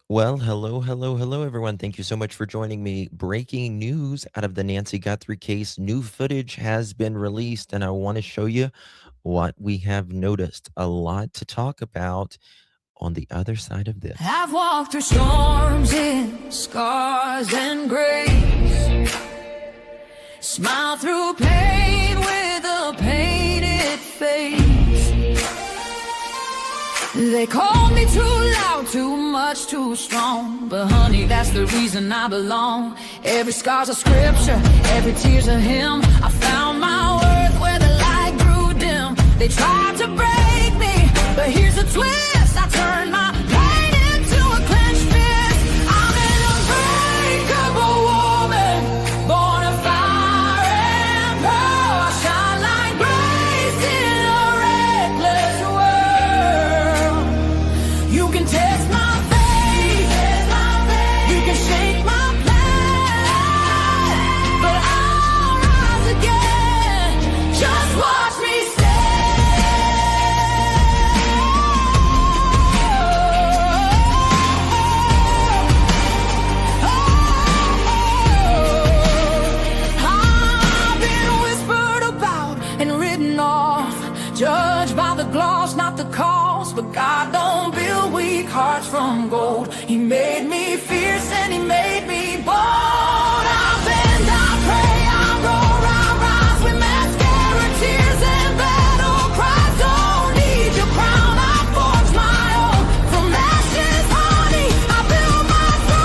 Well, hello, everyone. Thank you so much for joining me. Breaking news out of the Nancy Guthrie case. New footage has been released, and I want to show you what we have noticed. A lot to talk about on the other side of this. I've walked through storms in scars and grace. Smile through pain with a painted face. They called me too loud, too much, too strong. But honey, that's the reason I belong. Every scar's a scripture, every tear's a hymn. I found my worth where the light grew dim. They tried to break me, but here's a twist. I turned my pain into a clenched fist. I'm an unbreakable woman, born of fire and pearl. I shine like grace in a reckless world. You can test my faith, you can shake my plan, but I'll rise again. Just watch me I've been whispered about and written off, judged by the gloss, not the cost. But God don't build weak hearts from gold. He made me fierce and he made me bold. I bend, I pray, I roar, I rise with mascara, tears and battle cries. Don't need your crown, I forge my own. From ashes, honey, I build my throne.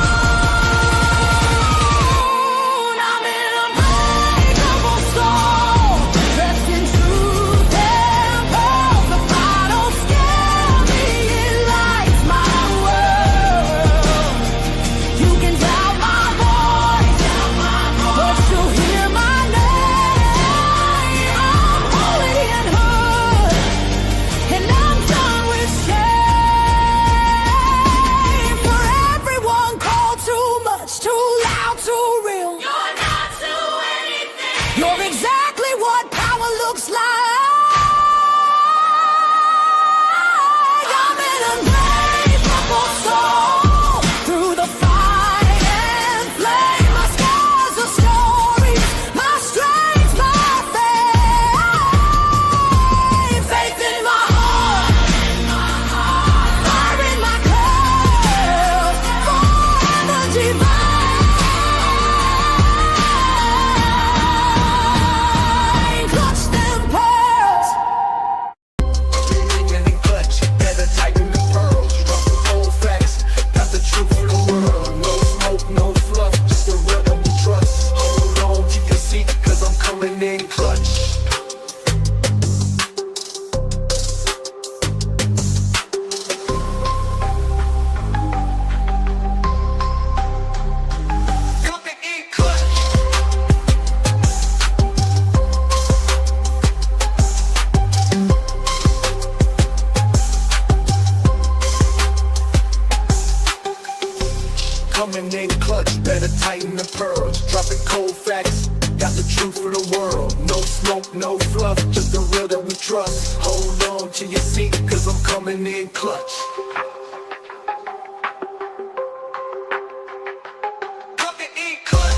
I'm an unbreakable soul, dressed in truth and pearls. The fire don't scare me, it lights my world. You can doubt my voice, but you'll hear my name. I'm holy and hood, and I'm done with shame. For everyone called too much, too loud, too real. You're not to anything. You're exactly what power looks like. I'm an unbreakable soul, through the fight and flame. My scars are stories, my strength, my faith. Faith in my heart, fire in my curves, forever divine. Clutch them pearls. Getting clutch, better tighten the pearls. Drop the old facts, got the truth for the world. No smoke, no fluff, just the real that we trust. Hold on to your seat, cause I'm coming in clutch. Coming in clutch. Coming in clutch, better tighten the pearls. Dropping cold facts, got the truth for the world. No smoke, no fluff, just the real that we trust. Hold on to your seat, cause I'm coming in clutch. Coming in clutch.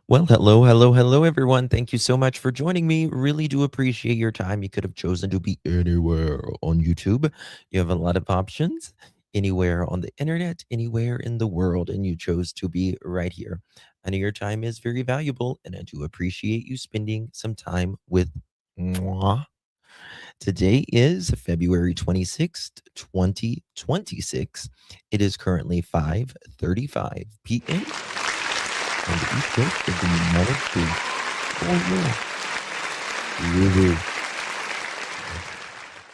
Well, hello, everyone. Thank you so much for joining me. Really do appreciate your time. You could have chosen to be anywhere on YouTube. You have a lot of options, anywhere on the internet, anywhere in the world, and you chose to be right here. I know your time is very valuable, and I do appreciate you spending some time with moi. Today is February 26th, 2026. It is currently 5:35 p.m. on the East Coast of the United States. Oh, yeah. Woo-hoo.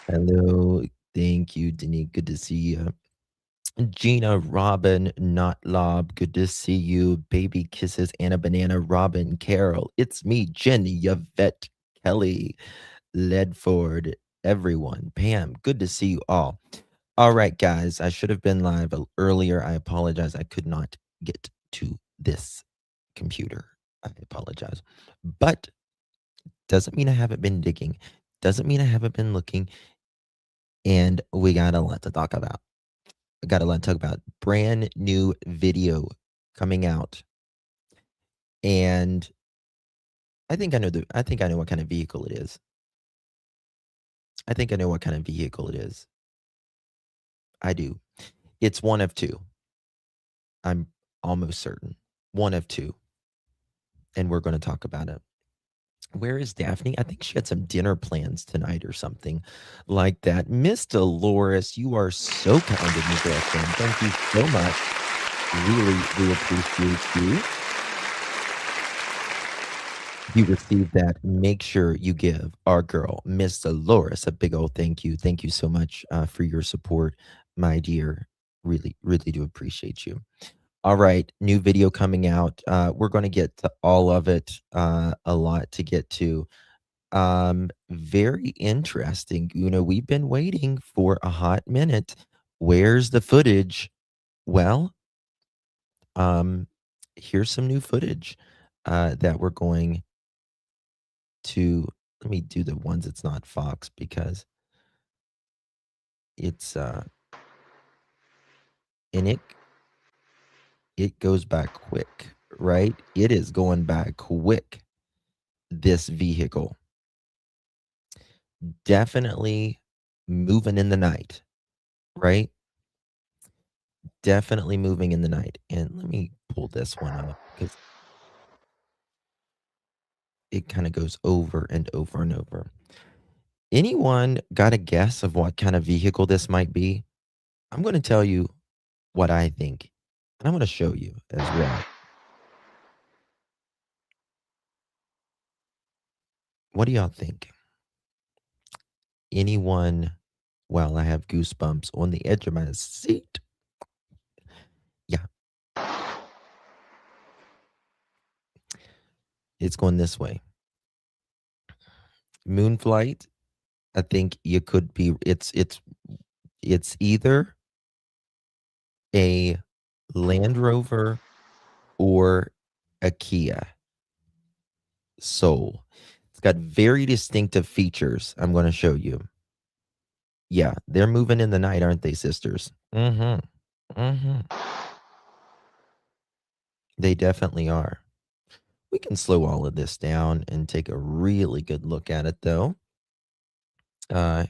Hello. Thank you, Denise. Good to see you. Gina, Robin, Not Lob. Good to see you. Baby Kisses, Anna Banana, Robin, Carol. It's me, Jenny, Yvette, Kelly, Ledford, everyone. Pam, good to see you all. All right, guys, I should have been live earlier. I apologize. I could not get to this computer. I apologize. But doesn't mean I haven't been digging. Doesn't mean I haven't been looking. And we got a lot to talk about. We got a lot to talk about. Brand new video coming out. And I think I know what kind of vehicle it is. I think I know what kind of vehicle it is. I do. It's one of two. I'm almost certain. One of two. And we're going to talk about it. Where is Daphne? I think she had some dinner plans tonight or something like that. Miss Dolores, you are so kind of me, girlfriend. Thank you so much. Really, we appreciate you. You received that. Make sure you give our girl, Miss Dolores, a big old thank you. Thank you so much for your support, my dear. Really, really do appreciate you. All right, new video coming out. We're going to get to all of it. A lot to get to. Very interesting. You know, we've been waiting for a hot minute. Where's the footage? Well, um, here's some new footage that we're going to. Let me do the ones it's not Fox because it's and it goes back quick, right? It is going back quick. This vehicle definitely moving in the night, right? Definitely moving in the night. And let me pull this one up because it kind of goes over and over and over. Anyone got a guess of what kind of vehicle this might be? I'm going to tell you what I think, and I'm going to show you as well. What do y'all think? Anyone? Well, I have goosebumps on the edge of my seat. Yeah, it's going this way. Moon flight. I think you could be. It's either a Land Rover or a Kia Soul. It's got very distinctive features. I'm going to show you. Yeah, they're moving in the night, aren't they, sisters? Mm-hmm. Mm-hmm. They definitely are. We can slow all of this down and take a really good look at it, though. Uh,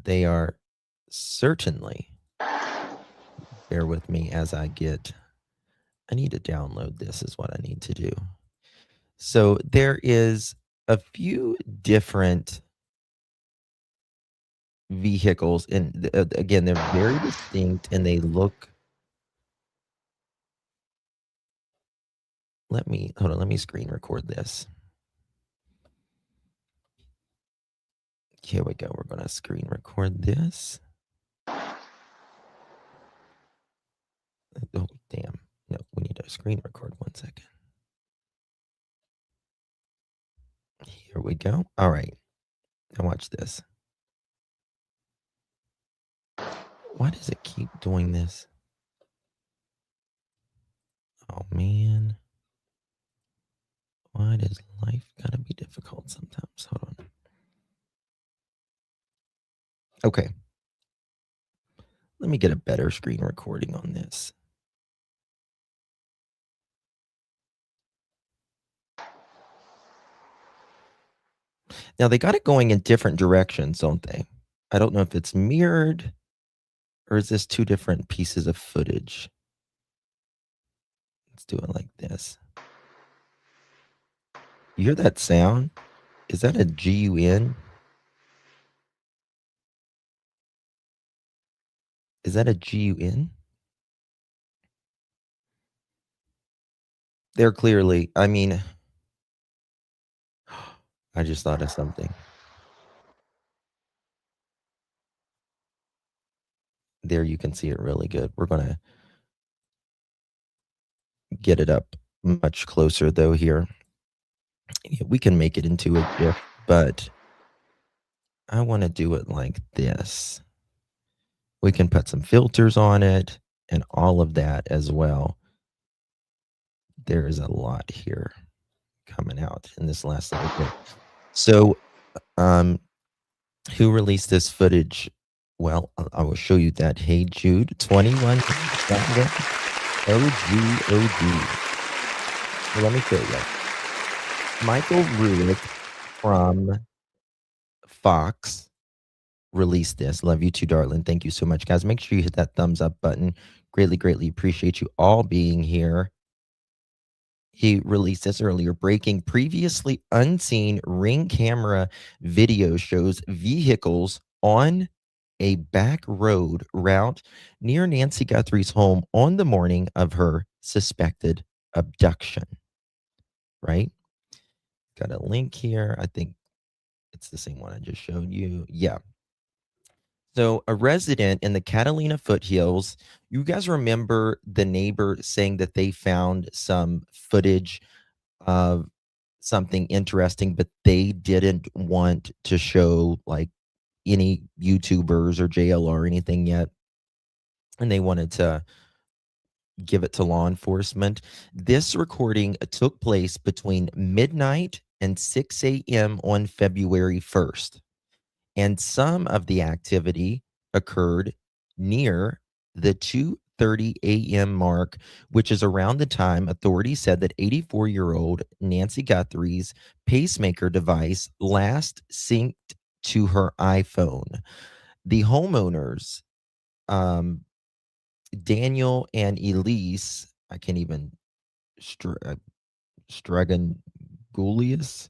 they are certainly. Bear with me as I need to download this, is what I need to do. So there is a few different vehicles, and again, they're very distinct and they look. Hold on, let me screen record this. Here we go. We're going to screen record this. Oh, damn. No, we need to screen record 1 second. Here we go. All right. Now watch this. Why does it keep doing this? Oh, man. Why does life gotta be difficult sometimes? Hold on. Okay. Let me get a better screen recording on this. Now, they got it going in different directions, don't they? I don't know if it's mirrored or is this two different pieces of footage? Let's do it like this. You hear that sound? Is that a GUN? Is that a GUN? They're clearly, I mean, I just thought of something. There you can see it really good. We're going to get it up much closer though here. Yeah, we can make it into a GIF, but I want to do it like this. We can put some filters on it and all of that as well. There is a lot here coming out in this last little bit. So, um, who released this footage? Well, I will show you that. Hey Jude, 21 Saturday. OG, OG. So let me show you. Michael Ruick from Fox released this. Love you too, darling. Thank you so much, guys. Make sure you hit that thumbs up button. Greatly, greatly appreciate you all being here. He released this earlier. Breaking previously unseen ring camera video shows vehicles on a back road route near Nancy Guthrie's home on the morning of her suspected abduction. Right? Got a link here. I think it's the same one I just showed you. Yeah. So, a resident in the Catalina Foothills, you guys remember the neighbor saying that they found some footage of something interesting, but they didn't want to show like any YouTubers or JLR or anything yet. And they wanted to give it to law enforcement. This recording took place between midnight and 6 a.m. on February 1st. And some of the activity occurred near the 2:30 a.m. mark, which is around the time authorities said that 84-year-old Nancy Guthrie's pacemaker device last synced to her iPhone. The homeowners, um, Daniel and Elise, I can't even Stragangoulias,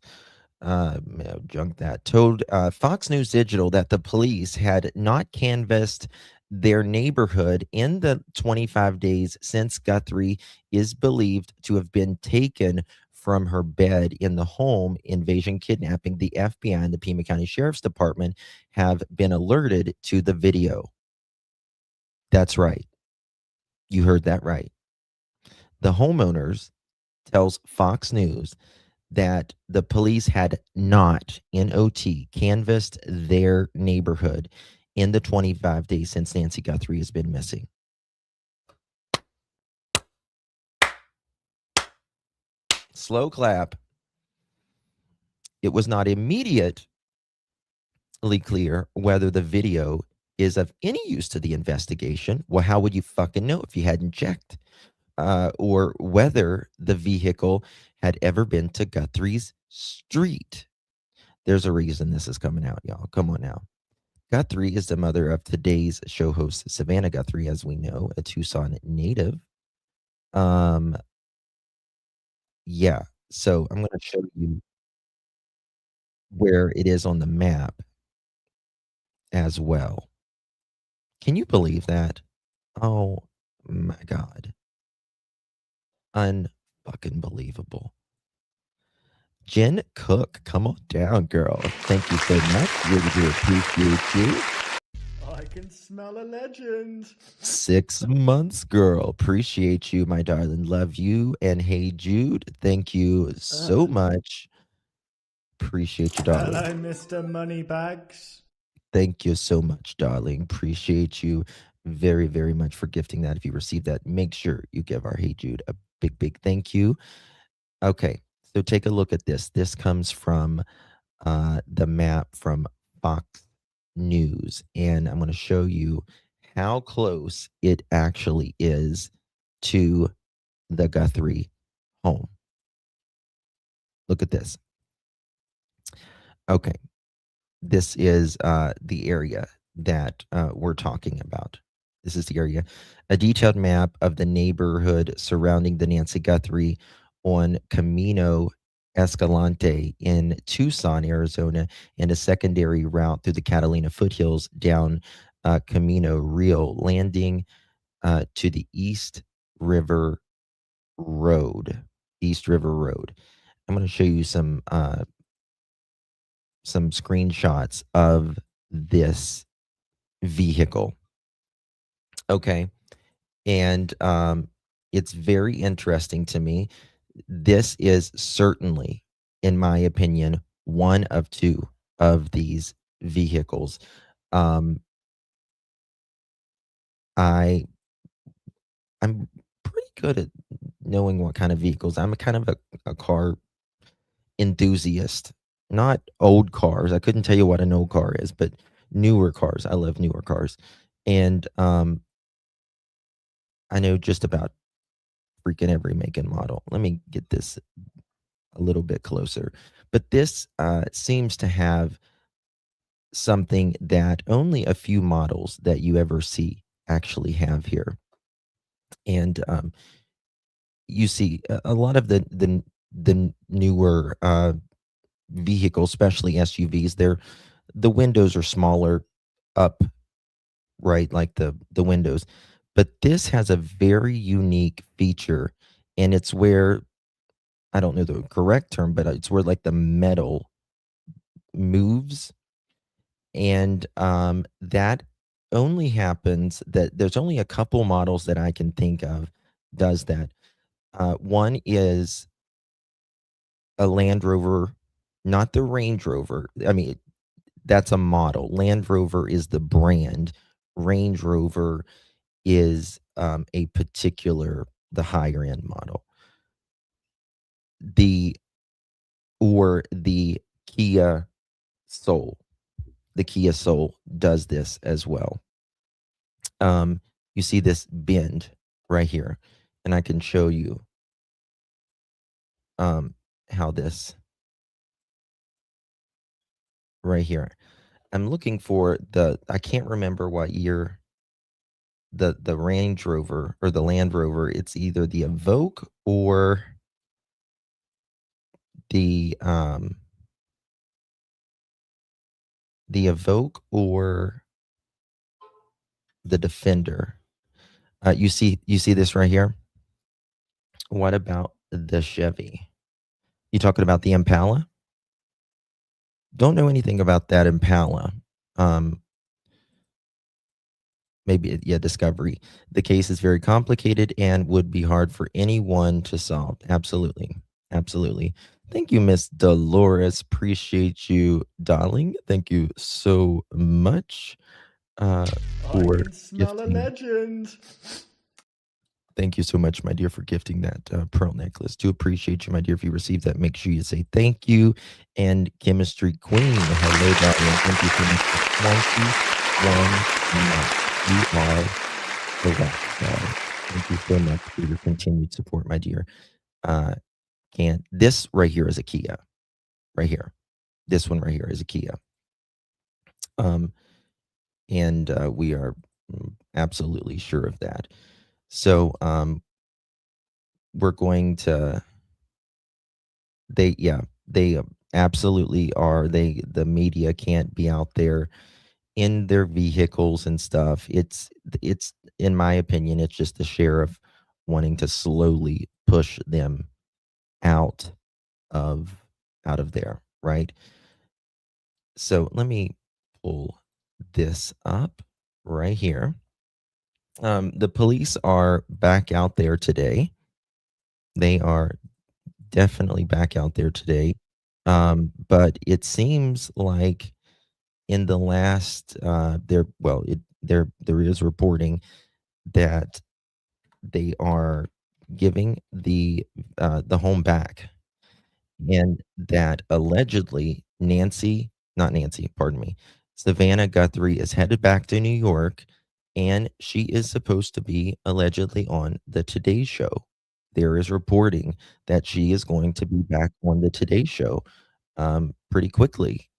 junk that, told Fox News Digital that the police had not canvassed their neighborhood in the 25 days since Guthrie is believed to have been taken from her bed in the home invasion kidnapping. The FBI and the Pima County Sheriff's Department have been alerted to the video. That's right. You heard that right. The homeowners tells Fox News that the police had not, NOT, canvassed their neighborhood in the 25 days since Nancy Guthrie has been missing. Slow clap. It was not immediately clear whether the video is of any use to the investigation. Well, how would you fucking know if you hadn't checked? Or whether the vehicle had ever been to Guthrie's street. There's a reason this is coming out, y'all. Come on now. Guthrie is the mother of today's show host, Savannah Guthrie, as we know, a Tucson native. Yeah. So I'm going to show you where it is on the map as well. Can you believe that? Oh my God. Unfucking believable. Jen Cook, come on down, girl. Thank you so much. Really do appreciate you. I can smell a legend. 6 months, girl. Appreciate you, my darling. Love you. And hey, Jude, thank you so much. Appreciate you, darling. Hello, Mr. Moneybags. Thank you so much, darling. Appreciate you very, very much for gifting that. If you received that, make sure you give our Hey Jude a big, big thank you. Okay, so take a look at this. This comes from the map from Fox News, and I'm going to show you how close it actually is to the Guthrie home. Look at this. Okay, this is the area that we're talking about. This is the area. A detailed map of the neighborhood surrounding the Nancy Guthrie on Camino Escalante in Tucson, Arizona, and a secondary route through the Catalina Foothills down Camino Real, landing to the East River Road. East River Road. I'm going to show you some screenshots of this vehicle. Okay. And it's very interesting to me. This is certainly in my opinion, one of two of these vehicles. Um, I I'm pretty good at knowing what kind of vehicles. I'm a kind of a car enthusiast, not old cars. I couldn't tell you what an old car is, but newer cars. I love newer cars. And I know just about freaking every make and model. Let me get this a little bit closer. But this seems to have something that only a few models that you ever see actually have here. And you see a lot of the newer vehicles, especially SUVs, the windows are smaller up, right? Like the windows. But this has a very unique feature, and it's where I don't know the correct term, but it's where like the metal moves, and that only happens that there's only a couple models that I can think of does that. One is a Land Rover, not the Range Rover. I mean, that's a model. Land Rover is the brand. Range Rover is a particular the higher end model. The or the Kia Soul. The Kia Soul does this as well. You see this bend right here, and I can show you how this right here. I'm looking for I can't remember what year the Range Rover or the Land Rover. It's either the Evoque or the um the Evoque or the Defender. You see this right here? What about the Chevy? You talking about the Impala? Don't know anything about that Impala. Um, maybe, yeah, Discovery. The case is very complicated and would be hard for anyone to solve. Absolutely. Absolutely. Thank you, Miss Dolores. Appreciate you, darling. Thank you so much I for can smell a gifting. legend. Thank you so much, my dear, for gifting that pearl necklace. Do appreciate you, my dear. If you receive that, make sure you say thank you. And Chemistry Queen, hello, darling. Thank you so much for 21 months. You are the rock star. Thank you so much for your continued support, my dear. Uh, can this right here is a Kia, right here. This one right here is a Kia. Um, and we are absolutely sure of that. So we're going to they absolutely are. The media can't be out there in their vehicles and stuff. It's in my opinion, it's just the sheriff wanting to slowly push them out of out of there, right? So let me pull this up right here. The police are back out there today. They are definitely back out there today. But it seems like in the last there is reporting that they are giving the home back, and that allegedly not Nancy, pardon me, Savannah Guthrie is headed back to New York, and she is supposed to be allegedly on the Today Show. There is reporting that she is going to be back on the Today Show pretty quickly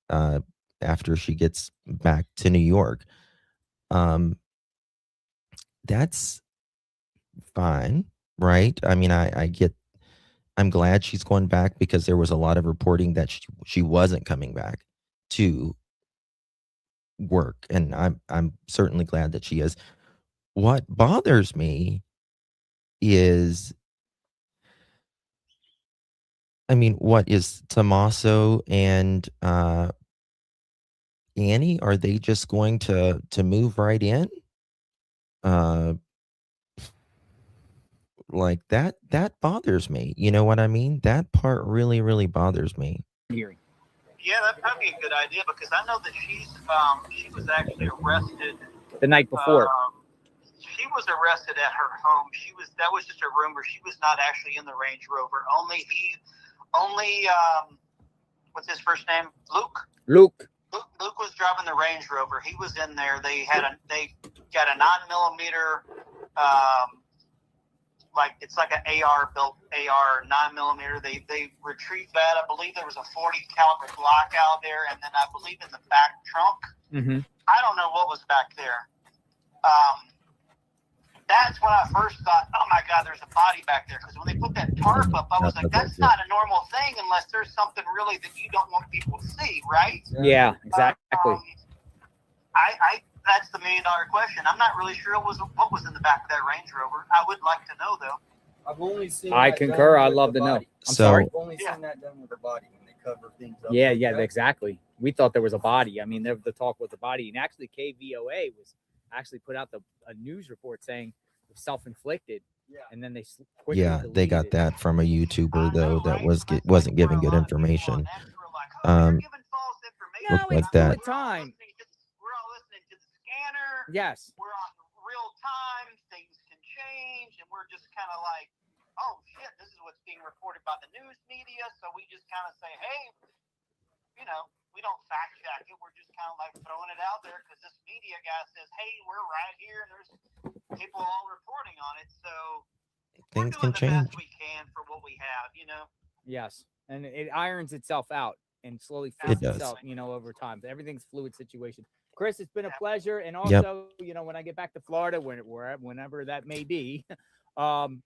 after she gets back to New York. Um, that's fine, right? I mean, I'm glad she's going back because there was a lot of reporting that she wasn't coming back to work, and I'm certainly glad that she is. What bothers me is, I mean, what is Tommaso and Annie? Are they just going to move right in? Uh, like that bothers me. You know what I mean? That part really, really bothers me. Hearing. Yeah, that'd probably be a good idea because I know that she was actually arrested The night before. She was arrested at her home. That was just a rumor. She was not actually in the Range Rover. Only what's his first name? Luke. Luke was driving the Range Rover. He was in there. They got a 9mm, it's like an AR built AR 9mm. They retrieved that. I believe there was a 40 caliber Glock out there, and then I believe in the back trunk. Mm-hmm. I don't know what was back there. That's when I first thought, oh my God, there's a body back there. Because when they put that tarp up, I was like, that's not a normal thing unless there's something really that you don't want people to see, right? Yeah, exactly. That's the $1 million question. I'm not really sure what was in the back of that Range Rover. I would like to know though. I've only seen. I concur. I'd love to know. I'm sorry. I've only seen that done with a body when they cover things up. Yeah, exactly. We thought there was a body. I mean, the talk was a body, and actually, KVOA was actually put out a news report saying it was self-inflicted. Yeah. And then they they got that from a YouTuber though that wasn't giving good information. Looked like that. Time. We're all listening to the scanner. Yes. We're on real time. Things can change, and we're just kind of like, oh shit, this is what's being reported by the news media. So we just kind of say, hey, we don't fact check it. We're just kind of like throwing it out there because this media guy says, hey, we're right here, and there's people all reporting on it. So things we're doing can change. the best we can for what we have, Yes, and it irons itself out and slowly fits itself, over time. Everything's fluid situation. Chris, it's been a pleasure, and also, when I get back to Florida, whenever that may be,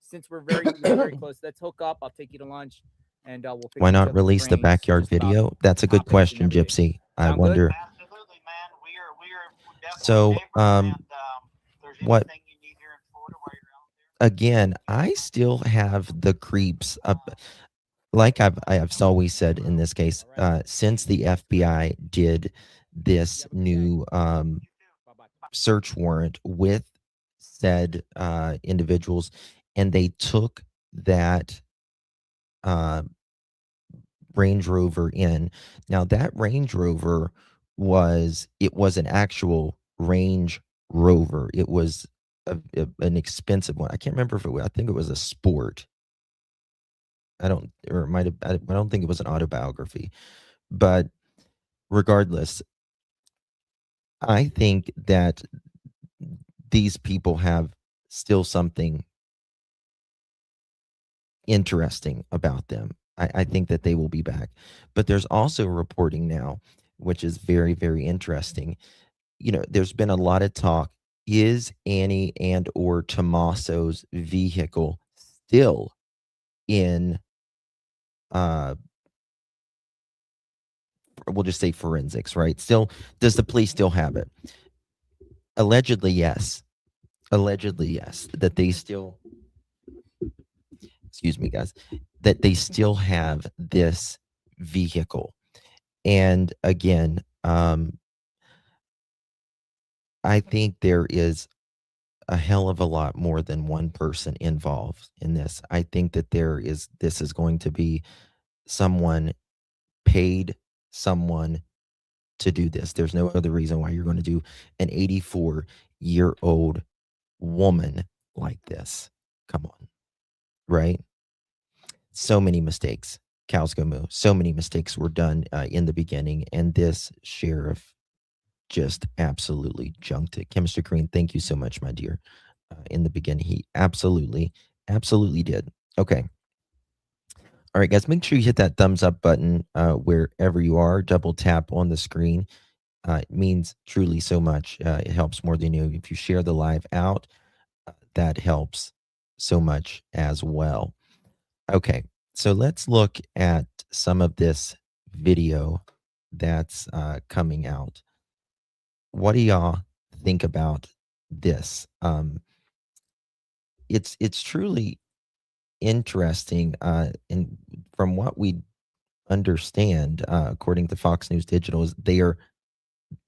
since we're very, very close, let's hook up. I'll take you to lunch. And we'll why not release the backyard video? That's a good question, Gypsy. I wonder. Absolutely, man. We're definitely So, there's what? anything you need here in Florida while you're out there? Again, I still have the creeps up. Like I've always said in this case, since the FBI did this new search warrant with said individuals, and they took that Range Rover in. Now that Range Rover was an actual Range Rover. It was an expensive one. I can't remember if I think it was a Sport. I don't think it was an autobiography. But regardless, I think that these people have still something interesting about them. I think that they will be back. But there's also reporting now, which is very, very interesting. There's been a lot of talk. Is Annie and or Tommaso's vehicle still in we'll just say forensics, right? Still, does the police still have it? Allegedly, yes. That they still, excuse me, guys, that they still have this vehicle. And again, I think there is a hell of a lot more than one person involved in this. I think that this is going to be someone paid someone to do this. There's no other reason why you're going to do an 84-year-old woman like this. Come on. Right? So many mistakes. Cows go moo. So many mistakes were done in the beginning, and this sheriff just absolutely junked it. Chemistry Green, thank you so much, my dear. In the beginning, he absolutely did. Okay. All right, guys, make sure you hit that thumbs up button wherever you are. Double tap on the screen. It means truly so much. It helps more than you know. If you share the live out, that helps so much as well. Okay, so let's look at some of this video that's coming out. What do y'all think about this? It's truly interesting, and from what we understand, according to Fox News Digital, is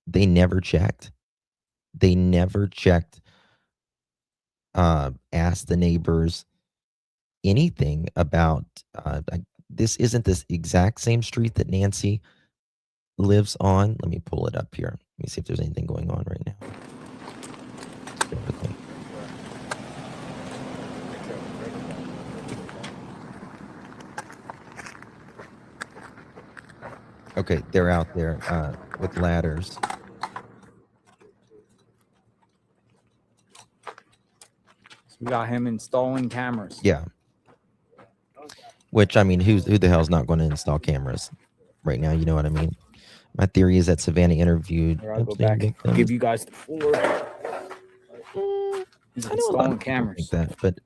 they never checked. They never checked. Asked the neighbors, anything about this isn't this exact same street that Nancy lives on. Let me pull it up here. Let me see if there's anything going on right now. Quickly. Okay, they're out there with ladders. So we got him installing cameras. Yeah. Which, I mean, who the hell's not going to install cameras right now? You know what I mean? My theory is that Savannah interviewed. Here, I'll go back and give you guys the floor. He's I know a lot of cameras. Think that, but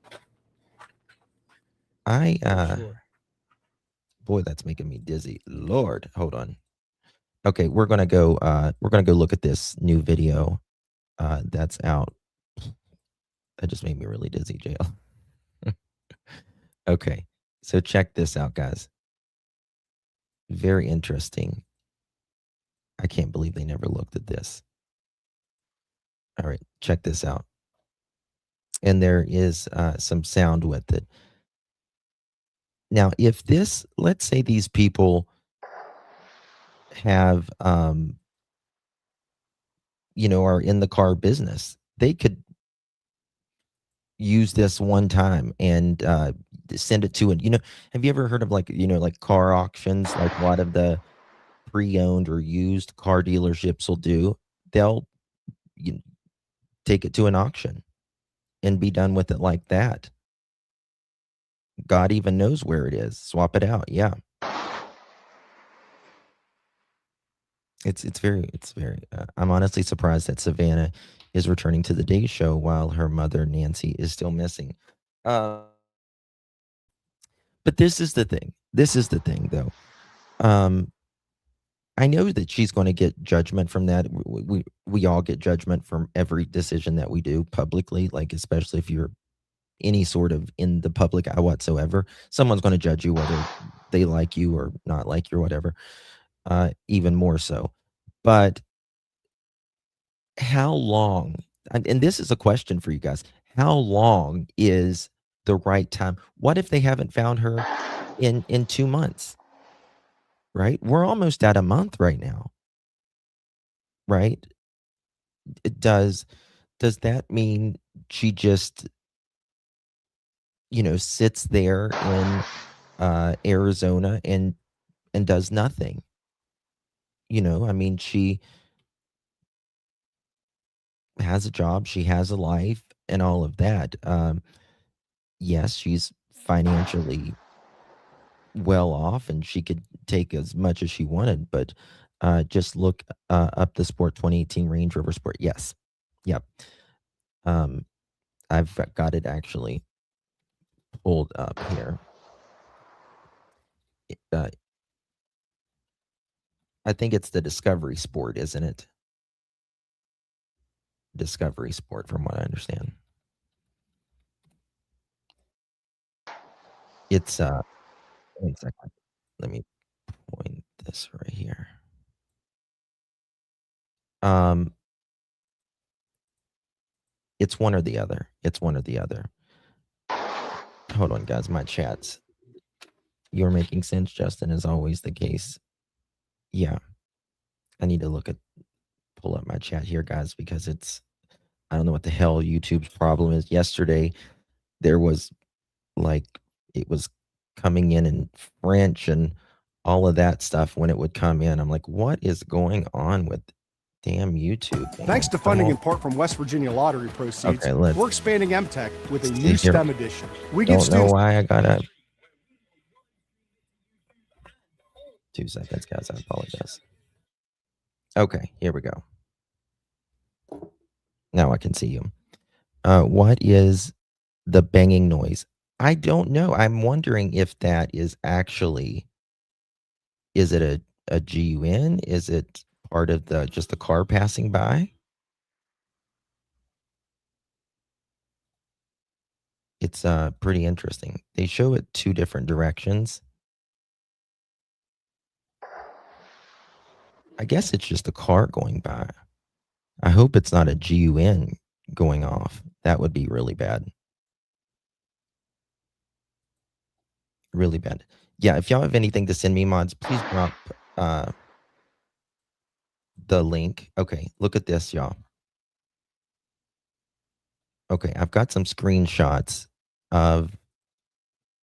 boy, that's making me dizzy. Lord, hold on. Okay, we're gonna go look at this new video that's out. That just made me really dizzy, JL. Okay, so check this out, guys. Very interesting. I can't believe they never looked at this. All right, check this out. And there is some sound with it. Now, if this, let's say these people have, are in the car business, they could use this one time and send it to it. Have you ever heard of like car auctions? Like a lot of the pre-owned or used car dealerships will do. They'll take it to an auction and be done with it like that. God even knows where it is. Swap it out. Yeah. It's very, I'm honestly surprised that Savannah is returning to the Day Show while her mother, Nancy, is still missing. But this is the thing. Though. I know that she's going to get judgment from that. We all get judgment from every decision that we do publicly, like especially if you're any sort of in the public eye whatsoever. Someone's going to judge you whether they like you or not like you or whatever, even more so. But how long, and this is a question for you guys, how long is the right time? What if they haven't found her in 2 months? Right? We're almost at a month right now. Right? Does that mean she just sits there in Arizona and does nothing? I mean, she has a job, she has a life and all of that. Yes, she's financially well off and she could take as much as she wanted, but just look up the Sport 2018 Range Rover Sport. Yes. Yep. I've got it actually pulled up here. I think it's the Discovery Sport, isn't it? Discovery Sport, from what I understand. It's wait a second. Let me point this right here. It's one or the other. Hold on, guys. My chats. You're making sense, Justin, as always the case. Yeah. I need to pull up my chat here, guys, because I don't know what the hell YouTube's problem is. Yesterday, there was it was coming in French and all of that stuff when it would come in. I'm like, what is going on with damn YouTube? Thanks to funding in part from West Virginia lottery proceeds, we're expanding MTech with a new STEM edition. We give students. Don't know why I got 2 seconds, guys. I apologize. Okay, here we go. Now I can see you. What is the banging noise? I don't know. I'm wondering if that is actually, is it a GUN? Is it part of just the car passing by? It's pretty interesting. They show it 2 different directions. I guess it's just a car going by. I hope it's not a GUN going off. That would be really bad. Really bad. Yeah, if y'all have anything to send me, mods, please drop the link. Okay, look at this, y'all. Okay, I've got some screenshots of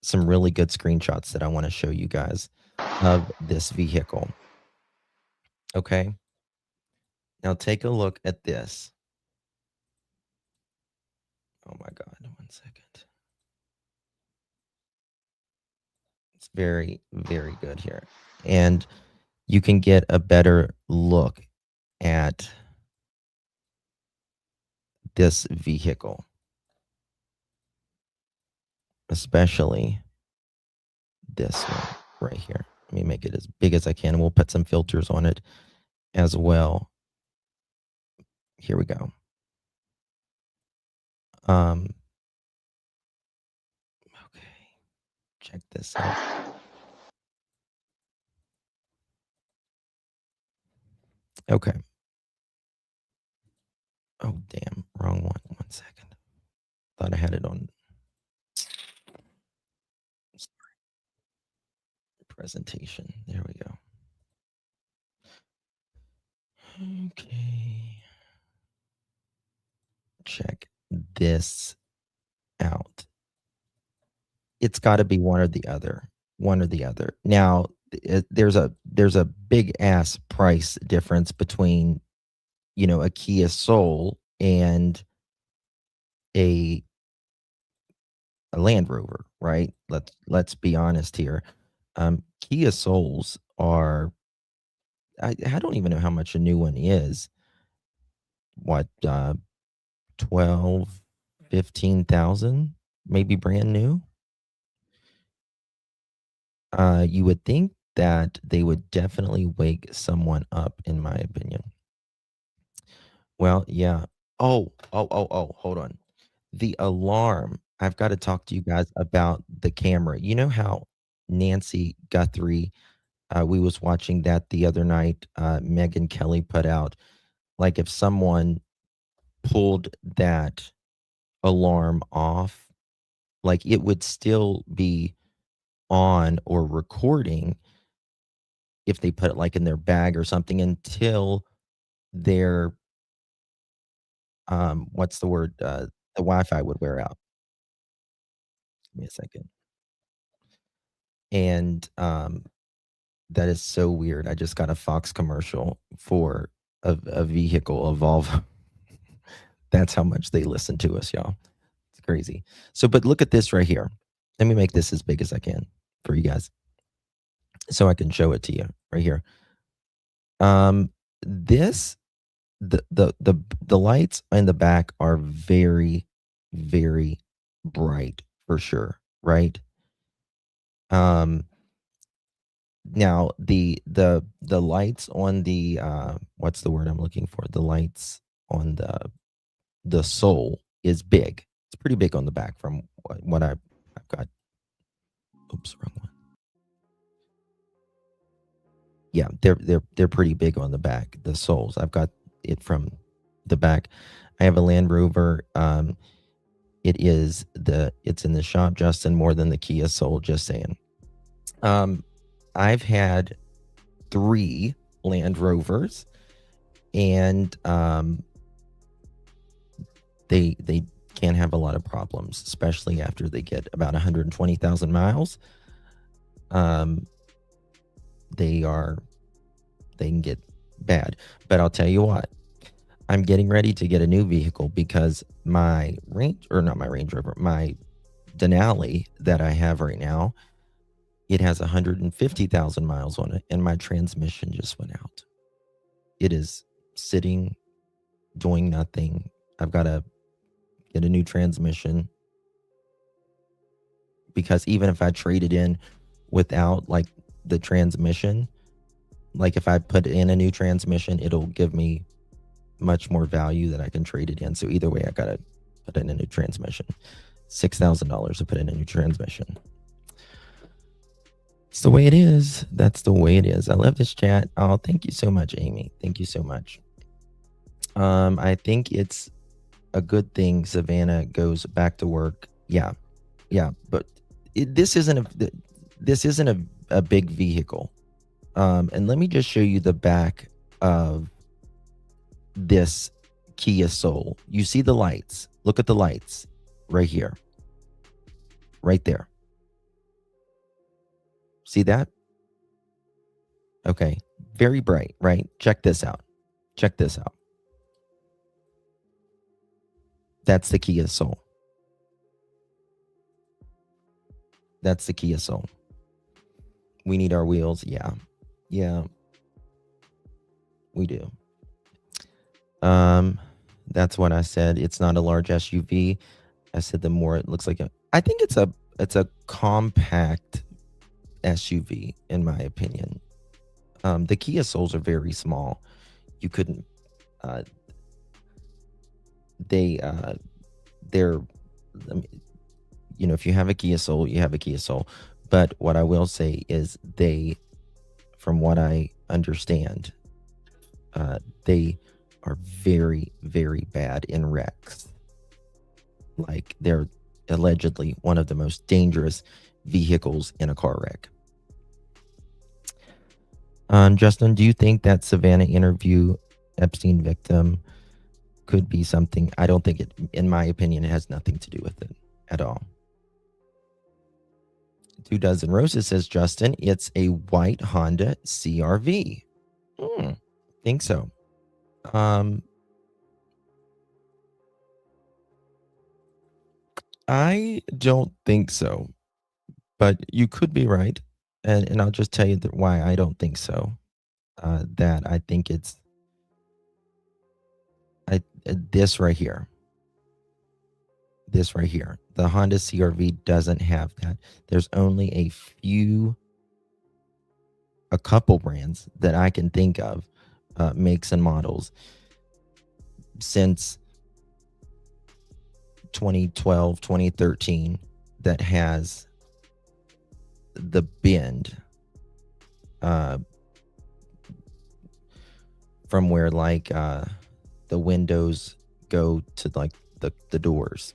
some really good screenshots that I want to show you guys of this vehicle. Okay. Now take a look at this. Oh my God, 1 second. It's very, very good here. And you can get a better look at this vehicle, especially this one right here. Let me make it as big as I can, and we'll put some filters on it as well. Here we go. Okay, check this out. Okay. Oh, damn, wrong one. 1 second. Thought I had it on presentation. There we go. Okay. Check this out. It's got to be one or the other. One or the other. Now, there's a big ass price difference between, you know, a Kia Soul and a Land Rover, right? Let's be honest here. Kia Souls are, I don't even know how much a new one is. What, 12, 15,000, maybe brand new? You would think that they would definitely wake someone up, in my opinion. Well, yeah. Oh, hold on. The alarm. I've got to talk to you guys about the camera. You know how Nancy Guthrie, we was watching that the other night, Megan Kelly put out, like if someone pulled that alarm off, like it would still be on or recording if they put it like in their bag or something until their what's the word, the Wi-Fi would wear out. Give me a second. And that is so weird. I just got a Fox commercial for a vehicle, a Volvo. That's how much they listen to us, y'all. It's crazy. So, but look at this right here. Let me make this as big as I can for you guys, so I can show it to you right here. This the lights in the back are very, very bright for sure, right? Now the lights on the what's the word I'm looking for? The lights on the Soul is big. It's pretty big on the back from what I've got. Oops, wrong one. Yeah, they're pretty big on the back. The Souls. I've got it from the back. I have a Land Rover. It's in the shop, Justin, more than the Kia Soul. Just saying. I've had 3 Land Rovers, and they can have a lot of problems, especially after they get about 120,000 miles. They can get bad. But I'll tell you what, I'm getting ready to get a new vehicle because my Range Rover, my Denali that I have right now, it has 150,000 miles on it, and my transmission just went out. It is sitting, doing nothing. I've got to get a new transmission, because even if I trade it in without like the transmission, like if I put in a new transmission, it'll give me much more value that I can trade it in. So either way, I got to put in a new transmission. $6,000 to put in a new transmission. It's the way it is. That's the way it is. I love this chat. Oh, thank you so much, Amy. Thank you so much. I think it's a good thing Savannah goes back to work. Yeah. But this isn't this isn't a big vehicle. And let me just show you the back of this Kia Soul. You see the lights. Look at the lights right here. Right there. See that? Okay. Very bright, right? Check this out. Check this out. That's the Kia Soul. That's the Kia Soul. We need our wheels. Yeah. Yeah. We do. That's what I said. It's not a large SUV. I said the more it looks like I think it's a compact SUV in my opinion. The Kia Souls are very small. You couldn't they're if you have a Kia Soul, you have a Kia Soul. But what I will say is they, from what I understand, they are very, very bad in wrecks. Like they're allegedly one of the most dangerous vehicles in a car wreck. Justin, do you think that Savannah interview Epstein victim could be something? I don't think it, in my opinion, it has nothing to do with it at all. 2 Dozen Roses says, Justin, it's a white Honda CRV. Think so. I don't think so, but you could be right. And I'll just tell you why I don't think so. That I think it's this right here. This right here. The Honda CRV doesn't have that. There's only a couple brands that I can think of, makes and models since 2012, 2013 that has the bend from where like the windows go to like the doors.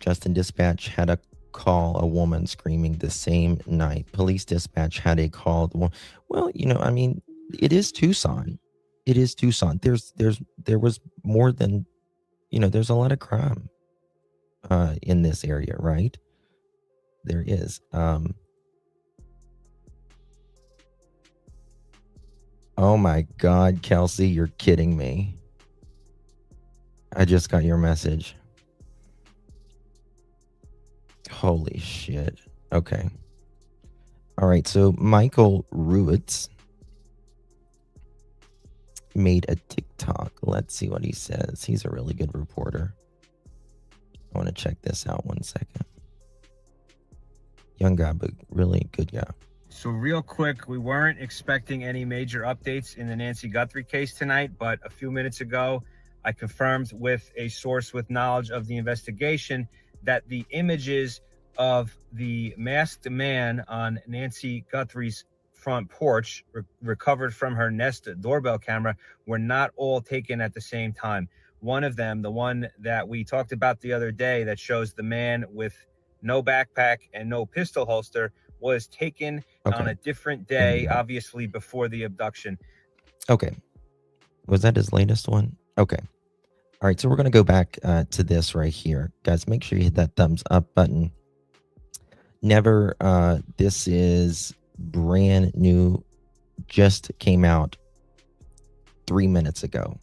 Justin Dispatch had a call a woman screaming the same night. Police dispatch had a call. Well, I mean, it is Tucson. It is Tucson. There was more than, there's a lot of crime in this area, right? There is. Oh my God, Kelsey, you're kidding me. I just got your message. Holy shit. Okay. All right. So Michael Ruitz made a TikTok. Let's see what he says. He's a really good reporter. I want to check this out 1 second. Young guy, but really good guy. So real quick, we weren't expecting any major updates in the Nancy Guthrie case tonight, but a few minutes ago, I confirmed with a source with knowledge of the investigation that the images of the masked man on Nancy Guthrie's front porch recovered from her Nest doorbell camera were not all taken at the same time. One of them, the one that we talked about the other day that shows the man with no backpack and no pistol holster, was taken on a different day, obviously before the abduction. Okay. Was that his latest one? Okay. All right. So we're going to go back to this right here. Guys, make sure you hit that thumbs up button. Never, this is brand new, just came out 3 minutes ago.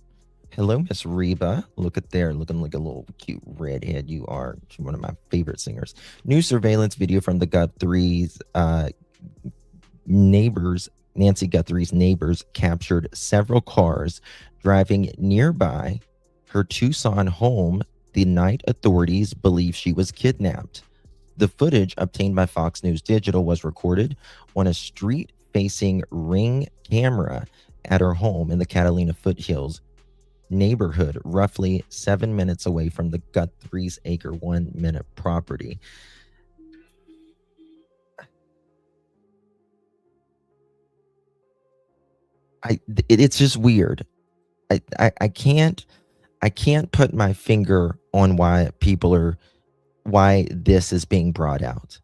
Hello, Miss Reba. Look at there, looking like a little cute redhead. You are. She's one of my favorite singers. New surveillance video from the Guthrie's neighbors. Nancy Guthrie's neighbors captured several cars driving nearby her Tucson home the night authorities believe she was kidnapped. The footage obtained by Fox News Digital was recorded on a street-facing Ring camera at her home in the Catalina Foothills neighborhood, roughly 7 minutes away from the Guthrie's acre 1 minute property. It's just weird. I can't put my finger on why people are why this is being brought out.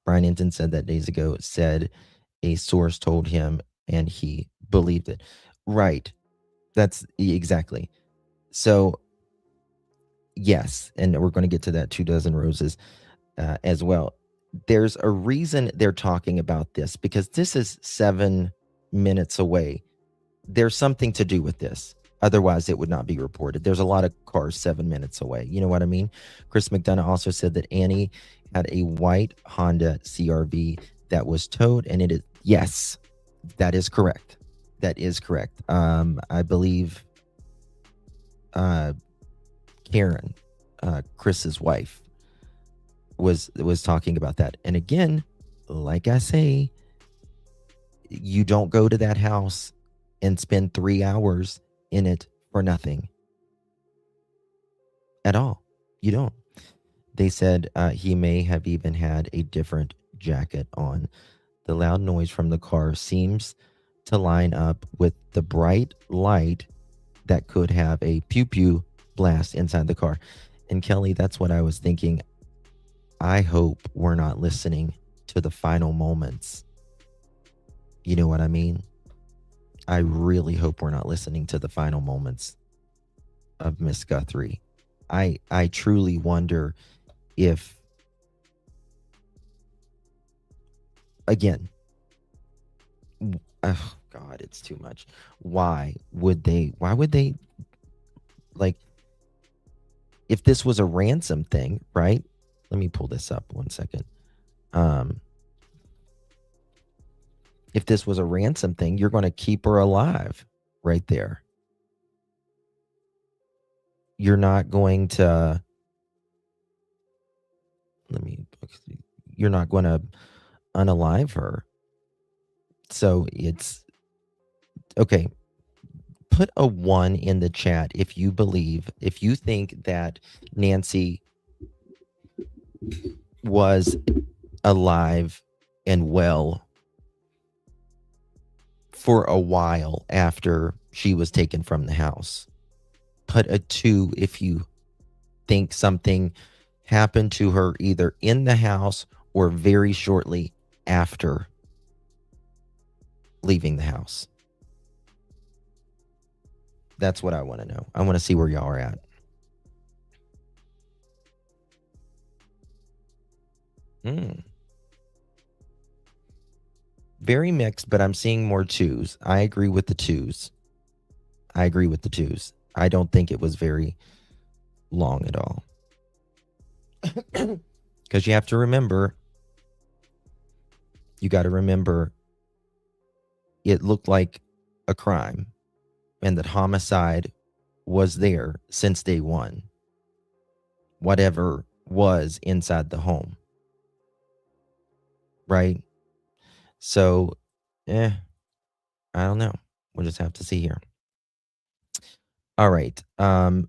Brian Hinton said that days ago, said a source told him and he believed it. Right. That's exactly. So, yes, and we're going to get to that 2 dozen roses as well. There's a reason they're talking about this because this is 7 minutes away. There's something to do with this. Otherwise, it would not be reported. There's a lot of cars 7 minutes away. You know what I mean? Chris McDonough also said that Annie had a white Honda CRV that was towed, and it is, yes, that is correct. That is correct. I believe Karen, Chris's wife, was talking about that. And again, like I say, you don't go to that house and spend 3 hours in it for nothing at all. You don't. They said he may have even had a different jacket on. The loud noise from the car seems to line up with the bright light that could have a pew-pew blast inside the car. And Kelly, that's what I was thinking. I hope we're not listening to the final moments. You know what I mean? I really hope we're not listening to the final moments of Miss Guthrie. I truly wonder if, again, oh God, it's too much. Why would they, like, if this was a ransom thing, right? Let me pull this up 1 second. If this was a ransom thing, you're going to keep her alive right there. You're not going to, you're not going to unalive her. So it's, okay. Put a 1 in the chat if you think that Nancy was alive and well for a while after she was taken from the house. Put a 2 if you think something happened to her either in the house or very shortly after leaving the house. That's what I want to know. I want to see where y'all are at. Very mixed, but I'm seeing more 2s. I agree with the 2s. I don't think it was very long at all. Because you have to remember, you got to remember, it looked like a crime and that homicide was there since day one. Whatever was inside the home. Right? So, I don't know. We'll just have to see here. All right. What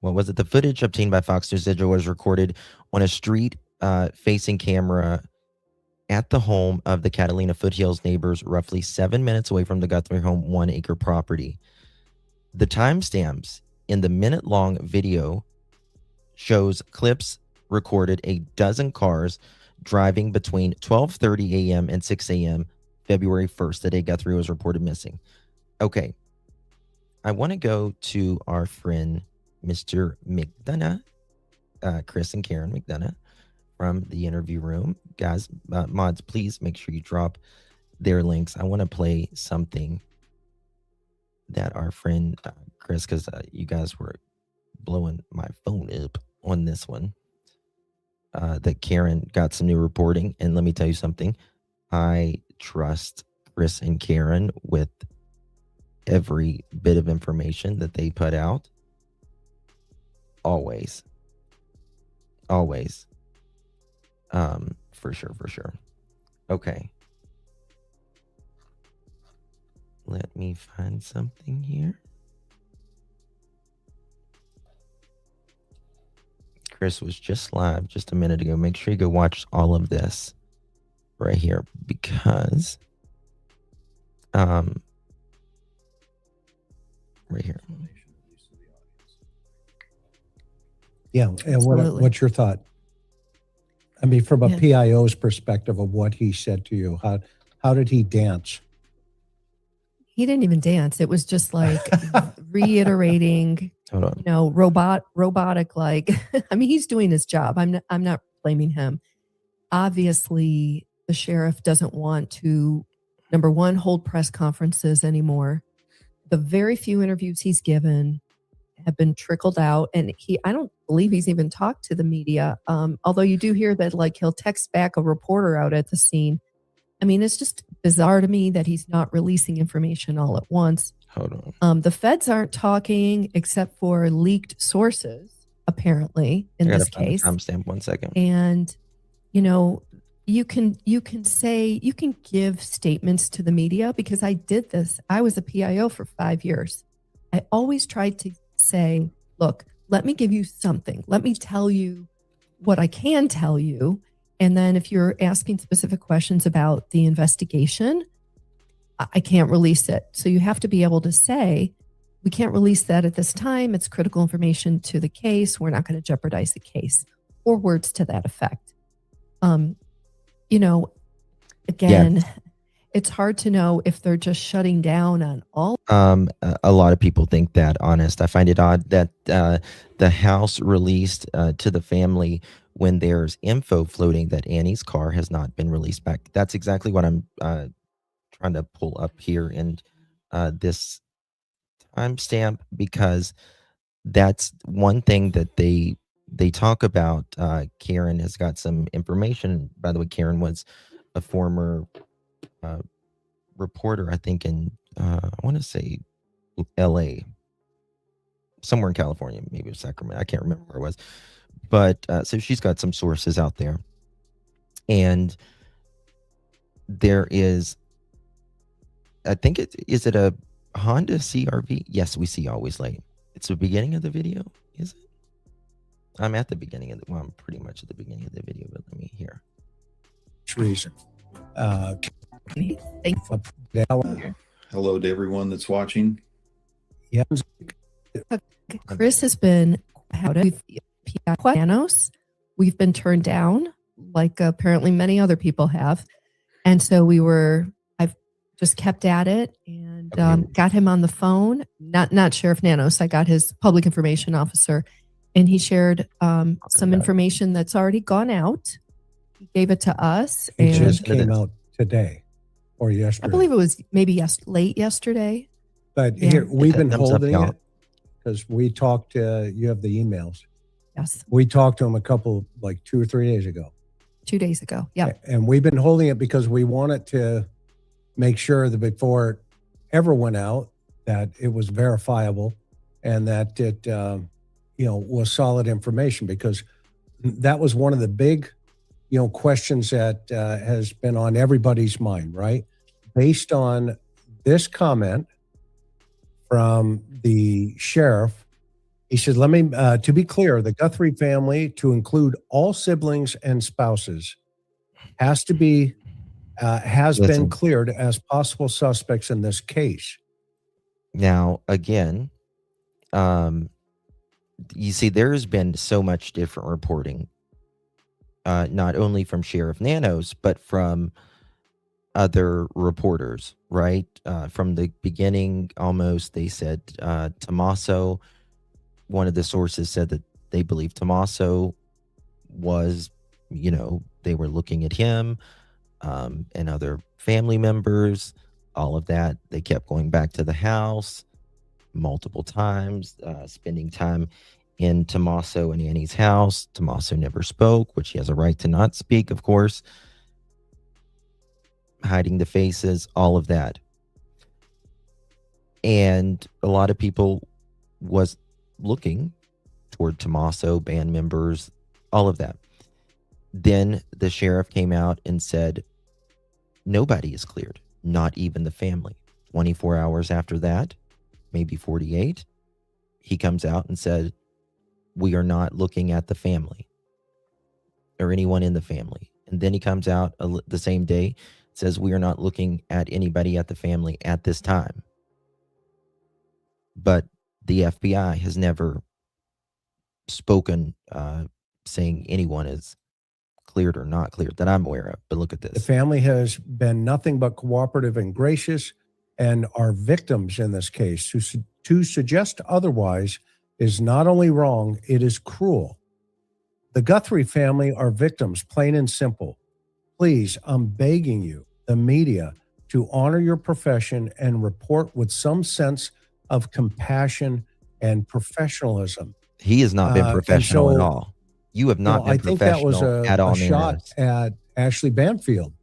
was it? The footage obtained by Fox News Digital was recorded on a street facing camera at the home of the Catalina Foothills neighbors, roughly 7 minutes away from the Guthrie home 1-acre property. The timestamps in the minute-long video shows clips recorded a dozen cars driving between 12:30 a.m. and 6 a.m. February 1st, the day Guthrie was reported missing. Okay. I want to go to our friend, Mr. McDonough, Chris and Karen McDonough from the interview room. Guys, mods, please make sure you drop their links. I want to play something that our friend Chris, because you guys were blowing my phone up on this one, that Karen got some new reporting. And let me tell you something. I trust Chris and Karen with every bit of information that they put out. Always. For sure. Okay. Let me find something here. Chris was just live just a minute ago. Make sure you go watch all of this right here, because right here. Yeah, and what's your thought? I mean, from a PIO's perspective of what he said to you, how did he dance? He didn't even dance. It was just like reiterating, robotic. Like, I mean, he's doing his job. I'm not blaming him. Obviously, the sheriff doesn't want to, number one, hold press conferences anymore. The very few interviews he's given have been trickled out, and I don't believe he's even talked to the media. Although you do hear that, like, he'll text back a reporter out at the scene. I mean, it's just bizarre to me that he's not releasing information all at once. Hold on. The feds aren't talking except for leaked sources, apparently, in this case. Timestamp 1 second. And, you can give statements to the media, because I did this. I was a PIO for 5 years. I always tried to say, look, let me give you something. Let me tell you what I can tell you. And then if you're asking specific questions about the investigation, I can't release it. So you have to be able to say, we can't release that at this time. It's critical information to the case. We're not going to jeopardize the case, or words to that effect. Again, it's hard to know if they're just shutting down on all. A lot of people think that, honest. I find it odd that the House released to the family when there's info floating that Annie's car has not been released back. That's exactly what I'm trying to pull up here in this timestamp, because that's one thing that they talk about. Karen has got some information. By the way, Karen was a former reporter, I think, in I want to say LA, somewhere in California, maybe Sacramento. I can't remember where it was. But so she's got some sources out there. And there is, I think is it a Honda CRV? Yes, we see always late. It's the beginning of the video, is it? I'm at the beginning of I'm pretty much at the beginning of the video, but let me hear. Reason. Hello to everyone that's watching. Yeah. Chris has been pianos. We've been turned down, like apparently many other people have. And so I've just kept at it and got him on the phone. Not Sheriff Nanos. I got his public information officer, and he shared some information that's already gone out. He gave it to us. It just came out today or yesterday. I believe it was maybe late yesterday. But here, we've been holding it because we talked to, you have the emails. Yes. We talked to him like 2 or 3 days ago. 2 days ago. Yeah. And we've been holding it because we wanted to make sure that before it ever went out, that it was verifiable and that it, was solid information, because that was one of the big, questions that has been on everybody's mind, right? Based on this comment from the sheriff, he said, let me, to be clear, the Guthrie family, to include all siblings and spouses, has been cleared as possible suspects in this case. Now, again, you see, there's been so much different reporting, not only from Sheriff Nanos, but from other reporters, right? From the beginning, almost, they said Tommaso, one of the sources said that they believe Tommaso was, they were looking at him and other family members, all of that. They kept going back to the house multiple times, spending time in Tommaso and Annie's house. Tommaso never spoke, which he has a right to not speak, of course. Hiding the faces, all of that. And a lot of people was looking toward Tommaso, band members, all of that. Then the sheriff came out and said, nobody is cleared, not even the family. 24 hours after that, maybe 48, he comes out and said, we are not looking at the family or anyone in the family. And then he comes out the same day, says, we are not looking at anybody at the family at this time. but the FBI has never spoken saying anyone is cleared or not cleared that I'm aware of. But look at The this. family has been nothing but cooperative and gracious, and our victims in this case. To suggest otherwise is not only wrong, it is cruel. The Guthrie family are victims, plain and simple. Please, I'm begging you, the media, to honor your profession and report with some sense of compassion and professionalism. He has not been professional at all. You have not been I think that was professional at all. a shot at Ashley Banfield,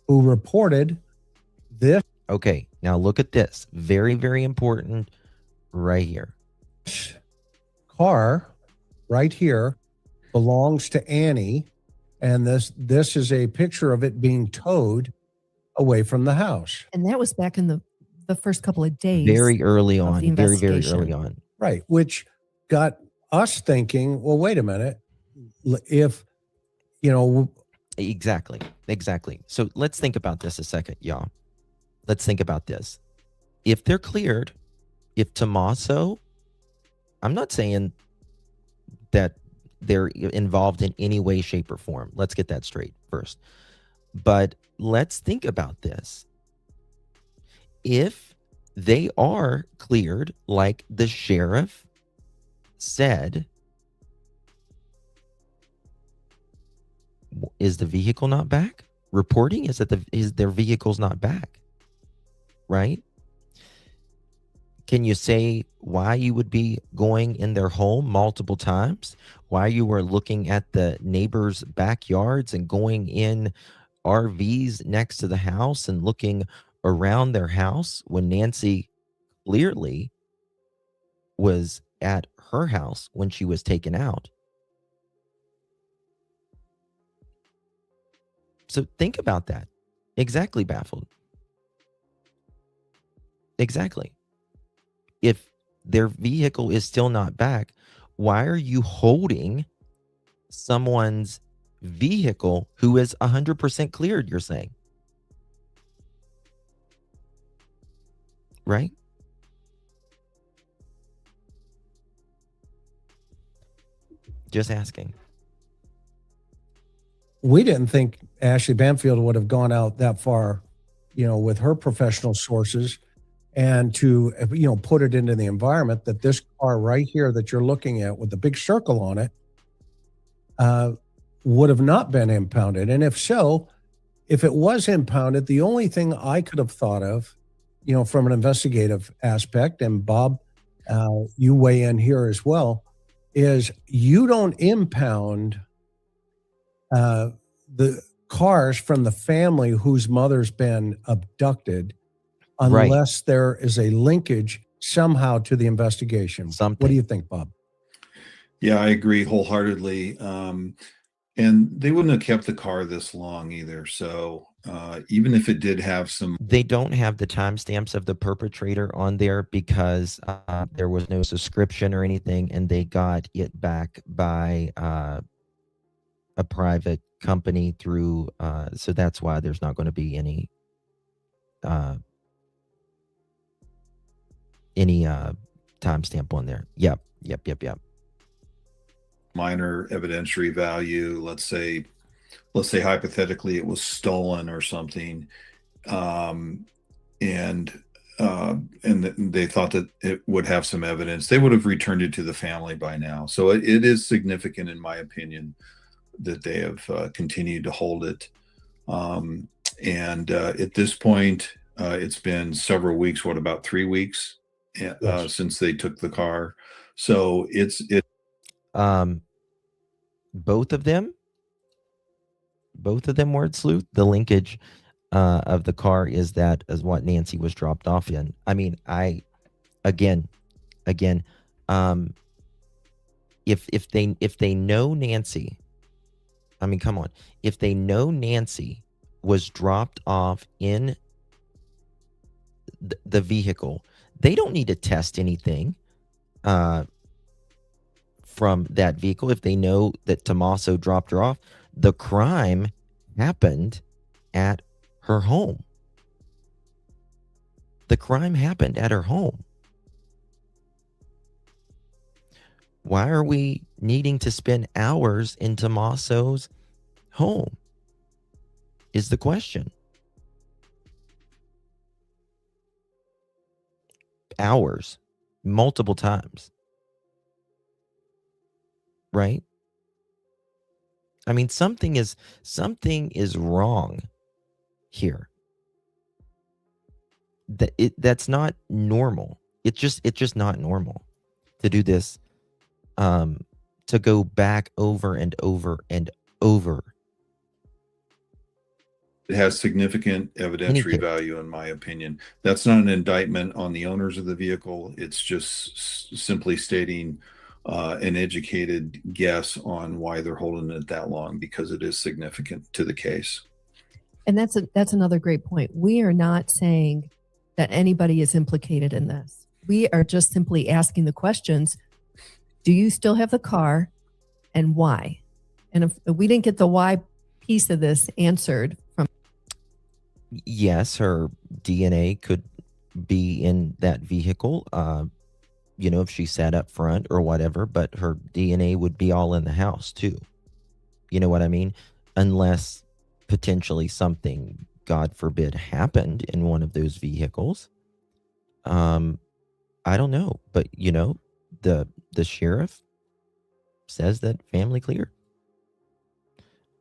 who reported this. Okay, now look at this. Very, very important right here. Car right here belongs to Annie, and this is a picture of it being towed away from the house. And that was back in the first couple of days. Very early on. Very, very investigation. early on. Right, which got us thinking, well, wait a minute. If, Exactly. So let's think about this a second, y'all. Let's think about this. If they're cleared, if Tommaso, I'm not saying that they're involved in any way, shape, or form. Let's get that straight first. But let's think about this. If they are cleared, like the sheriff said, is the vehicle not back? Reporting is that their vehicle's not back, right? Can you say why you would be going in their home multiple times? Why you were looking at the neighbors' backyards and going in RVs next to the house and looking around their house when Nancy clearly was at her house when she was taken out? So think about that. Exactly, Baffled. Exactly. If their vehicle is still not back, why are you holding someone's vehicle who is 100% cleared, you're saying? Right? Just asking. We didn't think Ashley Banfield would have gone out that far, with her professional sources, and to, put it into the environment that this car right here that you're looking at with the big circle on it would have not been impounded. And if so, if it was impounded, the only thing I could have thought of, from an investigative aspect, and Bob, you weigh in here as well, is you don't impound the cars from the family whose mother's been abducted unless there is a linkage somehow to the investigation. What do you think, Bob? Yeah, I agree wholeheartedly. And they wouldn't have kept the car this long either. So even if it did have some... They don't have the timestamps of the perpetrator on there because there was no subscription or anything, and they got it back by a private company through... so that's why there's not going to be any timestamp on there. Yep. Minor evidentiary value. Let's say hypothetically it was stolen or something, and they thought that it would have some evidence. They would have returned it to the family by now. So it is significant, in my opinion, that they have continued to hold it. And at this point, it's been several weeks. What, about 3 weeks since they took the car? So it's both of them word sleuth. The linkage of the car is what Nancy was dropped off in. I mean, again, if they know Nancy, I mean, come on, if they know Nancy was dropped off in the vehicle, they don't need to test anything from that vehicle. If they know that Tommaso dropped her off, the crime happened at her home. The crime happened at her home. Why are we needing to spend hours in Tommaso's home? Is the question. Hours, multiple times. Right? I mean, something is wrong here. That's not normal. It's just not normal to do this, to go back over and over and over. It has significant evidentiary value, in my opinion. That's not an indictment on the owners of the vehicle. It's just simply stating an educated guess on why they're holding it that long, because it is significant to the case. And that's another great point. We are not saying that anybody is implicated in this. We are just simply asking the questions. Do you still have the car, and why? And if we didn't get the why piece of this answered from. Yes, her DNA could be in that vehicle, if she sat up front or whatever, but her DNA would be all in the house too. You know what I mean? Unless potentially something, God forbid, happened in one of those vehicles. I don't know, but the sheriff says that family clear.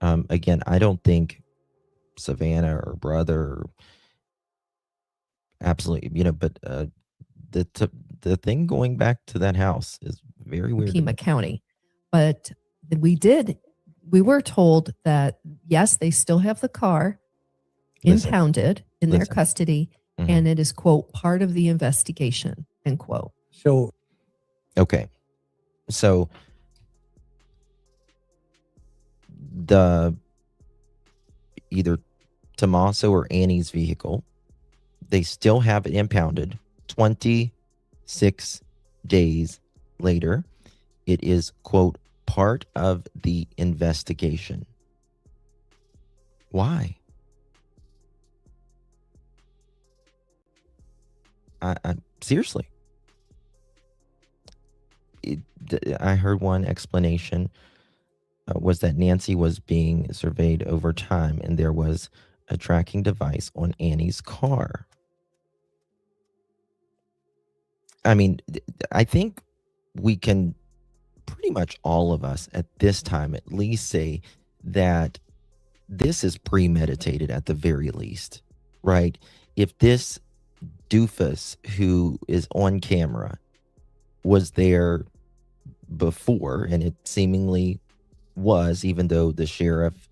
Again, I don't think Savannah or brother, absolutely, but the thing going back to that house is very weird. Pima County, but we were told that yes, they still have the car impounded in their custody, and it is, quote, part of the investigation, end quote. So, okay, so the either Tommaso or Annie's vehicle, they still have it impounded 26 days later. It is, quote, part of the investigation. Why? I seriously. I heard one explanation was that Nancy was being surveyed over time, and there was a tracking device on Annie's car. I mean, I think we can pretty much all of us at this time at least say that this is premeditated at the very least, right? If this doofus who is on camera was there before, and it seemingly was, even though the sheriff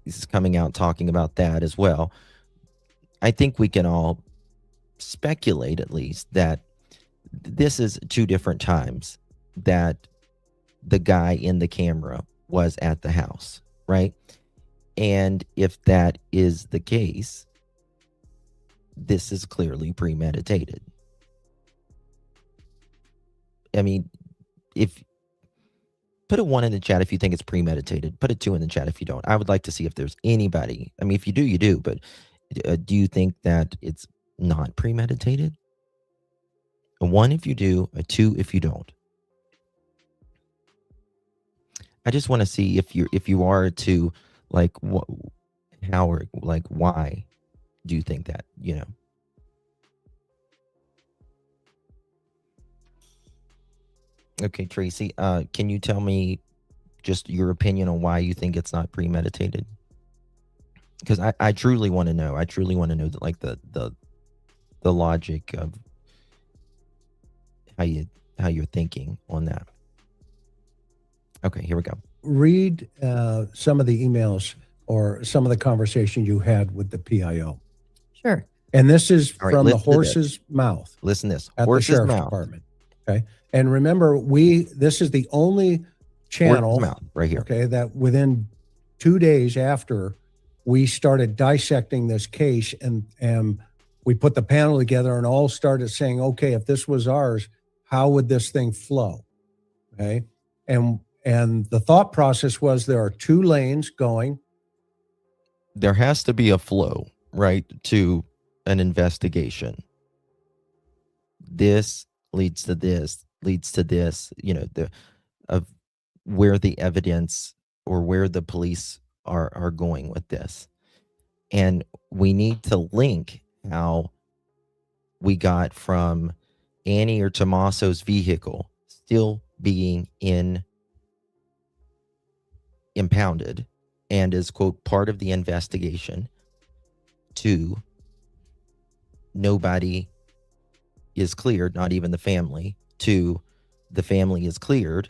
is coming out talking about that as well, I think we can all speculate at least that this is two different times that the guy in the camera was at the house, right? And if that is the case, this is clearly premeditated. I mean, if put a 1 in the chat if you think it's premeditated, put a 2 in the chat if you don't. I would like to see if there's anybody. I mean, if you do, you do, but do you think that it's not premeditated? A 1 if you do, a 2 if you don't. I just want to see if you are to, like, how or like why do you think that, Okay, Tracy, can you tell me just your opinion on why you think it's not premeditated? Because I truly want to know. I truly want to know like the logic of how you're thinking on that. Okay, here we go. Read some of the emails or some of the conversation you had with the PIO. Sure. And this is from the horse's mouth. Listen to this. At the sheriff's department. Okay. And remember, this is the only channel right here. Okay, that within 2 days after we started dissecting this case and we put the panel together and all started saying, okay, if this was ours, how would this thing flow? Okay. And the thought process was there are 2 lanes going. There has to be a flow, right, to an investigation. This leads to this, leads to this, of where the evidence or where the police are going with this. And we need to link how we got from Annie or Tommaso's vehicle still being impounded and is, quote, part of the investigation, to nobody is cleared, not even the family, to the family is cleared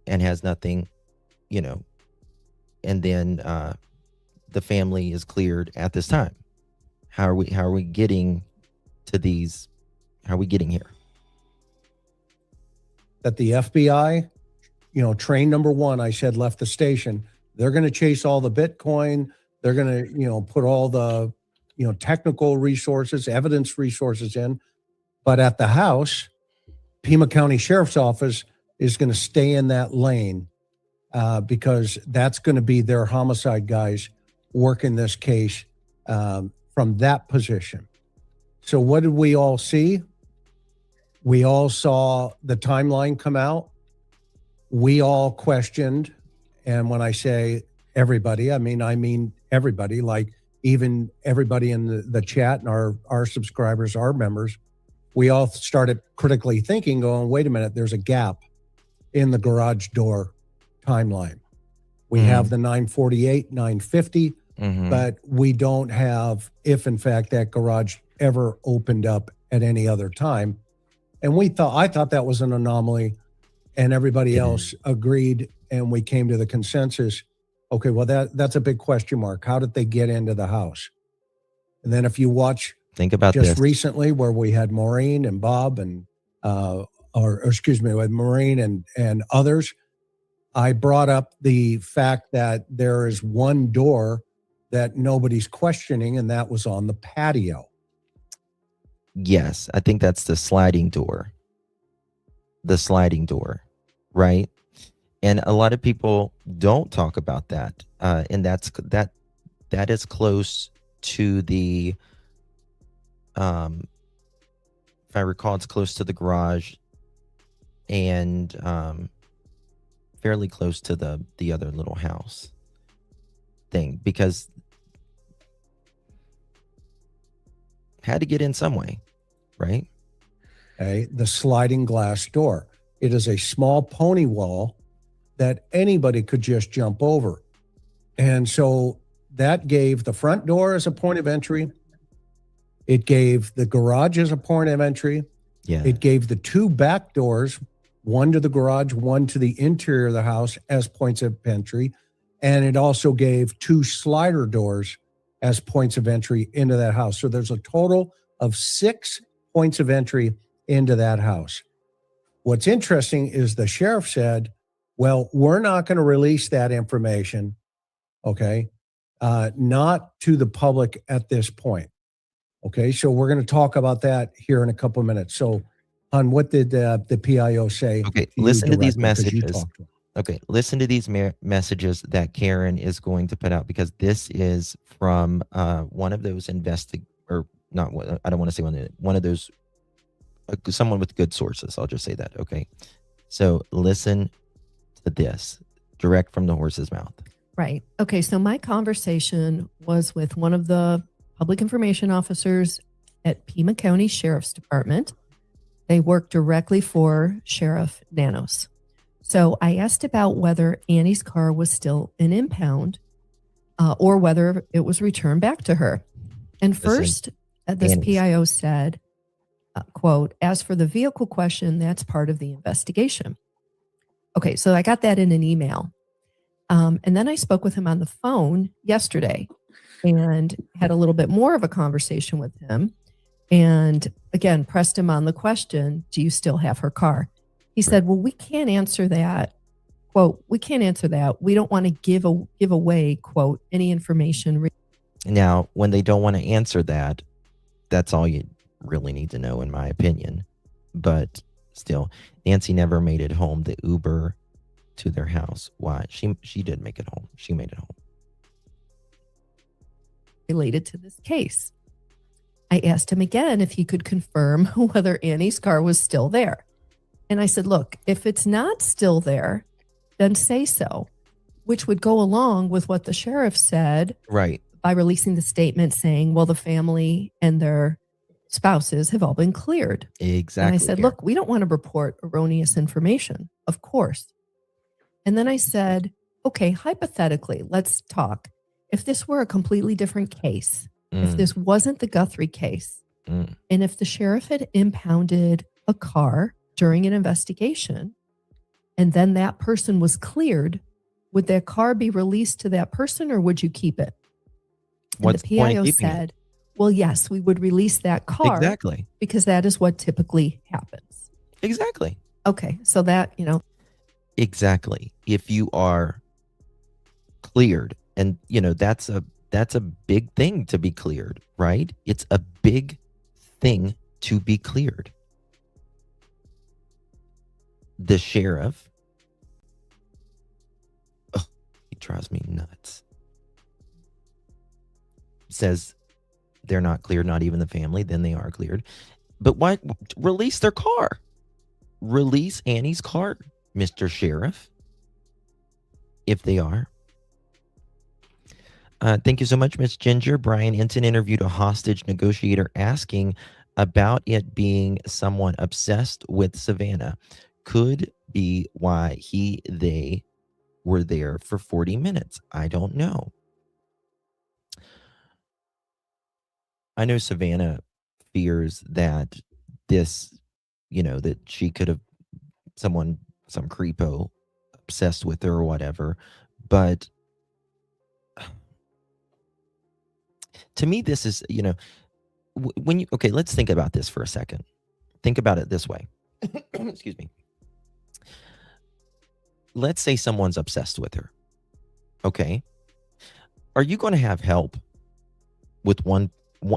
and has nothing, and then the family is cleared at this time. How are we getting to these? How are we getting here? That the FBI, train number one, I said, left the station. They're going to chase all the Bitcoin. They're going to, put all the, technical resources, evidence resources in. But at the house, Pima County Sheriff's Office is going to stay in that lane because that's going to be their homicide guys working this case from that position. So what did we all see? We all saw the timeline come out. We all questioned. And when I say everybody, I mean everybody, like even everybody in the chat and our subscribers, our members, we all started critically thinking, going, wait a minute, there's a gap in the garage door timeline. We have the 948, 950, but we don't have if, in fact, that garage ever opened up at any other time. And I thought that was an anomaly, and everybody else agreed, and we came to the consensus, okay, well, that's a big question mark. How did they get into the house? And then if you watch Think about just this. recently where we had Maureen and Bob and, with Maureen and others, I brought up the fact that there is one door that nobody's questioning, and that was on the patio. Yes, I think that's the sliding door. The sliding door, right? And a lot of people don't talk about that. And that is close to the, if I recall, it's close to the garage and fairly close to the other little house thing, because had to get in some way, right? Okay, the sliding glass door. It is a small pony wall that anybody could just jump over. And so that gave the front door as a point of entry. It gave the garage as a point of entry. Yeah. It gave the two back doors, one to the garage, one to the interior of the house, as points of entry. And it also gave two slider doors as points of entry into that house. So there's a total of 6 points of entry into that house. What's interesting is the sheriff said, well, we're not going to release that information, okay, not to the public at this point. Okay, so we're going to talk about that here in a couple of minutes. So, hon, what did the PIO say? Okay, listen to these messages. Okay, listen to these messages that Karen is going to put out, because this is from one of those I don't want to say one of those, someone with good sources. I'll just say that. Okay, so listen to this direct from the horse's mouth. Right. Okay, so my conversation was with one of the public information officers at Pima County Sheriff's Department. They work directly for Sheriff Nanos. So I asked about whether Annie's car was still an impound or whether it was returned back to her. And first, this PIO said, quote, as for the vehicle question, that's part of the investigation. Okay, so I got that in an email. And then I spoke with him on the phone yesterday and had a little bit more of a conversation with him. And again, pressed him on the question, do you still have her car? He said, well, we can't answer that. Quote, we can't answer that. We don't want to give away, quote, any information. Now, when they don't want to answer that, that's all you really need to know, in my opinion. But still, Nancy never made it home. The Uber to their house. Why? She did make it home. She made it home. Related to this case. I asked him again if he could confirm whether Annie's car was still there. And I said, look, if it's not still there, then say so, which would go along with what the sheriff said. Right. By releasing the statement saying, well, the family and their spouses have all been cleared. Exactly. And I said, look, we don't want to report erroneous information, of course. And then I said, okay, hypothetically, let's talk. If this were a completely different case, if this wasn't the Guthrie case, and if the sheriff had impounded a car during an investigation, and then that person was cleared, would that car be released to that person or would you keep it? What's and the the point PIO of keeping said, well, yes, we would release that car. Exactly. Because that is what typically happens. Exactly. Okay. So that, Exactly. If you are cleared, and that's a big thing to be cleared, right? It's a big thing to be cleared. The sheriff, he drives me nuts, says they're not cleared, not even the family, then they are cleared. But why release their car? Release Annie's car, Mr. Sheriff, if they are. Thank you so much, Miss Ginger. Brian Enton interviewed a hostage negotiator asking about it being someone obsessed with Savannah. Could be why they were there for 40 minutes. I don't know. I know Savannah fears that this, that she could have some creepo obsessed with her or whatever. But to me, this is, okay, let's think about this for a second. Think about it this way. Excuse me. Let's say someone's obsessed with her. Okay. Are you going to have help with one?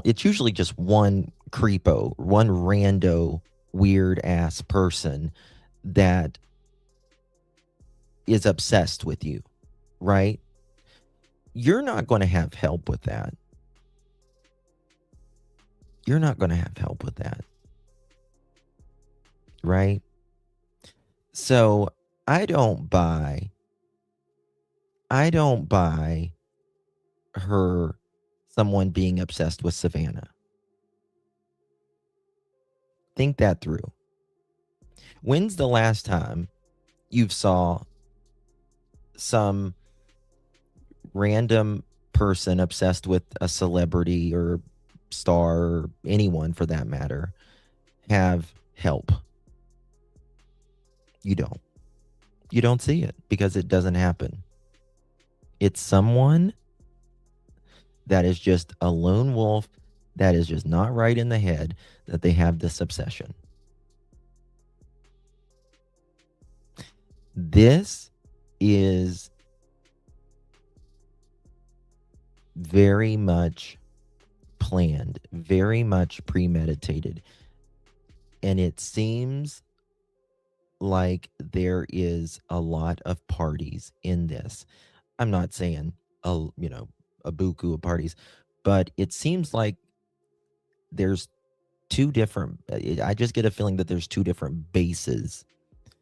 It's usually just one creepo, one rando, weird ass person that is obsessed with you, right? You're not going to have help with that. You're not going to have help with that. Right? So I don't buy someone being obsessed with Savannah. Think that through. When's the last time you saw some random person obsessed with a celebrity or star or anyone for that matter have help? You don't see it because it doesn't happen. It's someone that is just a lone wolf, that is just not right in the head, that they have this obsession. This is very much planned, very much premeditated. And it seems like there is a lot of parties in this. I'm not saying a buku of parties, but it seems like there's two different, I just get a feeling that there's two different bases.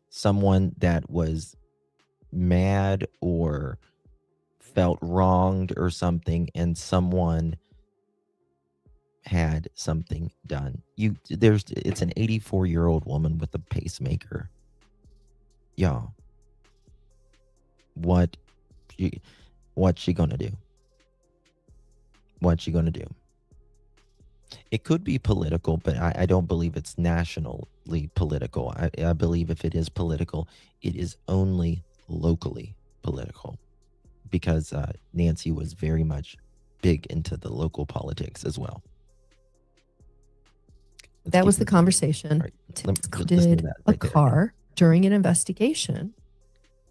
Someone that was mad or felt wronged or something, and someone had something done. It's an 84-year-old woman with a pacemaker. Y'all, what's she gonna do? What's she gonna do? It could be political, but I don't believe it's nationally political. I believe if it is political, it is only locally political, because Nancy was very much big into the local politics as well. That was the conversation. Right. Did a car during an investigation,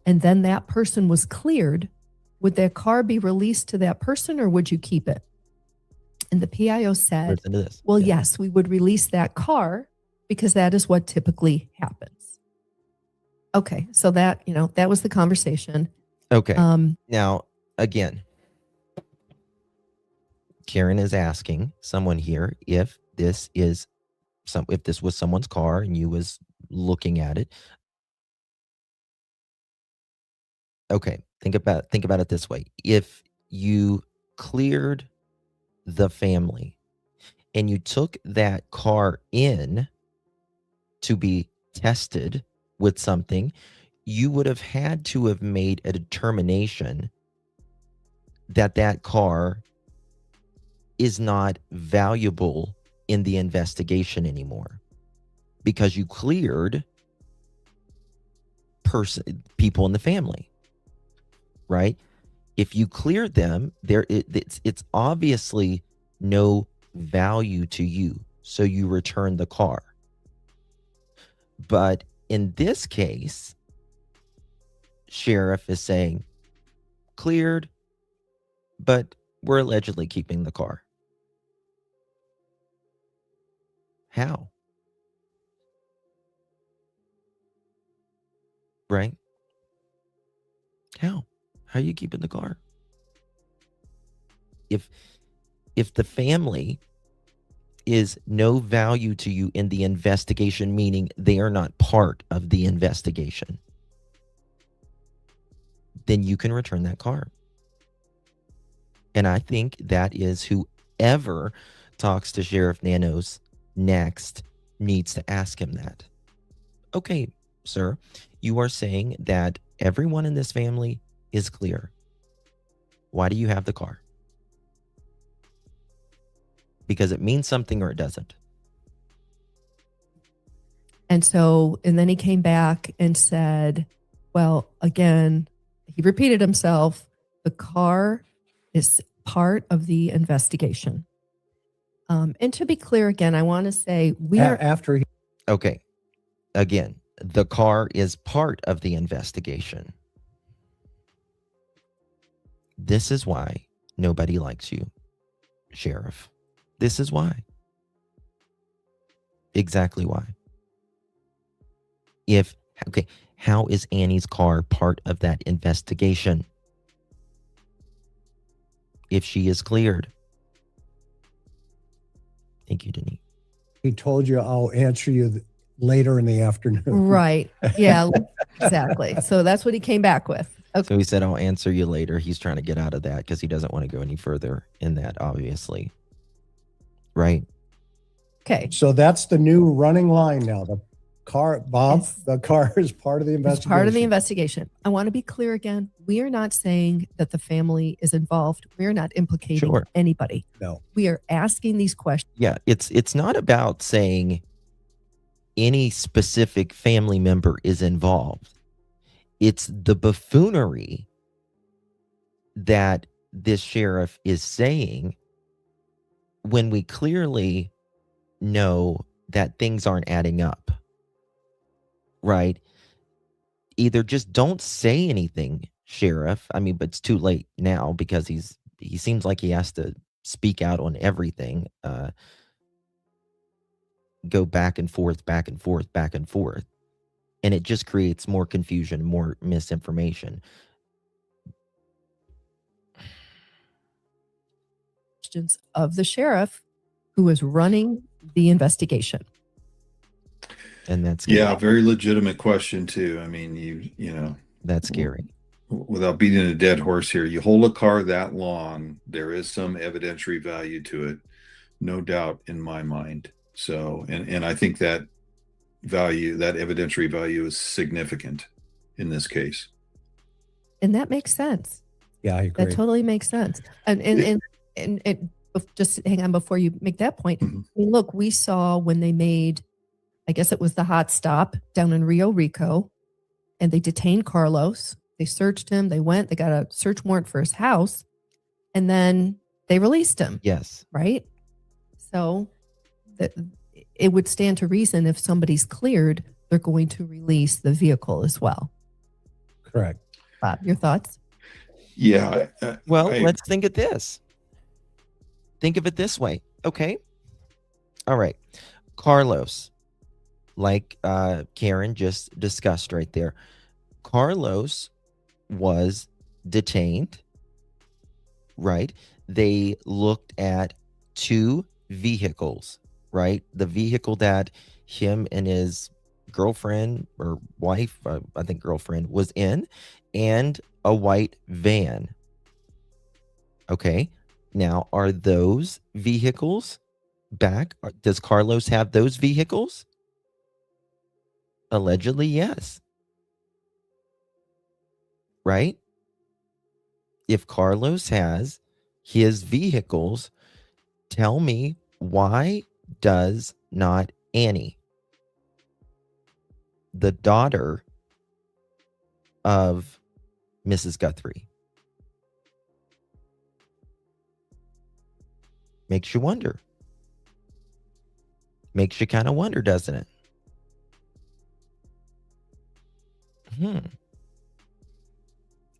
and then that person was cleared. Would that car be released to that person or would you keep it? And the PIO said, well, yes, we would release that car because that is what typically happens. Okay. So that, that was the conversation. Okay. Now, again, Karen is asking someone here if this was someone's car and you was looking at it. Okay, think about it this way. If you cleared the family and you took that car in to be tested with something, you would have had to have made a determination that that car is not valuable in the investigation anymore because you cleared people in the family, right? If you cleared them, it's obviously no value to you, so you return the car. But in this case, sheriff is saying cleared, but we're allegedly keeping the car. How? Right? How are you keeping the car? If the family is no value to you in the investigation, meaning they are not part of the investigation, then you can return that car. And I think that is whoever talks to Sheriff Nanos next needs to ask him that. Okay, sir, you are saying that everyone in this family is clear. Why do you have the car? Because it means something or it doesn't. And then he came back and said, well, again, he repeated himself. The car is part of the investigation. And to be clear again, I want to say Okay. Again, the car is part of the investigation. This is why nobody likes you, Sheriff. This is why. Exactly why. How is Annie's car part of that investigation? If she is cleared. Thank you, Denise. He told you, I'll answer you later in the afternoon. Right. Yeah, exactly. So that's what he came back with. Okay. So he said, I'll answer you later. He's trying to get out of that because he doesn't want to go any further in that, obviously. Right. Okay. So that's the new running line now. The car, Bob, the car is part of the investigation. It's part of the investigation. I want to be clear again. We are not saying that the family is involved. We're not implicating anybody. No. We are asking these questions. Yeah, it's not about saying any specific family member is involved. It's the buffoonery that this sheriff is saying when we clearly know that things aren't adding up. Right? Either just don't say anything, Sheriff. I mean, but it's too late now because he seems like he has to speak out on everything. Go back and forth, back and forth, back and forth. And it just creates more confusion, more misinformation. Of the sheriff who is running the investigation. And that's scary. Yeah, very legitimate question too. I mean, you know, that's scary. Without beating a dead horse here, you hold a car that long, there is some evidentiary value to it, no doubt in my mind. So, and I think that value, that evidentiary value, is significant in this case. And that makes sense. Yeah, I agree. That totally makes sense. And just hang on before you make that point. Mm-hmm. I mean, look, we saw when they made, I guess it was the hot stop down in Rio Rico, and they detained Carlos. They searched him. They got a search warrant for his house, and then they released him. Yes. Right. So it would stand to reason if somebody's cleared, they're going to release the vehicle as well. Correct. Bob, your thoughts? Yeah. Let's think of this. Think of it this way. Okay. All right. Carlos, like Karen just discussed right there. Carlos was detained, right? they looked at 2 vehicles, right? The vehicle that him and his girlfriend or wife, I think girlfriend, was in, and a white van. Okay. Now, are those vehicles back? Does Carlos have those vehicles? Allegedly, yes. Right? If Carlos has his vehicles, tell me, why does not Annie, the daughter of Mrs. Guthrie? Makes you wonder. Makes you kind of wonder, doesn't it?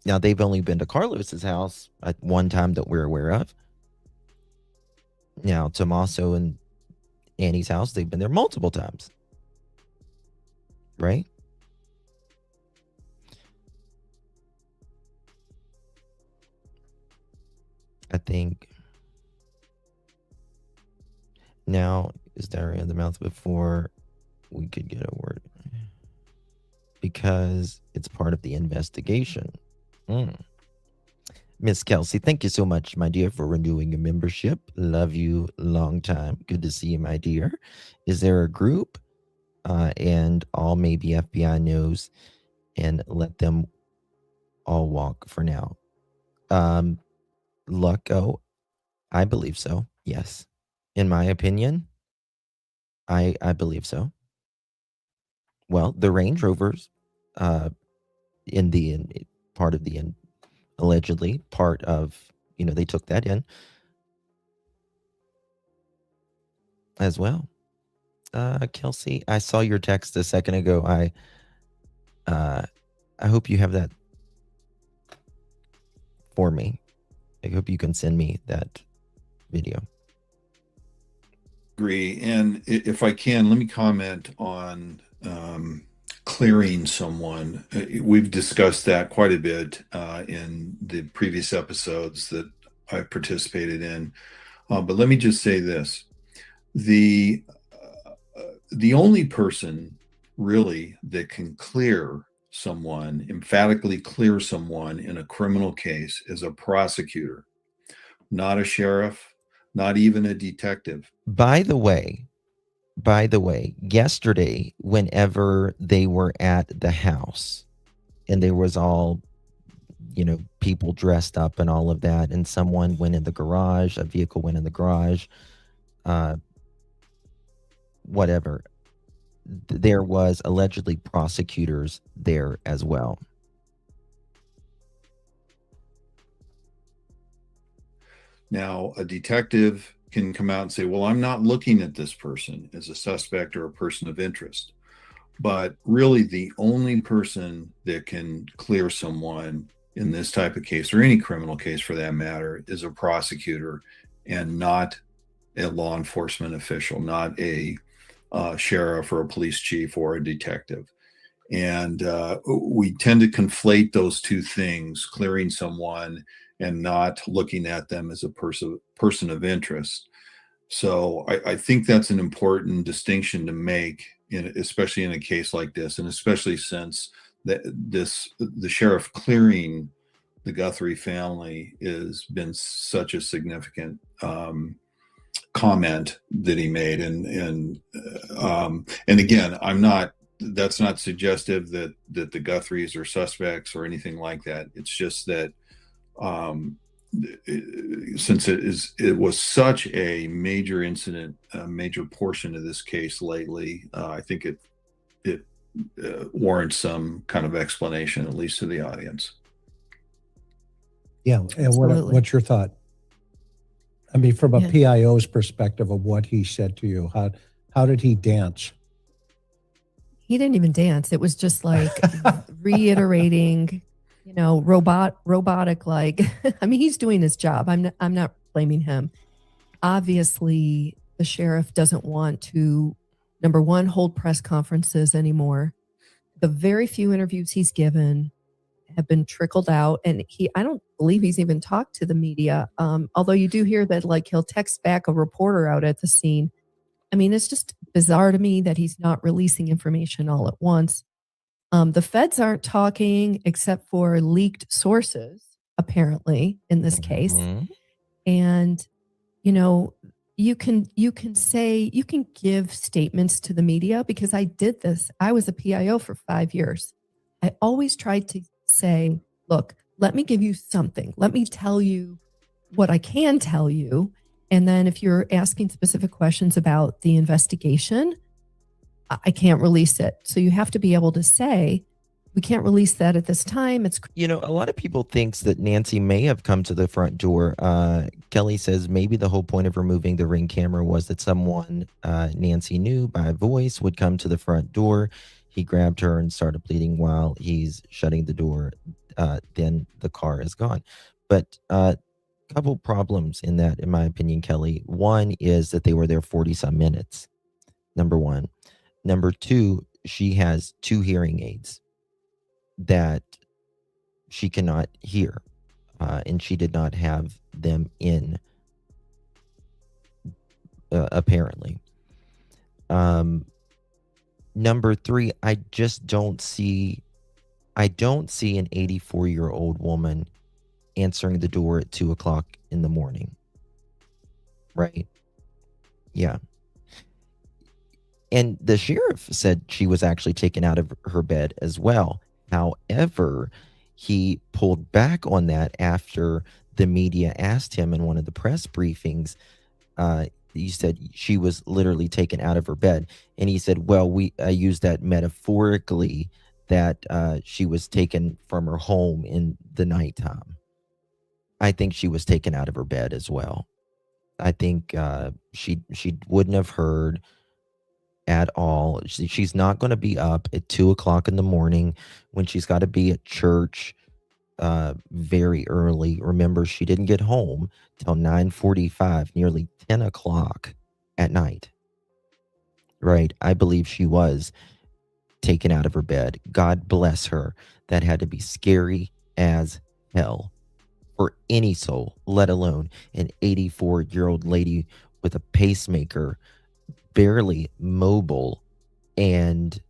Now, they've only been to Carlos's house at one time that we're aware of. Now, Tommaso and Annie's house, they've been there multiple times. Right? I think now, is diarrhea in the mouth before we could get a word? Because it's part of the investigation. Miss Kelsey, thank you so much, my dear, for renewing your membership. Love you long time. Good to see you, my dear. Is there a group? And all maybe FBI knows, and let them all walk for now. Lucko, I believe so. Yes. In my opinion, I believe so. Well, the Range Rovers, allegedly part of, they took that in as well. Kelsey, I saw your text a second ago. I hope you have that for me. I hope you can send me that video. Agree. And if I can, let me comment on clearing someone. We've discussed that quite a bit in the previous episodes that I participated in. But let me just say this. The only person really that can clear someone, emphatically clear someone in a criminal case, is a prosecutor, not a sheriff, not even a detective. By the way, yesterday, whenever they were at the house and there was all, people dressed up and all of that, and someone went in the garage, a vehicle went in the garage, whatever, there was allegedly prosecutors there as well. Now, a detective can come out and say, well, I'm not looking at this person as a suspect or a person of interest. But really, the only person that can clear someone in this type of case, or any criminal case for that matter, is a prosecutor, and not a law enforcement official, not a sheriff or a police chief or a detective. And we tend to conflate those two things, clearing someone and not looking at them as a person of interest. So I think that's an important distinction to make, especially in a case like this, and especially since the sheriff clearing the Guthrie family has been such a significant comment that he made. And again, that's not suggestive that the Guthries are suspects or anything like that. It's just that since it was such a major incident, a major portion of this case lately, I think it warrants some kind of explanation, at least to the audience. Yeah, and what's your thought? I mean, from a PIO's perspective of what he said to you, how did he dance? He didn't even dance. It was just like reiterating, robotic, like, I mean, he's doing his job. I'm not blaming him. Obviously, the sheriff doesn't want to, number one, hold press conferences anymore. The very few interviews he's given have been trickled out, and I don't believe he's even talked to the media. Although you do hear that like he'll text back a reporter out at the scene. I mean, it's just bizarre to me that he's not releasing information all at once. The feds aren't talking except for leaked sources, apparently, in this case. And, you know, you can give statements to the media, because I did this. I was a PIO for 5 years. I always tried to say, look, let me give you something. Let me tell you what I can tell you. And then if you're asking specific questions about the investigation, I can't release it. So you have to be able to say, we can't release that at this time. It's, you know, a lot of people thinks that Nancy may have come to the front door. Kelly says maybe the whole point of removing the Ring camera was that someone Nancy knew by voice would come to the front door. He grabbed her and started bleeding while he's shutting the door. Then the car is gone. But couple problems in that, in my opinion, Kelly. One is that they were there 40 some minutes. Number one. Number two, she has 2 hearing aids that she cannot hear, and she did not have them in, apparently. Number 3, I don't see an 84-year-old woman answering the door at 2:00 in the morning. Right? Yeah. And the sheriff said she was actually taken out of her bed as well. However, he pulled back on that after the media asked him in one of the press briefings. He said she was literally taken out of her bed. And he said, well, I use that metaphorically, that she was taken from her home in the nighttime. I think she was taken out of her bed as well. I think she wouldn't have heard at all. She's not going to be up at 2:00 in the morning when she's got to be at church very early. Remember, she didn't get home till 9:45, nearly 10 o'clock at night. Right? I believe she was taken out of her bed. God bless her. That had to be scary as hell for any soul, let alone an 84-year-old lady with a pacemaker, barely mobile, and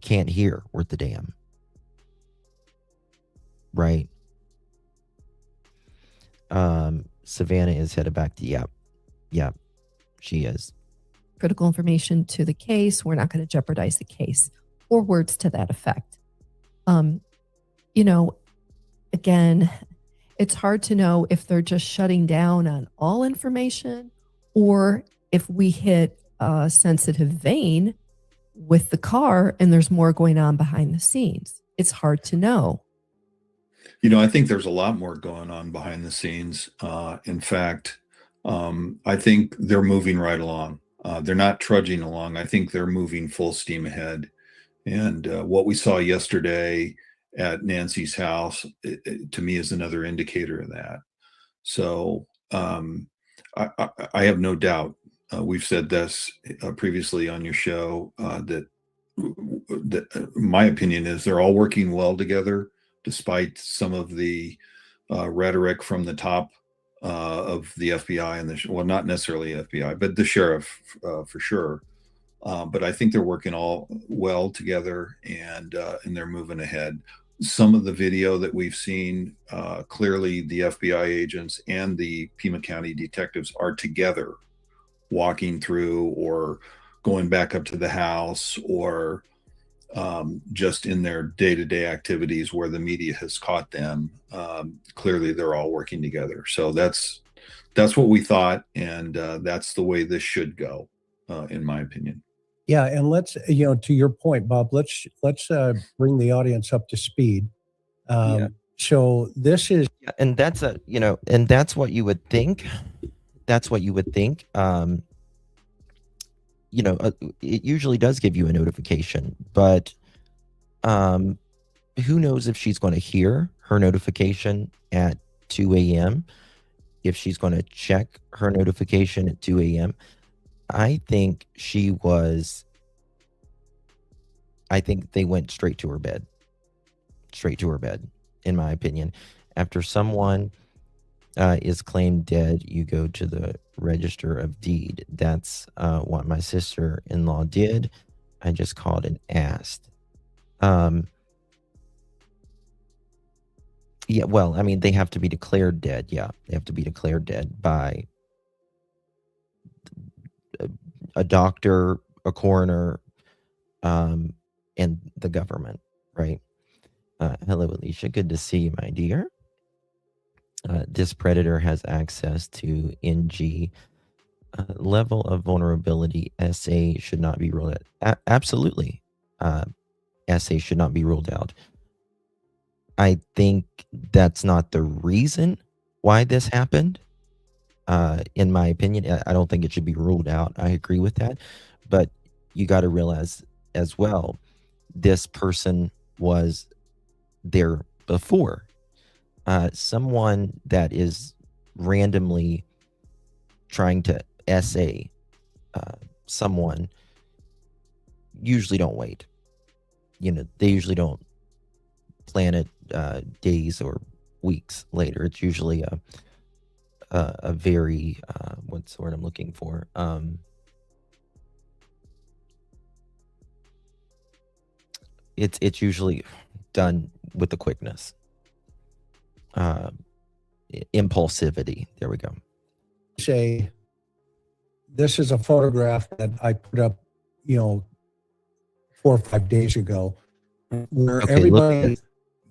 can't hear worth the damn. Right? Savannah is headed back to, yeah, she is. Critical information to the case. We're not going to jeopardize the case, or words to that effect. You know, again, it's hard to know if they're just shutting down on all information, or if we hit a sensitive vein with the car and there's more going on behind the scenes. It's hard to know. You know, I think there's a lot more going on behind the scenes. In fact, I think they're moving right along. They're not trudging along. I think they're moving full steam ahead. And what we saw yesterday at Nancy's house, to me, is another indicator of that. So I have no doubt. We've said this previously on your show, that my opinion is they're all working well together, despite some of the rhetoric from the top of the FBI and well, not necessarily FBI, but the sheriff for sure. But I think they're working all well together, and they're moving ahead. Some of the video that we've seen, clearly the FBI agents and the Pima County detectives are together, walking through or going back up to the house, or just in their day-to-day activities where the media has caught them. Clearly they're all working together. So that's what we thought, and that's the way this should go, in my opinion. Yeah, and let's, to your point, Bob, let's bring the audience up to speed. So this is, and that's and that's what you would think. That's what you would think. It usually does give you a notification, but who knows if she's going to hear her notification at 2 a.m., if she's going to check her notification at 2 a.m. I think they went straight to her bed. straight to her bed, in my opinion. After someone is claimed dead, you go to the register of deed. That's what my sister-in-law did. I just called and asked. Yeah, well, I mean, they have to be declared dead. Yeah, they have to be declared dead by a doctor, a coroner, and the government, right? Hello, Alicia. Good to see you, my dear. This predator has access to NG. Level of vulnerability, SA should not be ruled out. Absolutely. SA should not be ruled out. I think that's not the reason why this happened. In my opinion, I don't think it should be ruled out. I agree with that. But you got to realize as well, this person was there before. Someone that is randomly trying to SA someone usually don't wait. They usually don't plan it days or weeks later. It's usually a very what's the word I'm looking for? It's usually done with the quickness. Impulsivity. There we go. Say, this is a photograph that I put up, 4 or 5 days ago, where everybody,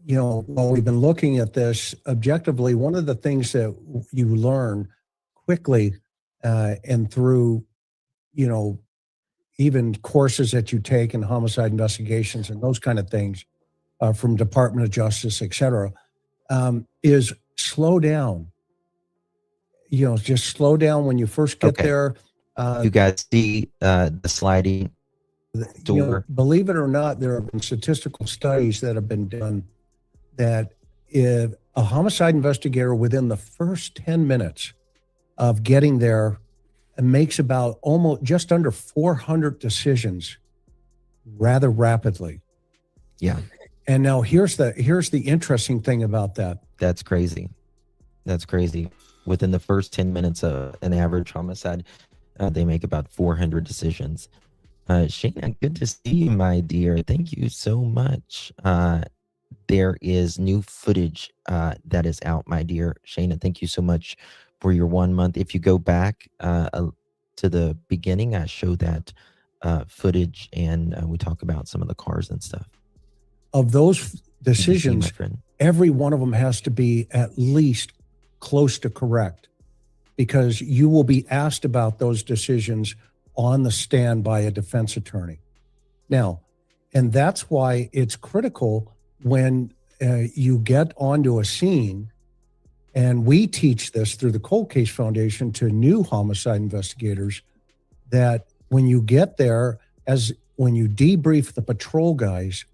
while we've been looking at this objectively, one of the things that you learn quickly and through, even courses that you take in homicide investigations and those kind of things from Department of Justice, et cetera, is slow down. Just slow down when you first get there. You guys see the sliding door? Believe it or not, there have been statistical studies that have been done that if a homicide investigator within the first 10 minutes of getting there makes about almost just under 400 decisions rather rapidly. Yeah. And now here's the interesting thing about that. That's crazy. That's crazy. Within the first 10 minutes of an average homicide, they make about 400 decisions. Shayna, good to see you, my dear. Thank you so much. There is new footage that is out, my dear. Shayna, thank you so much for your 1 month. If you go back to the beginning, I show that footage and we talk about some of the cars and stuff. Of those decisions, every one of them has to be at least close to correct, because you will be asked about those decisions on the stand by a defense attorney. Now, and that's why it's critical when you get onto a scene, and we teach this through the Cold Case Foundation to new homicide investigators, that when you get there, when you debrief the patrol guys,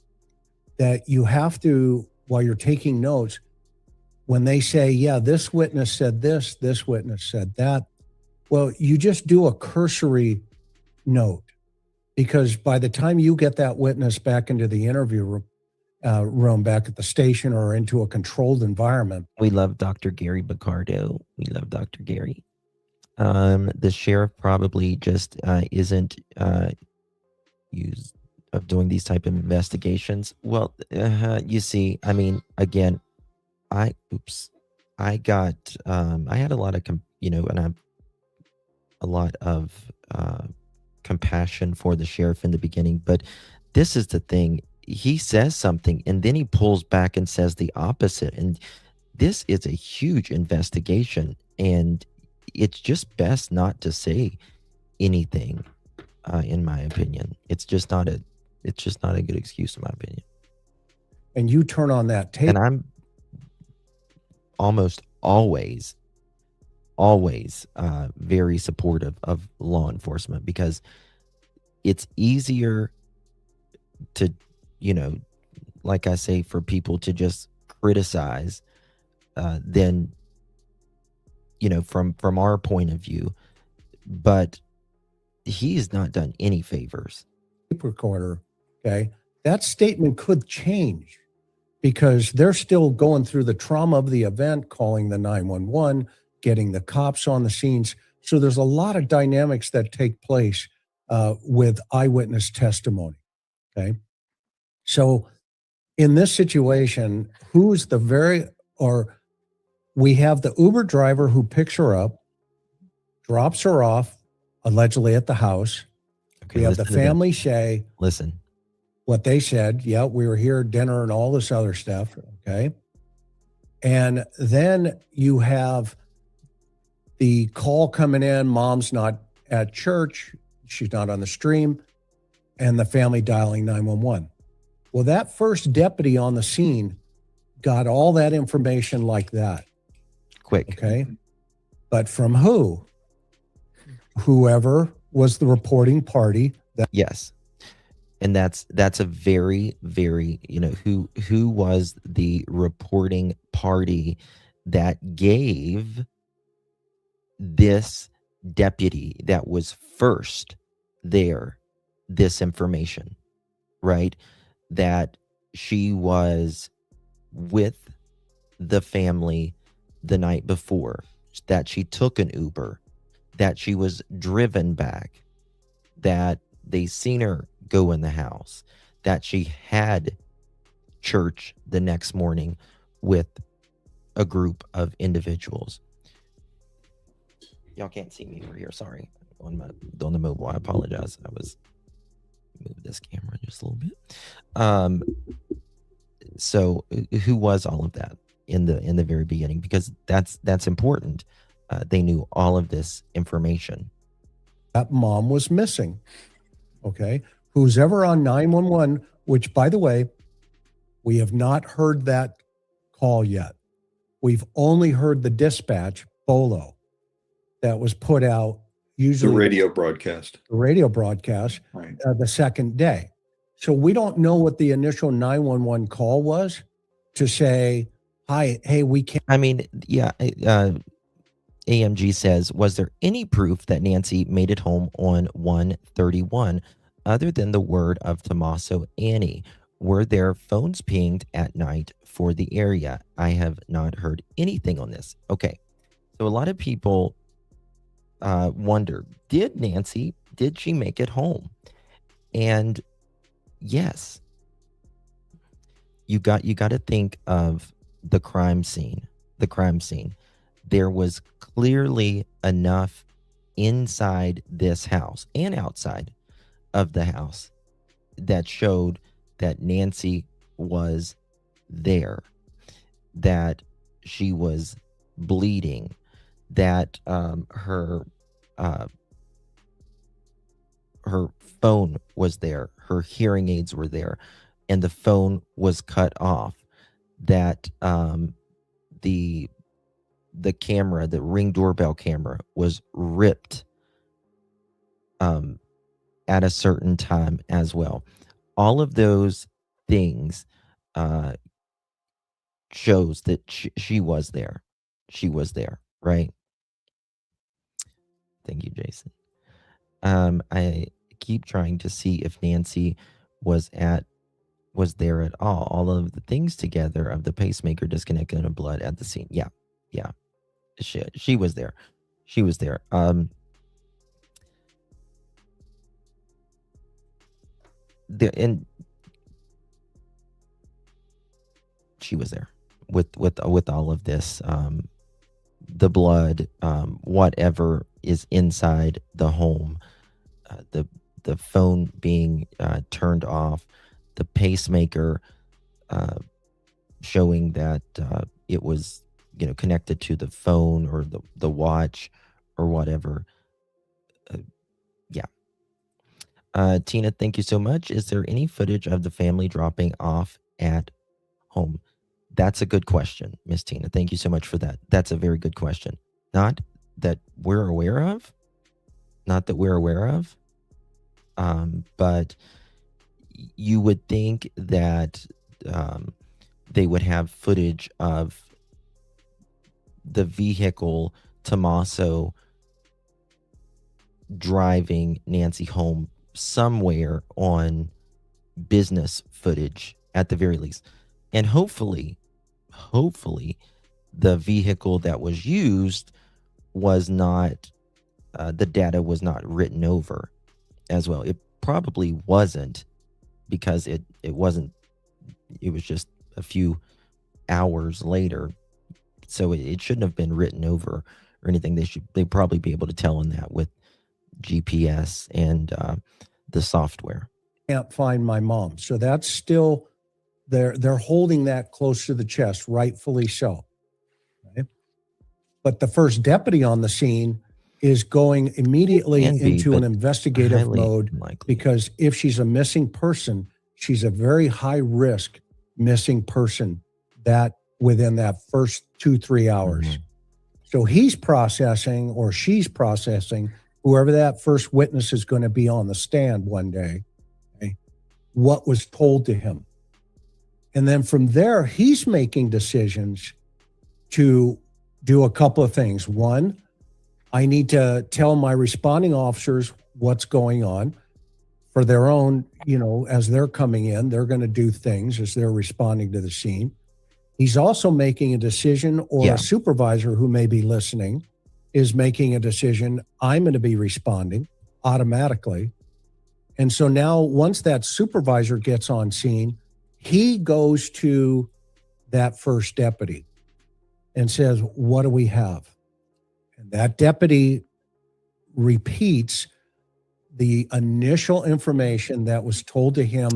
that you have to, while you're taking notes, when they say, yeah, this witness said this witness said that, well, you just do a cursory note, because by the time you get that witness back into the interview room back at the station or into a controlled environment. We love Dr. Gary Bacardo. We love Dr. Gary. The sheriff probably just isn't used of doing these type of investigations. Well, you see, I mean, again, I got, I had a lot of, and I have a lot of compassion for the sheriff in the beginning, but this is the thing. He says something and then he pulls back and says the opposite. And this is a huge investigation, and it's just best not to say anything, in my opinion. It's just not a good excuse, in my opinion. And you turn on that tape. And I'm almost always very supportive of law enforcement, because it's easier to, like I say, for people to just criticize than, from our point of view. But he's not done any favors. Recorder, okay, that statement could change because they're still going through the trauma of the event, calling the 911, getting the cops on the scenes. So there's a lot of dynamics that take place with eyewitness testimony. Okay. So in this situation, who's we have the Uber driver who picks her up, drops her off, allegedly at the house. Okay, we have the family say, listen, what they said. Yeah, we were here at dinner and all this other stuff. Okay. And then you have the call coming in. Mom's not at church. She's not on the stream. And the family dialing 911. Well, that first deputy on the scene got all that information like that. Quick. Okay. But from who? Whoever was the reporting party. Yes. And that's a very, very, who was the reporting party that gave this deputy that was first there this information, right? That she was with the family the night before, that she took an Uber, that she was driven back, that they seen her go in the house, that she had church the next morning with a group of individuals. Y'all can't see me over here, sorry. On the mobile, I apologize. I was move this camera just a little bit. So who was all of that in the very beginning? Because that's important. They knew all of this information. That mom was missing. Okay. Who's ever on 911, which, by the way, we have not heard that call yet. We've only heard the dispatch, BOLO, that was put out usually. The radio broadcast. The radio broadcast, right. The second day. So we don't know what the initial 911 call was to say, hi, hey, we can't. I mean, yeah. AMG says, was there any proof that Nancy made it home on 1/31 other than the word of Tommaso Annie? Were there phones pinged at night for the area? I have not heard anything on this. Okay. So a lot of people wonder, did she make it home? And yes, you got to think of the crime scene. There was clearly enough inside this house and outside of the house that showed that Nancy was there, that she was bleeding, that her phone was there, her hearing aids were there, and the phone was cut off, that the camera, the Ring doorbell camera, was ripped at a certain time as well. All of those things shows that she was there. She was there, right? Thank you, Jason. I keep trying to see if Nancy was there at all. All of the things together of the pacemaker disconnected and blood at the scene. Yeah. She was there. She was there. And she was there with all of this. The blood, whatever is inside the home, the phone being turned off, the pacemaker showing that it was connected to the phone or the watch or whatever. Tina, thank you so much. Is there any footage of the family dropping off at home? That's a good question, Miss Tina. Thank you so much for that. That's a very good question. Not that we're aware of. But you would think that they would have footage of the vehicle Tommaso driving Nancy home somewhere on business footage at the very least. And hopefully, the vehicle that was used was not, the data was not written over as well. It probably wasn't, because it wasn't, it was just a few hours later. So it shouldn't have been written over or anything. They'd probably be able to tell on that with GPS and the software. Can't find my mom. So that's still, they're holding that close to the chest, rightfully so. Okay? But the first deputy on the scene is going immediately into an investigative mode, because if she's a missing person, she's a very high risk missing person that within that first 2-3 hours. Mm-hmm. So he's processing, or she's processing, whoever that first witness is going to be on the stand one day, okay, what was told to him. And then from there, he's making decisions to do a couple of things. One, I need to tell my responding officers what's going on for their own, as they're coming in, they're going to do things as they're responding to the scene. He's also making a decision, or a supervisor who may be listening is making a decision. I'm going to be responding automatically. And so now once that supervisor gets on scene, he goes to that first deputy and says, what do we have? And that deputy repeats the initial information that was told to him.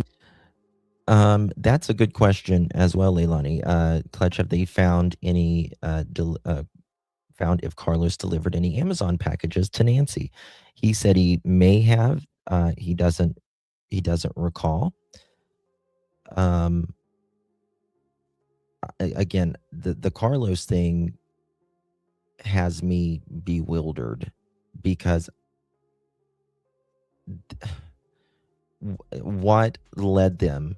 That's a good question as well, Leilani. Clutch, have they found any, found if Carlos delivered any Amazon packages to Nancy? He said he may have. He doesn't recall. Again, the Carlos thing has me bewildered, because what led them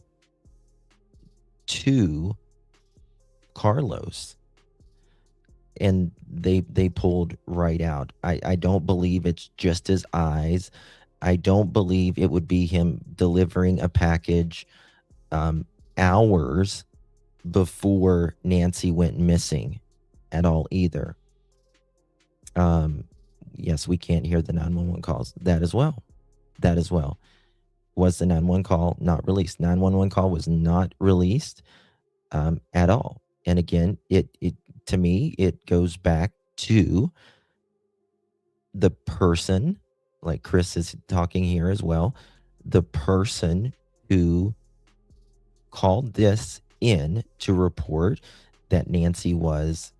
to Carlos? And they pulled right out. I don't believe it's just his eyes. I don't believe it would be him delivering a package hours before Nancy went missing at all either. Yes, we can't hear the 911 calls. That as well. Was the 911 call not released? 911 call was not released at all. And again, it to me, it goes back to the person, like Chris is talking here as well, the person who called this in to report that Nancy was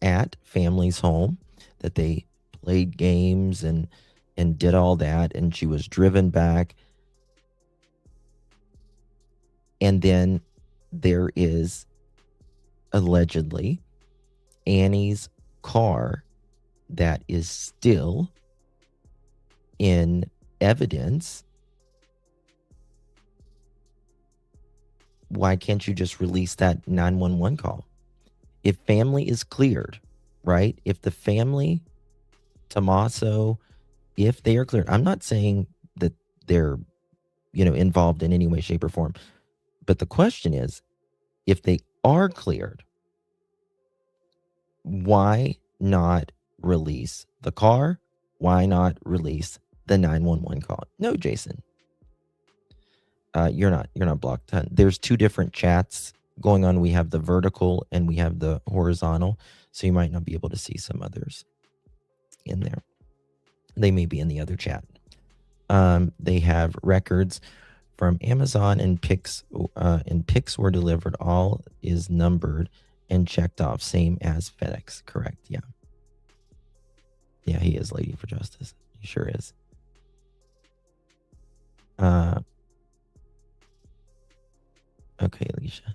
at family's home, that they played games and did all that, and she was driven back. And then there is allegedly Annie's car that is still in evidence. Why can't you just release that 911 call? If family is cleared, right? If the family, Tommaso, if they are cleared, I'm not saying that they're, involved in any way, shape, or form. But the question is, if they are cleared, why not release the car? Why not release the 911 call? No, Jason. You're not blocked. There's two different chats going on. We have the vertical and we have the horizontal. So you might not be able to see some others in there. They may be in the other chat. They have records from Amazon, and pics were delivered. All is numbered and checked off, same as FedEx. Correct. Yeah. Yeah, he is Lady for Justice. He sure is. Okay, Alicia.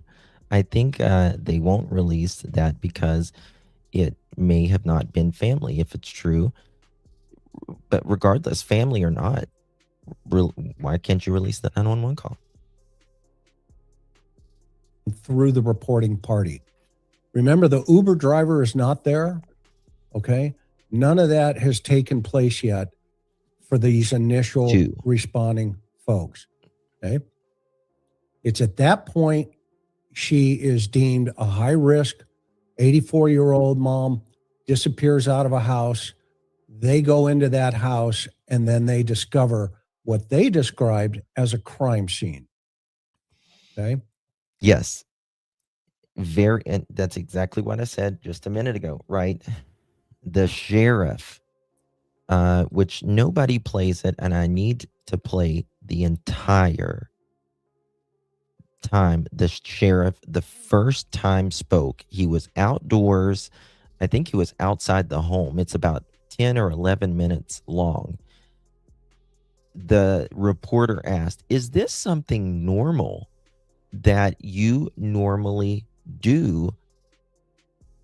I think they won't release that because it may have not been family, if it's true. But regardless, family or not, why can't you release that 911 call? Through the reporting party. Remember, the Uber driver is not there. Okay. None of that has taken place yet for these initial responding folks. Okay. It's at that point she is deemed a high risk 84-year-old mom, disappears out of a house. They go into that house and then they discover what they described as a crime scene. Okay. Yes. And that's exactly what I said just a minute ago, right? The sheriff, which nobody plays it, and I need to play the entire time the sheriff the first time spoke. He was outdoors. I think he was outside the home. It's about 10 or 11 minutes long. The reporter asked, "Is this something normal that you normally do?"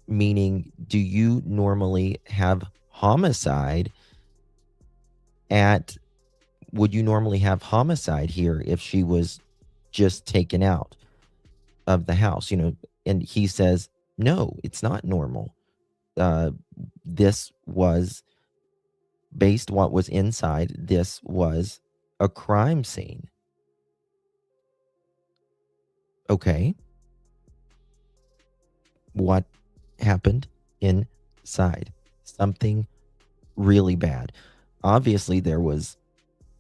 Meaning, do you normally have homicide would you normally have homicide here if she was just taken out of the house, and he says, "No, it's not normal. This was based what was inside. This was a crime scene." Okay. What happened inside? Something really bad. Obviously, there was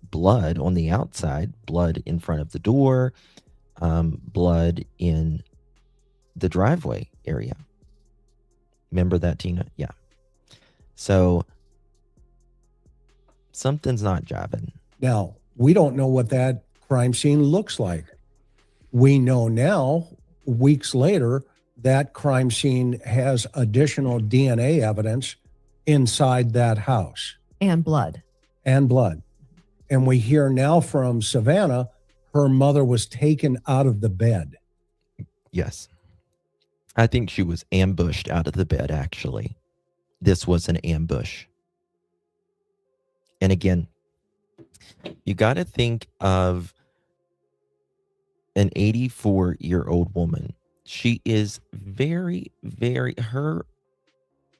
blood on the outside, blood in front of the door, blood in the driveway area. Remember that, Tina? Yeah. So something's not jiving. Now, we don't know what that crime scene looks like. We know now, weeks later, that crime scene has additional DNA evidence inside that house. And blood. And blood. And we hear now from Savannah, her mother was taken out of the bed. Yes. I think she was ambushed out of the bed, actually. This was an ambush. And again, you got to think of an 84-year-old woman. She is very, her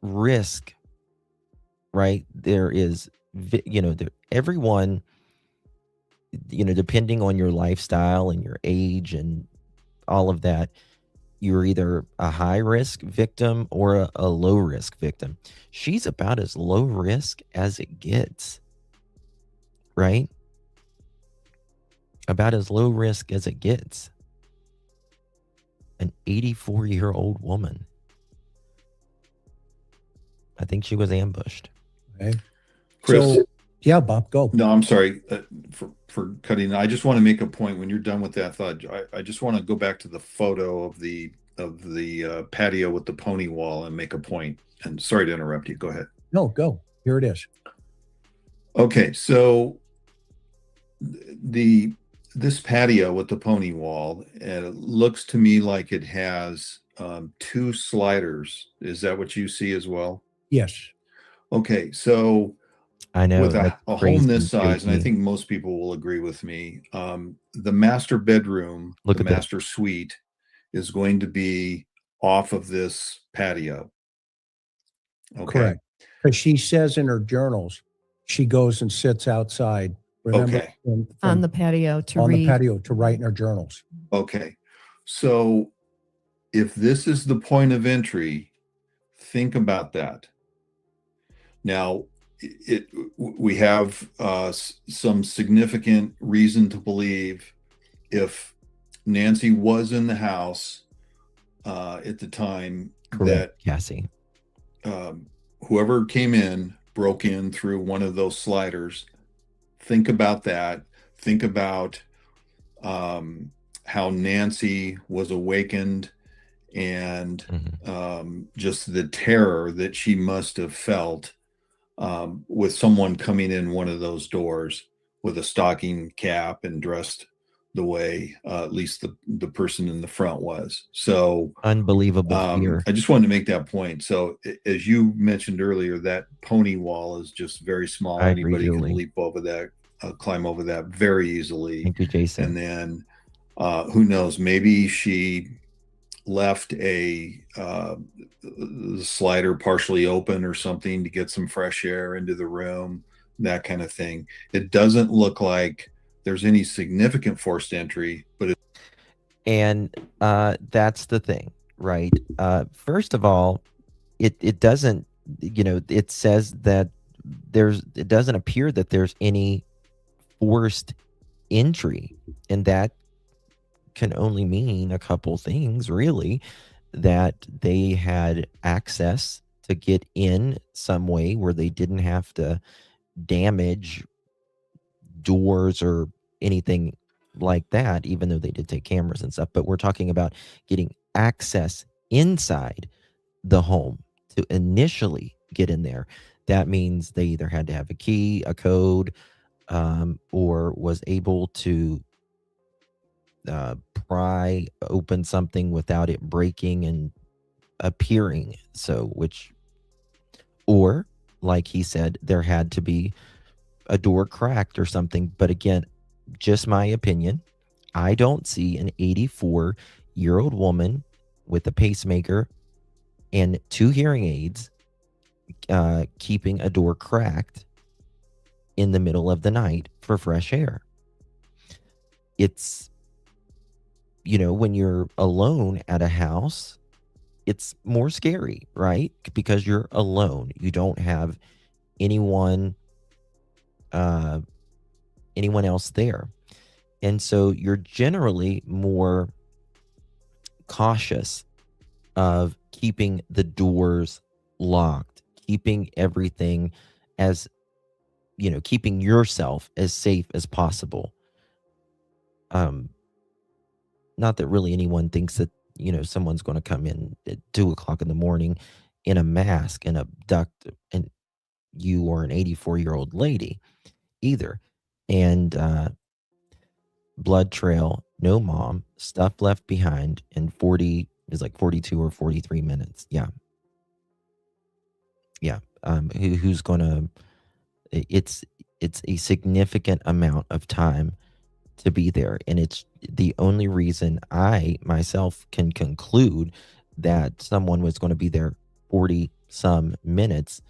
risk, right? There is, everyone, depending on your lifestyle and your age and all of that, you're either a high risk victim or a low risk victim. She's about as low risk as it gets, right? About as low risk as it gets. An 84-year-old woman. I think she was ambushed. Okay. Chris, so, yeah, Bob, go. No, I'm sorry for cutting. I just want to make a point. When you're done with that thought, I just want to go back to the photo of the patio with the pony wall and make a point. And sorry to interrupt you. Go ahead. No, go. Here it is. Okay, so this patio with the pony wall, it looks to me like it has 2 sliders. Is that what you see as well? Yes. Okay, so I know with a home this size, and I think most people will agree with me, the master bedroom, the master suite, is going to be off of this patio. Okay. Correct. Because she says in her journals, she goes and sits outside. Remember, Okay. On the patio to on read. the patio to write in her journals. Okay. So if this is the point of entry, think about that. Now, we have some significant reason to believe if Nancy was in the house at the time, correct, Cassie, whoever came in broke in through one of those sliders. Think about that. Think about how Nancy was awakened and just the terror that she must have felt with someone coming in one of those doors with a stocking cap and dressed the way at least the person in the front was. So unbelievable fear. I just wanted to make that point. So as you mentioned earlier, that pony wall is just very small. Anybody can leap over that, climb over that very easily. Thank you, Jason. And then who knows, maybe she left a slider partially open or something to get some fresh air into the room, that kind of thing. It doesn't look like there's any significant forced entry, but And that's the thing, right? First of all, it doesn't, it says that it doesn't appear that there's any forced entry, and that can only mean a couple things, really. That they had access to get in some way where they didn't have to damage doors or anything like that, even though they did take cameras and stuff. But we're talking about getting access inside the home to initially get in there. That means they either had to have a key, a code, or was able to pry open something without it breaking and appearing. Or like he said, there had to be a door cracked or something. But again, just my opinion, I don't see an 84-year-old woman with a pacemaker and 2 hearing aids keeping a door cracked in the middle of the night for fresh air. It's, when you're alone at a house, it's more scary, right? Because you're alone. You don't have anyone else there. And so you're generally more cautious of keeping the doors locked, keeping everything as, keeping yourself as safe as possible. Not that really anyone thinks that, someone's going to come in at 2:00 in the morning in a mask and abduct and you or an 84-year-old lady either. And blood trail, no mom, stuff left behind, and 40 is like 42 or 43 minutes. Yeah. Who's gonna? It's a significant amount of time to be there, and it's the only reason I myself can conclude that someone was going to be there 40 some minutes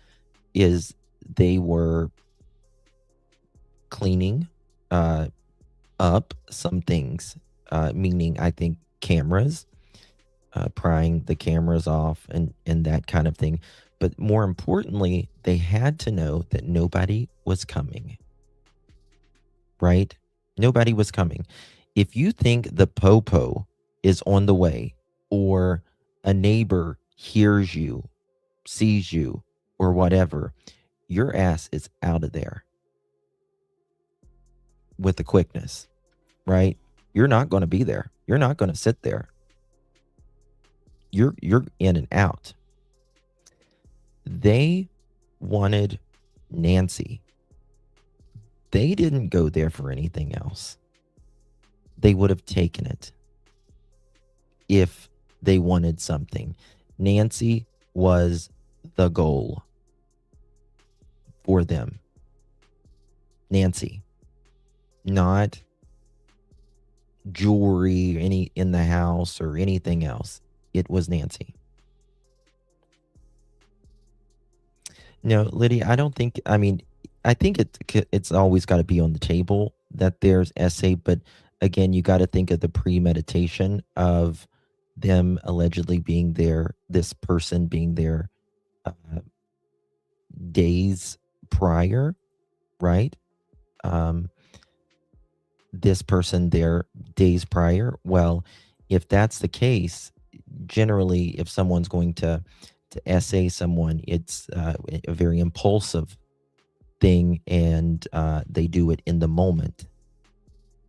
is they were cleaning up some things, meaning I think cameras, prying the cameras off and that kind of thing. But more importantly, they had to know that nobody was coming, right? Nobody was coming. If you think the popo is on the way, or a neighbor hears you, sees you, or whatever, your ass is out of there with the quickness, right? You're not going to be there. You're not going to sit there. You're in and out. They wanted Nancy. They didn't go there for anything else. They would have taken it if they wanted something. Nancy was the goal for them. Nancy, not jewelry any in the house or anything else. It was Nancy. No, Lydia, I don't think, I think it's always got to be on the table that there's essay, but again, you got to think of the premeditation of them allegedly being there, this person being there days prior, right? This person there days prior. Well, if that's the case, generally, if someone's going to essay someone, it's a very impulsive thing, and they do it in the moment.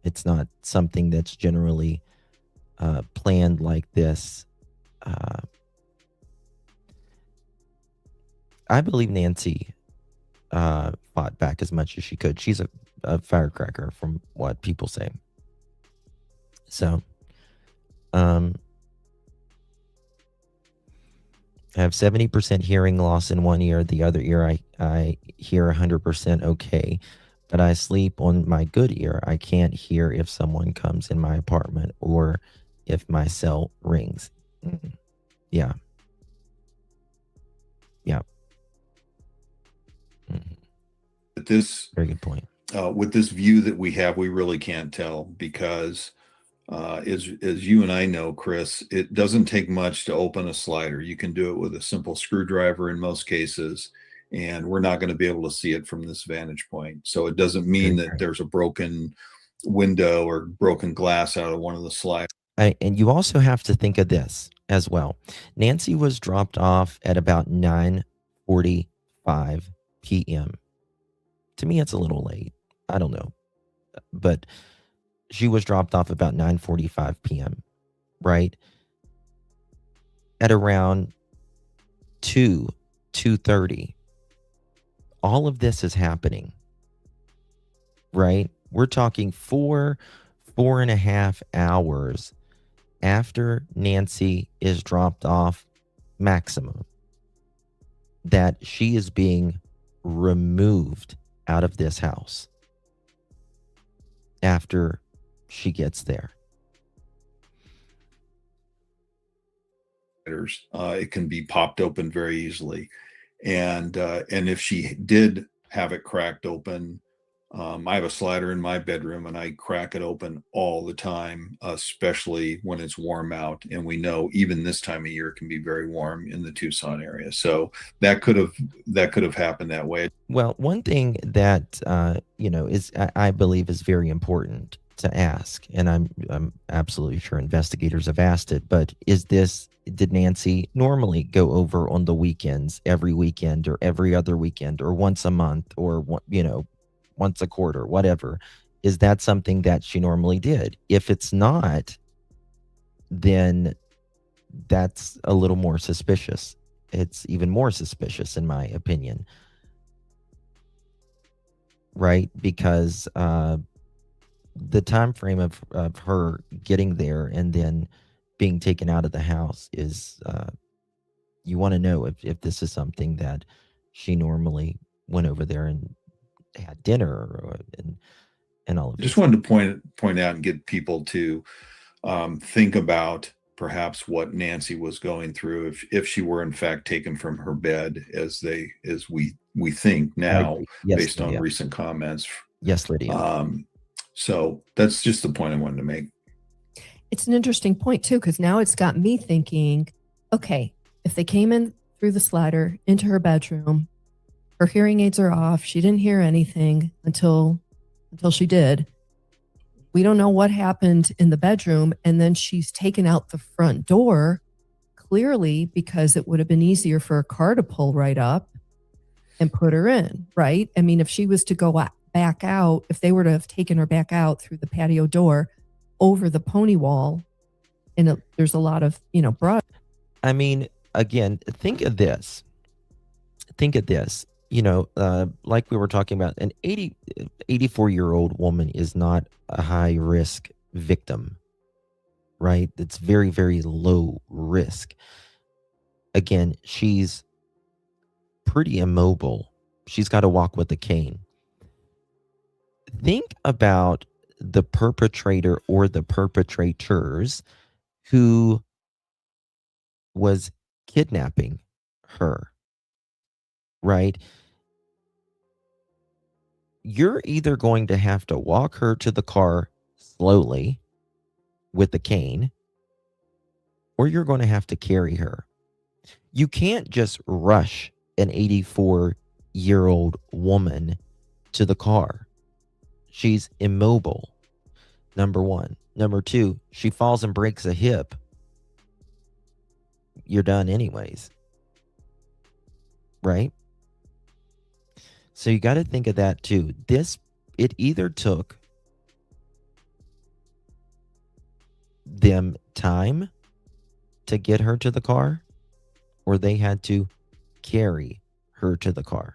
It's not something that's generally planned like this. I believe Nancy fought back as much as she could. She's a firecracker, from what people say. So, I have 70% hearing loss in one ear. The other ear, I hear 100% okay. But I sleep on my good ear. I can't hear if someone comes in my apartment or if my cell rings. Mm-hmm. Yeah. Yeah. Mm-hmm. This very good point. With this view that we have, we really can't tell, because as you and I know, Chris, it doesn't take much to open a slider. You can do it with a simple screwdriver in most cases, and we're not going to be able to see it from this vantage point. So it doesn't mean that there's a broken window or broken glass out of one of the sliders. And you also have to think of this as well. Nancy was dropped off at about 9:45 p.m. To me, it's a little late. I don't know. But she was dropped off about 9:45 p.m., right? At around 2:30, all of this is happening, right? We're talking 4.5 hours after Nancy is dropped off, maximum, that she is being removed out of this house after she gets there. It can be popped open very easily, and if she did have it cracked open, I have a slider in my bedroom and I crack it open all the time, especially when it's warm out. And we know even this time of year can be very warm in the Tucson area. So that could have happened that way. Well, one thing that is I believe is very important to ask, and I'm absolutely sure investigators have asked it, but did Nancy normally go over on the weekends, every weekend or every other weekend or once a month or once a quarter, whatever? Is that something that she normally did? If it's not, then that's a little more suspicious. It's even more suspicious, in my opinion. Right? Because the time frame of her getting there and then being taken out of the house is, you want to know if this is something that she normally went over there and had dinner and all of this. Just wanted to point out and get people to think about perhaps what Nancy was going through if she were in fact taken from her bed, as we think now, based on recent comments. Yes, Lydia. So that's just the point I wanted to make. It's an interesting point too, because now it's got me thinking, okay, if they came in through the slider into her bedroom, her hearing aids are off, she didn't hear anything until she did. We don't know what happened in the bedroom, and then she's taken out the front door, clearly because it would have been easier for a car to pull right up and put her in, right? I mean, if she was to go back out, if they were to have taken her back out through the patio door over the pony wall, and there's a lot of, brush. I mean, again, think of this. Like we were talking about, an 84-year-old woman is not a high-risk victim, right? It's very, very low risk. Again, she's pretty immobile. She's got to walk with a cane. Think about the perpetrator or the perpetrators who was kidnapping her, right? You're either going to have to walk her to the car slowly with the cane, or you're going to have to carry her. You can't just rush an 84-year-old woman to the car. She's immobile, number one. Number two, she falls and breaks a hip. You're done anyways. Right? So you got to think of that too. It either took them time to get her to the car, or they had to carry her to the car.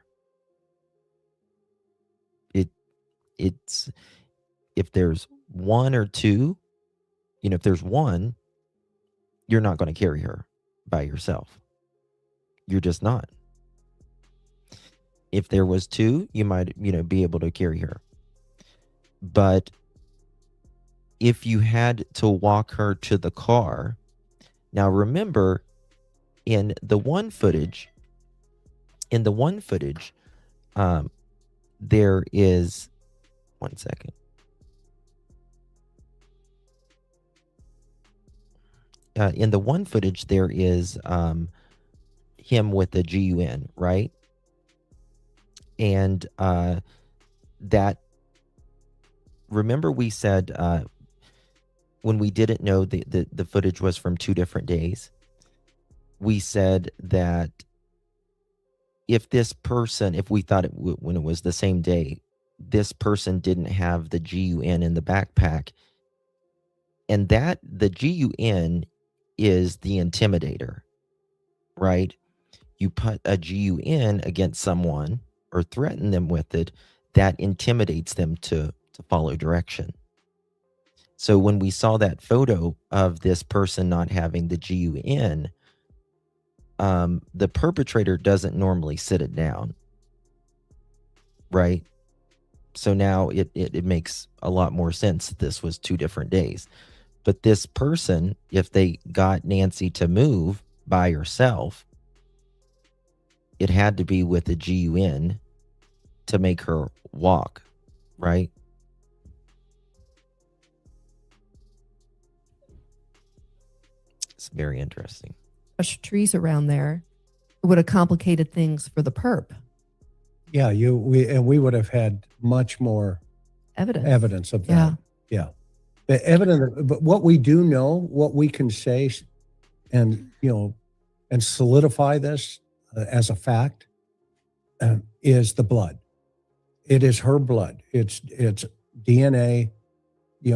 It's if there's one or two, if there's one, you're not going to carry her by yourself. You're just not. If there was two, you might, be able to carry her. But if you had to walk her to the car, now remember, in the one footage, there is, one second. in the one footage, there is him with the GUN, right? And that, remember we said when we didn't know the footage was from 2 different days, we said that if this person, if we thought when it was the same day, this person didn't have the GUN in the backpack, and that the GUN is the intimidator, right? You put a GUN against someone or threaten them with it, that intimidates them to follow direction. So when we saw that photo of this person not having the GUN, the perpetrator doesn't normally sit it down, right? So now it makes a lot more sense that this was 2 different days. But this person, if they got Nancy to move by herself, it had to be with a GUN to make her walk, right? It's very interesting. Trees around there, it would have complicated things for the perp. Yeah, we would have had much more evidence of that. Yeah. The evidence, but what we do know, what we can say, and and solidify this as a fact, is the blood. It is her blood. It's DNA,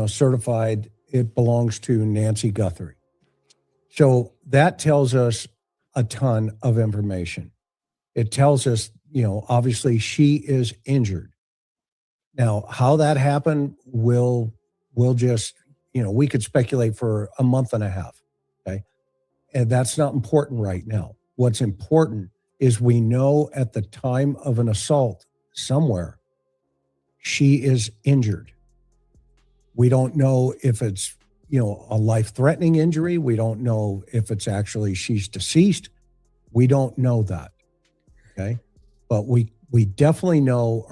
certified. It belongs to Nancy Guthrie. So that tells us a ton of information. It tells us, obviously she is injured. Now, how that happened, we'll just, we could speculate for a month and a half. Okay. And that's not important right now. What's important is we know at the time of an assault somewhere, she is injured. We don't know if it's, a life-threatening injury. We don't know if it's actually she's deceased. We don't know that. Okay. But we definitely know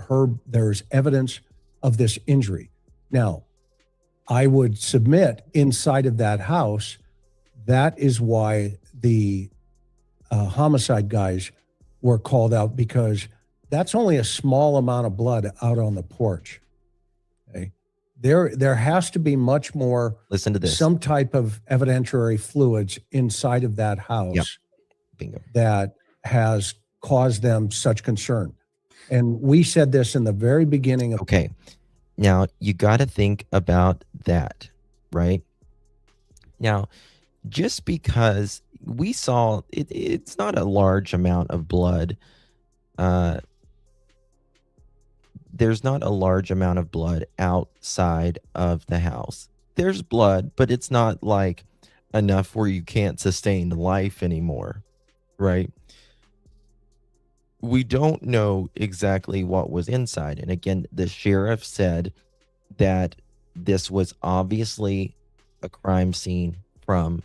there's evidence of this injury. Now, I would submit inside of that house, that is why the homicide guys were called out, because that's only a small amount of blood out on the porch. Okay. There has to be much more. Listen to this. Some type of evidentiary fluids inside of that house. Yep. Bingo. That has caused them such concern. And we said this in the very beginning of. Okay. Now you got to think about that, right? Now, just because we saw it's not a large amount of blood. There's not a large amount of blood outside of the house. There's blood, but it's not like enough where you can't sustain life anymore, right? We don't know exactly what was inside. And again, the sheriff said that this was obviously a crime scene from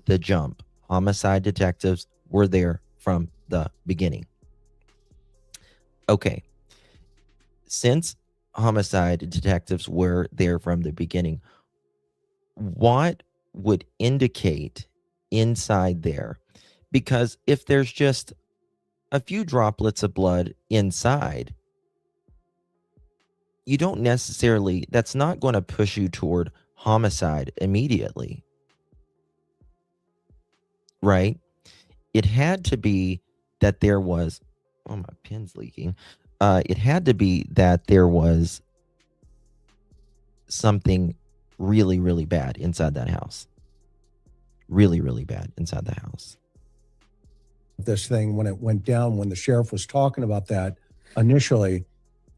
the jump. Homicide detectives were there from the beginning. Okay. Since homicide detectives were there from the beginning, what would indicate inside there? Because if there's just a few droplets of blood inside, you don't necessarily, that's not going to push you toward homicide immediately. Right? It had to be that there was, oh, my pen's leaking. It had to be that there was something really, really bad inside that house. Really, really bad inside the house. This thing, when it went down, when the sheriff was talking about that initially,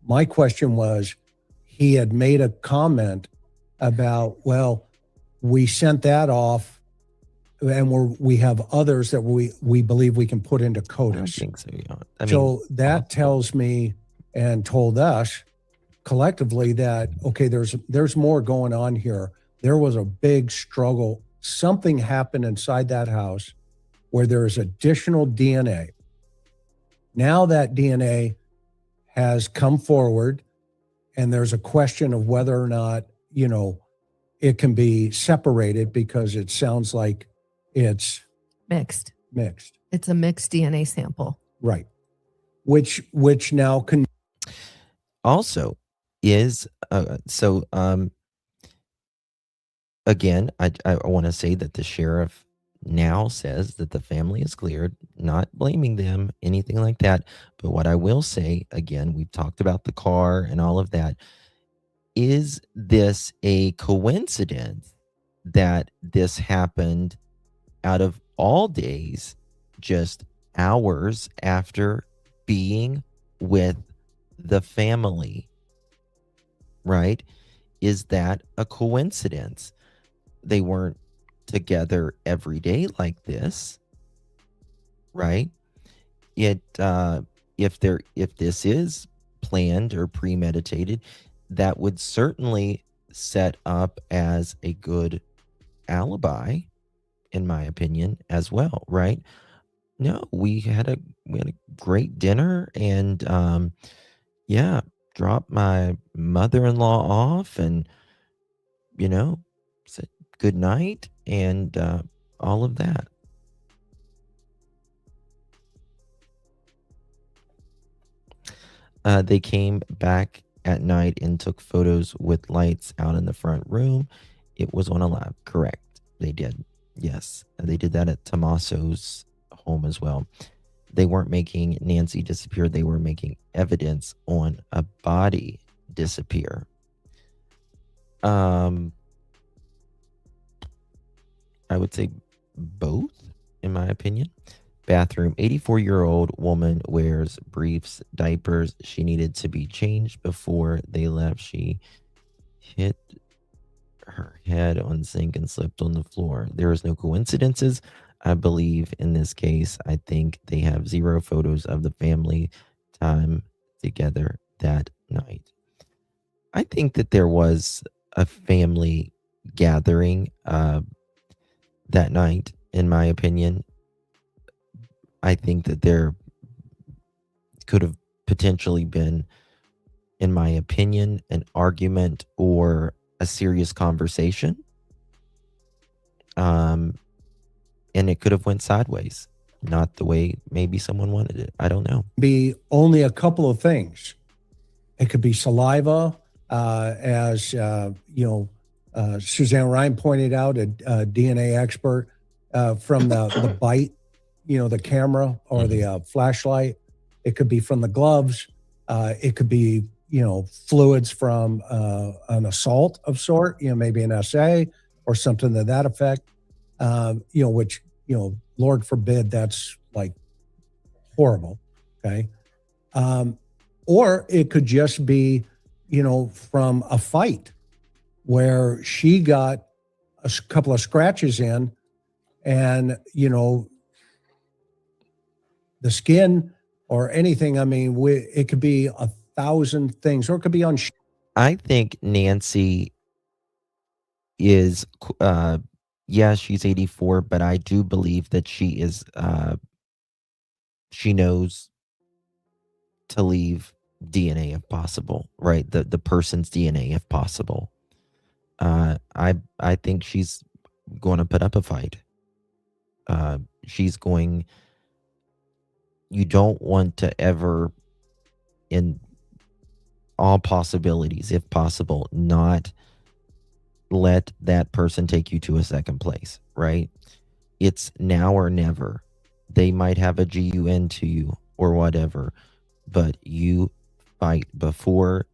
my question was, he had made a comment about, well, we sent that off and we have others that we believe we can put into CODIS. I don't think so, yeah. So that tells me and told us collectively that, okay, there's more going on here. There was a big struggle. Something happened inside that house where there is additional DNA. Now that DNA has come forward, and there's a question of whether or not, it can be separated, because it sounds like it's mixed. Mixed. It's a mixed DNA sample. Right. Which now can also is again, I want to say that the sheriff now says that the family is cleared, not blaming them, anything like that. But what I will say, again, we've talked about the car and all of that. Is this a coincidence that this happened out of all days, just hours after being with the family? Right? Is that a coincidence? They weren't together every day like this, right? If this is planned or premeditated, that would certainly set up as a good alibi, in my opinion, as well, right? No, we had a great dinner, and dropped my mother-in-law off, and said good night, and all of that. They came back at night and took photos with lights out in the front room. It was on a lab. Correct. They did. Yes. They did that at Tommaso's home as well. They weren't making Nancy disappear. They were making evidence on a body disappear. I would say both, in my opinion. Bathroom, 84-year-old woman wears briefs, diapers. She needed to be changed before they left. She hit her head on sink and slipped on the floor. There is no coincidences, I believe, in this case. I think they have zero photos of the family time together that night. I think that there was a family gathering that night, in my opinion. I think that there could have potentially been, in my opinion, an argument or a serious conversation. And it could have went sideways, not the way maybe someone wanted it. I don't know. Be only a couple of things. It could be saliva, as Suzanne Ryan pointed out, a DNA expert, from the bite, the camera or the flashlight. It could be from the gloves. It could be, fluids from an assault of sort, maybe an SA or something to that effect, which, Lord forbid, that's like horrible. Okay. Or it could just be, from a fight where she got a couple of scratches in, and, the skin or anything. I mean, it could be 1,000 things, or it could be on. I think Nancy is, she's 84, but I do believe that she is, she knows to leave DNA if possible, right? The person's DNA if possible. I think she's going to put up a fight. You don't want to ever, in all possibilities, if possible, not let that person take you to a second place, right? It's now or never. They might have a GUN to you or whatever, but you fight before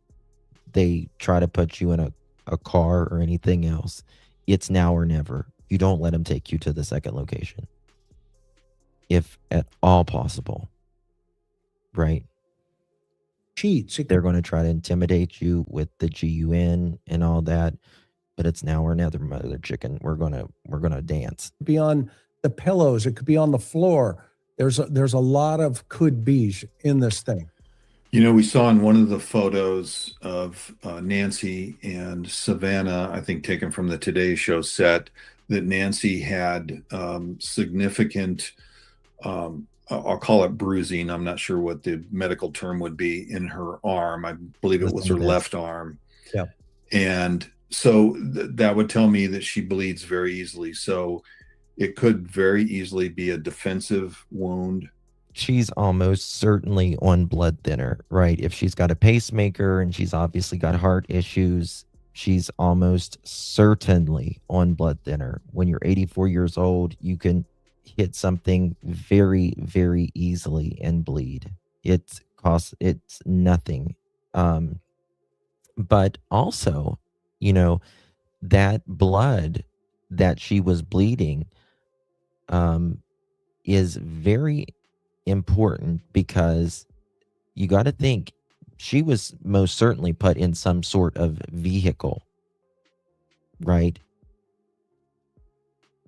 they try to put you in a car or anything else. It's now or never. You don't let them take you to the second location, if at all possible, right? Cheats. They're going to try to intimidate you with the GUN and all that, but it's now or never, mother chicken. We're gonna dance. Be on the pillows. It could be on the floor. There's a lot of could be's in this thing. We saw in one of the photos of Nancy and Savannah, I think taken from the Today Show set, that Nancy had significant, I'll call it bruising. I'm not sure what the medical term would be, in her arm. I believe it was her left arm. Yeah. And so that would tell me that she bleeds very easily. So it could very easily be a defensive wound. She's almost certainly on blood thinner, right? If she's got a pacemaker and she's obviously got heart issues, she's almost certainly on blood thinner. When you're 84 years old, you can hit something very, very easily and bleed. It's nothing. But also, you know, that blood that she was bleeding is very important, because you got to think she was most certainly put in some sort of vehicle, right?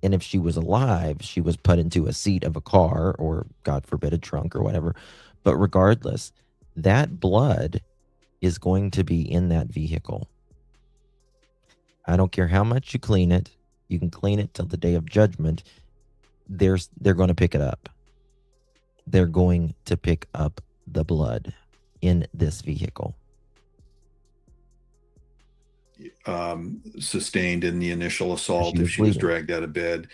And if she was alive, she was put into a seat of a car, or God forbid, a trunk or whatever. But regardless, that blood is going to be in that vehicle. I don't care how much you clean it. You can clean it till the day of judgment. They're going to pick it up. They're going to pick up the blood in this vehicle. Sustained in the initial assault, if she was dragged out of bed,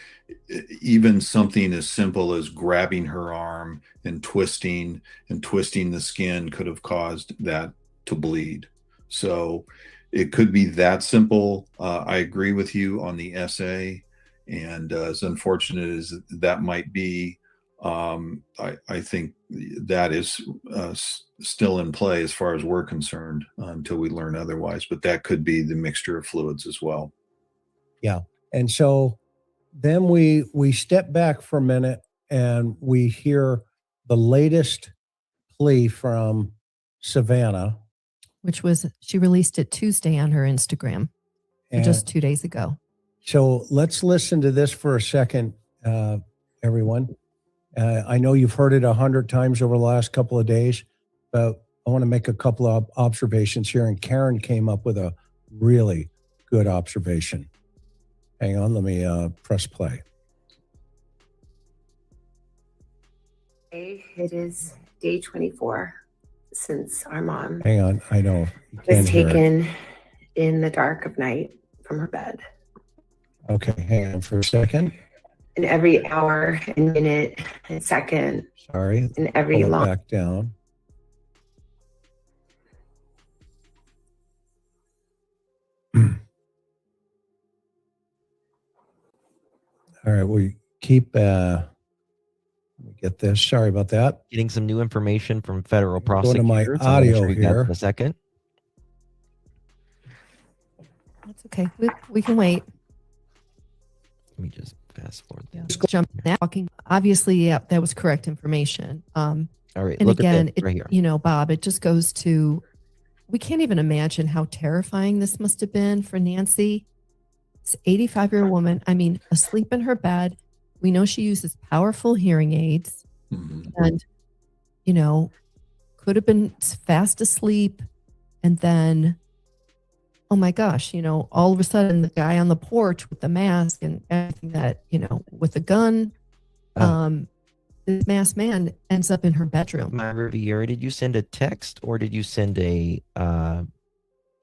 even something as simple as grabbing her arm and twisting the skin could have caused that to bleed. So it could be that simple. I agree with you on the SA, and as unfortunate as that might be, I think that is still in play as far as we're concerned, until we learn otherwise. But that could be the mixture of fluids as well. Yeah. And so then we step back for a minute and we hear the latest plea from Savannah, which was, she released it Tuesday on her Instagram, just 2 days ago. So let's listen to this for a second, everyone. I know you've heard it 100 times over the last couple of days, but I want to make a couple of observations here. And Karen came up with a really good observation. Hang on, let me press play. It is day 24 since our mom Hang on, I know. was taken in the dark of night from her bed. Okay, hang on for a second. And every hour and minute and second. Sorry. And every long. Back down. All right, we keep. Let me get this. Sorry about that. Getting some new information from federal prosecutors. Go to my audio here. In a second. That's okay. We can wait. Let me just fast forward. Yeah. Jump now. Obviously, yeah, that was correct information. All right. And look again, at this right here. You know, Bob, it just goes to, we can't even imagine how terrifying this must have been for Nancy. This 85-year-old woman, I mean, asleep in her bed. We know she uses powerful hearing aids, and, you know, could have been fast asleep. And then, oh my gosh, you know, all of a sudden the guy on the porch with the mask and everything, that, you know, with a gun, this masked man ends up in her bedroom. My Riviera, did you send a text or did you send a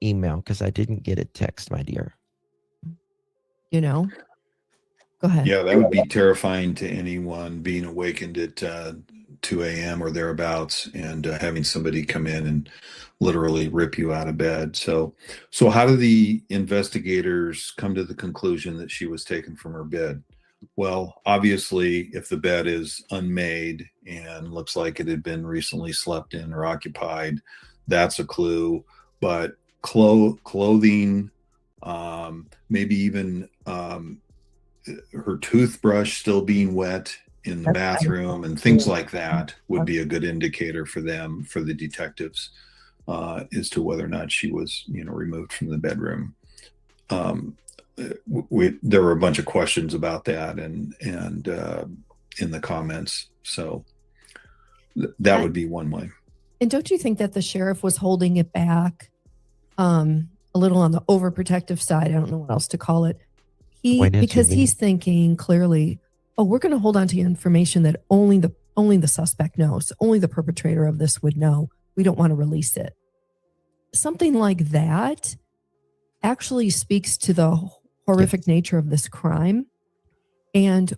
email? Because I didn't get a text, my dear. You know, go ahead. Yeah, that would be terrifying to anyone being awakened at 2 a.m. or thereabouts, and having somebody come in and literally rip you out of bed. So how do the investigators come to the conclusion that she was taken from her bed? Well, obviously, if the bed is unmade and looks like it had been recently slept in or occupied, that's a clue. But clothing, maybe even her toothbrush still being wet in the bathroom and things like that would be a good indicator for them, for the detectives, as to whether or not she was, you know, removed from the bedroom. There were a bunch of questions about that and in the comments. So that would be one way. And don't you think that the sheriff was holding it back a little on the overprotective side? I don't know what else to call it. Because he's thinking clearly, oh, we're going to hold on to information that only the suspect knows, only the perpetrator of this would know. We don't want to release it. Something like that actually speaks to the horrific nature of this crime. And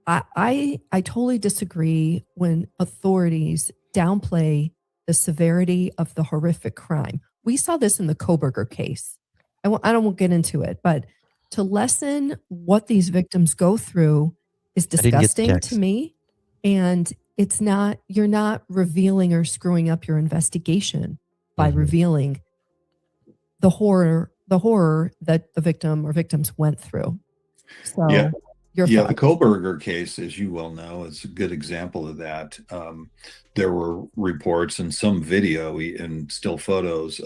I totally disagree when authorities downplay the severity of the horrific crime. We saw this in the Koberger case. I don't get into it, but to lessen what these victims go through is disgusting to me. And you're not revealing or screwing up your investigation by revealing the horror that the victim or victims went through. So yeah. The Koberger case, as you well know, is a good example of that. There were reports and some video and still photos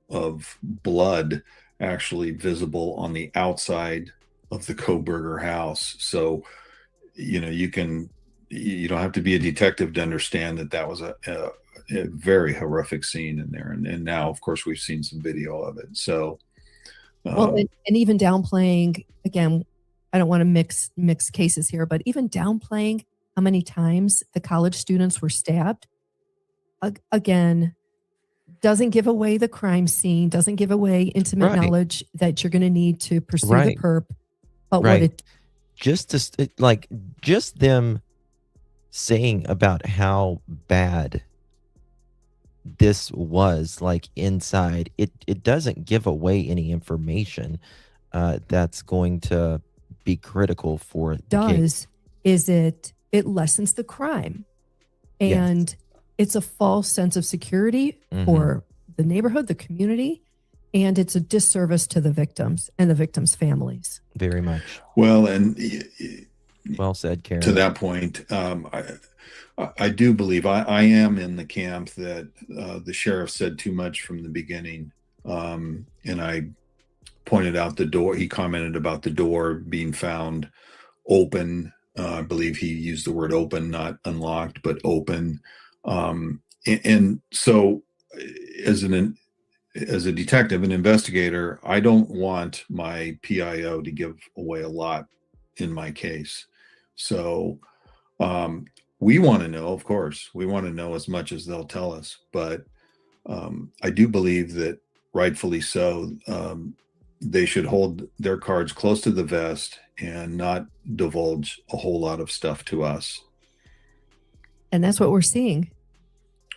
of blood actually visible on the outside of the Koberger house. So, you don't have to be a detective to understand that was a very horrific scene in there. And now, of course, we've seen some video of it. So, and even downplaying, again, I don't want to mix cases here, but even downplaying how many times the college students were stabbed, again, doesn't give away the crime scene, doesn't give away intimate knowledge that you're going to need to pursue the perp. But what it just them saying about how bad this was like inside, it doesn't give away any information that's going to be critical for the case. It lessens the crime, and it's a false sense of security for the neighborhood, the community, and it's a disservice to the victims and the victims' families. Very much. Well, and well said, Karen. To that point, I do believe I am in the camp that the sheriff said too much from the beginning, and I pointed out the door. He commented about the door being found open. I believe he used the word open, not unlocked, but open. And so as a detective, an investigator, I don't want my PIO to give away a lot in my case. So we want to know, of course, we want to know as much as they'll tell us, but I do believe that rightfully so, they should hold their cards close to the vest and not divulge a whole lot of stuff to us. And that's what we're seeing.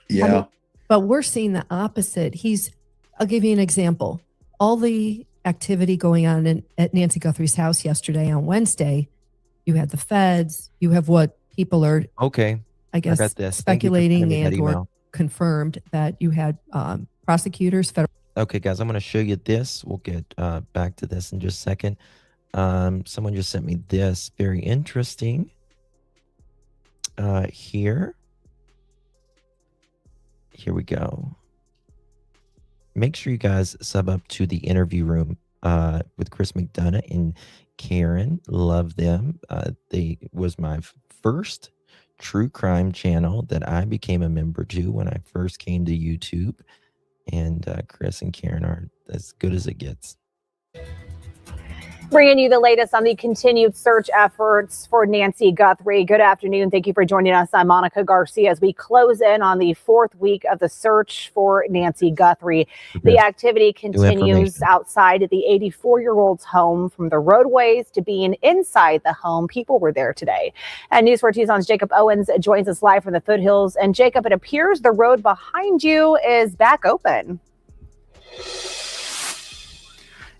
Yeah. But we're seeing the opposite. I'll give you an example. All the activity going on at Nancy Guthrie's house yesterday on Wednesday, you had the feds, you have what people are, I guess, speculating and or confirmed that you had prosecutors, federal. Okay, guys, I'm going to show you this. We'll get back to this in just a second. Someone just sent me this. Very interesting. Here we go. Make sure you guys sub up to the interview room with Chris McDonough and Karen. Love them. They was my first true crime channel that I became a member to when I first came to YouTube. And Chris and Karen are as good as it gets. Bringing you the latest on the continued search efforts for Nancy Guthrie. Good afternoon. Thank you for joining us. I'm Monica Garcia as we close in on the fourth week of the search for Nancy Guthrie. The activity continues outside the 84-year-old's home, from the roadways to being inside the home. People were there today. And News 4 Tucson's Jacob Owens joins us live from the foothills. And Jacob, it appears the road behind you is back open.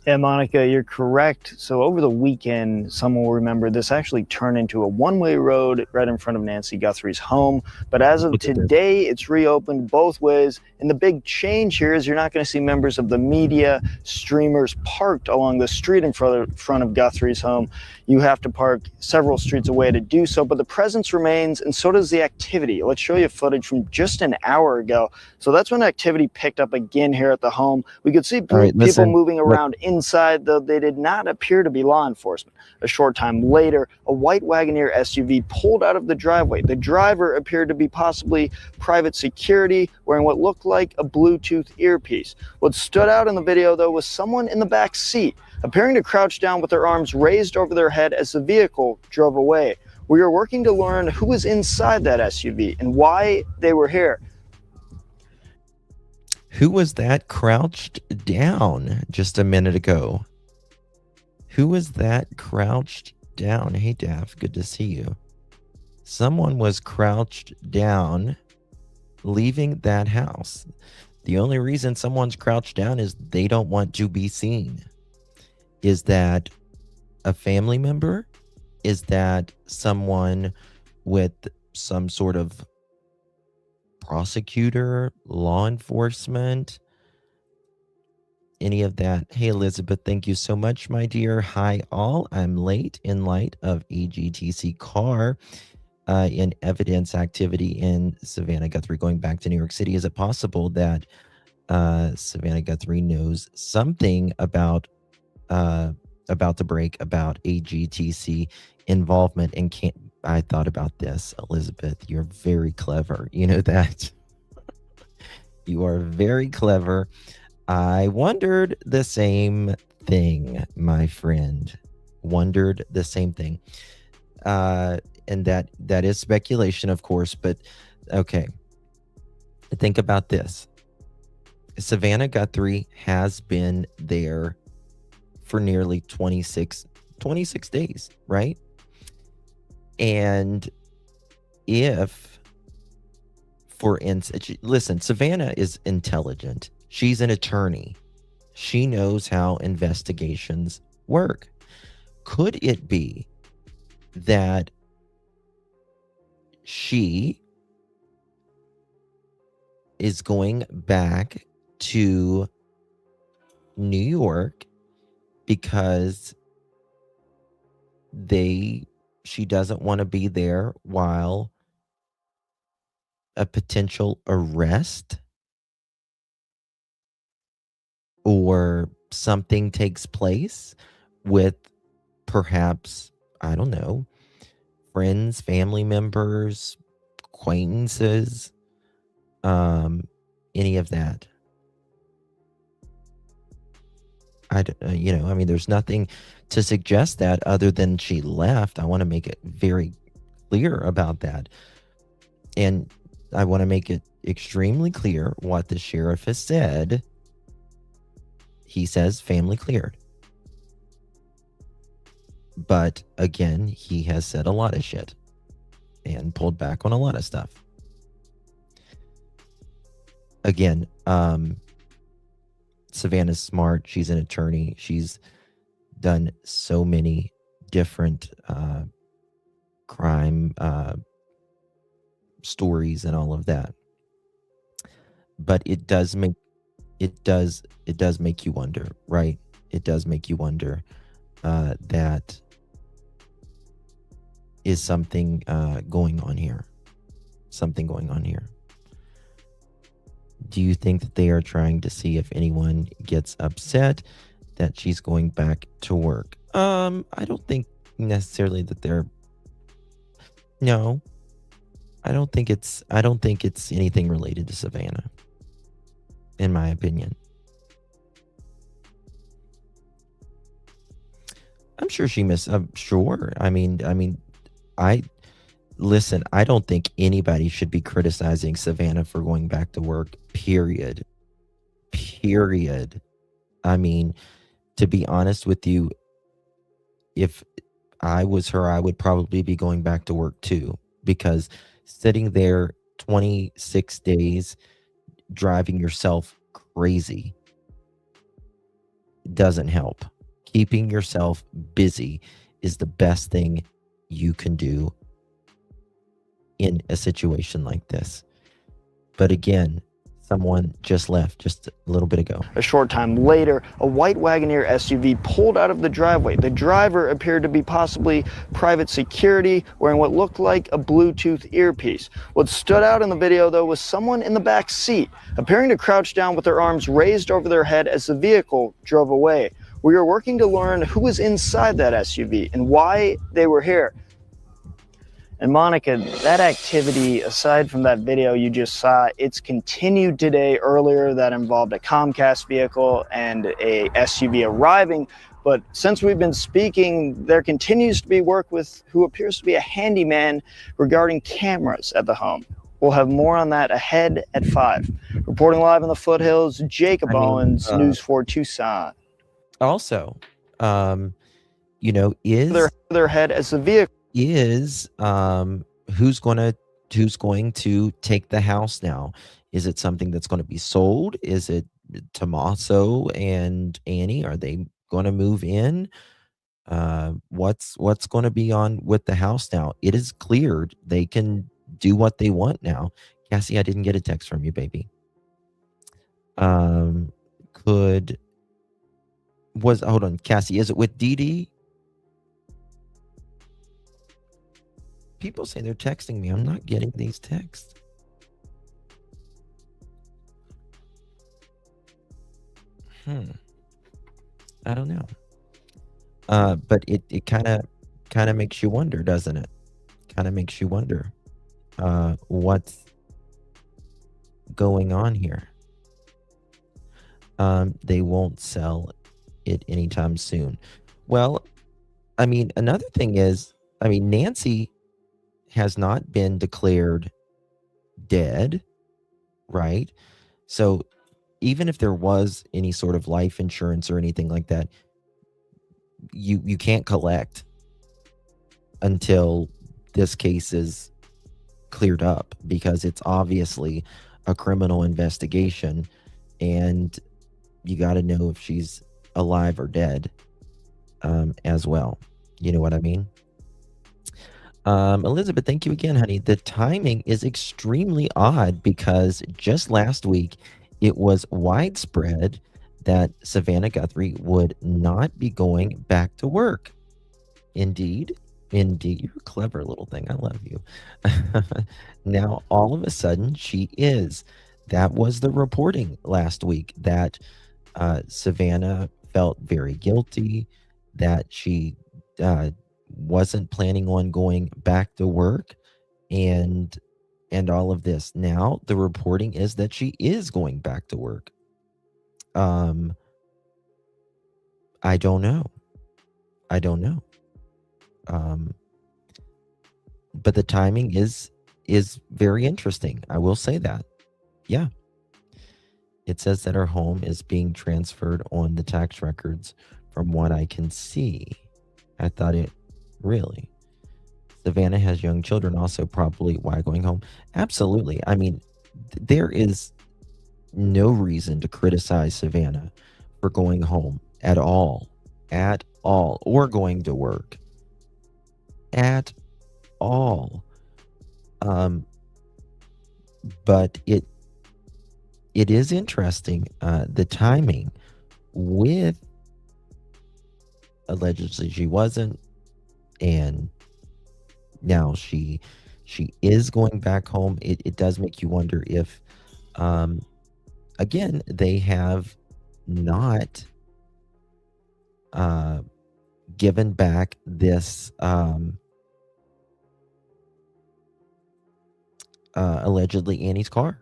Yeah, Monica, you're correct. So over the weekend, someone will remember this actually turned into a one-way road right in front of Nancy Guthrie's home. But as of today, it's reopened both ways. And the big change here is you're not going to see members of the media, streamers parked along the street in front of Guthrie's home. You have to park several streets away to do so, but the presence remains, and so does the activity. Let's show you footage from just an hour ago. So that's when activity picked up again here at the home. We could see people moving around inside, though they did not appear to be law enforcement. A short time later, a white Wagoneer SUV pulled out of the driveway. The driver appeared to be possibly private security, wearing what looked like a Bluetooth earpiece. What stood out in the video, though, was someone in the back seat, appearing to crouch down with their arms raised over their head as the vehicle drove away. We are working to learn who was inside that SUV and why they were here. Who was that crouched down just a minute ago? Who was that crouched down. Hey, Daff, good to see you. Someone was crouched down leaving that house. The only reason someone's crouched down is they don't want to be seen. Is that a family member? Is that someone with some sort of prosecutor, law enforcement, any of that? Hey, Elizabeth, thank you so much, my dear. Hi, all. I'm late in light of AGTC car in evidence activity in Savannah Guthrie going back to New York City. Is it possible that Savannah Guthrie knows something about the break about AGTC involvement and can't? I thought about this, Elizabeth. You're very clever. You know that. You are very clever. I wondered the same thing, my friend. Wondered the same thing. And that is speculation, of course, but okay. Think about this. Savannah Guthrie has been there for nearly 26 days, right? And if, for instance, listen, Savannah is intelligent. She's an attorney. She knows how investigations work. Could it be that she is going back to New York because she doesn't want to be there while a potential arrest or something takes place with perhaps, I don't know, friends, family members, acquaintances, any of that? There's nothing to suggest that other than she left. I want to make it very clear about that. And I want to make it extremely clear what the sheriff has said. He says family cleared. But again, he has said a lot of shit and pulled back on a lot of stuff. Again, Savannah's smart. She's an attorney. She's done so many different crime stories and all of that. But it does make you wonder, right? It does make you wonder that is something going on here. Something going on here. Do you think that they are trying to see if anyone gets upset that she's going back to work? I don't think necessarily that they're. No, I don't think it's anything related to Savannah, in my opinion. I'm sure she missed. I'm sure. Listen, I don't think anybody should be criticizing Savannah for going back to work, period. I mean, to be honest with you, if I was her, I would probably be going back to work too, because sitting there 26 days, driving yourself crazy doesn't help. Keeping yourself busy is the best thing you can do in a situation like this. But again, someone just left just a little bit ago. A short time later, a white Wagoneer SUV pulled out of the driveway. The driver appeared to be possibly private security, wearing what looked like a Bluetooth earpiece. What stood out in the video, though, was someone in the back seat, appearing to crouch down with their arms raised over their head as the vehicle drove away. We are working to learn who was inside that SUV and why they were here. And Monica, that activity, aside from that video you just saw, it's continued today. Earlier that involved a Comcast vehicle and a SUV arriving. But since we've been speaking, there continues to be work with who appears to be a handyman regarding cameras at the home. We'll have more on that ahead at 5. Reporting live in the foothills, Jacob Owens, News 4 Tucson. Also, is their head as the vehicle is who's going to take the house now? Is it something that's going to be sold? Is it Tommaso and Annie? Are they going to move in? What's going to be on with the house now? It is cleared. They can do what they want now. Cassie, I didn't get a text from you, baby. Hold on, Cassie, is it with Dee Dee? People say they're texting me. I'm not getting these texts. I don't know. But it kind of makes you wonder, doesn't it? Kind of makes you wonder what's going on here. They won't sell it anytime soon. Well, I mean, another thing is, Nancy has not been declared dead, right? So even if there was any sort of life insurance or anything like that, you can't collect until this case is cleared up, because it's obviously a criminal investigation, and you got to know if she's alive or dead as well. You know what I mean? Elizabeth, thank you again, honey. The timing is extremely odd, because just last week it was widespread that Savannah Guthrie would not be going back to work. Indeed, you're a clever little thing. I love you. Now, all of a sudden, she is. That was the reporting last week, that Savannah felt very guilty, that she wasn't planning on going back to work, and all of this. Now, the reporting is that she is going back to work. I don't know. But the timing is very interesting. I will say that. Yeah. It says that her home is being transferred on the tax records from what I can see. I thought it really. Savannah has young children also, probably why going home. Absolutely. I mean, there is no reason to criticize Savannah for going home at all, or going to work at all. But it is interesting, the timing, with allegedly she wasn't, and now she is going back home. It does make you wonder if again, they have not given back this allegedly Annie's car,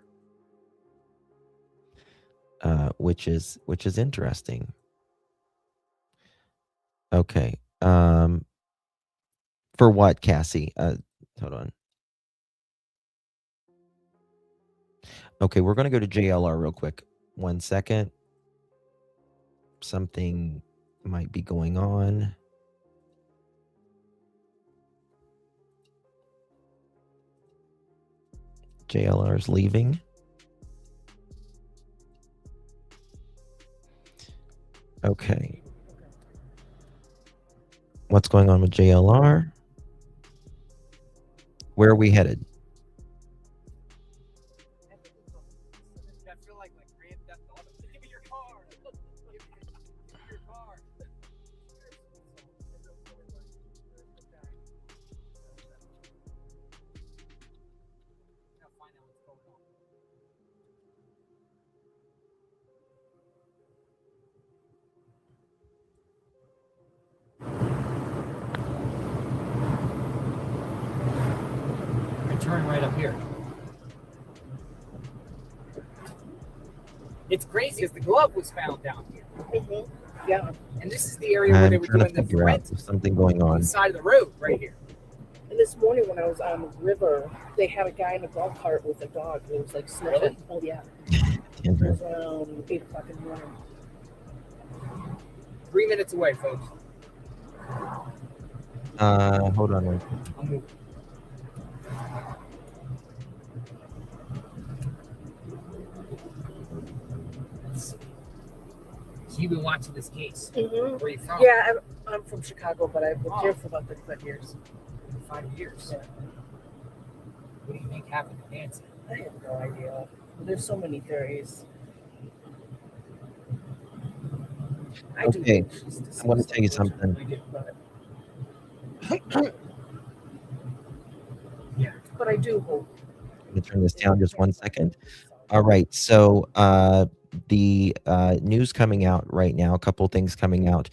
which is interesting. Okay. For what, Cassie? Hold on. Okay, we're going to go to JLR real quick. 1 second. Something might be going on. JLR is leaving. Okay. What's going on with JLR? Where are we headed? Turn right up here. It's crazy because the glove was found down here. Mm-hmm. Yeah. And this is the area where they were doing the forensics. Something going on. On the side of the road right here. And this morning when I was on the river, they had a guy in a golf cart with a dog. It was like sniffing. Oh, yeah. It was around 8 o'clock in the morning. 3 minutes away, folks. Hold on one second. So you've been watching this case. Mm-hmm. Where are you from? Yeah, I'm from Chicago, but I've lived here for about 35 years. 5 years. Yeah. What do you think happened to Nancy? I have no idea. There's so many theories. Okay, I want to tell you something. Yeah, but I do hope. Let me turn this down just 1 second. All right, so the news coming out right now, a couple things coming out.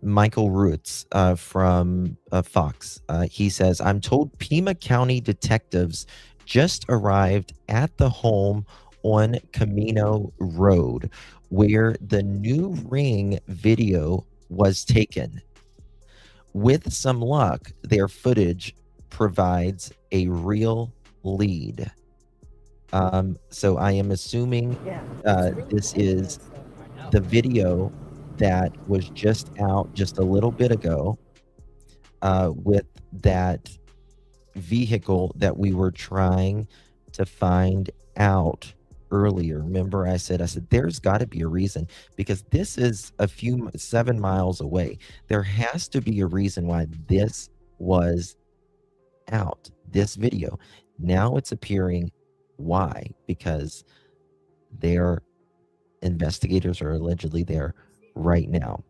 Michael Roots from Fox, he says, I'm told Pima County detectives just arrived at the home on Camino Road where the new Ring video was taken. With some luck, their footage provides a real lead. So I am assuming this is the video that was just out just a little bit ago with that vehicle that we were trying to find out earlier. Remember, I said there's got to be a reason, because this is 7 miles away. There has to be a reason why this was out, this video. Now it's appearing. Why? Because their investigators are allegedly there right now.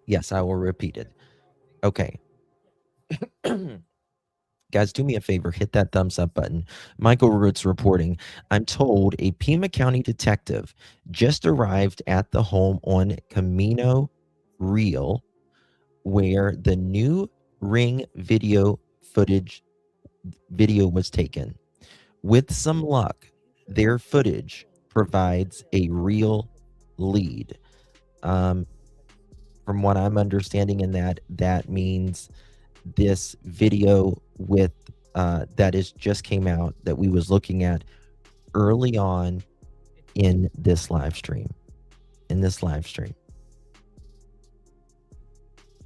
Yes, I will repeat it. Okay. Guys, do me a favor, hit that thumbs up button. Michael Roots reporting, I'm told a Pima County detective just arrived at the home on Camino Real where the new Ring video was taken. With some luck, their footage provides a real lead. From what I'm understanding in that means this video with that is just came out that we was looking at early on in this live stream.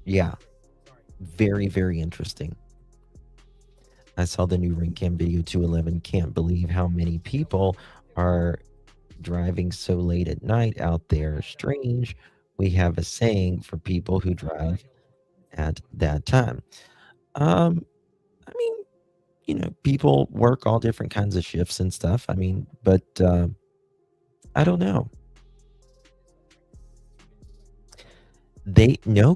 Yeah. Very, very interesting. I saw the new Ring Cam video 211. Can't believe how many people are driving so late at night out there. Strange. We have a saying for people who drive at that time. I mean, people work all different kinds of shifts and stuff. I mean, but I don't know.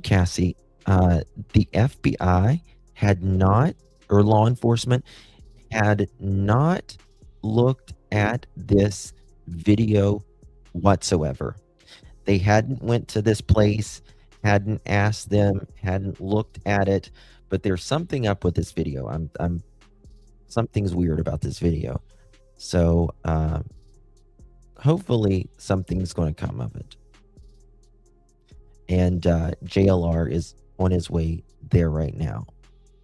Cassie, the FBI had not, or law enforcement had not looked at this video whatsoever. They hadn't went to this place, hadn't asked them, hadn't looked at it, but there's something up with this video. Something's weird about this video. So hopefully something's going to come of it. And JLR is on his way there right now.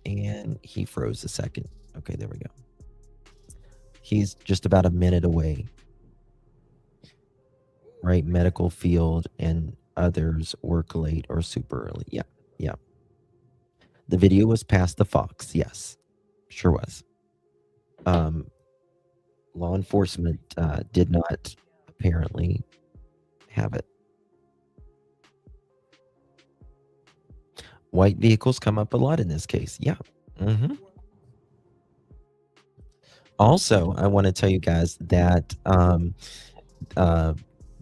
And he froze a second. Okay, there we go. He's just about a minute away. Right, medical field and others work late or super early. Yeah. The video was past the Fox. Yes, sure was. Law enforcement did not apparently have it. White vehicles come up a lot in this case. Yeah. Also, I want to tell you guys that the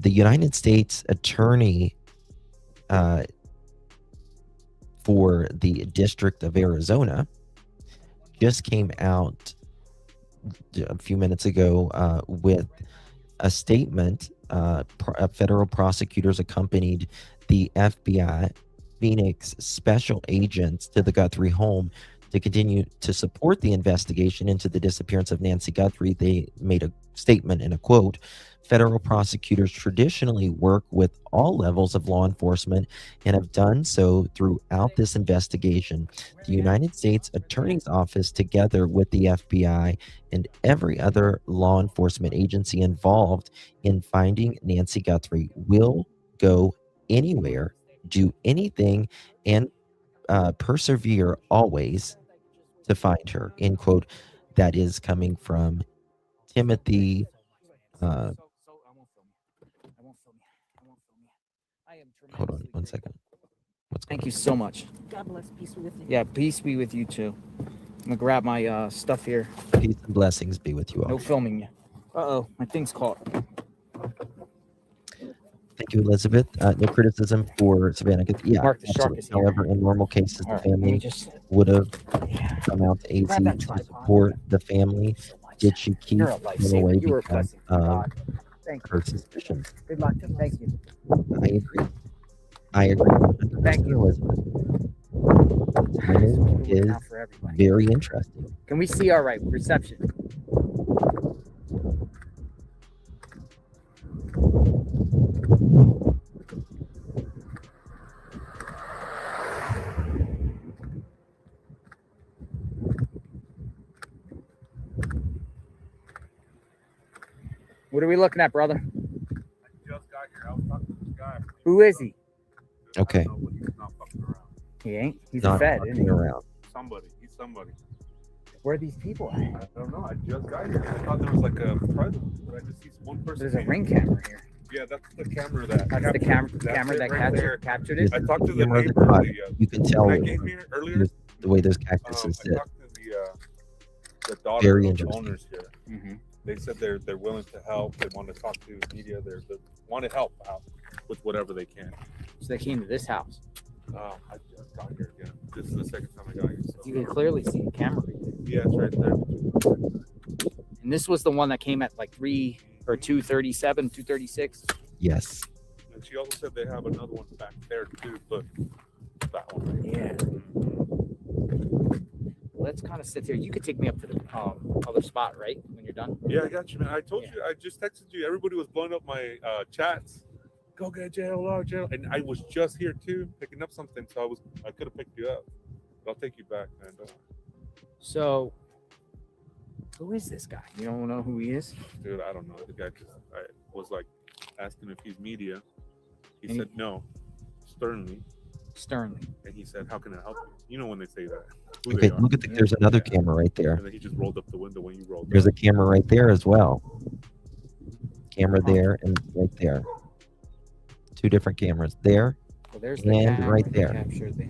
United States Attorney for the District of Arizona just came out a few minutes ago with a statement. Federal prosecutors accompanied the FBI Phoenix special agents to the Guthrie home to continue to support the investigation into the disappearance of Nancy Guthrie. They made a statement in a quote, federal prosecutors traditionally work with all levels of law enforcement and have done so throughout this investigation. The United States Attorney's Office, together with the FBI and every other law enforcement agency involved in finding Nancy Guthrie, will go anywhere, do anything, and persevere always to find her, end quote. That is coming from Timothy. Hold on one second. Thank you so much. God bless. Peace be with you. Yeah, peace be with you too. I'm gonna grab my stuff here. Peace and blessings be with you all. No filming you. Uh-oh, my thing's caught. Thank you, Elizabeth. No criticism for Savannah. Yeah, Mark, the shark absolutely. is here. However, in normal cases, the All right, let me family just- would have come out to AZ Grab that to tripod. support the family. Did she keep You're a him lifesaver. away You were a because blessing from of God. Thank her suspicions? Good luck. Thank you. I agree. I agree. 100%, Thank you. Elizabeth. Timing is For everybody. very interesting. Can we see all right reception? What are we looking at, brother? Just got here. I was talking to this guy. Who is he? Okay. He's not fucking around. He ain't. He's Not a fed, fucking isn't he? around. Somebody. He's somebody. Where are these people at? I don't know. I just got here. I thought there was like a presence, but I just see one person. There's a here. ring camera here. Yeah, that's the camera that. That's the camera that captured it. I talked to the Camera neighbor. that The, you can tell that I came here earlier. the way those cactuses I sit. talked to the daughter Very of the interesting. owners here. They said they're willing to help. They want to talk to media. They want to help out with whatever they can. So they came to this house. I just got here again. This is the second time I got here. So. You can clearly see the camera. Yeah, it's right there. And this was the one that came at like 237, 236. Yes. And she also said they have another one back there too, but that one. Yeah. Let's kind of sit here. You could take me up to the other spot, right? When you're done. Yeah, I got you, man. I told you. I just texted you. Everybody was blowing up my chats. Go get JLR, JLR. And I was just here too, picking up something. So I could have picked you up. But I'll take you back, man. So, who is this guy? You don't know who he is? Dude, I don't know. The guy just I was like asking if he's media. He And said no, sternly. Sternly. And he said, "How can I help you?" You know when they say that. Who Okay, they are. look at there's another camera right there. And then he just rolled up the window when you rolled. There's up. a camera right there as well. Camera there and right there. Two different cameras there Well, there's the and camera right that there. captured the-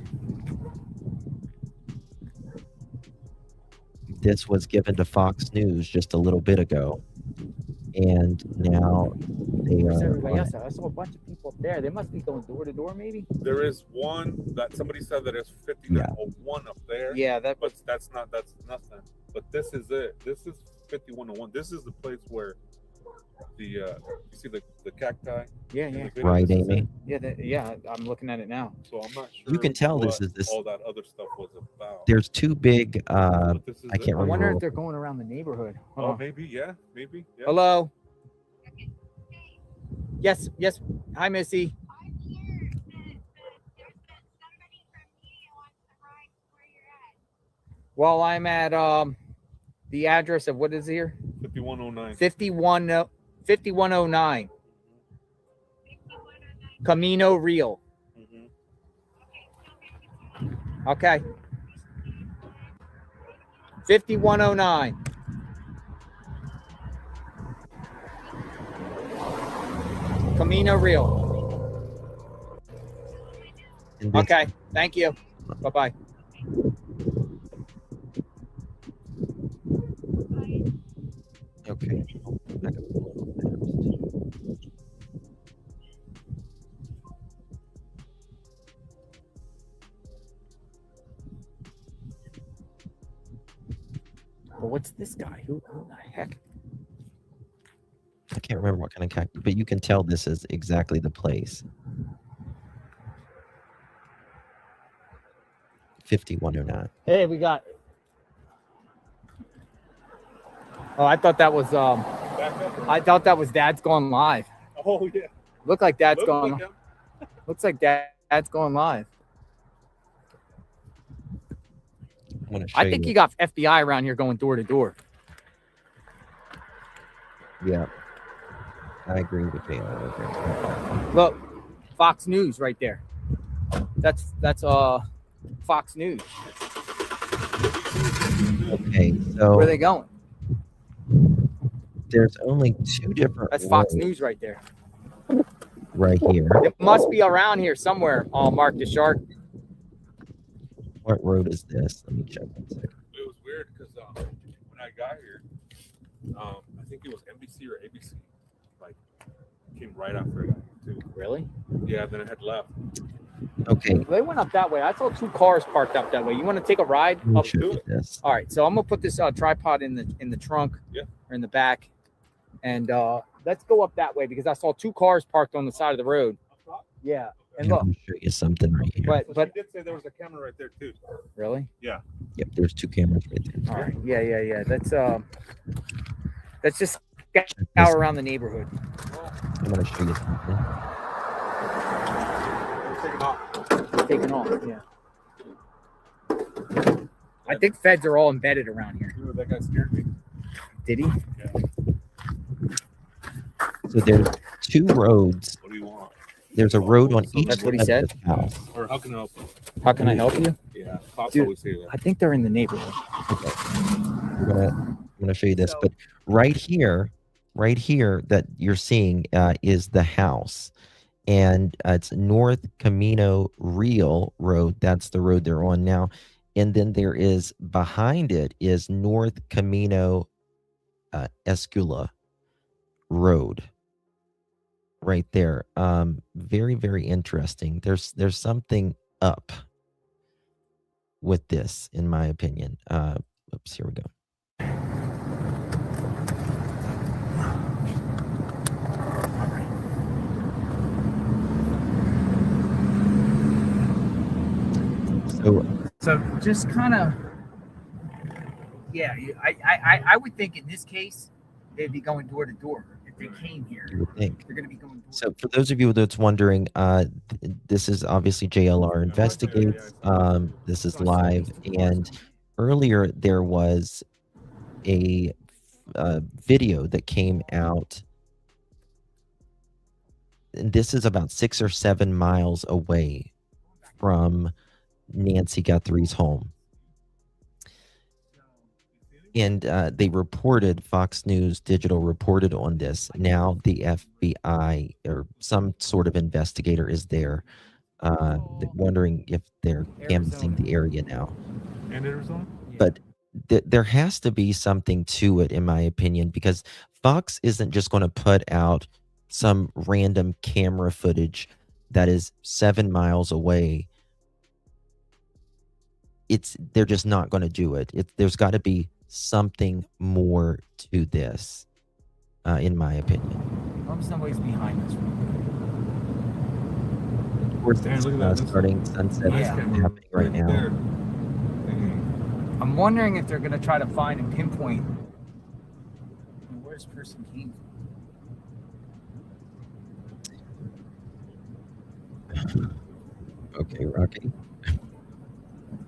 This was given to Fox News just a little bit ago, and now they Where's are. everybody on else? it. I saw a bunch of people up there. They must be going door to door, maybe. There is one that somebody said that it's 5101 up there. Yeah, but that's nothing. But this is it. This is 5101. This is the place where the you see the cacti. Yeah, in yeah. the video? Right, This is Amy? it. Yeah, I'm looking at it now. So I'm not sure. You can tell what this is this. all that other stuff was about. There's two big. This is I can't it. I wonder remember. if they're going around the neighborhood. Hold Oh, on. maybe, yeah, maybe. Yeah. Hello. Yes. Hi, Missy. Well, I'm at the address of what is here? 5109. 5109. Camino Real. Okay. 5109. Camino Real. Okay. Thank you. Bye-bye. Okay. But what's this guy? Who the heck? I can't remember what kind of cactus, but you can tell this is exactly the place. 5109. Hey, we got. Oh, I thought that was Dad's going live. Oh yeah. Look like Dad's Looks going. like him. Looks like Dad's going live. I'm gonna show I think you got FBI around here going door to door. Yeah. I agree with you. Look, Fox News right there. That's Fox News. Okay, so where are they going? There's only two different. That's Fox News right there. Right here. It must be around here somewhere. I'll mark the shark. What road is this? Let me check one second. It was weird because when I got here, I think it was NBC or ABC, like came right after that too. Really? Yeah. Then I had left. Okay. They went up that way. I saw 2 cars parked up that way. You want to take a ride up to it? This. All right. So I'm gonna put this tripod in the trunk. Yeah. Or in the back, and let's go up that way because I saw 2 cars parked on the side of the road. Yeah. And look. Let me show you something right here. But she did say there was a camera right there too. Really? Yeah. Yep. There's 2 cameras right there. All right. Yeah. Let's just scour around the neighborhood. I'm gonna show you something. Taking off. Yeah. I think feds are all embedded around here. Ooh, that guy scared me. Did he? Yeah. So there's 2 roads. What do you want? There's a road on each That's what he side of said? the house. Or how can I help you? How can I help you? Yeah. Cops Dude, always say that. I think they're in the neighborhood. I'm gonna show you this, but right here that you're seeing is the house, and it's North Camino Real Road. That's the road they're on now, and then there is behind it is North Camino Escula Road. Right there. Very, very interesting. There's something up with this, in my opinion. Oops, here we go. So just kind of, yeah. I would think in this case they'd be going door to door. They came here. You would think. They're going to be going. So for those of you that's wondering, this is obviously JLR Investigates. This is live, and earlier there was a video that came out, and this is about 6 or 7 miles away from Nancy Guthrie's home. And they reported, Fox News Digital reported on this. Now the FBI or some sort of investigator is there, wondering if they're canvassing the area now. And Arizona? But there has to be something to it, in my opinion, because Fox isn't just going to put out some random camera footage that is 7 miles away. They're just not going to do it. There's got to be something more to this, in my opinion. Somebody's behind us. Of course, it's starting sunset is happening right now. I'm wondering if they're going to try to find and pinpoint where this person came from. Okay, Rocky.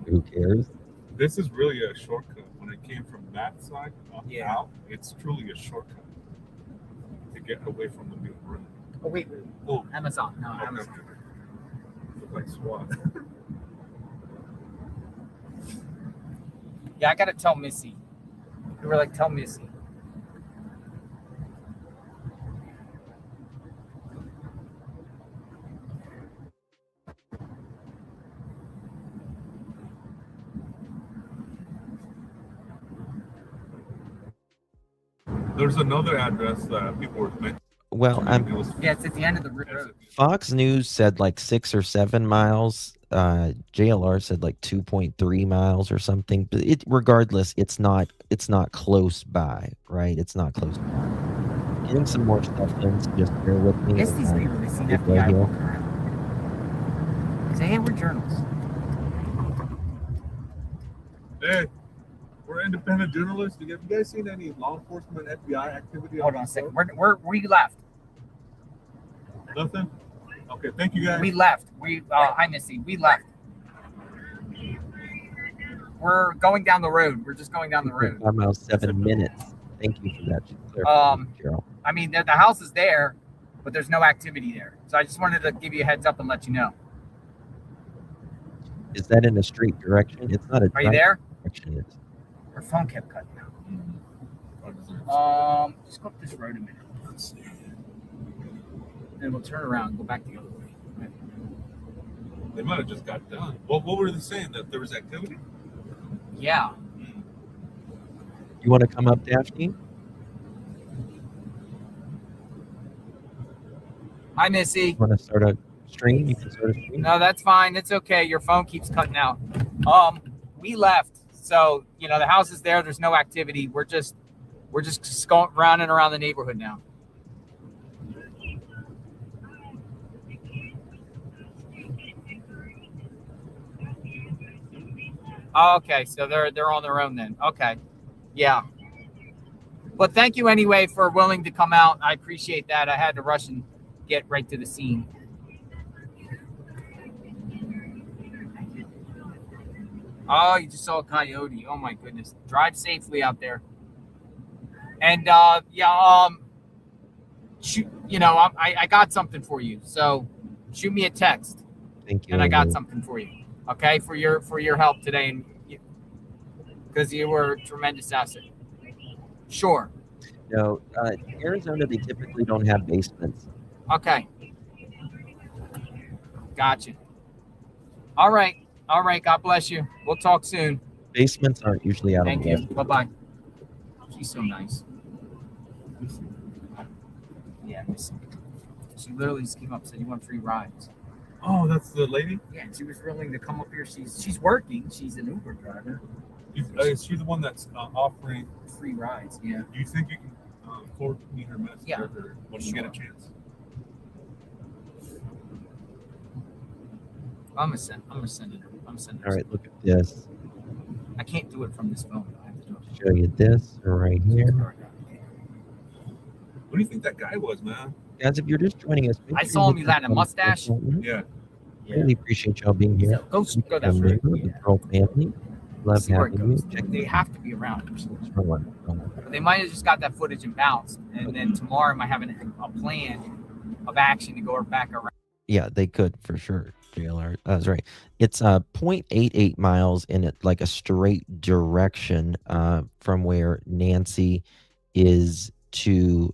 Who cares? This is really a shortcut. When I came from that side out, it's truly a shortcut to get away from the main road. Oh wait. Oh, Amazon. No, okay. Amazon. Look like SWAT. Yeah, I gotta tell Missy. You were like, tell Missy. There's another address that people were mentioning. Well, it's at the end of the road. Fox News said like 6 or 7 miles. JLR said like 2.3 miles or something. But regardless, it's not close by, right? It's not close by. Getting some more stuff in, so just bear with me. I guess these people, they seen FBI walking around. Say, hey, we're journalists. Hey, we're independent journalists. Have you guys seen any law enforcement FBI activity? Hold on a second. We left. Nothing? Okay, thank you guys. We left. Hi, Missy. We left. We're going down the road. We're just going down the road. 5 miles, 7 minutes. Thank you for that, Cheryl. I mean, the house is there, but there's no activity there. So I just wanted to give you a heads up and let you know. Is that in a straight direction? It's not a Are you there? direction. It's... Her phone kept cutting out. Just go up this road a minute. Then we'll turn around and go back the other way. They might have just got done. What were they saying? That there was activity? Yeah. You want to come up, Daphne? Hi, Missy. You want to start a stream? You can start a stream. No, that's fine. It's okay. Your phone keeps cutting out. We left, so the house is there. There's no activity. We're just going round and around the neighborhood now. Oh, okay, so they're on their own then. Okay, yeah. But thank you anyway for willing to come out. I appreciate that. I had to rush and get right to the scene. Oh, you just saw a coyote. Oh my goodness. Drive safely out there. And shoot, I got something for you. So shoot me a text. Thank you. And I got something for you. Okay, for your help today, and because you were a tremendous asset. Sure. No, Arizona, they typically don't have basements. Okay. Gotcha. All right. God bless you. We'll talk soon. Basements aren't usually out. Thank you. Bye-bye. She's so nice. Yeah, she literally just came up and said, "You want free rides?" Oh, that's the lady? Yeah, and she was willing to come up here. She's working. She's an Uber driver. Is she the one that's offering free rides? Yeah. Do you think you can forward me her message? Yeah. When you get a chance? I'm gonna send it. I'm sending it. All right, look at this. I can't do it from this phone. I have to do it. Show you this right here. What do you think that guy was, man? Guys, if you're just joining us, I saw him. He had a mustache. Yeah. Really appreciate y'all being here. Go that way. The Pearl family. Love See where it having you. goes. They have to be around. Wrong one. But they might have just got that footage and bounced, and then tomorrow I might have a plan of action to go back around. Yeah, they could for sure. JLR. That's right. It's 0.88 miles in like a straight direction from where Nancy is to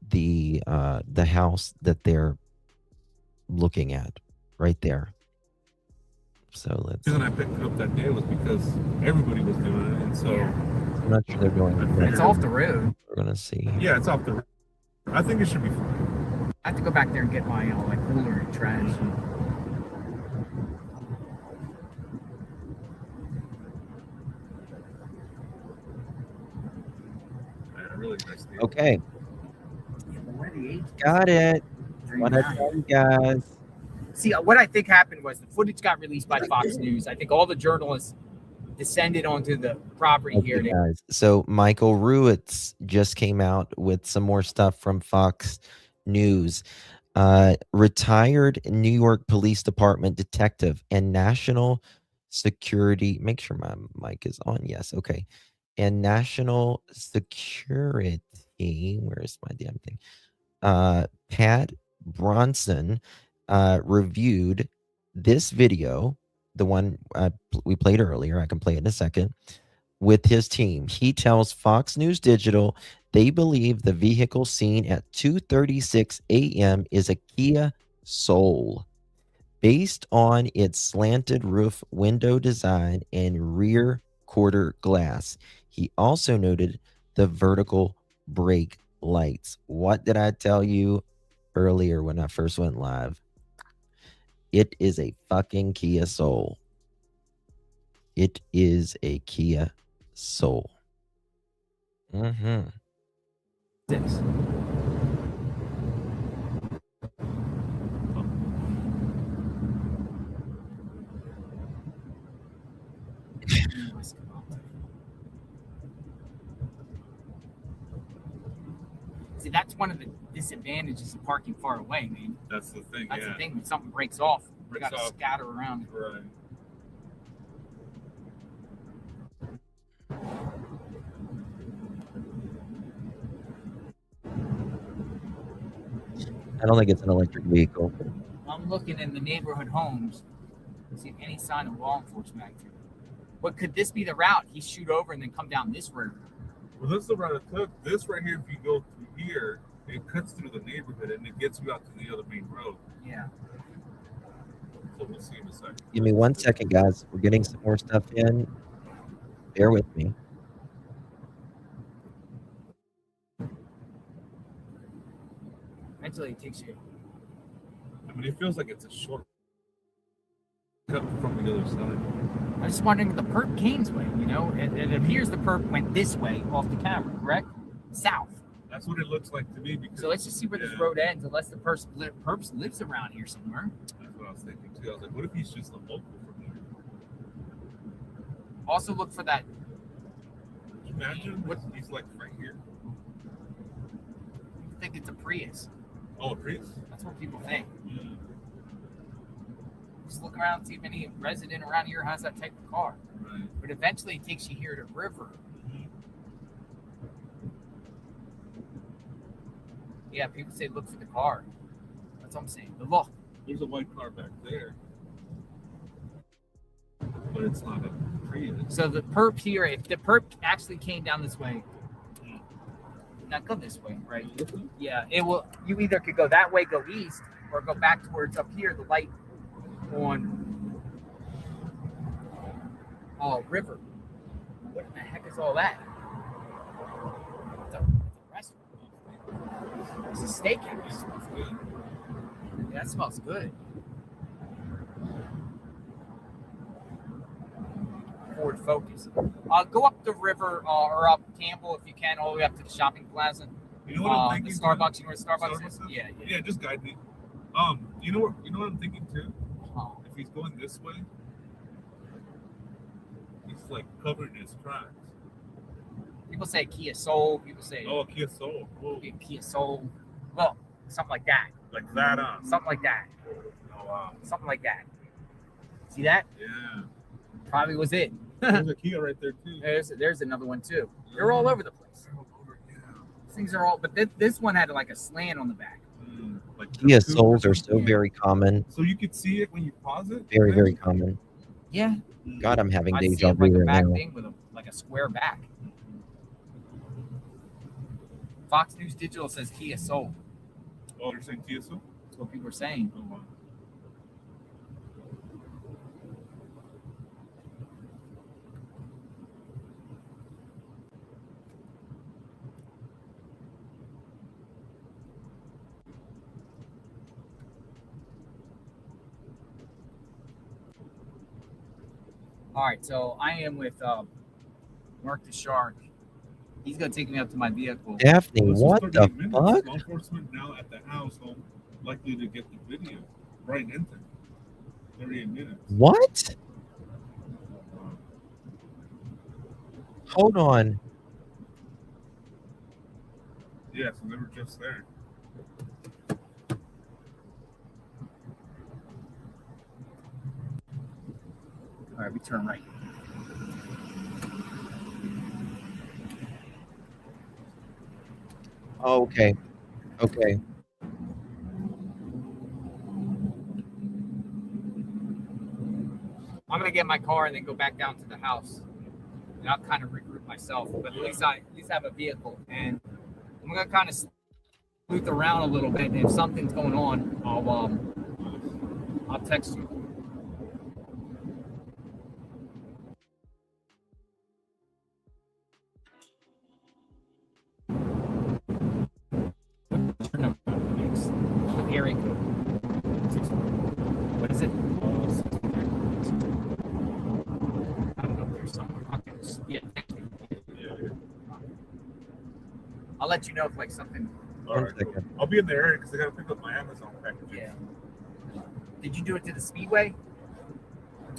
the house that they're looking at right there. So let's. The reason I picked it up that day was because everybody was doing it, and so I'm not sure they're going. It's off the road. We're gonna see. Yeah, it's off the road. I think it should be fine. I have to go back there and get my cooler and trash. Really nice. Okay. Got it. What I tell you guys. See, what I think happened was the footage got released by Fox News. I think all the journalists descended onto the property here. Guys. So Michael Ruetz just came out with some more stuff from Fox News. Retired New York Police Department detective and national security. Make sure my mic is on. Yes. Okay. And national security. Where's my damn thing? Pat Bronson reviewed this video, the one we played earlier. I can play it in a second. With his team, he tells Fox News Digital they believe the vehicle seen at 2:36 a.m. is a Kia Soul, based on its slanted roof window design and rear quarter glass. He also noted the vertical brake lights. What did I tell you earlier when I first went live? It is a fucking Kia Soul. It is a Kia Soul. Mm-hmm. Six. See, that's one of the disadvantages of parking far away, man. That's the thing. That's yeah. the thing. When something breaks off, you got to scatter around. Right. I don't think it's an electric vehicle. I'm looking in the neighborhood homes. See any sign of law enforcement activity. But could this be the route? He shoot over and then come down this road. Well, this is the route it took. This right here, if you go through here, it cuts through the neighborhood and it gets you out to the other main road. Yeah. So we'll see in a second. Give me 1 second, guys. We're getting some more stuff in. Bear with me. Eventually, it takes you. I mean, it feels like it's a short cut from the other side. I was just wondering the perp Kane's way, you know? It appears the perp went this way off the camera, correct? South. That's what it looks like to me. Because, so let's just see where this road ends, unless the perp lives around here somewhere. That's what I was thinking too. I was like, what if he's just a local from here? Also look for that. Imagine what he's like right here. I think it's a Prius. Oh, a Prius? That's what people think. Just look around and see if any resident around here has that type of car. Right. But eventually it takes you here to River. Yeah, people say look for the car. That's what I'm saying. But look. There's a white car back there. But it's not a Prius. So the perp here, if the perp actually came down this way, not go this way, right? Yeah, it will. You either could go that way, go east, or go back towards up here, the light on River. What in the heck is all that? It's a restaurant. It's a steakhouse. Smells good. Yeah, that smells good. Ford Focus. Go up the river or up Campbell if you can, all the way up to the shopping plaza. You know what I'm thinking? The Starbucks. You know where Starbucks is? Yeah. Yeah, just guide me. You know what I'm thinking too? If he's going this way, he's like covering his tracks. People say Kia Soul. People say Kia Soul. Cool. Kia Soul. Well, something like that. Like that Something like that. Oh wow. Something like that. See that? Yeah. Probably was it. There's a Kia right there too. There's another one too. They're all over the place. These things are all, but this one had like a slant on the back. Like Kia Souls are so very common. So you could see it when you pause it. Very, very common. Yeah. God, I'm having I see deja it like vu a right back now. thing with like a square back. Fox News Digital says Kia Soul. Oh, you're saying Kia Soul? That's what people are saying. Oh, wow. All right, so I am with Mark the Shark. He's gonna take me up to my vehicle. Daphne, what the fuck? Law enforcement now at the house, likely to get the video right into 38 minutes. What? Hold on. Yeah, so they were just there. All right, we turn right. Oh, okay. Okay. I'm gonna get my car and then go back down to the house, and I'll kind of regroup myself. But at least I have a vehicle, and I'm gonna kind of sleuth around a little bit. And if something's going on, I'll text you. What area code? What is it? I don't know if there's somewhere. Yeah. I'll let you know if like something. All right, cool. I'll be in the area because I gotta pick up my Amazon package. Yeah. Did you do it to the Speedway?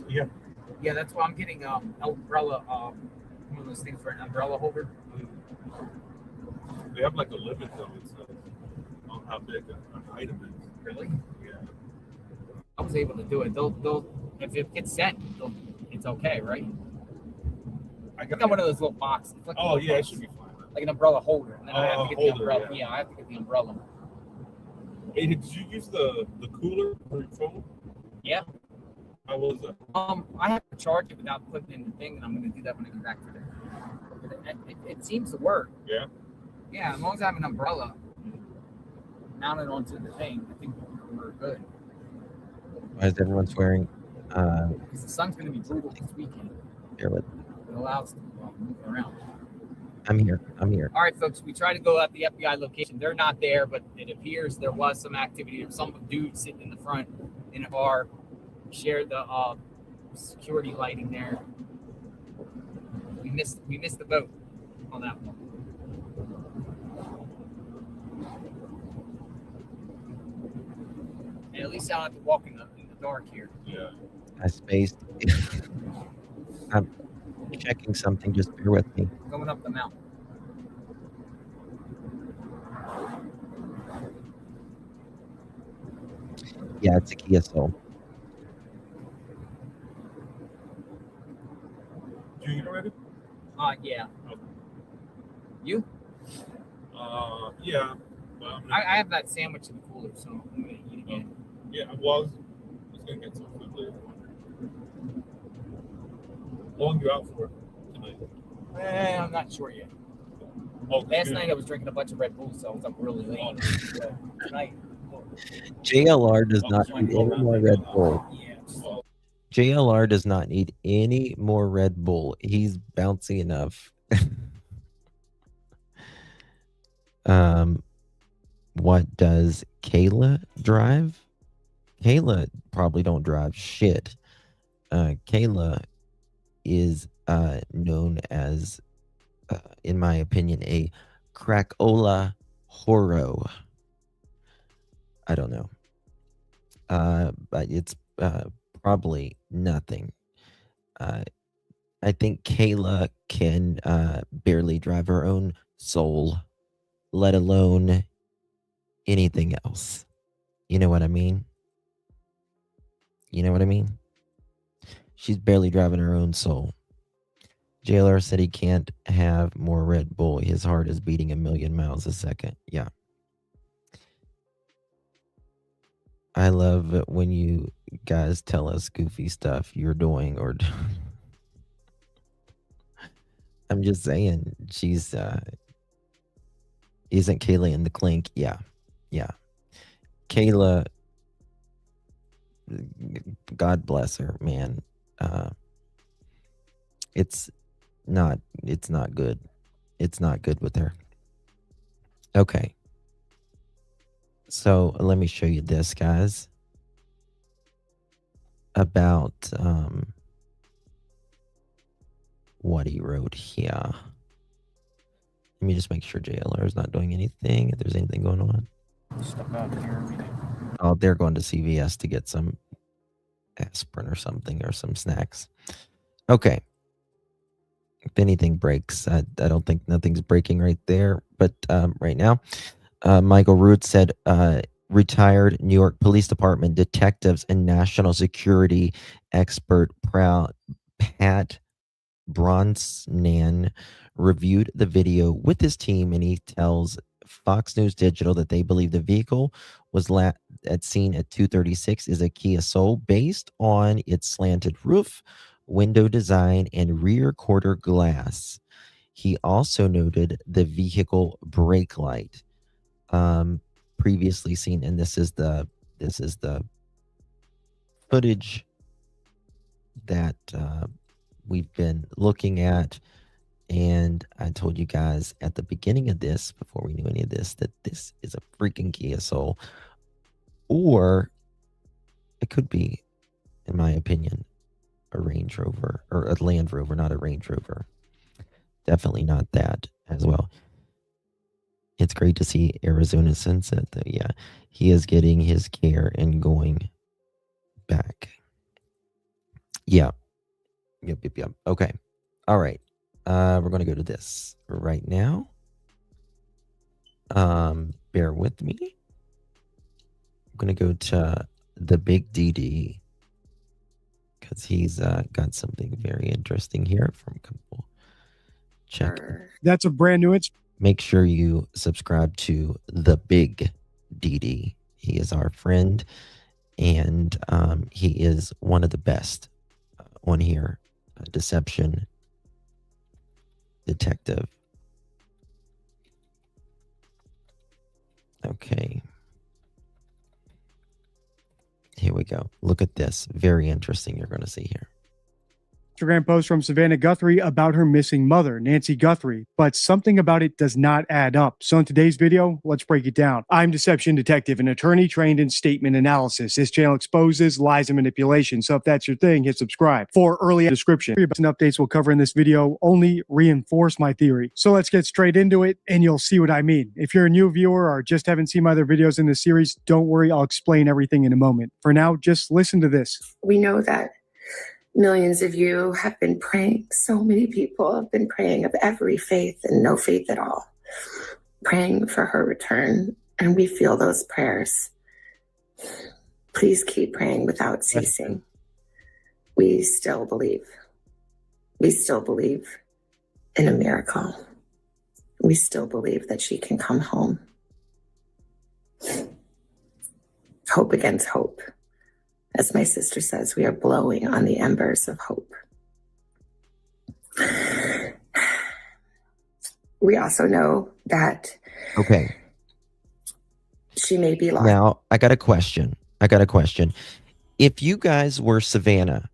Yeah. Yeah, that's why I'm getting umbrella. One of those things for an umbrella holder. They have like a limit though. It's on how big an item is. Really? Yeah. I was able to do it. They'll if it gets sent, it's okay, right? I got one of those little boxes. Like oh yeah, it should be fine. Like an umbrella holder, and then I have to get the holder, umbrella. Yeah, I have to get the umbrella. Hey, did you use the cooler for your phone? Yeah. How was that? I have to charge it without putting in the thing, and I'm going to do that when I get back today. It seems to work. Yeah. Yeah, as long as I have an umbrella mounted onto the thing, I think we're good. Why is everyone swearing? Because the sun's going to be brutal this weekend. Bear with. It allows to move around. I'm here. I'm here. All right, folks, we tried to go at the FBI location. They're not there, but it appears there was some activity. There was some dude sitting in the front in a bar, shared the security lighting there. We missed the boat on that one. And at least I don't have to walk in the dark here. Yeah. I spaced. I'm checking something. Just bear with me. Going up the mountain. Yeah, it's a Kia Soul. Did you eat already? Yeah. You? Yeah. I have that sandwich in the cooler, so I'm gonna eat again. Yeah, I was gonna get some food later. How long you out for tonight? I'm not sure yet. Oh, Last night I was drinking a bunch of Red Bull, so I was up really late. Tonight, JLR does not need any more Red Bull. JLR does not need any more Red Bull. He's bouncy enough. What does Kayla drive? Kayla probably don't drive shit. Kayla is known as, in my opinion, a crackola horo. I don't know. But it's probably nothing. I think Kayla can barely drive her own soul, let alone anything else. You know what I mean? You know what I mean? She's barely driving her own soul. JLR said he can't have more Red Bull. His heart is beating 1,000,000 miles a second. Yeah. I love it when you guys tell us goofy stuff you're doing or I'm just saying she's isn't Kayla in the clink? Yeah. Yeah. Kayla, God bless her, man. It's not good. It's not good with her. Okay. So let me show you this, guys. About what he wrote here. Let me just make sure JLR is not doing anything. If there's anything going on. Stuff out here. Oh, they're going to CVS to get some aspirin or something or some snacks. Okay. If anything breaks, I don't think nothing's breaking right there. But right now, Michael Root said retired New York Police Department detectives and national security expert Pat Brosnan reviewed the video with his team, and he tells Fox News Digital that they believe the vehicle was seen at 2:36 is a Kia Soul based on its slanted roof, window design, and rear quarter glass. He also noted the vehicle brake light previously seen, and this is the footage that we've been looking at. And I told you guys at the beginning of this, before we knew any of this, that this is a freaking Kia Soul. Or it could be, in my opinion, a Range Rover or a Land Rover, not a Range Rover. Definitely not that as well. It's great to see Arizona Sunset, though. Yeah, he is getting his care and going back. Yeah. Yep. Okay. All right. We're going to go to this right now. Bear with me. I'm going to go to the big DD because he's got something very interesting here from a couple. Check. That's a brand new. Make sure you subscribe to the big DD. He is our friend, And he is one of the best on here, deception detective. Okay. Here we go. Look at this. Very interesting. You're going to see here. Instagram post from Savannah Guthrie about her missing mother, Nancy Guthrie, but something about it does not add up. So in today's video, let's break it down. I'm Deception Detective, an attorney trained in statement analysis. This channel exposes lies and manipulation. So if that's your thing, hit subscribe. For early description and updates we'll cover in this video only reinforce my theory. So let's get straight into it and you'll see what I mean. If you're a new viewer or just haven't seen my other videos in this series, don't worry, I'll explain everything in a moment. For now, just listen to this. We know that millions of you have been praying. So many people have been praying of every faith and no faith at all, praying for her return. And we feel those prayers. Please keep praying without ceasing. We still believe. We still believe in a miracle. We still believe that she can come home. Hope against hope. As my sister says, we are blowing on the embers of hope. We also know that she may be lost. Now, I got a question. If you guys were Savannah,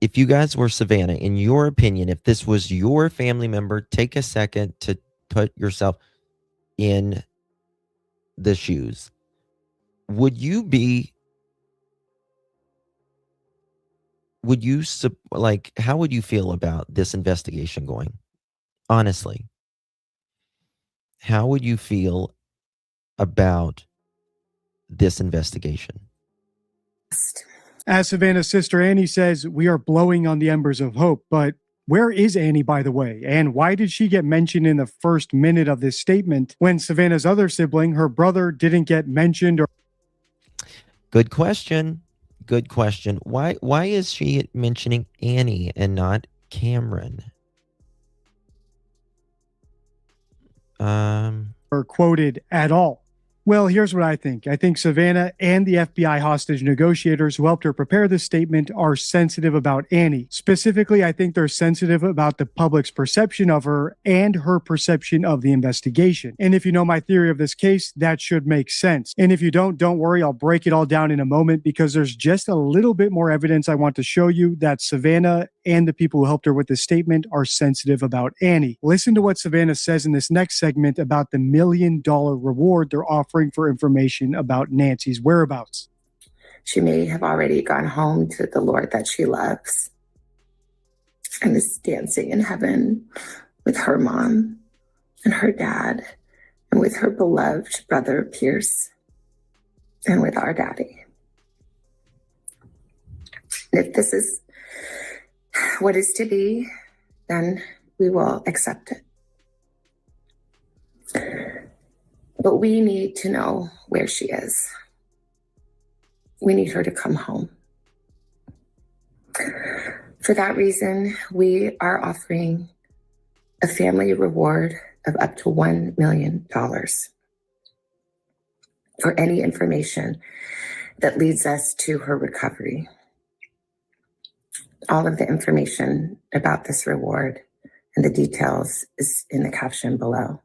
in your opinion, if this was your family member, take a second to put yourself in the shoes. How would you feel about this investigation going? Honestly, how would you feel about this investigation? As Savannah's sister Annie says, we are blowing on the embers of hope, but where is Annie, by the way? And why did she get mentioned in the first minute of this statement when Savannah's other sibling, her brother, didn't get mentioned? Good question. Why is she mentioning Annie and not Cameron? Or quoted at all? Well, here's what I think. I think Savannah and the FBI hostage negotiators who helped her prepare this statement are sensitive about Annie. Specifically, I think they're sensitive about the public's perception of her and her perception of the investigation. And if you know my theory of this case, that should make sense. And if you don't worry, I'll break it all down in a moment because there's just a little bit more evidence I want to show you that Savannah and the people who helped her with this statement are sensitive about Annie. Listen to what Savannah says in this next segment about the $1 million reward they're offering for information about Nancy's whereabouts. She may have already gone home to the Lord that she loves and is dancing in heaven with her mom and her dad and with her beloved brother Pierce and with our daddy. And if this is what is to be, then we will accept it. But we need to know where she is. We need her to come home. For that reason, we are offering a family reward of up to $1 million for any information that leads us to her recovery. All of the information about this reward and the details is in the caption below.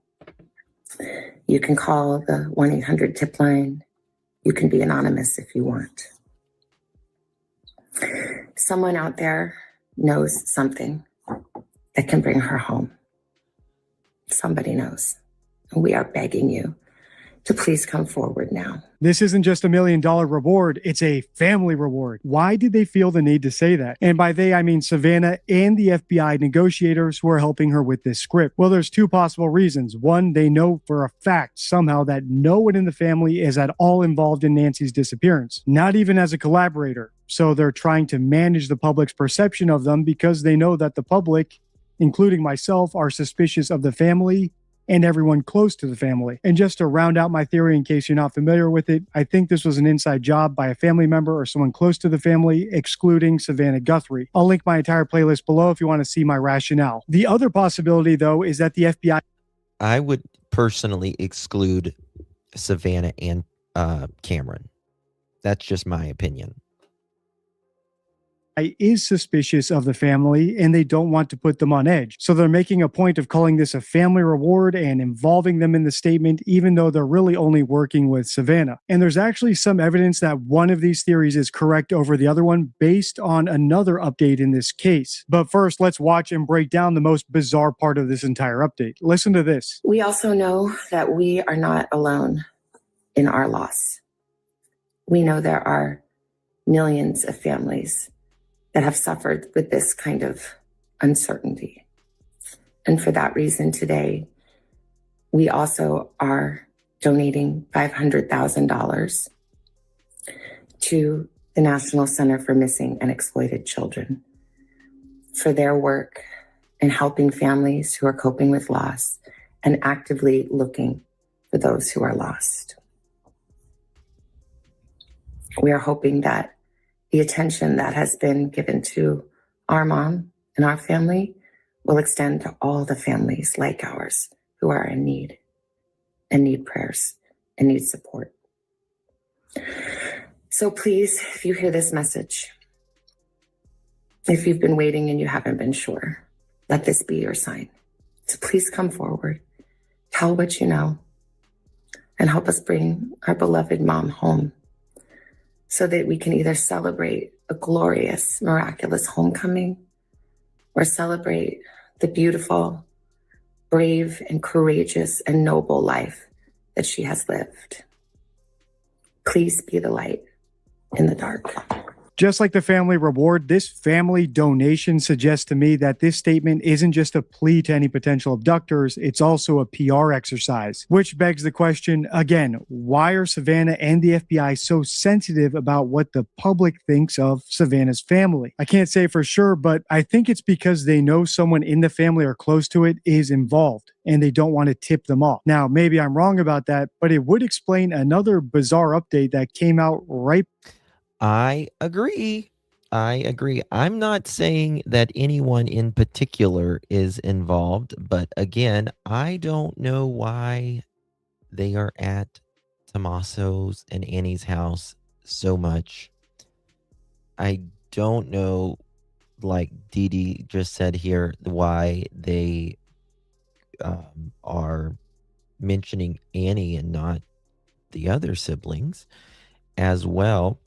You can call the 1-800-TIP line. You can be anonymous if you want. Someone out there knows something that can bring her home. Somebody knows. And we are begging you to please come forward now. This isn't just $1 million reward, it's a family reward. Why did they feel the need to say that? And by they, I mean Savannah and the FBI negotiators who are helping her with this script. Well, there's two possible reasons. One, they know for a fact somehow that no one in the family is at all involved in Nancy's disappearance, not even as a collaborator. So they're trying to manage the public's perception of them because they know that the public, including myself, are suspicious of the family and everyone close to the family. And just to round out my theory, in case you're not familiar with it, I think this was an inside job by a family member or someone close to the family, excluding Savannah Guthrie. I'll link my entire playlist below if you want to see my rationale. The other possibility, though, is that the FBI... I would personally exclude Savannah and Cameron. That's just my opinion. Is suspicious of the family and they don't want to put them on edge. So they're making a point of calling this a family reward and involving them in the statement, even though they're really only working with Savannah. And there's actually some evidence that one of these theories is correct over the other one based on another update in this case. But first, let's watch and break down the most bizarre part of this entire update. Listen to this. We also know that we are not alone in our loss. We know there are millions of families that have suffered with this kind of uncertainty. And for that reason today, we also are donating $500,000 to the National Center for Missing and Exploited Children for their work in helping families who are coping with loss and actively looking for those who are lost. We are hoping that the attention that has been given to our mom and our family will extend to all the families like ours who are in need and need prayers and need support. So please, if you hear this message, if you've been waiting and you haven't been sure, let this be your sign. So please come forward, tell what you know, and help us bring our beloved mom home, so that we can either celebrate a glorious, miraculous homecoming or celebrate the beautiful, brave, and courageous and noble life that she has lived. Please be the light in the dark. Just like the family reward, this family donation suggests to me that this statement isn't just a plea to any potential abductors, it's also a PR exercise. Which begs the question, again, why are Savannah and the FBI so sensitive about what the public thinks of Savannah's family? I can't say for sure, but I think it's because they know someone in the family or close to it is involved, and they don't want to tip them off. Now, maybe I'm wrong about that, but it would explain another bizarre update that came out right. I agree. I'm not saying that anyone in particular is involved, but again, I don't know why they are at Tommaso's and Annie's house so much. I don't know, like Dee Dee just said here, why they are mentioning Annie and not the other siblings as well.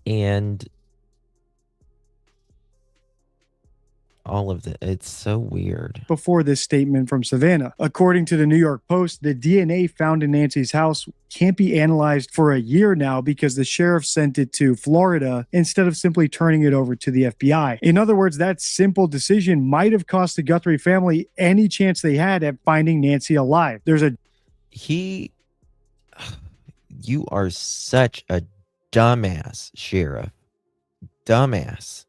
And all of that, it's so weird. Before this statement from Savannah, according to the New York Post, the DNA found in Nancy's house can't be analyzed for a year now because the sheriff sent it to Florida instead of simply turning it over to the FBI. In other words, that simple decision might have cost the Guthrie family any chance they had at finding Nancy alive. You are such a dumbass, sheriff. Dumbass.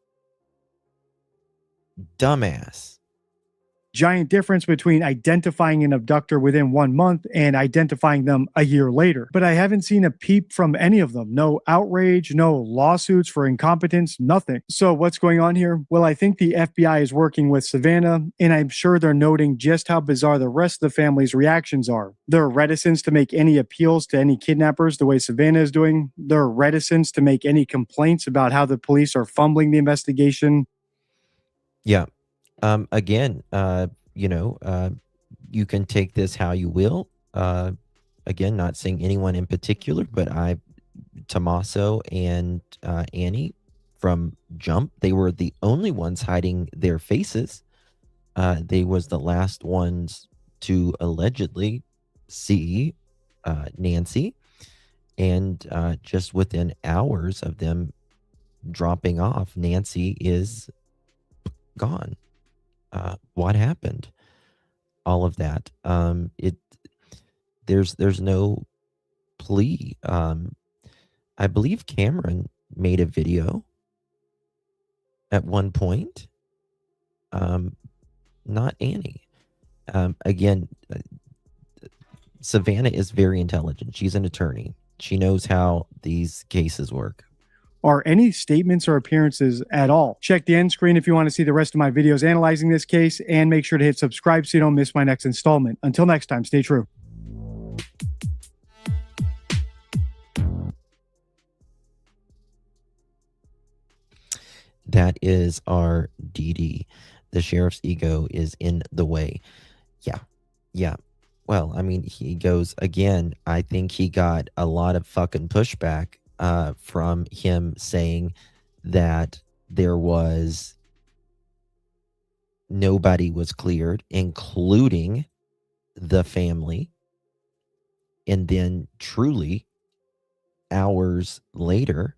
Giant difference between identifying an abductor within 1 month and identifying them a year later. But I haven't seen a peep from any of them. No outrage, no lawsuits for incompetence, nothing. So what's going on here? Well, I think the FBI is working with Savannah, and I'm sure they're noting just how bizarre the rest of the family's reactions are. Their reticence to make any appeals to any kidnappers the way Savannah is doing. Their reticence to make any complaints about how the police are fumbling the investigation. Yeah. Again, you can take this how you will. Again, not saying anyone in particular, but Tommaso and Annie from Jump, they were the only ones hiding their faces. They was the last ones to allegedly see Nancy. And just within hours of them dropping off, Nancy is gone. What happened? All of that. There's no plea. I believe Cameron made a video at one point. Not Annie. Again, Savannah is very intelligent. She's an attorney. She knows how these cases work. Are any statements or appearances at all. Check the end screen if you want to see the rest of my videos analyzing this case, and make sure to hit subscribe so you don't miss my next installment. Until next time, stay true. That is our DD. The sheriff's ego is in the way. Yeah. Yeah. Well, I mean, he goes again. I think he got a lot of fucking pushback from him saying that there was nobody was cleared, including the family. And then truly hours later,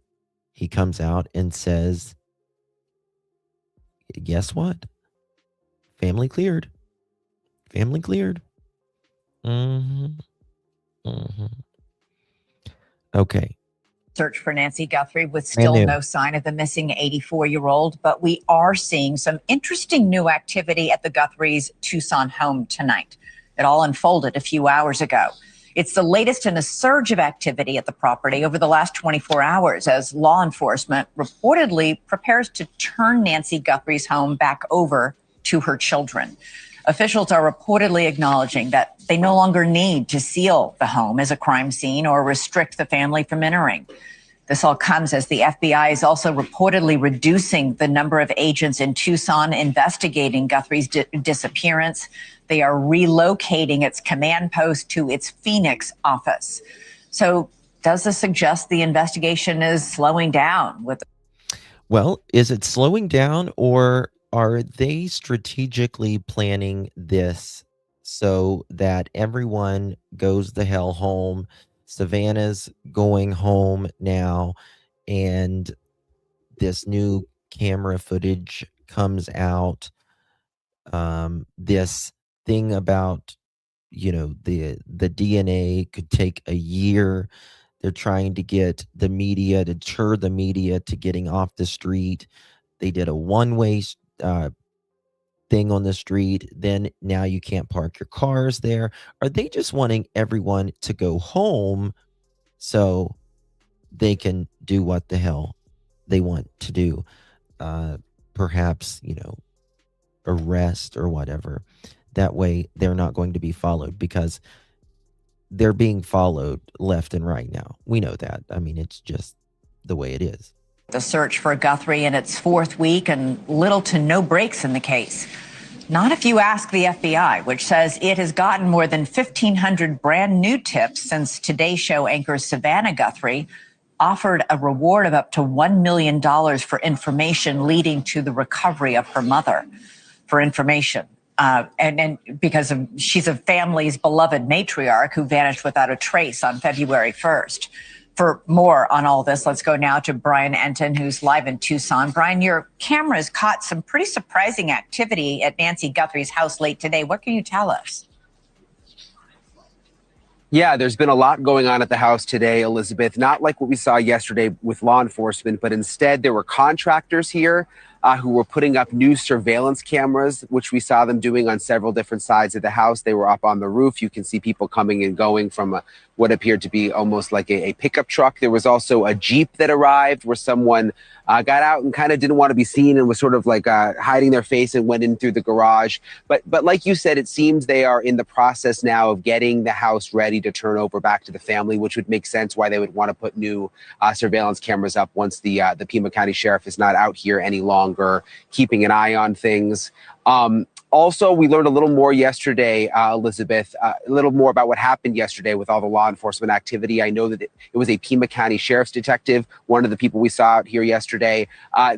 he comes out and says, guess what? Family cleared. Family cleared. Okay. Search for Nancy Guthrie with still no sign of the missing 84-year-old, but we are seeing some interesting new activity at the Guthries' Tucson home tonight. It all unfolded a few hours ago. It's the latest in a surge of activity at the property over the last 24 hours as law enforcement reportedly prepares to turn Nancy Guthrie's home back over to her children. Officials are reportedly acknowledging that they no longer need to seal the home as a crime scene or restrict the family from entering. This all comes as the FBI is also reportedly reducing the number of agents in Tucson investigating Guthrie's disappearance. They are relocating its command post to its Phoenix office. So does this suggest the investigation is slowing down? Well, is it slowing down, or are they strategically planning this so that everyone goes the hell home? Savannah's going home now, and this new camera footage comes out. This thing about, the DNA could take a year. They're trying to get the media, to deter the media to getting off the street. They did a one-way thing on the street. Then now you can't park your cars there. Are they just wanting everyone to go home so they can do what the hell they want to do? Perhaps, arrest or whatever. That way they're not going to be followed, because they're being followed left and right now. We know that. I mean, it's just the way it is. The search for Guthrie in its fourth week and little to no breaks in the case. Not if you ask the FBI, which says it has gotten more than 1,500 brand new tips since Today Show anchor Savannah Guthrie offered a reward of up to $1 million for information leading to the recovery of her mother. For information. And because she's a family's beloved matriarch who vanished without a trace on February 1st. For more on all this, let's go now to Brian Enton, who's live in Tucson. Brian, your cameras caught some pretty surprising activity at Nancy Guthrie's house late today. What can you tell us? Yeah, there's been a lot going on at the house today, Elizabeth. Not like what we saw yesterday with law enforcement, but instead there were contractors here who were putting up new surveillance cameras, which we saw them doing on several different sides of the house. They were up on the roof. You can see people coming and going from what appeared to be almost like a pickup truck. There was also a Jeep that arrived where someone got out and kind of didn't want to be seen and was sort of like hiding their face and went in through the garage. But like you said, it seems they are in the process now of getting the house ready to turn over back to the family, which would make sense why they would want to put new surveillance cameras up once the Pima County Sheriff is not out here any longer, keeping an eye on things. Also, we learned a little more yesterday, Elizabeth, a little more about what happened yesterday with all the law enforcement activity. I know that it was a Pima County Sheriff's detective, one of the people we saw out here yesterday.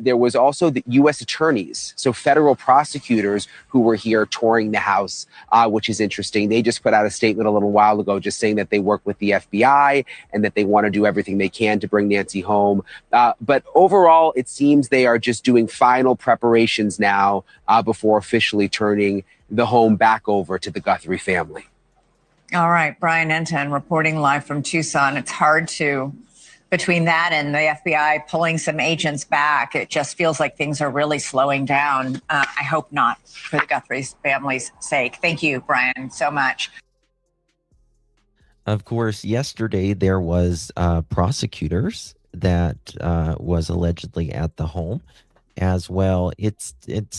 There was also the U.S. attorneys, so federal prosecutors who were here touring the house, which is interesting. They just put out a statement a little while ago just saying that they work with the FBI and that they want to do everything they can to bring Nancy home. But overall, it seems they are just doing final preparations now before officially turning the home back over to the Guthrie family. All right, Brian Enton reporting live from Tucson. It's hard to, between that and the FBI pulling some agents back, it just feels like things are really slowing down. I hope not, for the Guthrie family's sake. Thank you, Brian, so much. Of course, yesterday there was prosecutors that was allegedly at the home as well. It's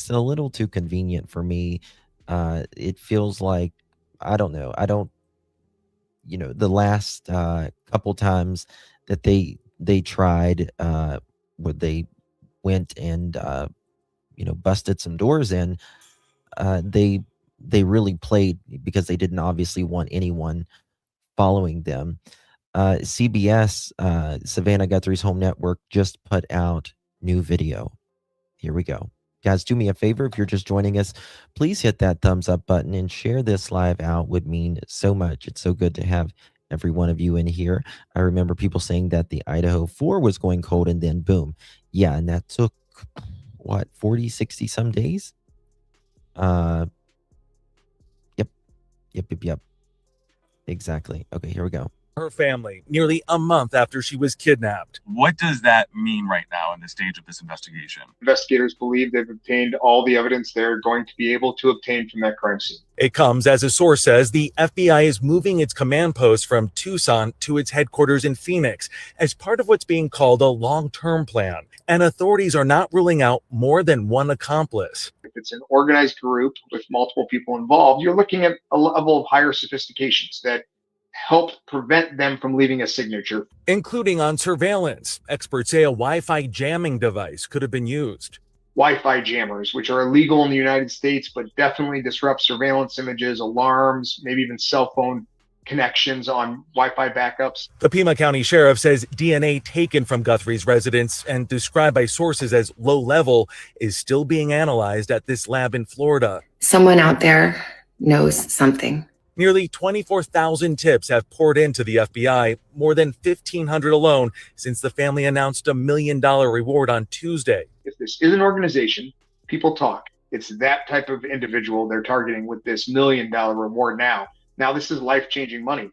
a little too convenient for me. It feels like, I don't know. The last couple times that they tried, they went and busted some doors in, they really played because they didn't obviously want anyone following them. CBS, Savannah Guthrie's home network, just put out new video. Here we go. Guys, do me a favor. If you're just joining us, please hit that thumbs up button and share this live out. Would mean so much. It's so good to have every one of you in here. I remember people saying that the Idaho 4 was going cold and then boom. Yeah, and that took, 40, 60 some days? Yep. Exactly. Okay, here we go. Her family nearly a month after she was kidnapped. What does that mean right now in the stage of this investigation? Investigators believe they've obtained all the evidence they're going to be able to obtain from that crime scene. It comes as a source says the FBI is moving its command post from Tucson to its headquarters in Phoenix as part of what's being called a long-term plan. And authorities are not ruling out more than one accomplice. If it's an organized group with multiple people involved, you're looking at a level of higher sophistications that help prevent them from leaving a signature. Including on surveillance. Experts say a Wi-Fi jamming device could have been used. Wi-Fi jammers, which are illegal in the United States, but definitely disrupt surveillance images, alarms, maybe even cell phone connections on Wi-Fi backups. The Pima County Sheriff says DNA taken from Guthrie's residence and described by sources as low level is still being analyzed at this lab in Florida. Someone out there knows something. Nearly 24,000 tips have poured into the FBI, more than 1,500 alone since the family announced $1 million reward on Tuesday. If this is an organization, people talk. It's that type of individual they're targeting with this $1 million reward now. Now this is life-changing money.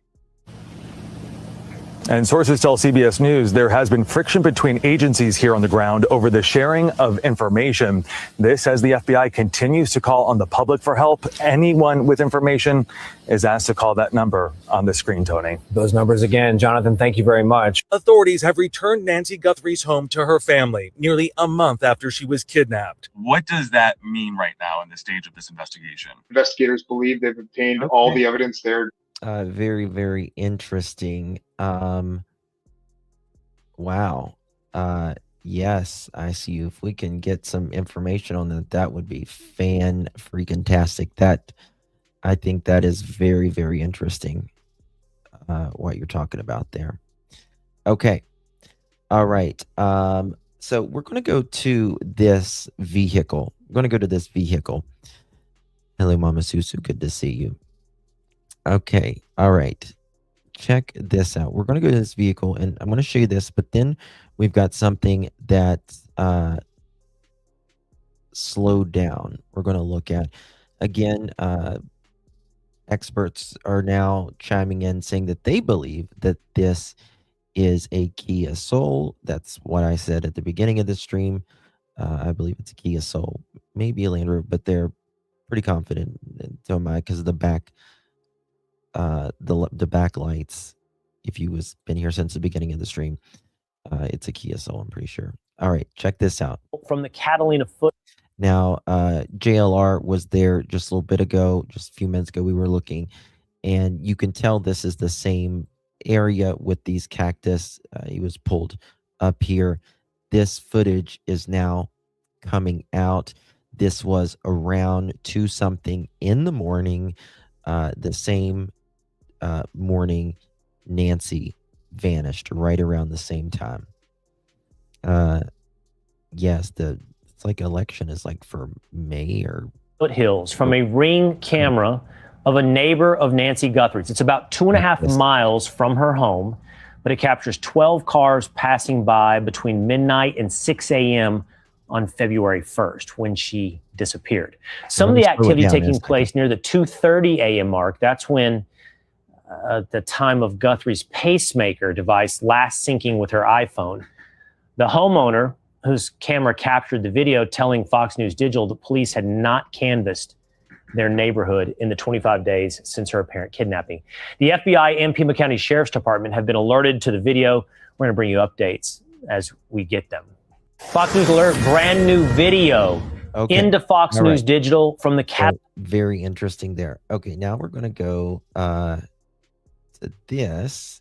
And sources tell CBS News there has been friction between agencies here on the ground over the sharing of information. This as the FBI continues to call on the public for help. Anyone with information is asked to call that number on the screen, Tony. Those numbers again, Jonathan, thank you very much. Authorities have returned Nancy Guthrie's home to her family nearly a month after she was kidnapped. What does that mean right now in the stage of this investigation? Investigators believe they've obtained all the evidence there. Very, very interesting. Wow. Yes, I see you. If we can get some information on that, that would be fan-freaking-tastic. I think that is very, very interesting, what you're talking about there. Okay. All right. So we're going to go to this vehicle. Hello, Mama Susu. Good to see you. Okay. All right. Check this out. We're going to go to this vehicle, and I'm going to show you this, but then we've got something that slowed down. We're going to look at. Again, experts are now chiming in saying that they believe that this is a Kia Soul. That's what I said at the beginning of the stream. I believe it's a Kia Soul, maybe a Land Rover, but they're pretty confident. So am I, because of the back. The backlights, if you was been here since the beginning of the stream, it's a Kia Soul, I'm pretty sure. All right, check this out. From the Catalina Foothills. Now, JLR was there just a little bit ago, just a few minutes ago. We were looking, and you can tell this is the same area with these cactus. He was pulled up here. This footage is now coming out. This was around 2-something in the morning. The same morning Nancy vanished, right around the same time. Yes, it's like election is like for May or Foothills from a Ring camera of a neighbor of Nancy Guthrie's. It's about 2.5 miles from her home, but it captures 12 cars passing by between midnight and 6 a.m. on February 1st when she disappeared. Some of the activity taking place near the 2:30 a.m. mark. That's when the time of Guthrie's pacemaker device last syncing with her iPhone. The homeowner whose camera captured the video telling Fox News Digital the police had not canvassed their neighborhood in the 25 days since her apparent kidnapping. The FBI and Pima County Sheriff's Department have been alerted to the video. We're going to bring you updates as we get them. Fox News Alert, brand new video into Fox News Digital from the very interesting there. Okay, now we're going to go to this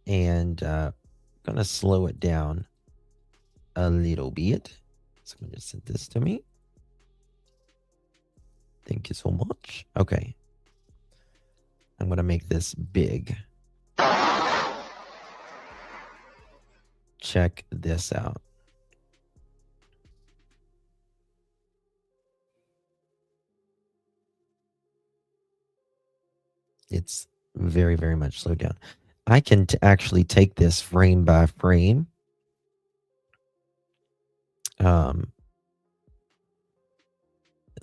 and going to slow it down a little bit. Someone just sent this to me. Thank you so much. Okay. I'm going to make this big. Check this out. It's very, very much slowed down. I can actually take this frame by frame.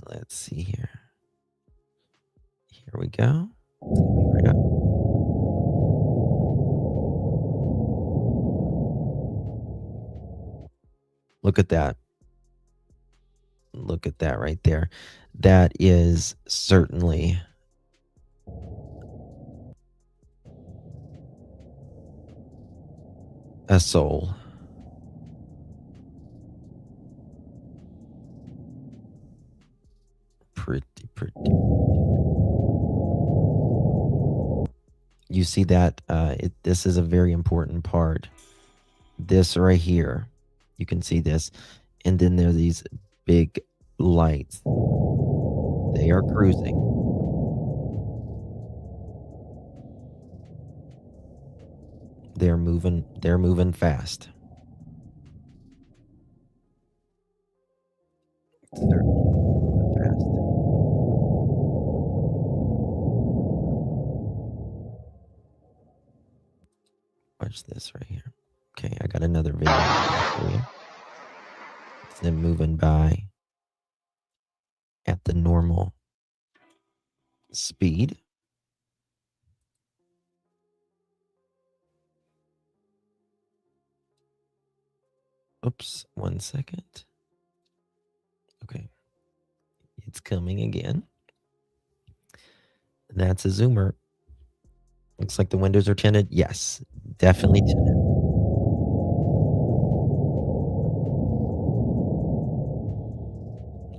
Let's see here. Here we go. Look at that. Look at that right there. That is certainly a soul. Pretty. You see that? This is a very important part. This right here. You can see this. And then there are these big lights. They are cruising. They're moving fast. Certainly moving fast. Watch this right here. Okay, I got another video for you. It's them moving by at the normal speed. Oops, 1 second. Okay. It's coming again. That's a zoomer. Looks like the windows are tinted. Yes, definitely tinted.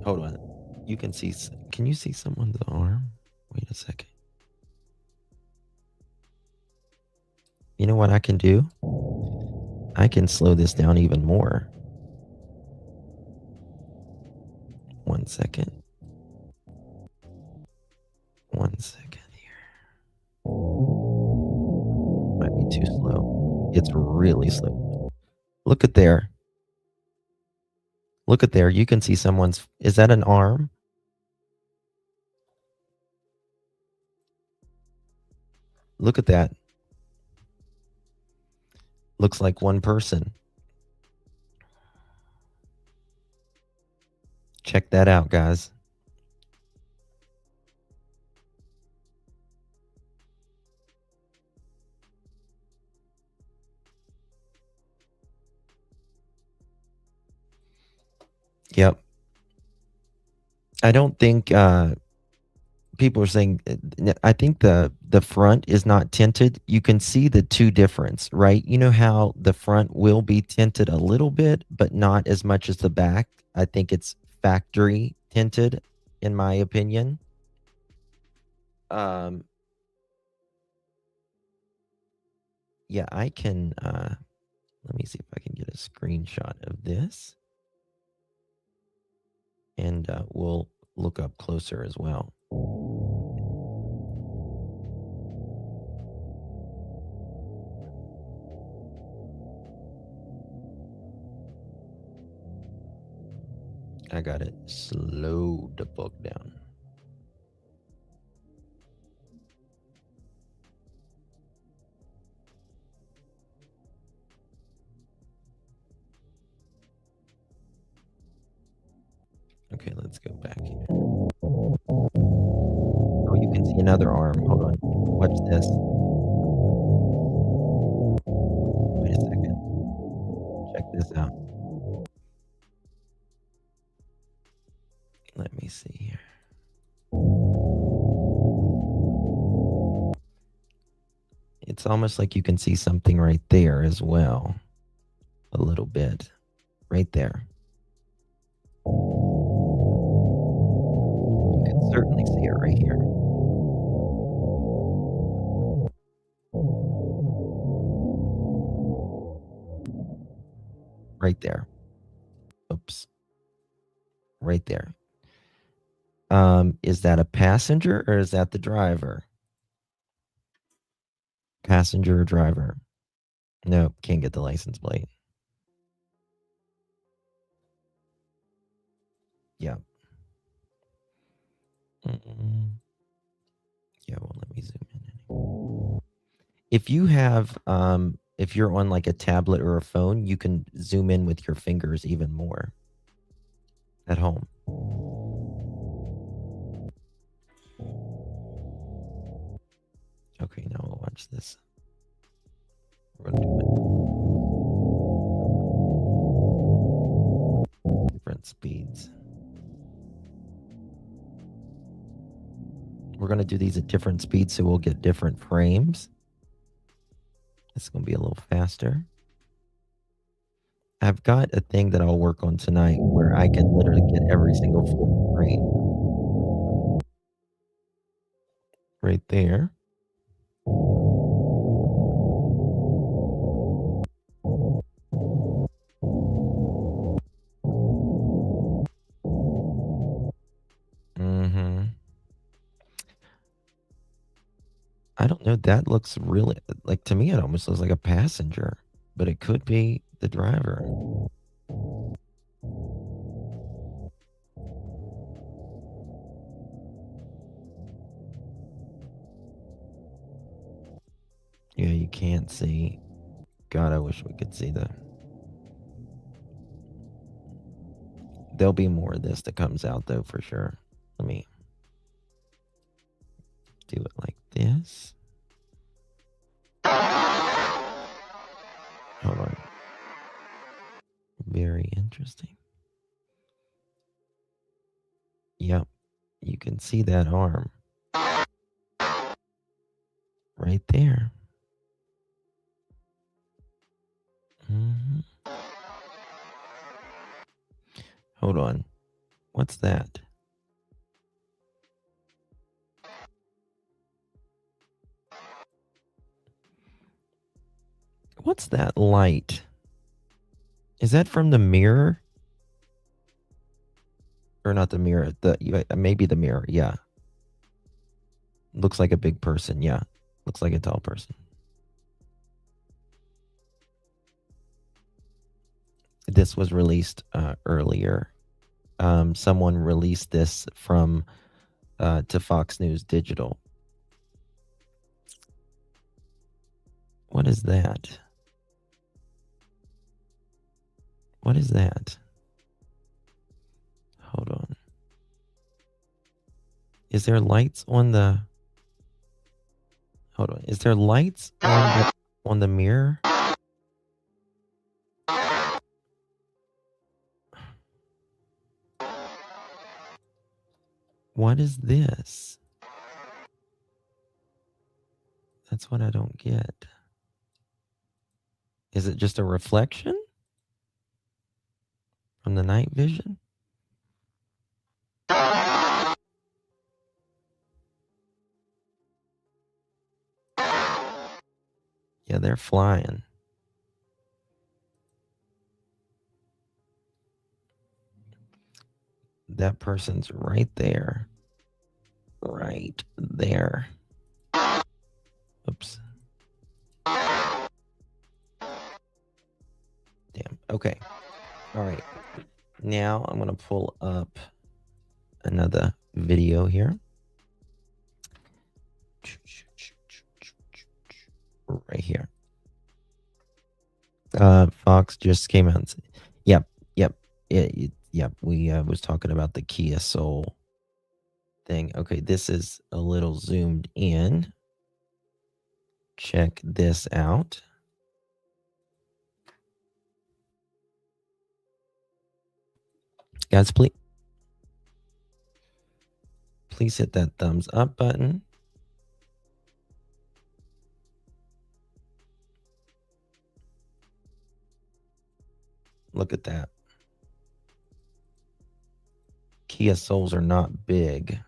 Hold on. You can see. Can you see someone's arm? Wait a second. You know what I can do? I can slow this down even more. 1 second. 1 second here. Might be too slow. It's really slow. Look at there. Look at there. You can see someone's. Is that an arm? Look at that. Looks like one person. Check that out, guys. Yep. I don't think people are saying, I think the front is not tinted. You can see the two difference, right? You know how the front will be tinted a little bit, but not as much as the back. I think it's factory tinted, in my opinion. Yeah, I can, let me see if I can get a screenshot of this. And we'll look up closer as well. I got it slowed the book down. Okay, let's go back here. Oh, you can see another arm. Hold on. Watch this. Wait a second. Check this out. Let me see here. It's almost like you can see something right there as well. A little bit. Right there. You can certainly see it right here. Right there. Oops. Right there. Is that a passenger or is that the driver? Passenger or driver? No, can't get the license plate. Yeah. Yeah, well, let me zoom in. If you have, if you're on like a tablet or a phone, you can zoom in with your fingers even more at home. Okay, now we'll watch this. We're gonna do it. Different speeds. We're going to do these at different speeds, so we'll get different frames. It's going to be a little faster. I've got a thing that I'll work on tonight where I can literally get every single full frame. Right there. I don't know. That looks really, like, to me, it almost looks like a passenger, but it could be the driver. Yeah, you can't see. God, I wish we could see the... There'll be more of this that comes out, though, for sure. Let me do it like this. Hold on. Very interesting. Yep. You can see that arm. Right there. Hold on. What's that? What's that light? Is that from the mirror? Or not the mirror, maybe the mirror, yeah. Looks like a big person, yeah. Looks like a tall person. This was released earlier. Someone released this from to Fox News Digital. What is that? What is that? Hold on. Is there lights on the... Hold on. Is there lights on the mirror? What is this? That's what I don't get. Is it just a reflection from the night vision? Yeah, they're flying. That person's right there. Right there. Oops. Damn. Okay. All right. Now I'm going to pull up another video here. Right here. Fox just came out and said, yep. We was talking about the Kia Soul thing. Okay, this is a little zoomed in. Check this out. Guys, please hit that thumbs up button. Look at that. Kia Souls are not big.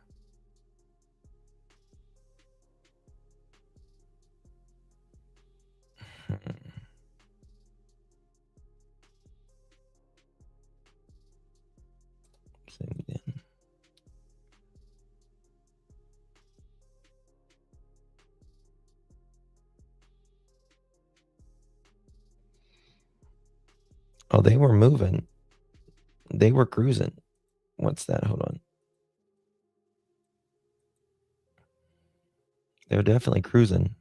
Oh, they were moving. They were cruising. What's that? Hold on. They're definitely cruising.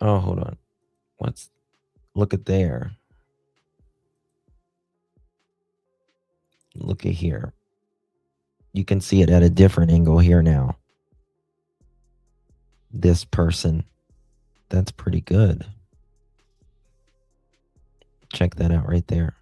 Oh, hold on. Look at there. Look at here. You can see it at a different angle here now. This person. That's pretty good. Check that out right there.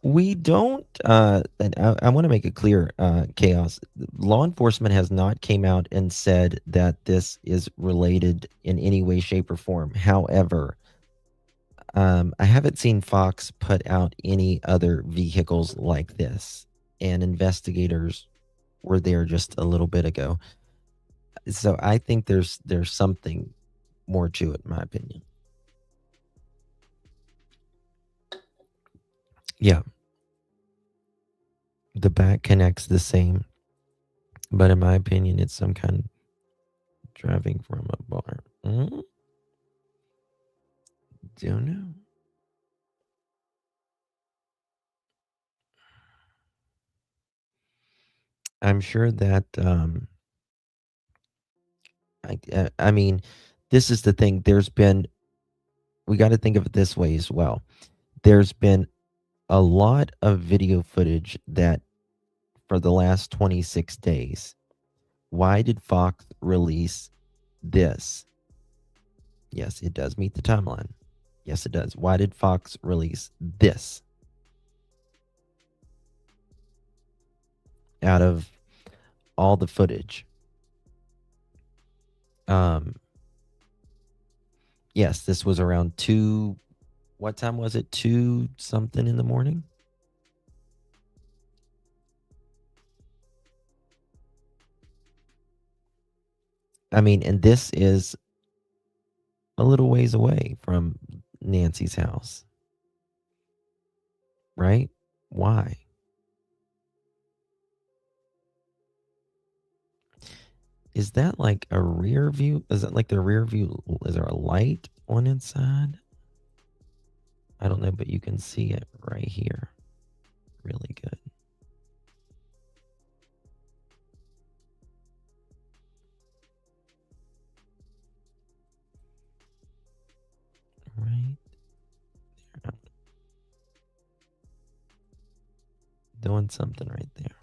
We don't, and I want to make it clear, Chaos. Law enforcement has not came out and said that this is related in any way, shape, or form. However, I haven't seen Fox put out any other vehicles like this, and investigators were there just a little bit ago. So I think there's something more to it, in my opinion. Yeah. The back connects the same, but in my opinion, it's some kind of driving from a bar. Don't know. I'm sure that I mean, this is the thing. We got to think of it this way as well. There's been a lot of video footage that for the last 26 days. Why did Fox release this? Yes, it does meet the timeline. Yes, it does. Why did Fox release this? Out of all the footage. Yes, this was around 2, what time was it? 2 something in the morning? I mean, and this is a little ways away from Nancy's house. Right? Why? Is that like a rear view? Is that like the rear view? Is there a light on inside? I don't know, but you can see it right here. Really good. Right there. Doing something right there.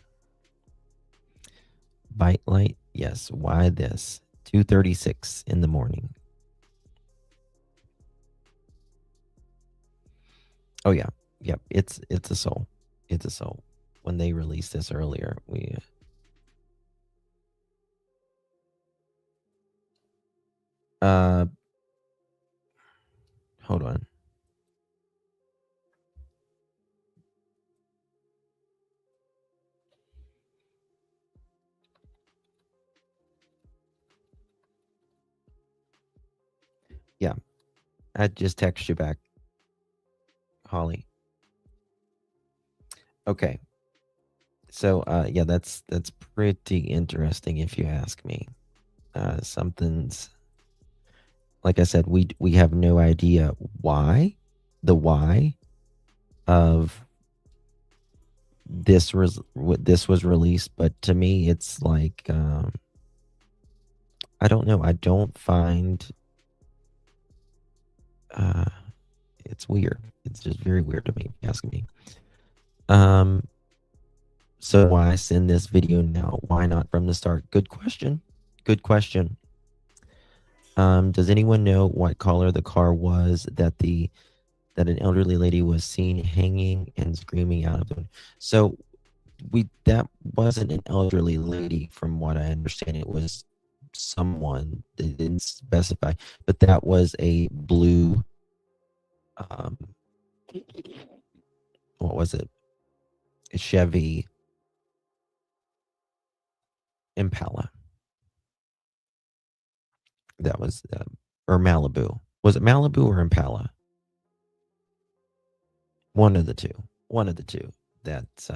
Bite light. Yes. Why this? 2:36 in the morning. Oh yeah. Yep. It's a soul. It's a soul. When they released this earlier, we hold on. Yeah. I just text you back, Holly. Okay. So yeah, that's pretty interesting if you ask me. Something's, like I said, we have no idea why of this was released, but to me it's like I don't know. I don't find it's weird. It's just very weird to me, if you ask me. So why send this video now? Why not from the start? Good question. Good question. Does anyone know what color the car was that an elderly lady was seen hanging and screaming out of it? So that wasn't an elderly lady, from what I understand. It was someone. They didn't specify, but that was a blue. What was it? A Chevy Impala. That was or Malibu. Was it Malibu or Impala? One of the two. One of the two. That's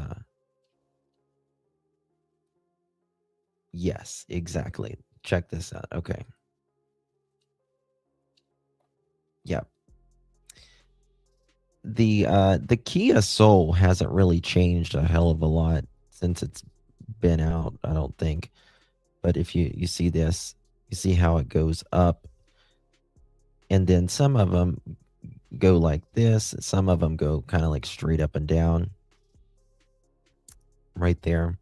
yes, exactly. Check this out. Okay. Yep. The Kia Soul hasn't really changed a hell of a lot since it's been out, I don't think. But if you see this, you see how it goes up, and then some of them go like this, some of them go kind of like straight up and down right there.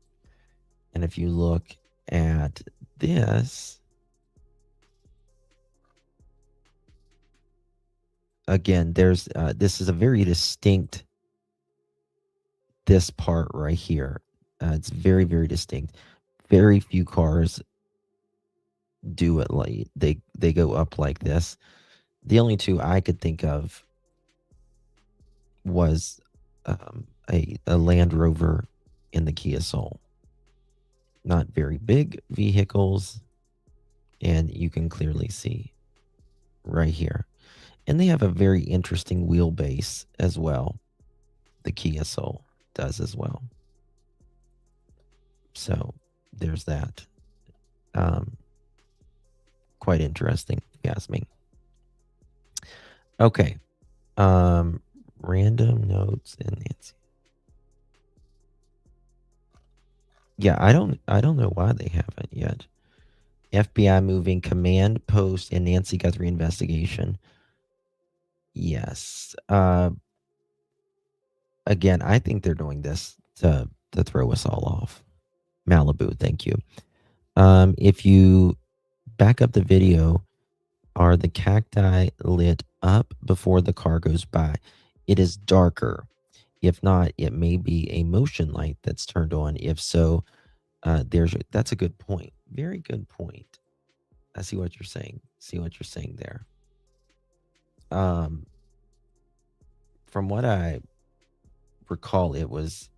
And if you look at this, again, there's this is a very distinct, this part right here. It's very, very distinct. Very few cars do it like they go up like this. The only two I could think of was a Land Rover and the Kia Soul. Not very big vehicles, and you can clearly see right here. And they have a very interesting wheelbase as well. The Kia Soul does as well. So there's that. Quite interesting, if you ask me. Okay. Random notes and Nancy. Yeah, I don't know why they haven't yet. FBI moving command post and Nancy Guthrie investigation. Yes. Again, I think they're doing this to throw us all off. Malibu, thank you. If you back up the video, are the cacti lit up before the car goes by? It is darker. If not, it may be a motion light that's turned on. If so, that's a good point. Very good point. I see what you're saying. See what you're saying there. From what I recall, it was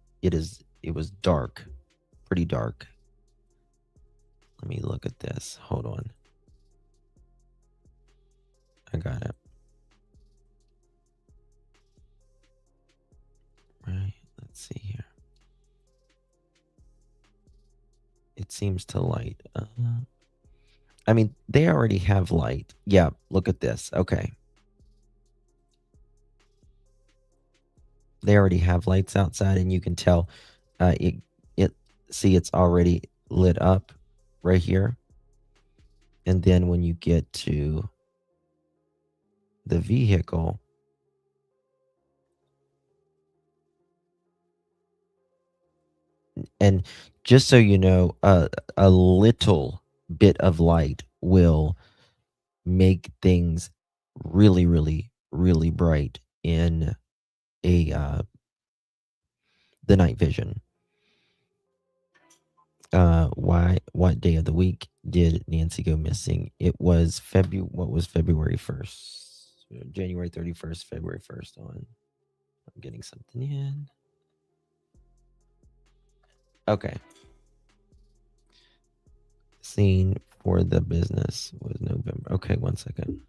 dark, pretty dark. Let me look at this. Hold on. I got it. Right. Let's see here. It seems to light. I mean, they already have light. Yeah. Look at this. Okay. They already have lights outside, and you can tell. See, it's already lit up right here. And then when you get to the vehicle, and just so you know, a little bit of light will make things really, really, really bright in the night vision. What day of the week did Nancy go missing? It was February 1st? January 31st, February 1st on. I'm getting something in. Okay. Scene for the business was November. Okay, 1 second.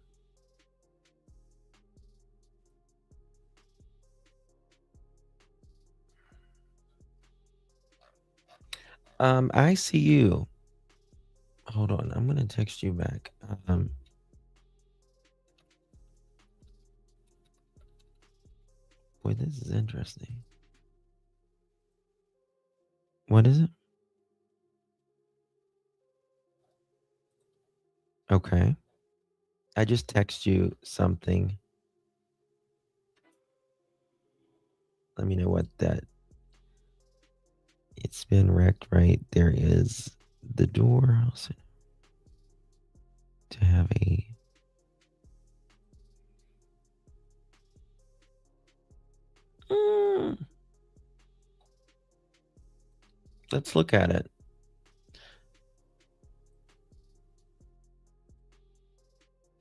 I see you. Hold on, I'm gonna text you back. Boy, this is interesting. What is it? Okay. I just text you something. Let me know what that. It's been wrecked, right? There is the door. Also, to have a. Let's look at it.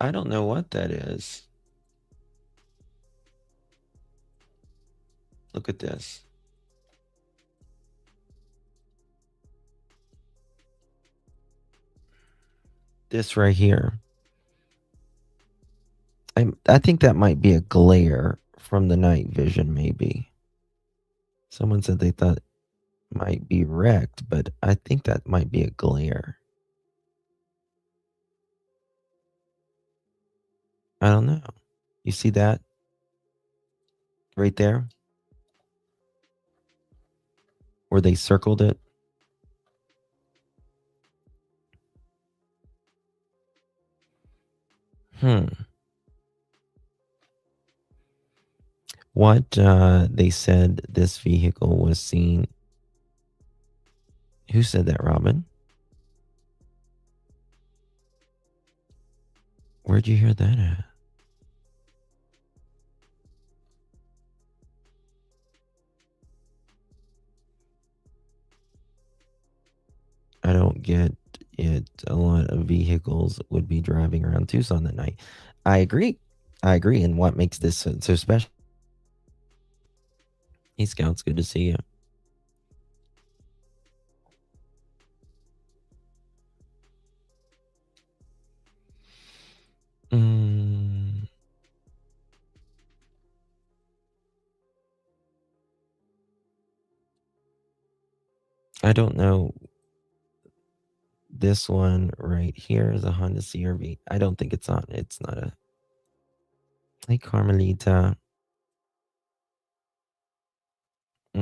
I don't know what that is. Look at this. This right here. I think that might be a glare from the night vision, maybe. Someone said they thought it might be wrecked, but I think that might be a glare. I don't know. You see that? Right there? Where they circled it? What they said this vehicle was seen. Who said that, Robin? Where'd you hear that at? I don't get it. A lot of vehicles would be driving around Tucson that night. I agree. And what makes this so special? Hey, Scouts, good to see you. I don't know. This one right here is a Honda CR-V. I don't think it's on. It's not a. Hey, Carmelita. I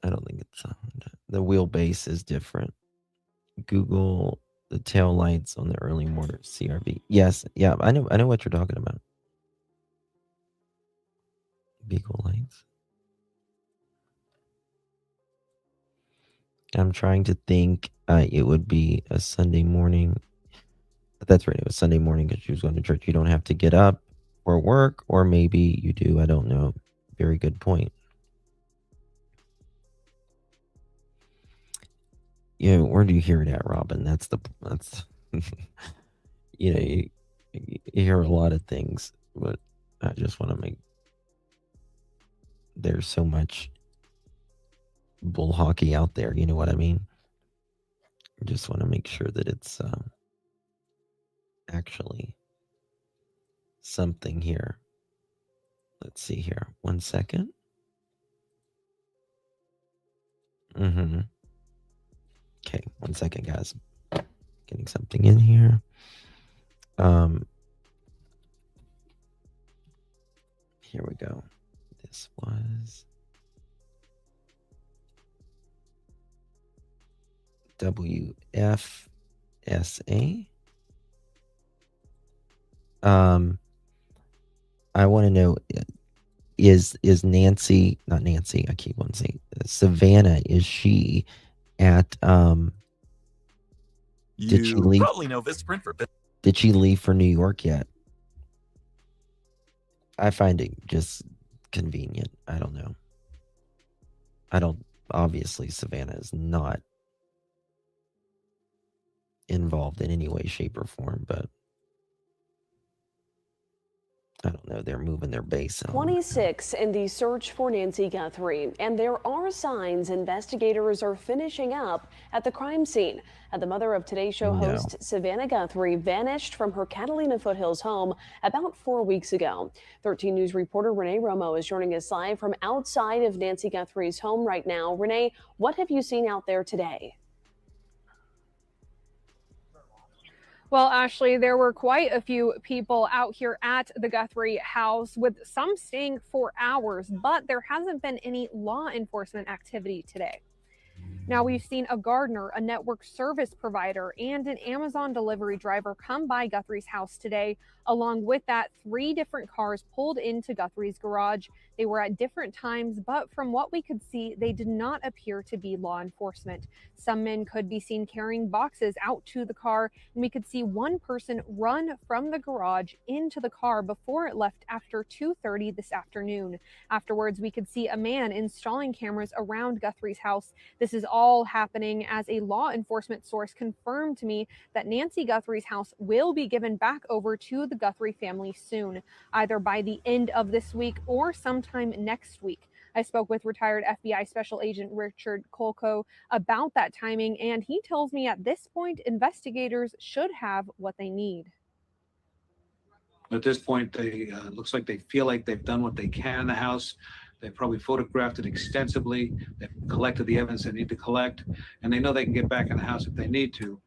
don't think it's a Honda. The wheelbase is different. Google the tail lights on the early mortar CR-V. Yes, yeah, I know what you're talking about. Vehicle lights. I'm trying to think. It would be a Sunday morning. That's right. It was Sunday morning because she was going to church. You don't have to get up for work, or maybe you do. I don't know. Very good point. Yeah, where do you hear it at, Robin? That's you hear a lot of things, but I just want to make. There's so much bull hockey out there. You know what I mean? I just want to make sure that it's actually something here. Let's see here. 1 second. Okay, 1 second, guys. Getting something in here. Here we go. This was WFSA. I want to know, is Nancy, not Nancy, I keep on saying Savannah, is she at did she leave? Probably know this print for Did she leave for New York yet? I find it just convenient. I don't know. Obviously Savannah is not involved in any way, shape, or form, but I don't know. They're moving their base. 26 in the search for Nancy Guthrie, and there are signs investigators are finishing up at the crime scene. The mother of Today Show host Savannah Guthrie vanished from her Catalina Foothills home about 4 weeks ago. 13 News reporter Renee Romo is joining us live from outside of Nancy Guthrie's home right now. Renee, what have you seen out there today? Well, Ashley, there were quite a few people out here at the Guthrie house, with some staying for hours, but there hasn't been any law enforcement activity today. Now, we've seen a gardener, a network service provider, and an Amazon delivery driver come by Guthrie's house today. Along with that, 3 different cars pulled into Guthrie's garage. They were at different times, but from what we could see, they did not appear to be law enforcement. Some men could be seen carrying boxes out to the car, and we could see one person run from the garage into the car before it left after 2:30 this afternoon. Afterwards, we could see a man installing cameras around Guthrie's house. This is all happening as a law enforcement source confirmed to me that Nancy Guthrie's house will be given back over to the Guthrie family soon, either by the end of this week or sometime next week. I spoke with retired FBI Special Agent Richard Kolko about that timing, and he tells me at this point, investigators should have what they need. At this point, they looks like they feel like they've done what they can in the house. They've probably photographed it extensively. They've collected the evidence they need to collect, and they know they can get back in the house if they need to.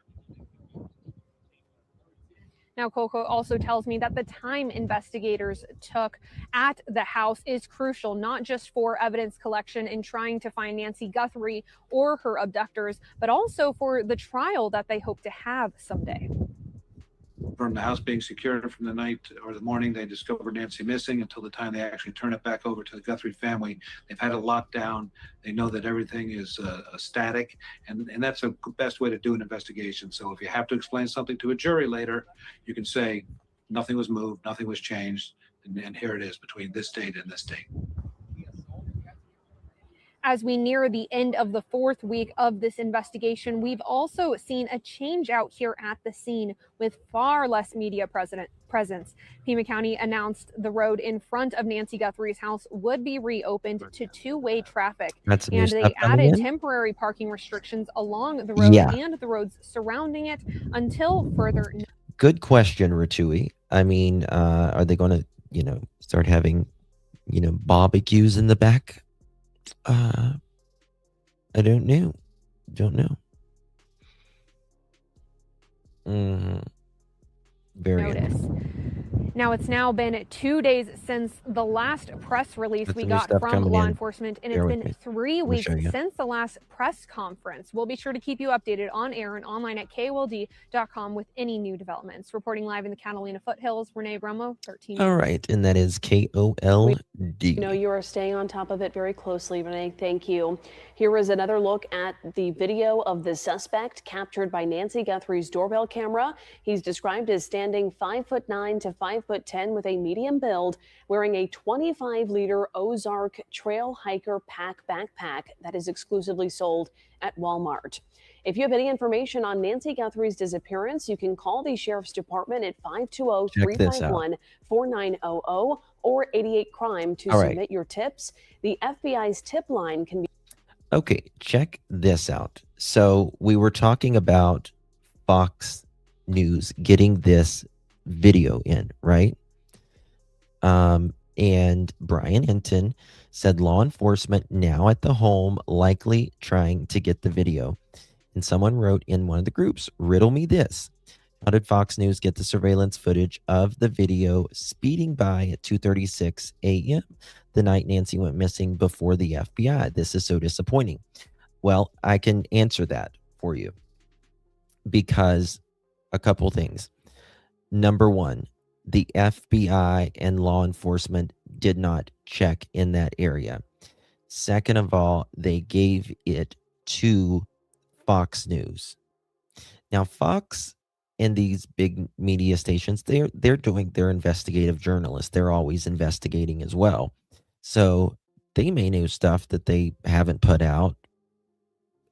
Now, Coco also tells me that the time investigators took at the house is crucial, not just for evidence collection and trying to find Nancy Guthrie or her abductors, but also for the trial that they hope to have someday. From the house being secured from the night or the morning they discovered Nancy missing until the time they actually turn it back over to the Guthrie family, they've had it locked down. They know that everything is static, and that's the best way to do an investigation. So if you have to explain something to a jury later, you can say nothing was moved, nothing was changed, and here it is between this date and this date. As we near the end of the 4th week of this investigation, we've also seen a change out here at the scene with far less media presence. Pima County announced the road in front of Nancy Guthrie's house would be reopened to two-way traffic. That's And they added temporary parking restrictions along the road and the roads surrounding it until further. Good question, Ratui. I mean, are they going to, start having, barbecues in the back? I don't know. Very Now, it's now been 2 days since the last press release we got from law enforcement, and it's been 3 weeks since the last press conference. We'll be sure to keep you updated on air and online at KOLD.com with any new developments. Reporting live in the Catalina Foothills, Renee Romo, 13. All right, and that is KOLD. You know, you are staying on top of it very closely, Renee. Thank you. Here is another look at the video of the suspect captured by Nancy Guthrie's doorbell camera. He's described as standing 5'9" to 5'10" with a medium build, wearing a 25-liter Ozark Trail Hiker Pack backpack that is exclusively sold at Walmart. If you have any information on Nancy Guthrie's disappearance, you can call the Sheriff's Department at 520-351-4900 or 88-CRIME to submit your tips. The FBI's tip line can be... Okay, check this out. So we were talking about Fox News getting this video in, right? And Brian Hinton said law enforcement now at the home likely trying to get the video. And someone wrote in one of the groups, riddle me this. How did Fox News get the surveillance footage of the video speeding by at 2:36 a.m. the night Nancy went missing before the FBI? This is so disappointing. Well, I can answer that for you because a couple things. Number one, the FBI and law enforcement did not check in that area. Second of all, they gave it to Fox News. Now, Fox and these big media stations, they're doing their investigative journalists. They're always investigating as well. So they may know stuff that they haven't put out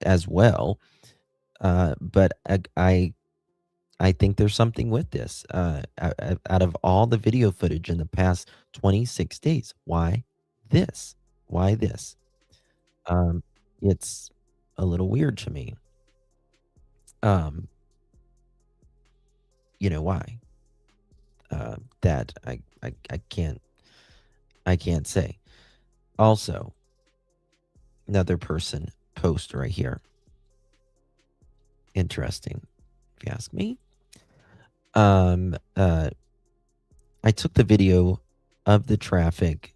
as well. But I think there's something with this. Out of all the video footage in the past 26 days, why this? Why this? It's a little weird to me. You know why? That I can't say. Also, another person post right here. Interesting, if you ask me. I took the video of the traffic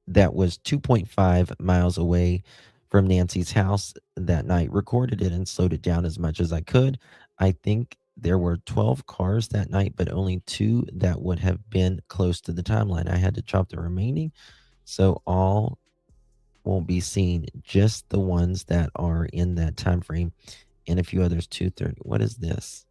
that was 2.5 miles away from Nancy's house that night, recorded it and slowed it down as much as I could. I think there were 12 cars that night, but only 2 that would have been close to the timeline. I had to chop the remaining, so all won't be seen, just the ones that are in that time frame, and a few others. 2:30. What is this?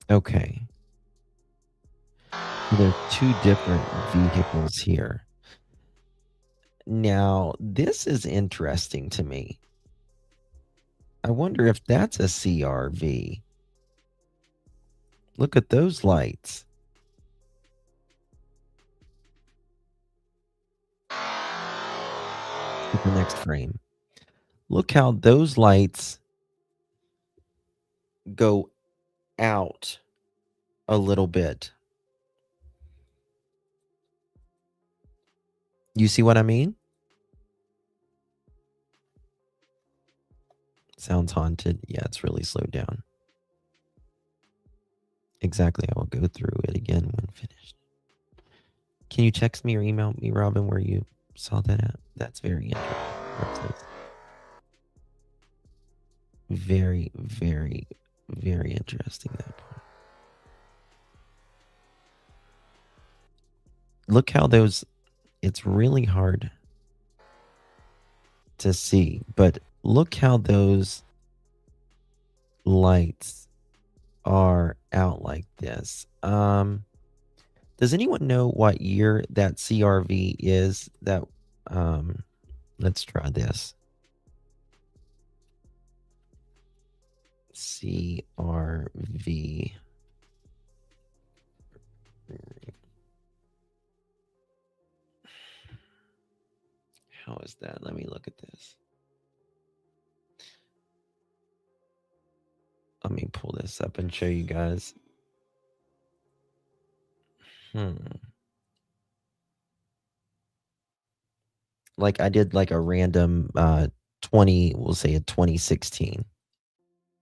Okay. There are 2 different vehicles here. Now, this is interesting to me. I wonder if that's a CRV. Look at those lights. at the next frame. Look how those lights go out a little bit. You see what I mean? Sounds haunted. Yeah, it's really slowed down. Exactly. I will go through it again when finished. Can you text me or email me, Robin, where you saw that at? That's very interesting. Very, very, very interesting, that part. Look how those, it's really hard to see, but look how those lights are out like this. Does anyone know what year that CRV is? That let's try this. CRV. How is that? Let me look at this. Let me pull this up and show you guys. Like I did like a random 20, we'll say a 2016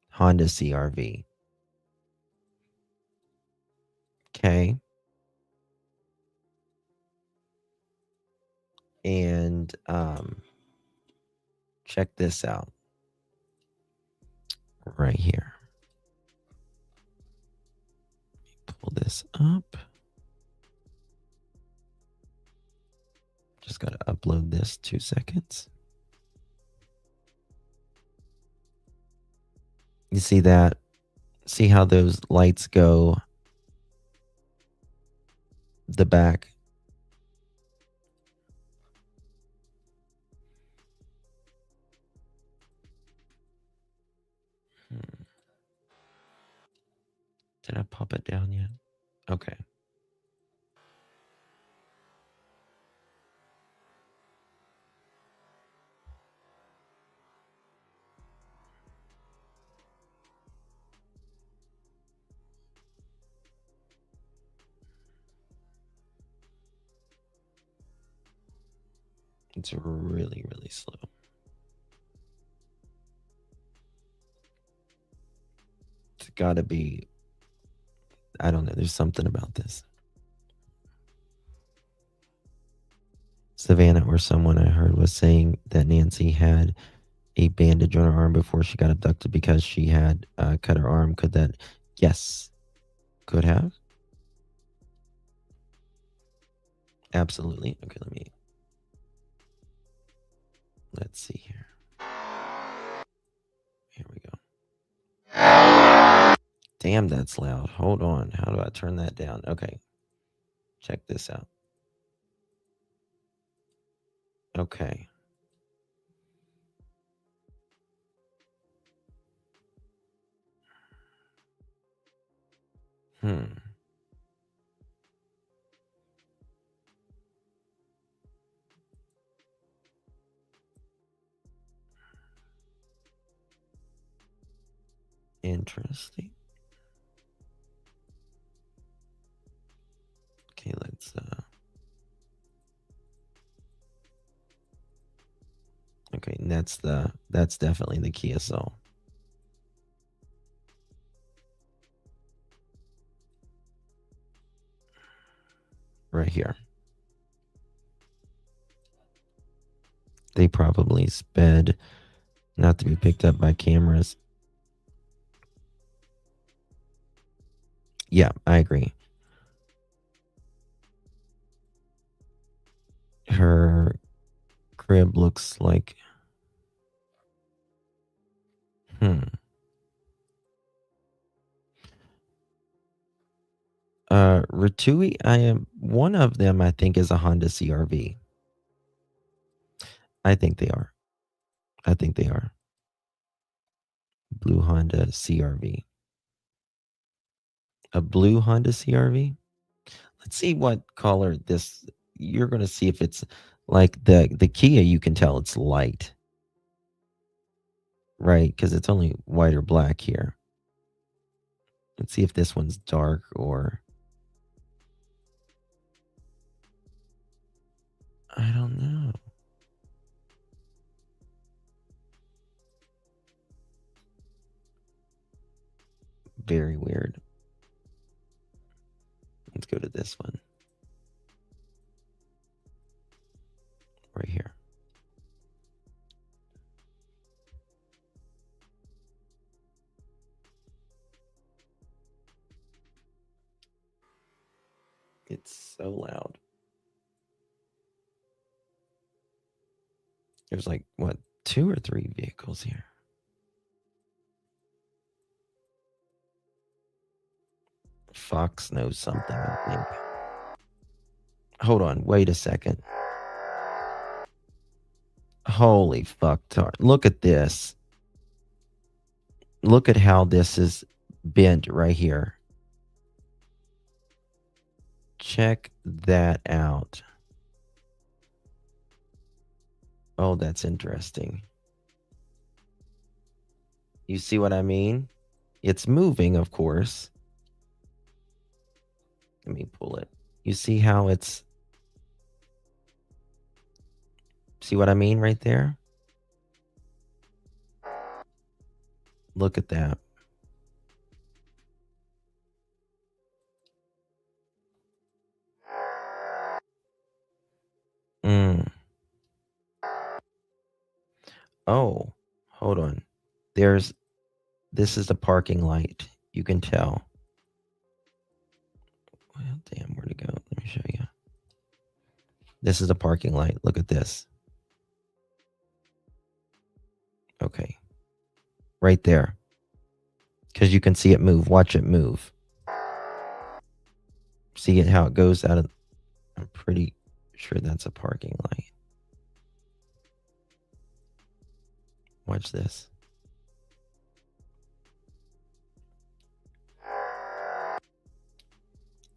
Honda CRV. Okay. And check this out. Right here. Pull this up. Just got to upload this, 2 seconds. You see that? See how those lights go the back? Did I pop it down yet? Okay. It's really, really slow. It's got to be, I don't know, there's something about this. Savannah or someone I heard was saying that Nancy had a bandage on her arm before she got abducted because she had cut her arm. Could that? Yes. Could have. Absolutely. Okay, let's see here. Here we go. Damn, that's loud. Hold on. How do I turn that down? Okay. Check this out. Okay. Interesting. Okay, let's okay, and that's definitely the Kia Soul. Right here. They probably sped not to be picked up by cameras. Yeah, I agree. Her crib looks like Ratui, one of them I think is a Honda CRV. I think they are. Blue Honda CRV. A blue Honda CRV? Let's see what color this, you're going to see if it's Like the Kia, you can tell it's light, right? Because it's only white or black here. Let's see if this one's dark or... I don't know. Very weird. Let's go to this one. Right here. It's so loud. There's like, what, 2 or 3 vehicles here? Fox knows something, I think. Hold on, wait a second. Holy fuck. Look at this. Look at how this is bent right here. Check that out. Oh, that's interesting. You see what I mean? It's moving, of course. Let me pull it. You see how it's... See what I mean right there? Look at that. Oh, hold on. This is the parking light. You can tell. Well, damn, where'd it go? Let me show you. This is the parking light. Look at this. Okay. Right there. Because you can see it move. Watch it move. See it how it goes out of... I'm pretty sure that's a parking light. Watch this.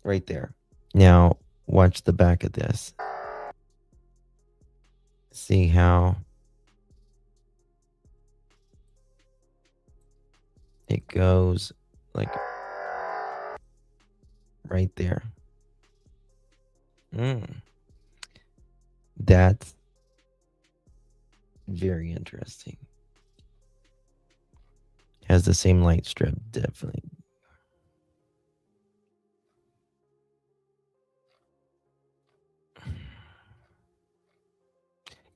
Right there. Now, watch the back of this. See how it goes like right there. That's very interesting. Has the same light strip, definitely.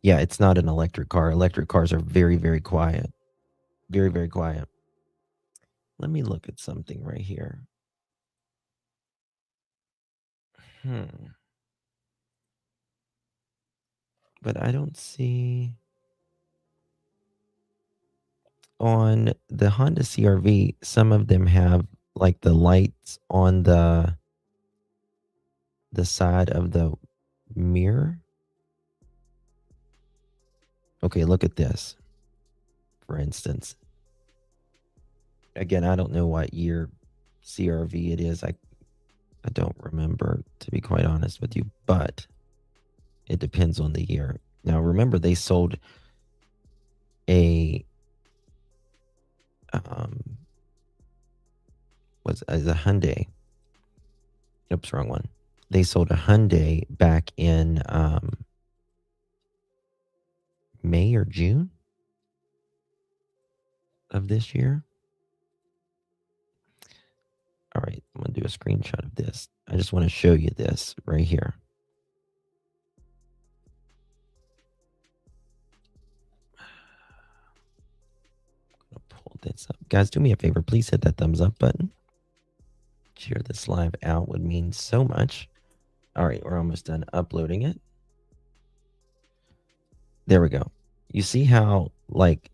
Yeah, it's not an electric car. Electric cars are very, very quiet. Very, very quiet. Let me look at something right here. But I don't see... On the Honda CR-V, some of them have like the lights on the side of the mirror. Okay, look at this. For instance. Again, I don't know what year CR-V it is. I don't remember, to be quite honest with you, but it depends on the year. Now, remember, they sold a a Hyundai. Oops, wrong one. They sold a Hyundai back in May or June of this year. All right, I'm going to do a screenshot of this. I just want to show you this right here. I'm going to pull this up. Guys, do me a favor. Please hit that thumbs up button. Share this live out would mean so much. All right, we're almost done uploading it. There we go. You see how, like,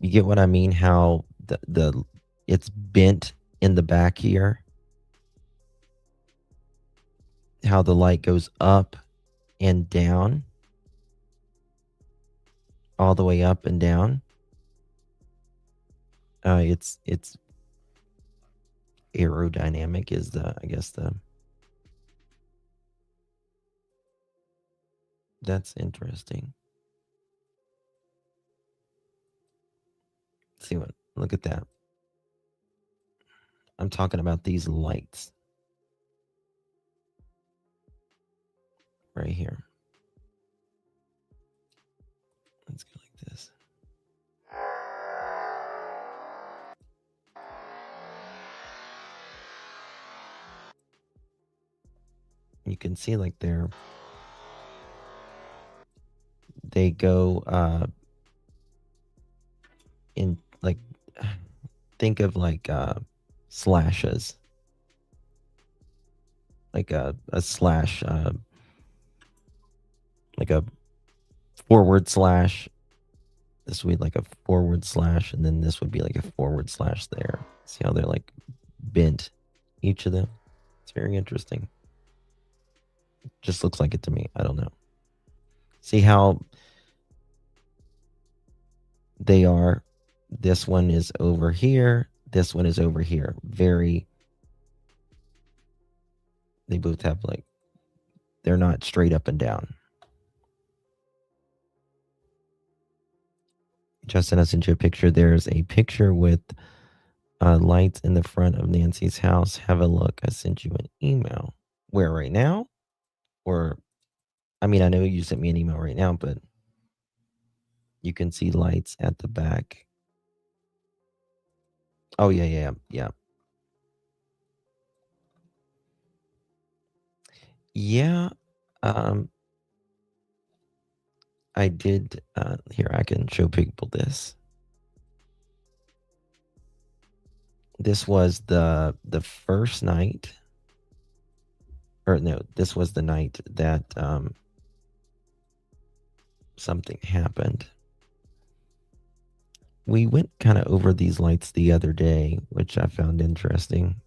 you get what I mean? How the it's bent in the back here. How the light goes up and down. All the way up and down. It's aerodynamic is I guess the That's interesting. See what? Look at that. I'm talking about these lights right here. Let's go like this. You can see like they go in like, think of like slashes, like a slash, like a forward slash. This would be like a forward slash, and then this would be like a forward slash there. See how they're like bent, each of them? It's very interesting. Just looks like it to me. I don't know. See how they are? This one is over here. This one is over here. They both have like, they're not straight up and down. Justin, I sent you a picture. There's a picture with lights in the front of Nancy's house. Have a look. I sent you an email. Where, right now? Or, I mean, I know you sent me an email right now, but you can see lights at the back. Oh, yeah. Yeah, I did, here, I can show people this. This was the first night, or no, this was the night that something happened. We went kind of over these lights the other day, which I found interesting.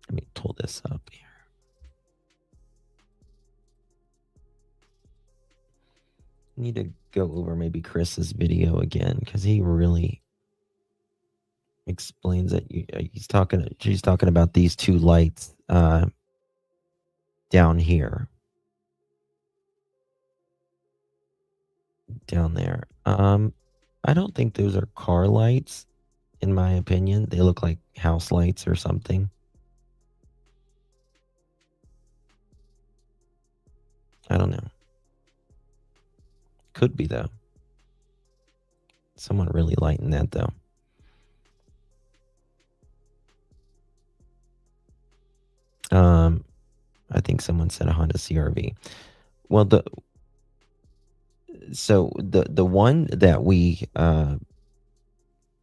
Let me pull this up here. Need to go over maybe Chris's video again, because he really explains it. She's talking about these two lights down here, down there. I don't think those are car lights, in my opinion. They look like house lights or something. I don't know. Could be, though. Someone really lighting that, though. I think someone said a Honda CRV. Well, the one that we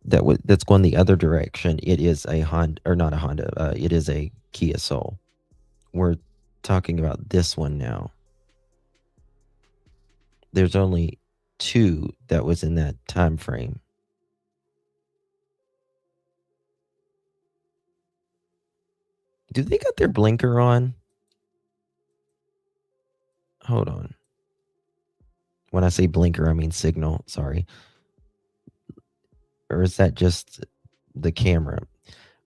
that's going the other direction, it is a Honda, or not a Honda, it is a Kia Soul. We're talking about this one now. There's only two that was in that time frame. Do they got their blinker on? Hold on. When I say blinker, I mean signal. Sorry. Or is that just the camera?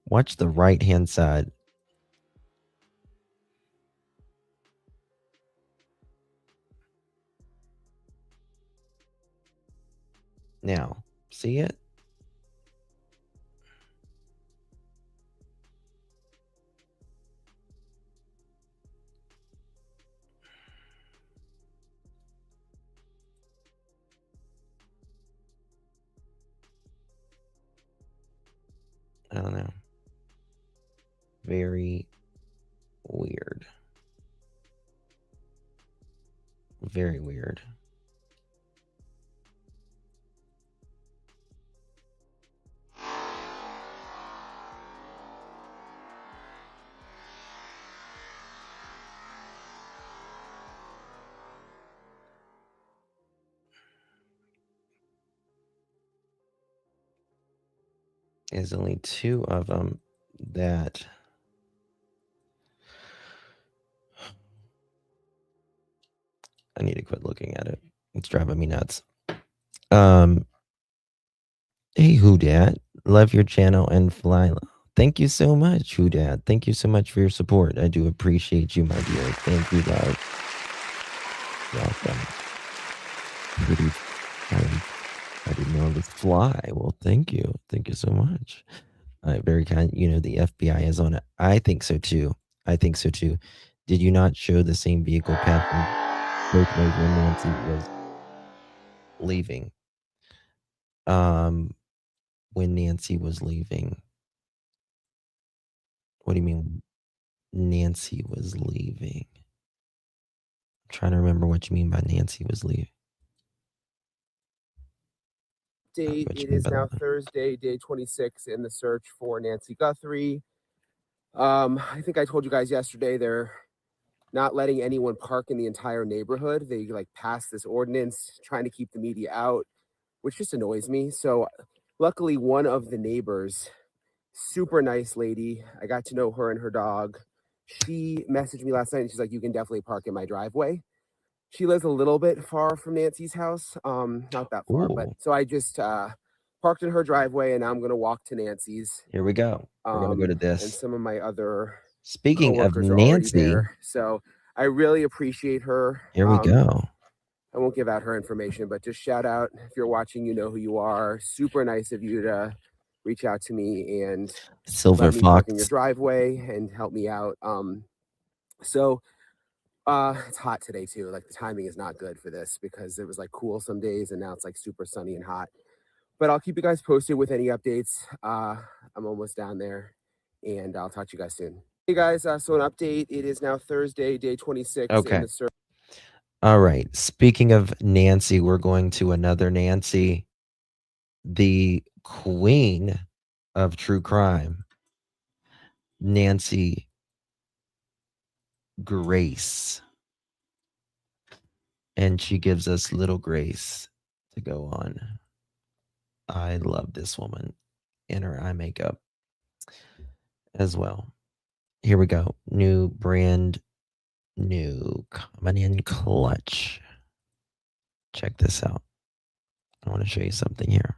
Watch the right-hand side. Now, see it? I don't know. Very weird. Very weird. There's only two of them that I need to quit looking at it. It's driving me nuts. Hey, Whodad, love your channel and fly. Thank you so much, Whodad. Thank you so much for your support. I do appreciate you, my dear. Thank you, love. welcome. Pretty, I didn't know it was fly. Well, thank you. Thank you so much. Very kind. You know, the FBI is on it. I think so too. I think so too. Did you not show the same vehicle passing both ways when Nancy was leaving? When Nancy was leaving. What do you mean Nancy was leaving? I'm trying to remember what you mean by Nancy was leaving. It is now Thursday, day 26 in the search for Nancy Guthrie. I think I told you guys yesterday they're not letting anyone park in the entire neighborhood. They like passed this ordinance trying to keep the media out, which just annoys me. So luckily one of the neighbors, super nice lady, I got to know her and her dog. She messaged me last night and she's like, you can definitely park in my driveway. She lives a little bit far from Nancy's house, not that far, but so I just parked in her driveway and now I'm going to walk to Nancy's. Here we go. We're going to go to And this. some of my other Speaking of coworkers are already Nancy, there. So I really appreciate her. here we go. I won't give out her information, but just shout out. If you're watching, you know who you are. Super nice of you to reach out to me and Silver let me park in your Fox. driveway and help me out. It's hot today too. Like the timing is not good for this because it was like cool some days and now it's like super sunny and hot. But I'll keep you guys posted with any updates. I'm almost down there and I'll talk to you guys soon. Hey guys, so an update. It is now Thursday, day 26 Okay. in the search. All right. Speaking of Nancy, we're going to another Nancy, the queen of true crime, Nancy Grace. And she gives us little Grace to go on. I love this woman in her eye makeup as well. Here we go. Brand new coming in clutch. Check this out. I want to show you something here.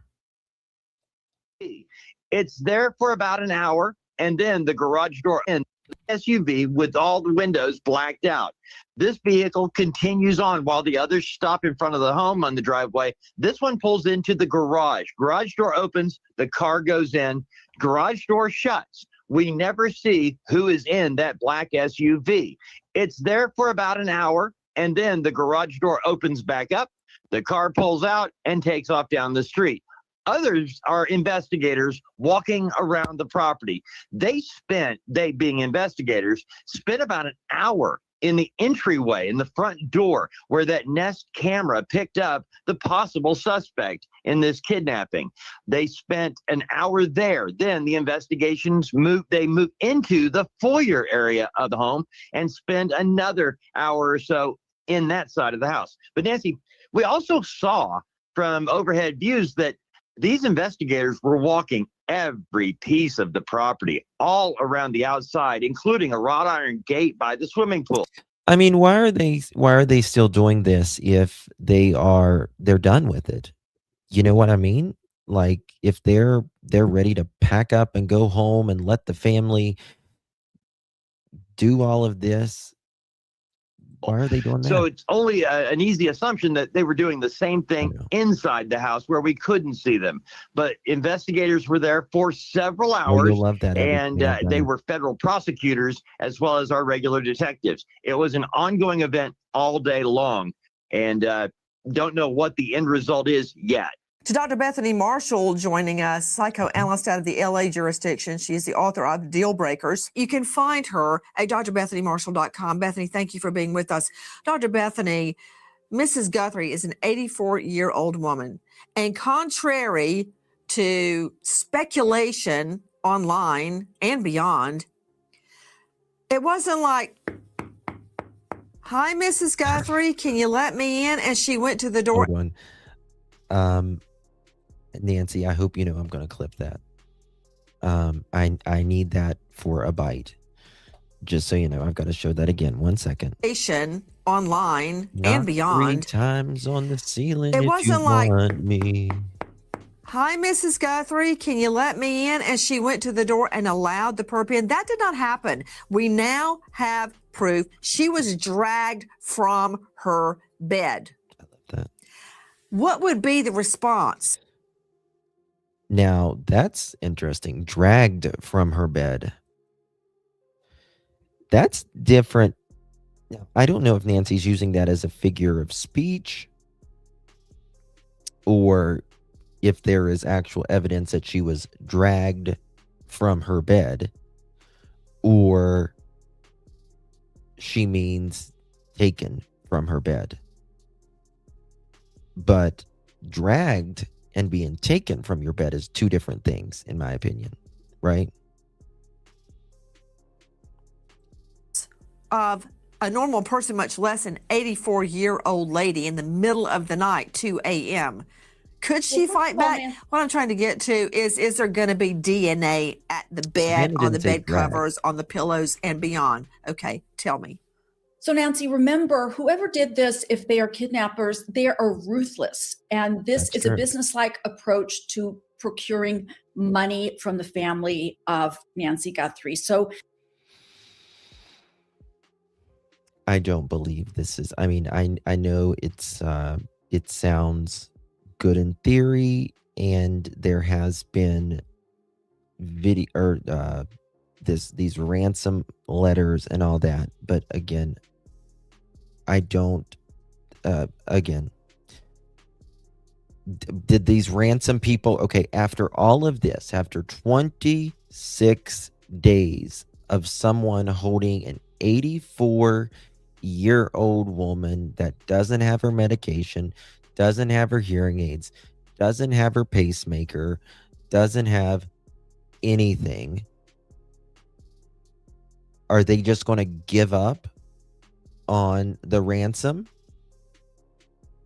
It's there for about an hour, and then the garage door and SUV with all the windows blacked out. This vehicle continues on while the others stop in front of the home on the driveway. This one pulls into the garage. Garage door opens, the car goes in, garage door shuts. We never see who is in that black SUV. It's there for about an hour, and then the garage door opens back up. The car pulls out and takes off down the street. Others are investigators walking around the property. They being investigators, spent about an hour in the entryway, in the front door, where that Nest camera picked up the possible suspect in this kidnapping. They spent an hour there. Then the investigations moved into the foyer area of the home and spend another hour or so in that side of the house. But Nancy, we also saw from overhead views that these investigators were walking every piece of the property, all around the outside, including a wrought iron gate by the swimming pool. I mean, why are they still doing this if they're done with it? You know what I mean? Like if they're ready to pack up and go home and let the family do all of this, why are they doing that? So it's only an easy assumption that they were doing the same thing inside the house where we couldn't see them. But investigators were there for several hours, you'll love that, and they were federal prosecutors as well as our regular detectives. It was an ongoing event all day long, and don't know what the end result is yet. To Dr. Bethany Marshall joining us, psychoanalyst out of the LA jurisdiction. She is the author of Deal Breakers. You can find her at drbethanymarshall.com. Bethany, thank you for being with us. Dr. Bethany, Mrs. Guthrie is an 84-year-old woman. And contrary to speculation online and beyond, it wasn't like, hi, Mrs. Guthrie, can you let me in? And she went to the door. Hold on. Nancy, I hope you know I'm going to clip that. I need that for a bite. Just so you know, I've got to show that again. 1 second. Online Not and beyond. 3 times on the ceiling. It if wasn't you like, want me. hi, Mrs. Guthrie, can you let me in? And she went to the door and allowed the perp in. That did not happen. We now have proof she was dragged from her bed. I love that. What would be the response? Now, that's interesting. Dragged from her bed. That's different. Now, I don't know if Nancy's using that as a figure of speech or if there is actual evidence that she was dragged from her bed, or she means taken from her bed. But dragged and being taken from your bed is two different things, in my opinion, right? Of a normal person, much less an 84-year-old lady in the middle of the night, 2 a.m. Could she fight back? What I'm trying to get to is there going to be DNA at the bed, on the bed covers, on the pillows, and beyond? Okay, tell me. So Nancy, remember, whoever did this, if they are kidnappers, they are ruthless. And this is a business-like approach to procuring money from the family of Nancy Guthrie. So I don't believe this is, I mean, I know it's it sounds good in theory, and there has been video or these ransom letters and all that, but again, I don't again, did these ransom people, okay, after all of this, after 26 days of someone holding an 84-year-old woman that doesn't have her medication, doesn't have her hearing aids, doesn't have her pacemaker, doesn't have anything, are they just going to give up on the ransom?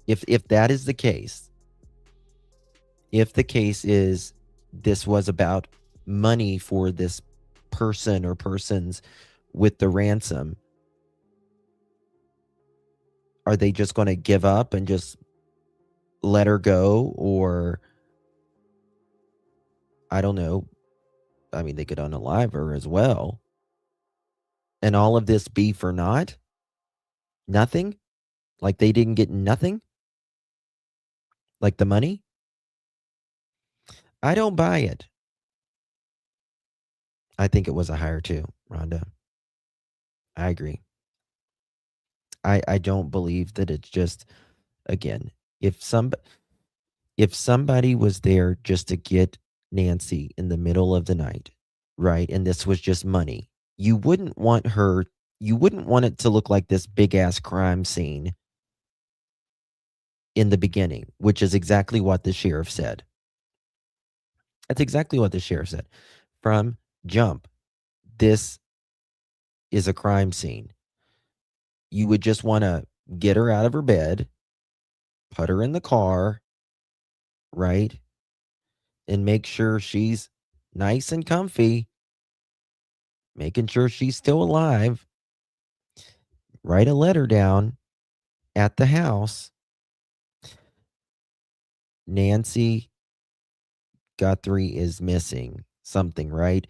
If that is the case, if the case is this was about money for this person or persons with the ransom, are they just going to give up and just let her go? Or I don't know. I mean, they could unalive her as well. And all of this be for naught? Nothing? Like they didn't get nothing? Like the money? I don't buy it. I think it was a hire too, Rhonda. I agree. I don't believe that it's just, again, if somebody was there just to get Nancy in the middle of the night, right, and this was just money, you wouldn't want it to look like this big ass crime scene in the beginning, which is exactly what the sheriff said. That's exactly what the sheriff said. From jump, this is a crime scene. You would just want to get her out of her bed, put her in the car, right? And make sure she's nice and comfy, making sure she's still alive. Write a letter down at the house. Nancy Guthrie is missing something, right?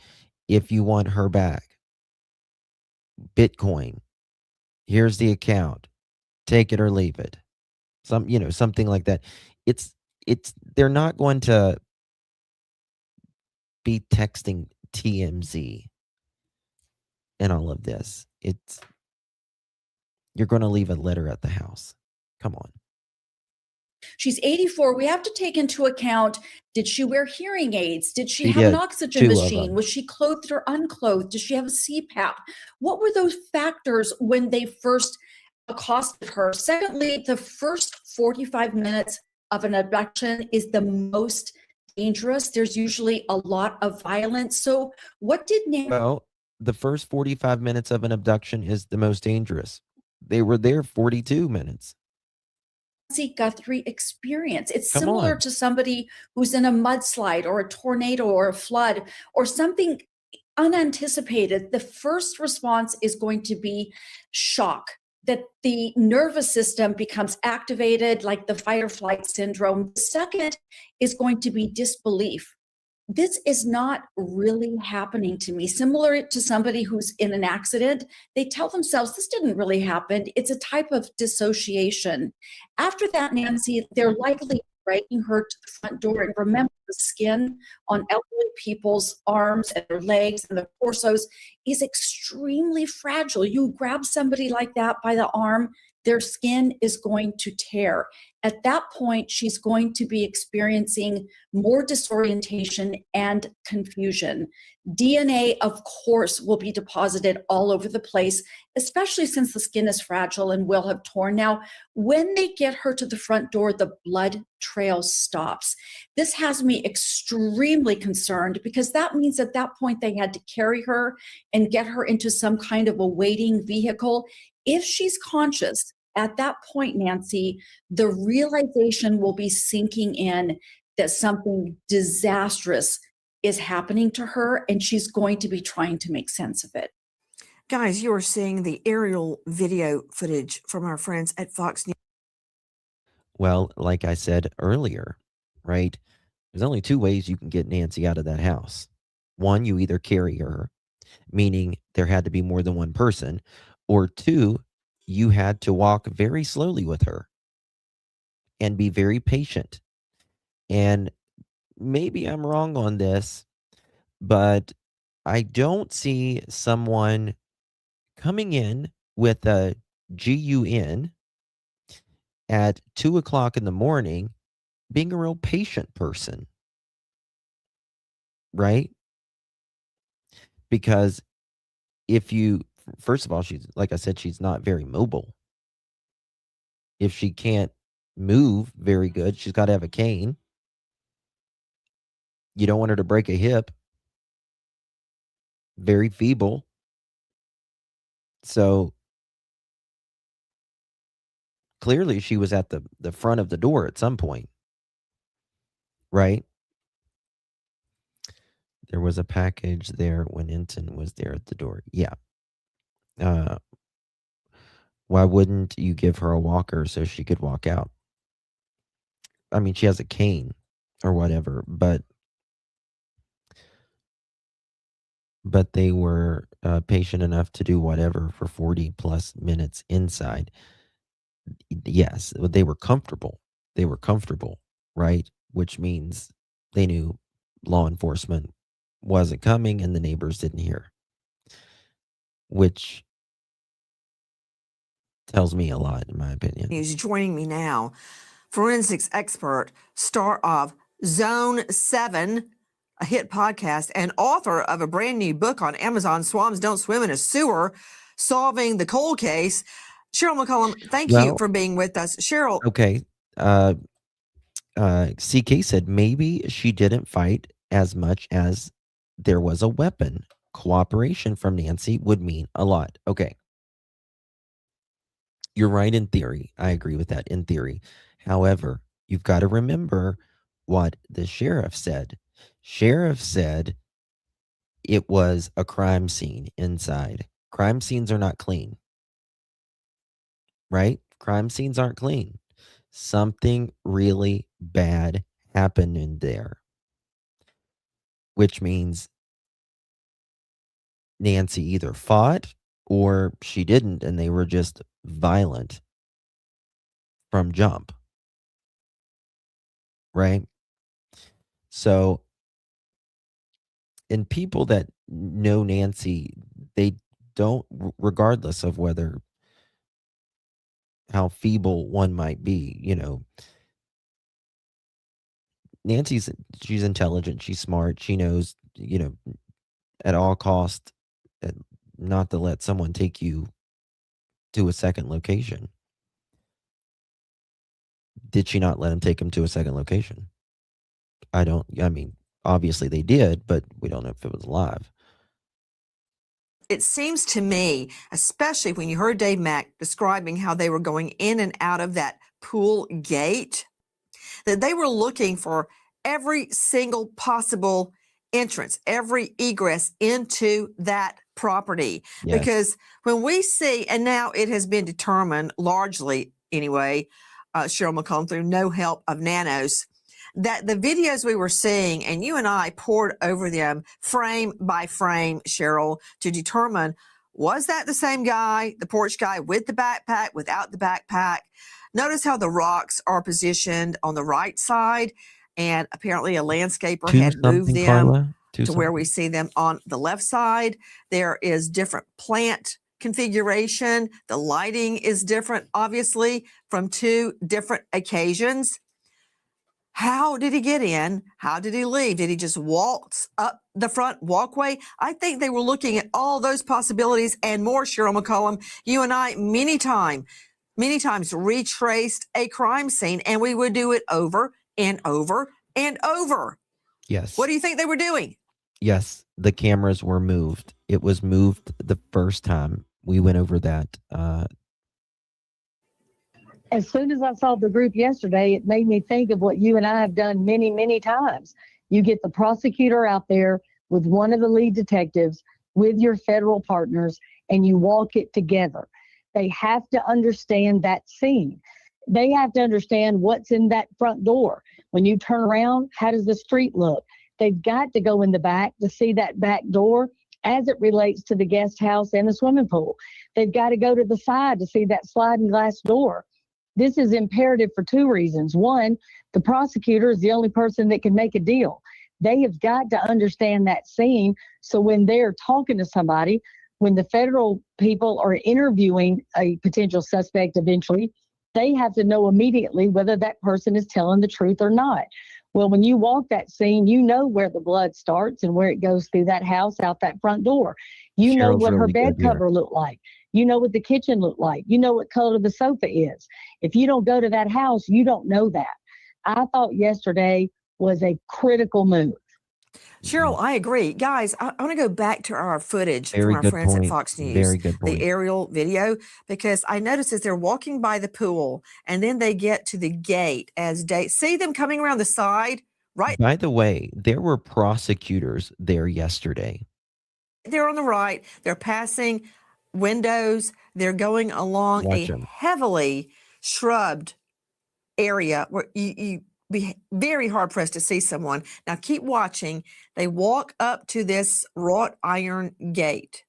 If you want her back, Bitcoin, here's the account, take it or leave it. Something like that. They're not going to be texting TMZ and all of this. You're going to leave a letter at the house. Come on. she's 84. We have to take into account, did she wear hearing aids? Did she have an oxygen machine? Was she clothed or unclothed? Did she have a CPAP? What were those factors when they first accosted her? Secondly, the first 45 minutes of an abduction is the most dangerous. There's usually a lot of violence. So what did Nancy? Well, the first 45 minutes of an abduction is the most dangerous. They were there 42 minutes. Nancy Guthrie experience. It's similar to somebody who's in a mudslide or a tornado or a flood or something unanticipated. The first response is going to be shock, that the nervous system becomes activated like the fight or flight syndrome. The second is going to be disbelief. this is not really happening to me. Similar to somebody who's in an accident, they tell themselves this didn't really happen. It's a type of dissociation. After that, Nancy, they're likely dragging her to the front door. And remember, the skin on elderly people's arms and their legs and their torsos is extremely fragile. You grab somebody like that by the arm, their skin is going to tear. At that point, she's going to be experiencing more disorientation and confusion. DNA, of course, will be deposited all over the place, especially since the skin is fragile and will have torn. Now, when they get her to the front door, the blood trail stops. This has me extremely concerned because that means at that point they had to carry her and get her into some kind of a waiting vehicle. If she's conscious, at that point, Nancy, the realization will be sinking in that something disastrous is happening to her, and she's going to be trying to make sense of it. Guys, you are seeing the aerial video footage from our friends at Fox News. Well, like I said earlier, right? There's only two ways you can get Nancy out of that house. One, you either carry her, meaning there had to be more than one person, or two, you had to walk very slowly with her and be very patient. And maybe I'm wrong on this, but I don't see someone coming in with a GUN at 2 o'clock in the morning being a real patient person, right? Because if you, first of all, she's, like I said, she's not very mobile. If she can't move very good, she's got to have a cane. You don't want her to break a hip. Very feeble. So clearly she was at the front of the door at some point, right? There was a package there when Enton was there at the door. Yeah. Why wouldn't you give her a walker so she could walk out? I mean, she has a cane or whatever, but they were patient enough to do whatever for 40 plus minutes inside. Yes, they were comfortable. They were comfortable, right? Which means they knew law enforcement wasn't coming and the neighbors didn't hear, which tells me a lot, in my opinion. He's joining me now, forensics expert, star of Zone 7, a hit podcast, and author of a brand new book on Amazon, Swans Don't Swim in a Sewer, Solving the Cold Case. Cheryl McCollum, thank you for being with us. Cheryl. Okay. CK said maybe she didn't fight as much as there was a weapon. Cooperation from Nancy would mean a lot. Okay. You're right in theory. I agree with that in theory. However, you've got to remember what the sheriff said. Sheriff said it was a crime scene inside. Crime scenes are not clean. Right? Crime scenes aren't clean. Something really bad happened in there. Which means Nancy either fought or she didn't, and they were just violent from jump. Right? So, and people that know Nancy, they don't, regardless of whether how feeble one might be, you know, she's intelligent, she's smart, she knows, you know, at all costs not to let someone take you to a second location. Did she not let him take him to a second location? I mean, obviously they did, but we don't know if it was live. It seems to me, especially when you heard Dave Mack describing how they were going in and out of that pool gate, that they were looking for every single possible entrance, every egress into that property. Yes. Because when we see, and now it has been determined largely anyway, Cheryl McCollum, through no help of Nanos, that the videos we were seeing, and you and I poured over them frame by frame, Cheryl, to determine, was that the same guy, the porch guy with the backpack, without the backpack? Notice how the rocks are positioned on the right side, and apparently a landscaper had moved them to where we see them on the left side. There is different plant configuration. The lighting is different, obviously, from two different occasions. How did he get in? How did he leave? Did he just waltz up the front walkway? I think they were looking at all those possibilities and more, Cheryl McCollum. You and I many times retraced a crime scene, and we would do it over and over and over. Yes. What do you think they were doing? Yes, the cameras were moved. It was moved the first time. We went over that. As soon as I saw the group yesterday, it made me think of what you and I have done many, many times. You get the prosecutor out there with one of the lead detectives, with your federal partners, and you walk it together. They have to understand that scene. They have to understand what's in that front door. When you turn around, how does the street look? They've got to go in the back to see that back door as it relates to the guest house and the swimming pool. They've got to go to the side to see that sliding glass door. This is imperative for two reasons. One, the prosecutor is the only person that can make a deal. They have got to understand that scene, so when they're talking to somebody, when the federal people are interviewing a potential suspect eventually, they have to know immediately whether that person is telling the truth or not. Well, when you walk that scene, you know where the blood starts and where it goes through that house out that front door. You know what her bed cover looked like. You know what the kitchen looked like. You know what color the sofa is. If you don't go to that house, you don't know that. I thought yesterday was a critical move. Cheryl, I agree. Guys, I want to go back to our footage from our friends at Fox News, Very good point. the aerial video, because I noticed as they're walking by the pool and then they get to the gate as they see them coming around the side, right? By the way, there were prosecutors there yesterday. They're on the right. They're passing windows. They're going along heavily shrubbed area where you be very hard pressed to see someone. Now keep watching. They walk up to this wrought iron gate.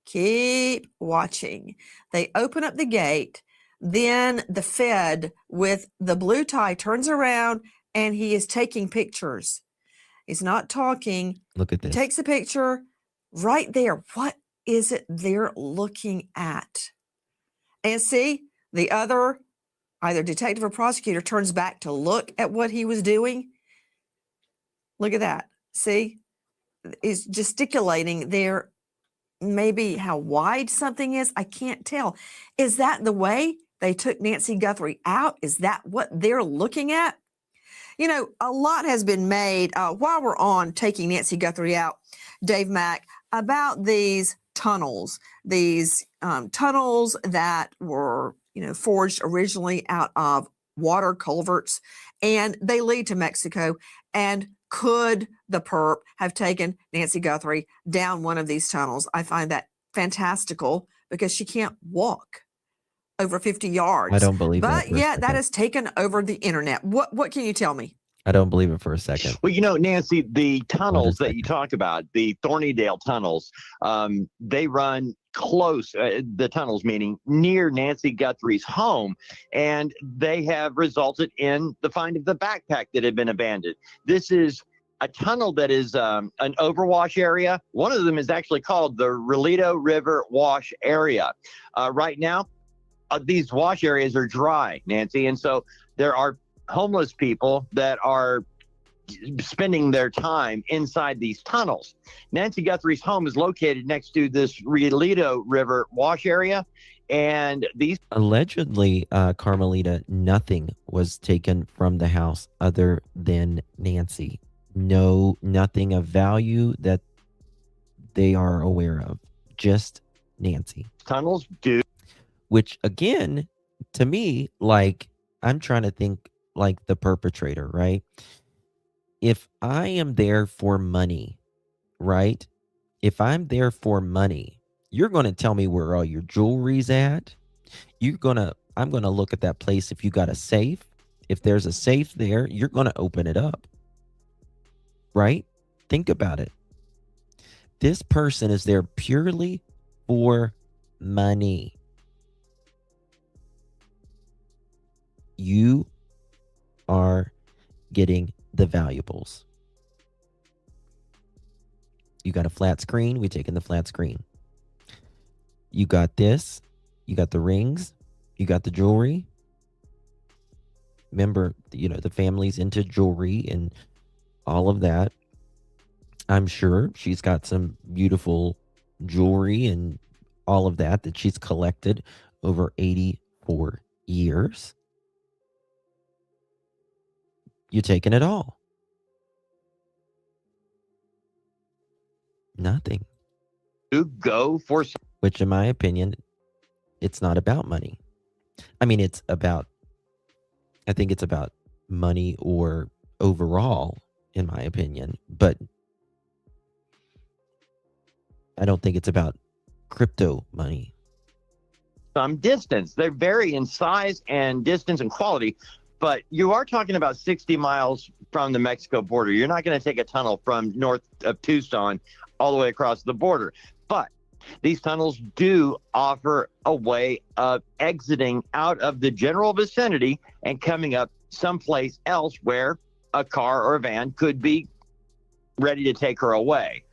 Keep watching. They open up the gate. Then the Fed with the blue tie turns around and he is taking pictures. He's not talking. Look at this. Takes a picture right there. What is it they're looking at? And see, the other either detective or prosecutor turns back to look at what he was doing. Look at that. See, he's gesticulating there. Maybe how wide something is, I can't tell. Is that the way they took Nancy Guthrie out? Is that what they're looking at? You know, a lot has been made while we're on taking Nancy Guthrie out, Dave Mack, about these tunnels that were, forged originally out of water culverts, and they lead to Mexico. And could the perp have taken Nancy Guthrie down one of these tunnels? I find that fantastical because she can't walk over 50 yards. I don't believe that. But yeah, that is has taken over the internet. What can you tell me? I don't believe it for a second. Well, Nancy, the tunnels that you talk about, the Thornydale tunnels, they run close, the tunnels meaning near Nancy Guthrie's home, and they have resulted in the find of the backpack that had been abandoned. This is a tunnel that is an overwash area. One of them is actually called the Relito River Wash Area. Right now, these wash areas are dry, Nancy, and so there are homeless people that are spending their time inside these tunnels. Nancy Guthrie's home is located next to this Relito River wash area, and these allegedly, Carmelita, nothing was taken from the house other than Nancy. Nothing of value that they are aware of. Just Nancy. Tunnels do. Which again, to me, like, I'm trying to think like the perpetrator, right? If I am there for money, right? If I'm there for money, you're going to tell me where all your jewelry's at. I'm going to look at that place if you got a safe, If there's a safe there, you're going to open it up, right? Think about it. This person is there purely for money. You are getting the valuables. You got a flat screen, we taking the flat screen. You got this, you got the rings, you got the jewelry. Remember, the family's into jewelry and all of that. I'm sure she's got some beautiful jewelry and all of that she's collected over 84 years. You're taking it all. Nothing. To go for, which in my opinion, it's not about money. I mean, I think it's about money or overall, in my opinion, but I don't think it's about crypto money. some distance. They vary in size and distance and quality, but you are talking about 60 miles from the Mexico border. You're not going to take a tunnel from north of Tucson all the way across the border. But these tunnels do offer a way of exiting out of the general vicinity and coming up someplace else where a car or a van could be ready to take her away.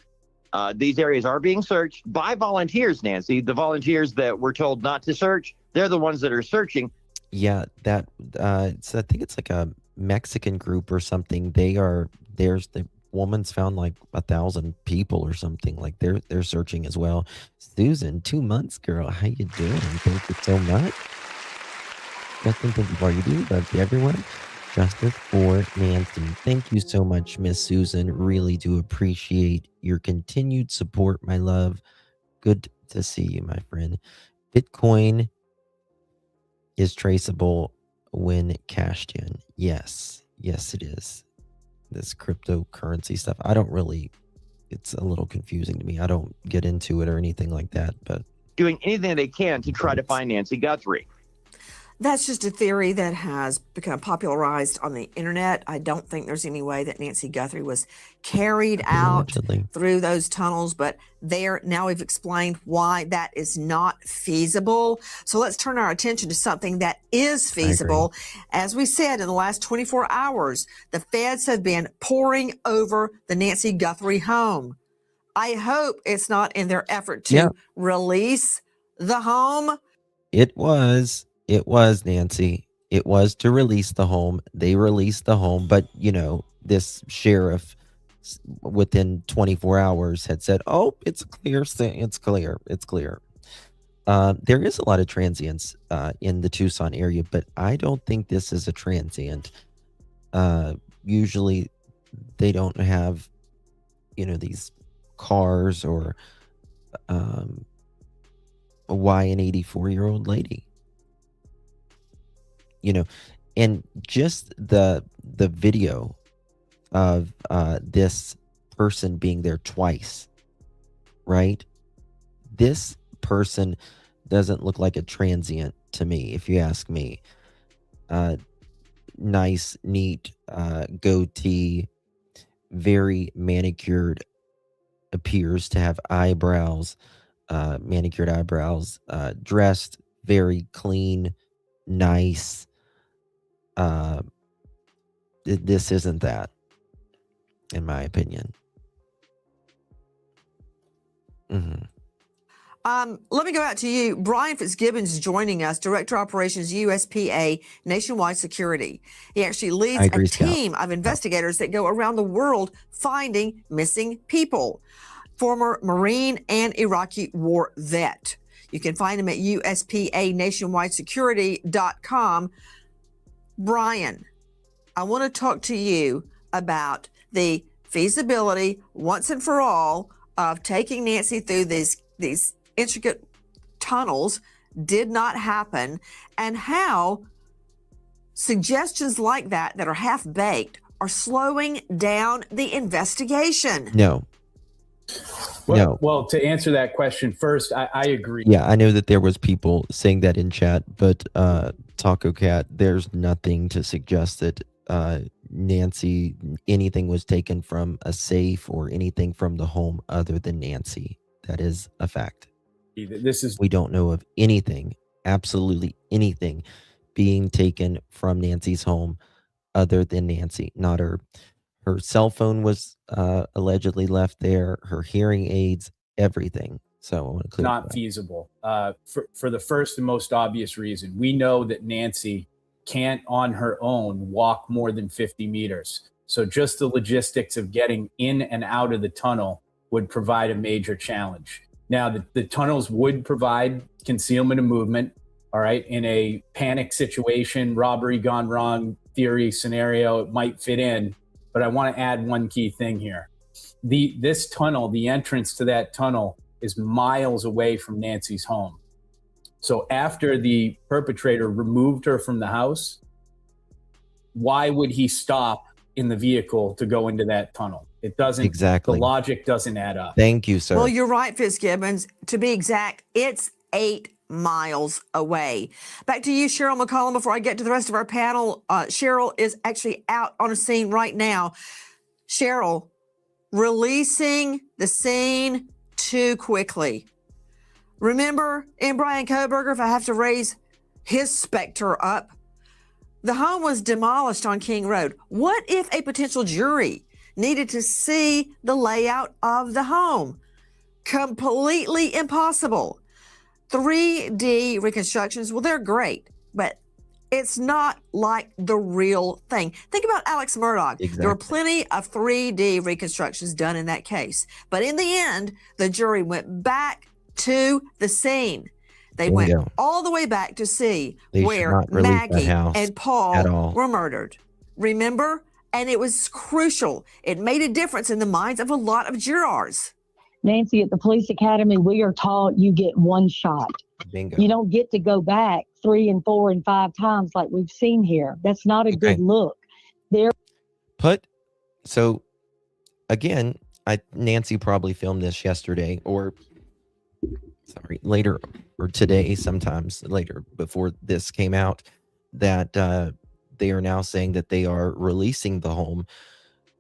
These areas are being searched by volunteers, Nancy. The volunteers that we're told not to search, they're the ones that are searching. Yeah, I think it's like a Mexican group or something. There's the woman's found like 1,000 people or something. Like they're searching as well. Susan, 2 months, girl. How you doing? Thank you so much. Justin, thank you for all you do. Love to everyone. Justice for Nancy. Thank you so much, Miss Susan. Really do appreciate your continued support, my love. Good to see you, my friend. Bitcoin is traceable when cashed in. Yes, it is. This cryptocurrency stuff, it's a little confusing to me. I don't get into it or anything like that, but Doing anything they can to try to find Nancy Guthrie. That's just a theory that has become popularized on the internet. I don't think there's any way that Nancy Guthrie was carried out through those tunnels, but now we've explained why that is not feasible. So let's turn our attention to something that is feasible. As we said, in the last 24 hours, the feds have been pouring over the Nancy Guthrie home. I hope it's not in their effort to release the home. It was, Nancy. It was to release the home. They released the home, but this sheriff within 24 hours had said, "Oh, it's clear. It's clear. It's clear." There is a lot of transients in the Tucson area, but I don't think this is a transient. Usually, they don't have, these cars or why an 84-year-old lady. And just the video of this person being there twice, right? This person doesn't look like a transient to me, if you ask me. Nice, neat goatee, very manicured, appears to have eyebrows, manicured eyebrows, dressed very clean, nice. This isn't that, in my opinion. Let me go out to you. Brian Fitzgibbons is joining us, Director Operations USPA Nationwide Security. He actually leads a team of investigators that go around the world finding missing people. Former Marine and Iraqi war vet. You can find him at USPANationwideSecurity.com. Brian, I want to talk to you about the feasibility once and for all of taking Nancy through these intricate tunnels did not happen, and how suggestions like that are half-baked are slowing down the investigation. No. Well, to answer that question first, I agree. Yeah, I know that there was people saying that in chat, but Taco Cat, there's nothing to suggest that Nancy, anything was taken from a safe or anything from the home other than Nancy. That is a fact. We don't know of anything, absolutely anything, being taken from Nancy's home other than Nancy. Not her cell phone was allegedly left there, her hearing aids, everything. So I want to clear Not feasible for the first and most obvious reason. We know that Nancy can't on her own walk more than 50 meters. So just the logistics of getting in and out of the tunnel would provide a major challenge. Now, the tunnels would provide concealment of movement, all right? In a panic situation, robbery gone wrong theory scenario, it might fit in. But I want to add one key thing here. This tunnel, the entrance to that tunnel is miles away from Nancy's home. So after the perpetrator removed her from the house, why would he stop in the vehicle to go into that tunnel? It doesn't, exactly. The logic doesn't add up. Thank you, sir. Well, you're right, Fitzgibbons. To be exact, it's 8 miles away. Back to you, Cheryl McCollum, before I get to the rest of our panel. Cheryl is actually out on a scene right now. Cheryl, releasing the scene too quickly. Remember in Brian Koberger, if I have to raise his specter up, the home was demolished on King Road. What if a potential jury needed to see the layout of the home? Completely impossible. 3D reconstructions, well, they're great, but it's not like the real thing. Think about Alex Murdaugh. Exactly. There were plenty of 3D reconstructions done in that case. But in the end, the jury went back to the scene. They went all the way back to see where Maggie and Paul were murdered. Remember? And it was crucial. It made a difference in the minds of a lot of jurors. Nancy, at the police academy, we are taught you get one shot. Bingo. You don't get to go back 3 and 4 and 5 times like we've seen here. That's not a good look. So again, Nancy probably filmed this yesterday or later or today, sometimes later before this came out, that they are now saying that they are releasing the home.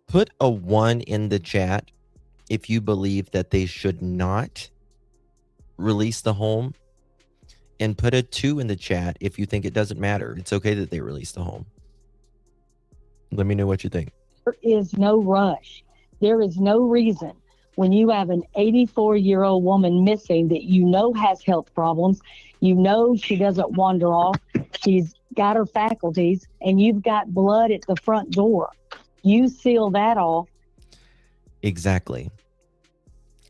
Put a 1 in the chat if you believe that they should not release the home, and put a 2 in the chat if you think it doesn't matter. It's okay that they release the home. Let me know what you think. There is no rush. There is no reason when you have an 84-year-old woman missing that you know has health problems, you know she doesn't wander off, she's got her faculties, and you've got blood at the front door. You seal that off. Exactly.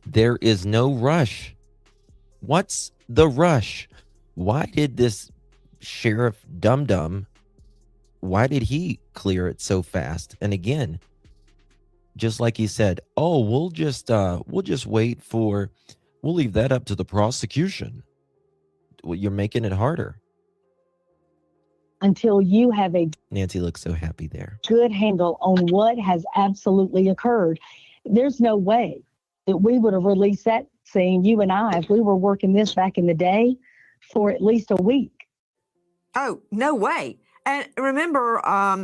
There is no rush. What's the rush? Why did this Sheriff Dum-Dum, why did he clear it so fast? And again, just like he said, oh, we'll just wait for, we'll leave that up to the prosecution. Well, you're making it harder. Until you have a Nancy looks so happy there. Good handle on what has absolutely occurred. There's no way that we would have released that scene, you and I, if we were working this back in the day for at least a week. Oh, no way. And remember,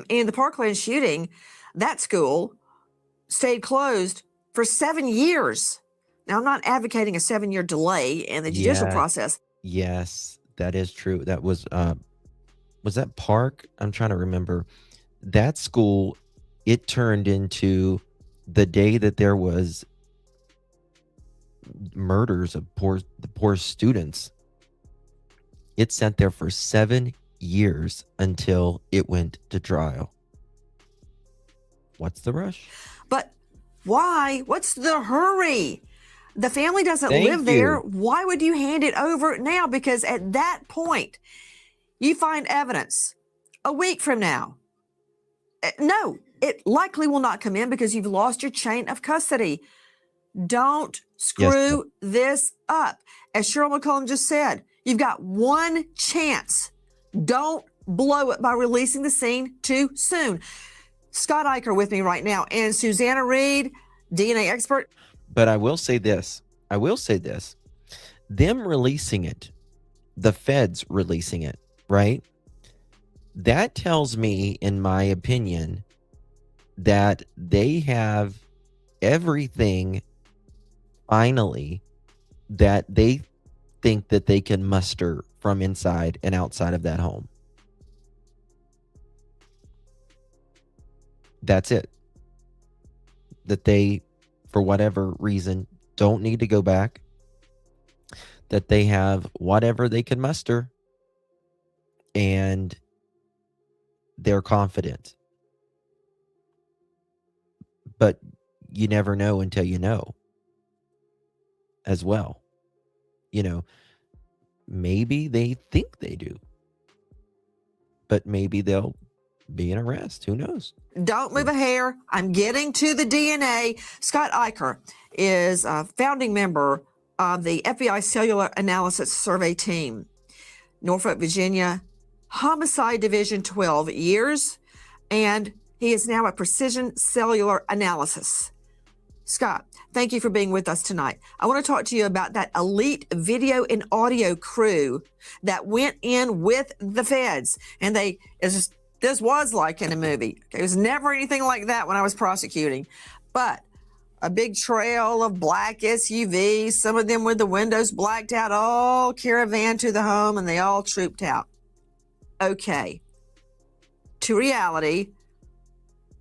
in the Parkland shooting, that school stayed closed for 7 years. Now, I'm not advocating a 7-year delay in the judicial process. Yes, that is true. That was that Park? I'm trying to remember. That school, it turned into the day that there was murders of the poor students. It sat there for 7 years until it went to trial. What's the rush? But why? What's the hurry? The family doesn't live there. Why would you hand it over now? Because at that point, you find evidence a week from now. No, it likely will not come in because you've lost your chain of custody. Don't screw this up. As Cheryl McCollum just said, you've got one chance. Don't blow it by releasing the scene too soon. Scott Eicher with me right now, and Susanna Reed, DNA expert. But I will say this. Them releasing it, the feds releasing it, right? that tells me, in my opinion, that they have everything finally that they think that they can muster from inside and outside of that home. That's it. That they, for whatever reason, don't need to go back. That they have whatever they can muster. And they're confident. But you never know until you know as well. You know, maybe they think they do. But maybe they'll be an arrest. Who knows? Don't move a hair. I'm getting to the DNA. Scott Eicher is a founding member of the FBI Cellular Analysis Survey Team, Norfolk, Virginia, Homicide Division 12 years, and he is now at Precision Cellular Analysis. Scott, thank you for being with us tonight. I want to talk to you about that elite video and audio crew that went in with the feds, and this was like in a movie. It was never anything like that when I was prosecuting, but a big trail of black SUVs, some of them with the windows blacked out, all caravan to the home, and they all trooped out. Okay. To reality,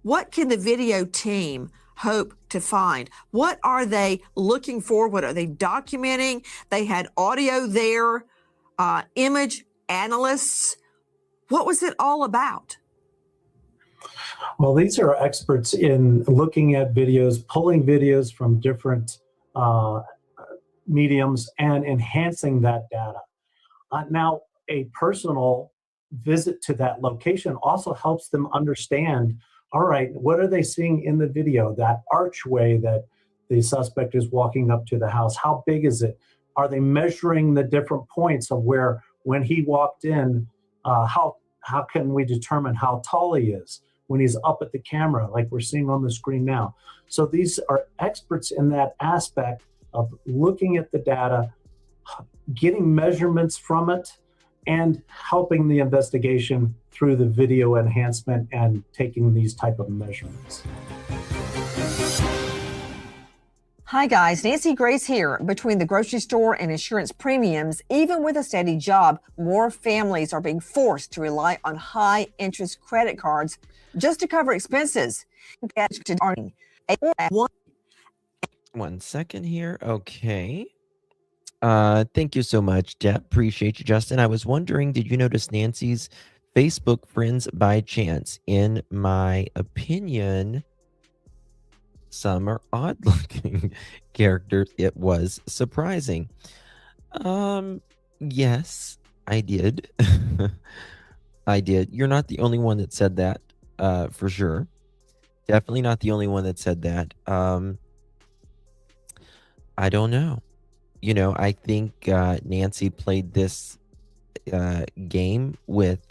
what can the video team hope to find? What are they looking for? What are they documenting? They had audio there, image analysts. What was it all about? Well, these are experts in looking at videos, pulling videos from different mediums and enhancing that data. Now, a personal visit to that location also helps them understand, all right, what are they seeing in the video? That archway that the suspect is walking up to the house, how big is it? Are they measuring the different points of where, when he walked in, how can we determine how tall he is when he's up at the camera, like we're seeing on the screen now? So these are experts in that aspect of looking at the data, getting measurements from it, and helping the investigation through the video enhancement and taking these type of measurements. Hi guys, Nancy Grace here. Between the grocery store and insurance premiums, even with a steady job, more families are being forced to rely on high interest credit cards just to cover expenses. 1 second here. Okay. Thank you so much, Deb. Appreciate you, Justin. I was wondering, did you notice Nancy's Facebook friends by chance? In my opinion, some are odd-looking characters. It was surprising. Yes, I did. I did. You're not the only one that said that, for sure. Definitely not the only one that said that. I don't know. You know, I think Nancy played this game with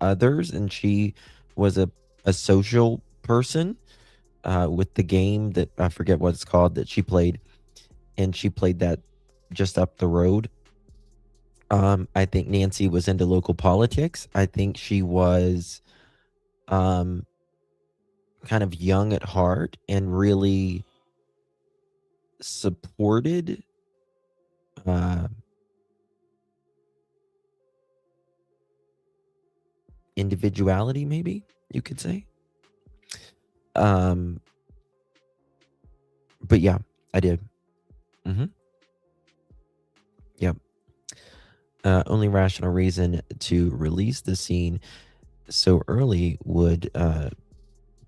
others, and she was a social person with the game that I forget what it's called that she played, and she played that just up the road. I think Nancy was into local politics. I think she was kind of young at heart and really supported individuality, maybe you could say. But yeah, I did. Yep. Only rational reason to release the scene so early would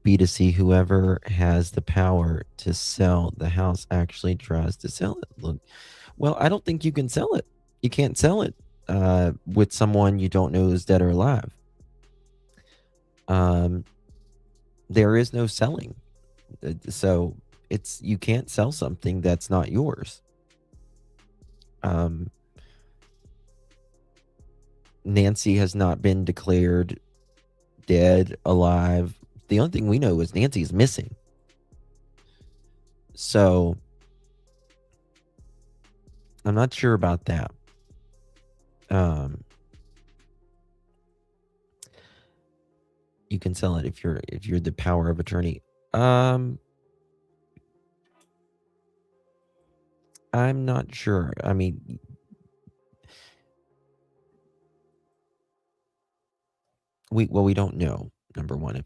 be to see whoever has the power to sell the house actually tries to sell it. Look, well, I don't think you can sell it. You can't sell it with someone you don't know is dead or alive. There is no selling. So you can't sell something that's not yours. Nancy has not been declared dead, alive. The only thing we know is Nancy is missing. So I'm not sure about that. You can sell it if you're the power of attorney. I'm not sure. I mean, we don't know, number one, if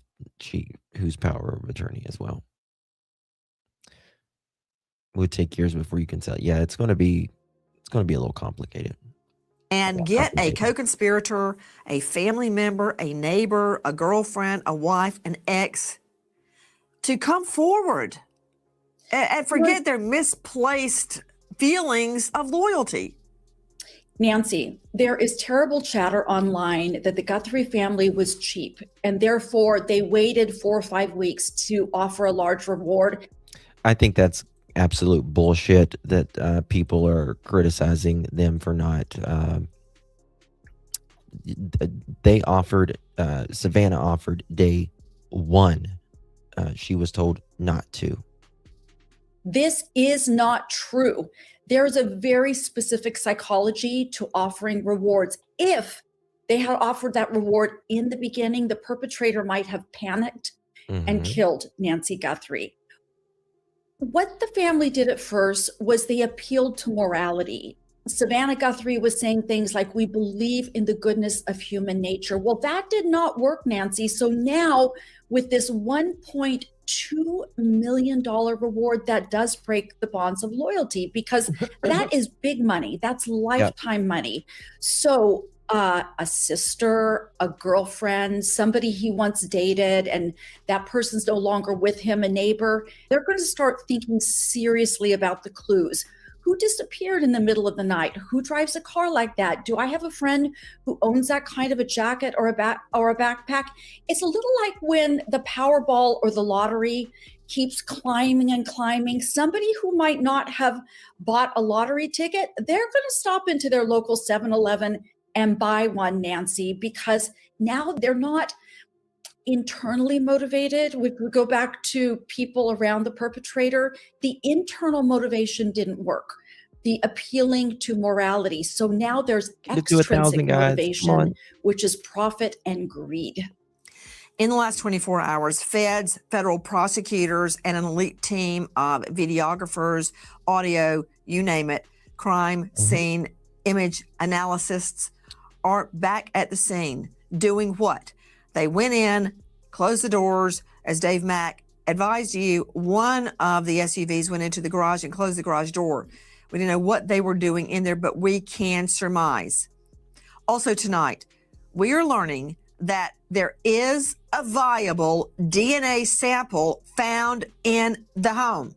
whose power of attorney as well. It would take years before you can sell it. Yeah, it's gonna be a little complicated. And get a co-conspirator, a family member, a neighbor, a girlfriend, a wife, an ex to come forward and forget their misplaced feelings of loyalty. Nancy, there is terrible chatter online that the Guthrie family was cheap and therefore they waited 4 or 5 weeks to offer a large reward. I think that's absolute bullshit that people are criticizing them for not. They offered, Savannah offered day one. She was told not to. This is not true. There's a very specific psychology to offering rewards. If they had offered that reward in the beginning, the perpetrator might have panicked and killed Nancy Guthrie. What the family did at first was they appealed to morality. Savannah Guthrie was saying things like, we believe in the goodness of human nature. Well, that did not work, Nancy. So now with this $1.2 million reward, that does break the bonds of loyalty because that is big money. That's lifetime money. So a sister, a girlfriend, somebody he once dated, and that person's no longer with him, a neighbor, they're going to start thinking seriously about the clues. Who disappeared in the middle of the night? Who drives a car like that? Do I have a friend who owns that kind of a jacket or a backpack? It's a little like when the Powerball or the lottery keeps climbing and climbing. Somebody who might not have bought a lottery ticket, they're going to stop into their local 7-Eleven and buy one, Nancy, because now they're not internally motivated. We go back to people around the perpetrator. The internal motivation didn't work. The appealing to morality. So now there's extrinsic motivation, which is profit and greed. In the last 24 hours, feds, federal prosecutors, and an elite team of videographers, audio, you name it, crime scene image analysts are back at the scene doing what? They went in, closed the doors. As Dave Mack advised you, one of the SUVs went into the garage and closed the garage door. We didn't know what they were doing in there, but we can surmise. Also tonight, we are learning that there is a viable DNA sample found in the home.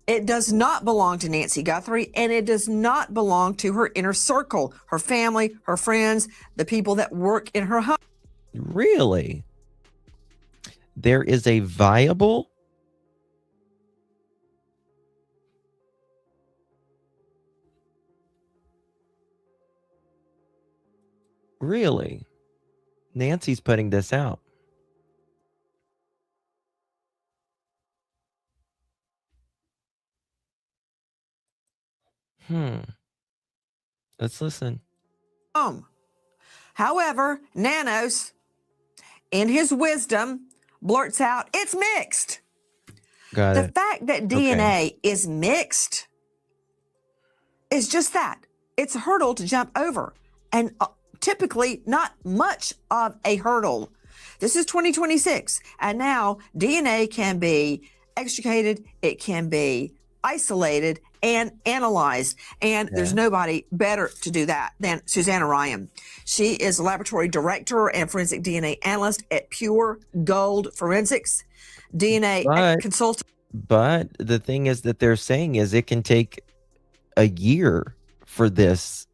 It does not belong to Nancy Guthrie, and it does not belong to her inner circle, her family, her friends, the people that work in her home. Really? There is a viable? Really? Nancy's putting this out. Let's listen. However, Nanos, in his wisdom, blurts out, it's mixed. The fact that DNA is mixed is just that. It's a hurdle to jump over, and typically not much of a hurdle. This is 2026, and now DNA can be extricated, it can be isolated and analyzed, and there's nobody better to do that than Susanna Ryan. She is a laboratory director and forensic DNA analyst at Pure Gold Forensics, DNA consultant. But the thing is that they're saying is it can take a year for this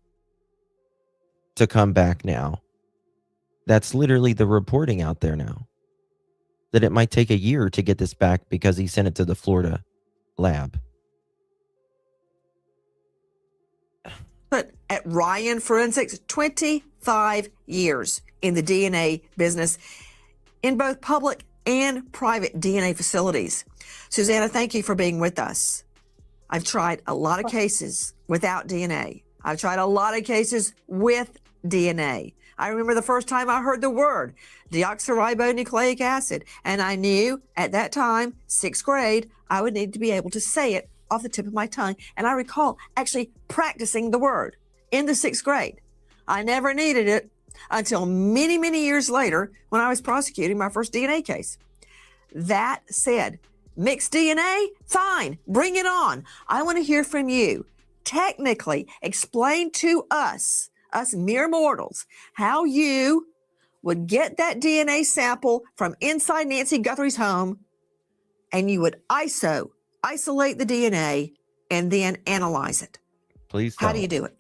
to come back now. That's literally the reporting out there now. That it might take a year to get this back because he sent it to the Florida lab. But at Ryan Forensics, 25 years in the DNA business in both public and private DNA facilities. Susanna, thank you for being with us. I've tried a lot of cases without DNA. I've tried a lot of cases with DNA. I remember the first time I heard the word deoxyribonucleic acid, and I knew at that time, 6th grade, I would need to be able to say it off the tip of my tongue. And I recall actually practicing the word in the 6th grade. I never needed it until many, many years later when I was prosecuting my first DNA case. That said, mixed DNA, fine, bring it on. I want to hear from you. Technically, explain to us mere mortals, how you would get that DNA sample from inside Nancy Guthrie's home, and you would isolate the DNA and then analyze it. Please How tell. do you do it?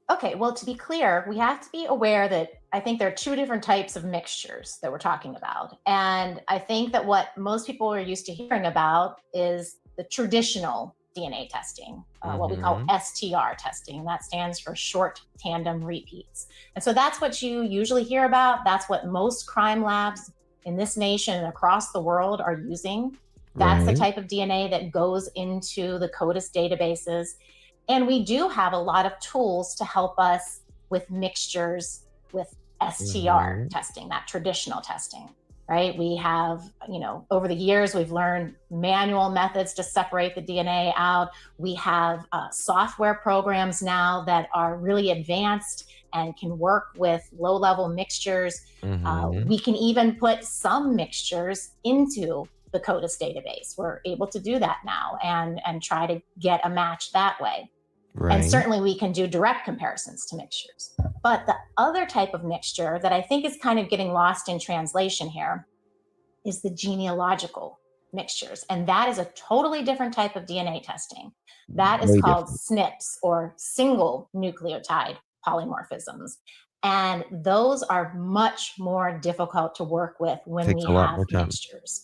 Okay, well, to be clear, we have to be aware that I think there are two different types of mixtures that we're talking about. And I think that what most people are used to hearing about is the traditional DNA testing, what we call STR testing. That stands for short tandem repeats. And so that's what you usually hear about. That's what most crime labs in this nation and across the world are using. That's the type of DNA that goes into the CODIS databases. And we do have a lot of tools to help us with mixtures with STR testing, that traditional testing, right? We have, over the years, we've learned manual methods to separate the DNA out. We have software programs now that are really advanced and can work with low-level mixtures. We can even put some mixtures into the CODIS database. We're able to do that now and try to get a match that way. And certainly we can do direct comparisons to mixtures. But the other type of mixture that I think is kind of getting lost in translation here is the genealogical mixtures. And that is a totally different type of DNA testing. That is called SNPs, or single nucleotide polymorphisms. And those are much more difficult to work with when we have mixtures.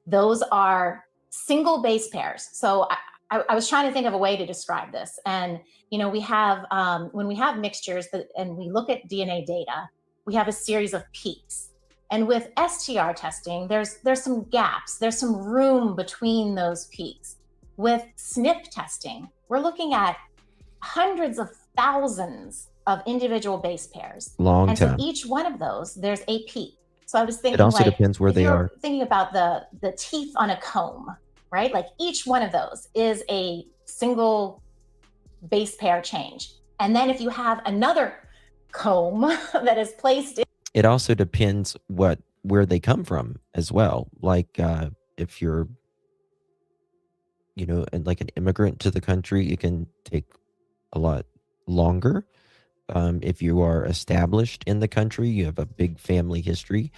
Those are single base pairs. So I was trying to think of a way to describe this. And, we have, when we have mixtures and we look at DNA data, we have a series of peaks. And with STR testing, there's some gaps, there's some room between those peaks. With SNP testing, we're looking at hundreds of thousands of individual base pairs. Long time. So each one of those, there's a peak. So I was thinking, it also depends where they are. Thinking about the teeth on a comb, right? Like each one of those is a single base pair change. And then if you have another comb that is placed in. It also depends where they come from as well. Like if you're, like an immigrant to the country, it can take a lot longer. If you are established in the country, you have a big family history.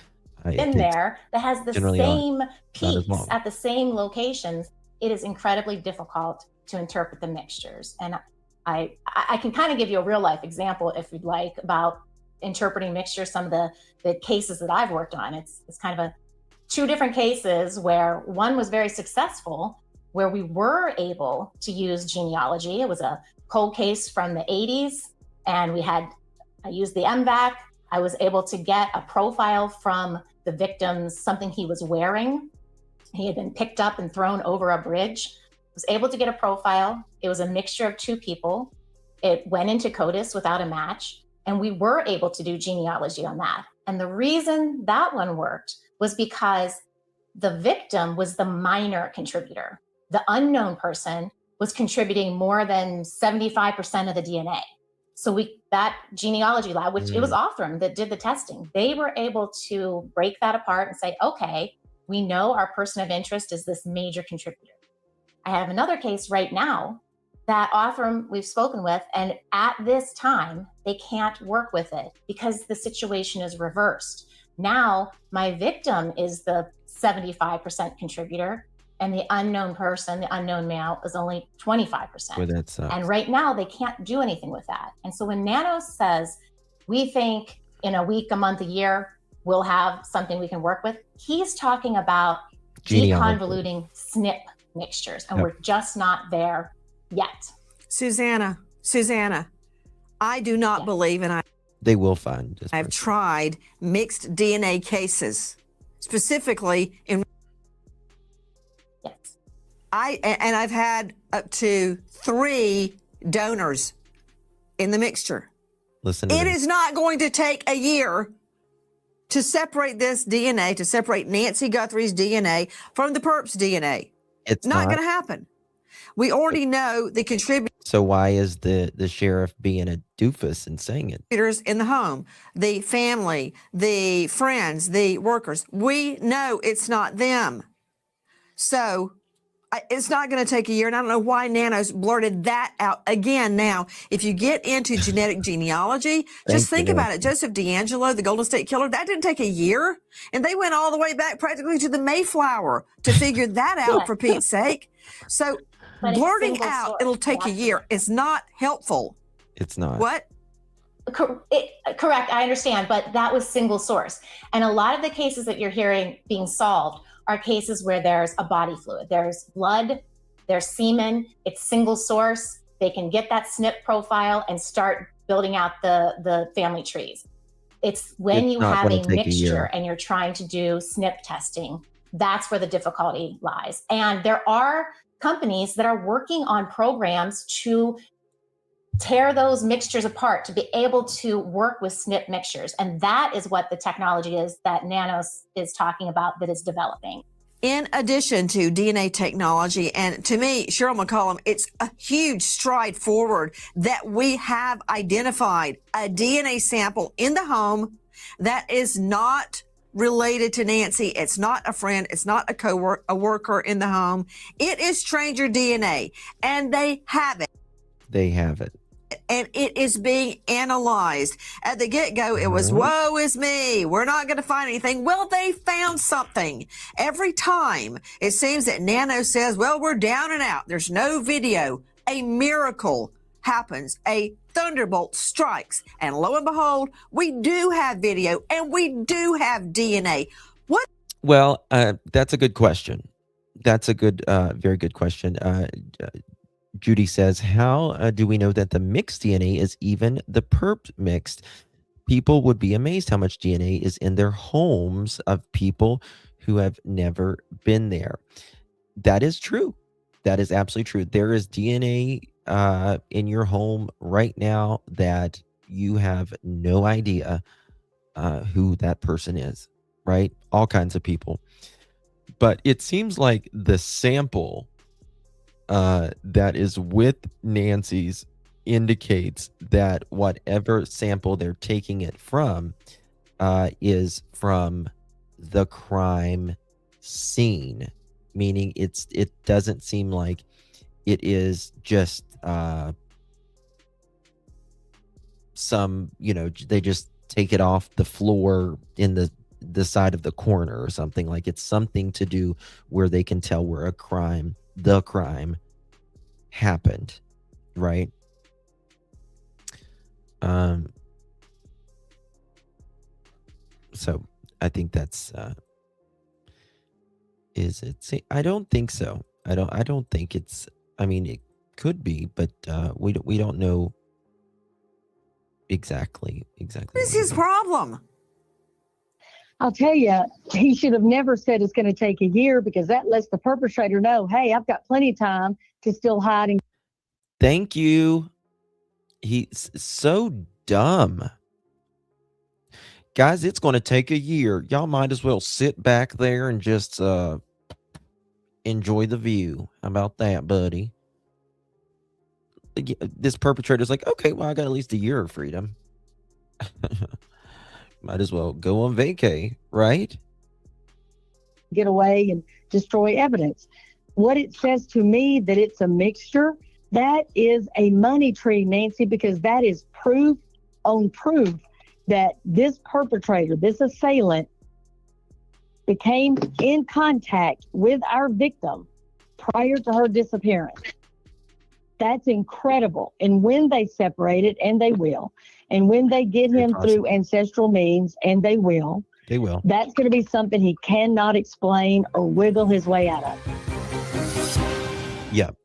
In there that has the same peaks at the same locations, it is incredibly difficult to interpret the mixtures. And I can kind of give you a real life example, if you'd like, about interpreting mixtures. Some of the cases that I've worked on, it's kind of two different cases where one was very successful, where we were able to use genealogy. It was a cold case from the 80s, and I used the MVAC. I was able to get a profile from the victim's, something he was wearing. He had been picked up and thrown over a bridge. Was able to get a profile. It was a mixture of two people. It went into CODIS without a match, and we were able to do genealogy on that. And the reason that one worked was because the victim was the minor contributor. The unknown person was contributing more than 75% of the DNA. So that genealogy lab, which it was Othram that did the testing, they were able to break that apart and say, okay, we know our person of interest is this major contributor. I have another case right now that Othram we've spoken with, and at this time, they can't work with it because the situation is reversed. Now, my victim is the 75% contributor, and the unknown person, the unknown male, is only 25%. Well, that sucks. And right now, they can't do anything with that. And so when Nanos says, we think in a week, a month, a year, we'll have something we can work with, he's talking about deconvoluting SNP mixtures, and we're just not there yet. Susanna, I do not believe, and they will find. I've tried mixed DNA cases, specifically in. Yes. I've had up to 3 donors in the mixture. Listen to It this. is not going to take a year to separate this DNA, to separate Nancy Guthrie's DNA from the perp's DNA. It's not not. going to happen. We already know the contributors So why is the sheriff being a doofus and saying it? in the home, the family, the friends, the workers. We know it's not them. So it's not going to take a year. And I don't know why Nano's blurted that out again. Now, if you get into genetic genealogy, just think about it. Joseph D'Angelo, the Golden State Killer, that didn't take a year. And they went all the way back practically to the Mayflower to figure that out, for Pete's sake. So blurting out, it'll take a year, is not helpful. It's not. What? Correct. I understand. But that was single source. And a lot of the cases that you're hearing being solved are cases where there's a body fluid. There's blood, there's semen, it's single source. They can get that SNP profile and start building out the family trees. It's when you have a mixture and you're trying to do SNP testing, that's where the difficulty lies. And there are companies that are working on programs to tear those mixtures apart to be able to work with SNP mixtures. And that is what the technology is that Nanos is talking about, that is developing. In addition to DNA technology, and to me, Cheryl McCollum, it's a huge stride forward that we have identified a DNA sample in the home that is not related to Nancy. It's not a friend. It's not a worker in the home. It is stranger DNA, and they have it. They have it. And it is being analyzed. At the get-go, it was, woe is me, we're not going to find anything. Well, they found something. Every time it seems that Nano says, well, we're down and out, there's no video, a miracle happens, a thunderbolt strikes, and lo and behold, we do have video and we do have DNA. What? Well, that's a good question. That's a good, very good question. Judy says, how do we know that the mixed DNA is even the perp mixed? People would be amazed how much DNA is in their homes of people who have never been there. That is true. That is absolutely true. There is DNA in your home right now that you have no idea who that person is, right? All kinds of people. But it seems like the sample that is with Nancy's indicates that whatever sample they're taking it from is from the crime scene, meaning it doesn't seem like it is just some, they just take it off the floor in the side of the corner or something. Like it's something to do where they can tell where the crime happened, right? So I think that's is it? See, I don't think so. I don't think it's. I mean, it could be, but we don't know exactly. What is his problem? I'll tell you, he should have never said it's going to take a year, because that lets the perpetrator know, hey, I've got plenty of time to still hide. Thank you. He's so dumb. Guys, it's going to take a year. Y'all might as well sit back there and just enjoy the view. How about that, buddy? This perpetrator's like, okay, well, I got at least a year of freedom. Might as well go on vacay, right? Get away and destroy evidence. What it says to me that it's a mixture, that is a money tree, Nancy, because that is proof on proof that this perpetrator, this assailant, became in contact with our victim prior to her disappearance. That's incredible. And when they separate it, and they will, and when they get him through ancestral means, and they will, that's going to be something he cannot explain or wiggle his way out of. Yep.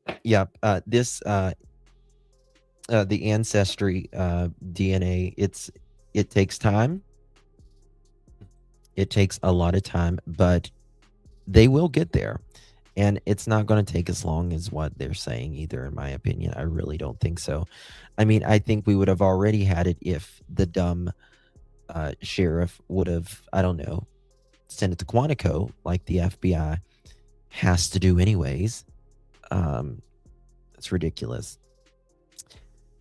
The ancestry DNA, it takes time. It takes a lot of time, but they will get there. And it's not going to take as long as what they're saying either, in my opinion. I really don't think so. I mean, I think we would have already had it if the dumb sheriff would have, I don't know, sent it to Quantico like the FBI has to do anyways. It's ridiculous.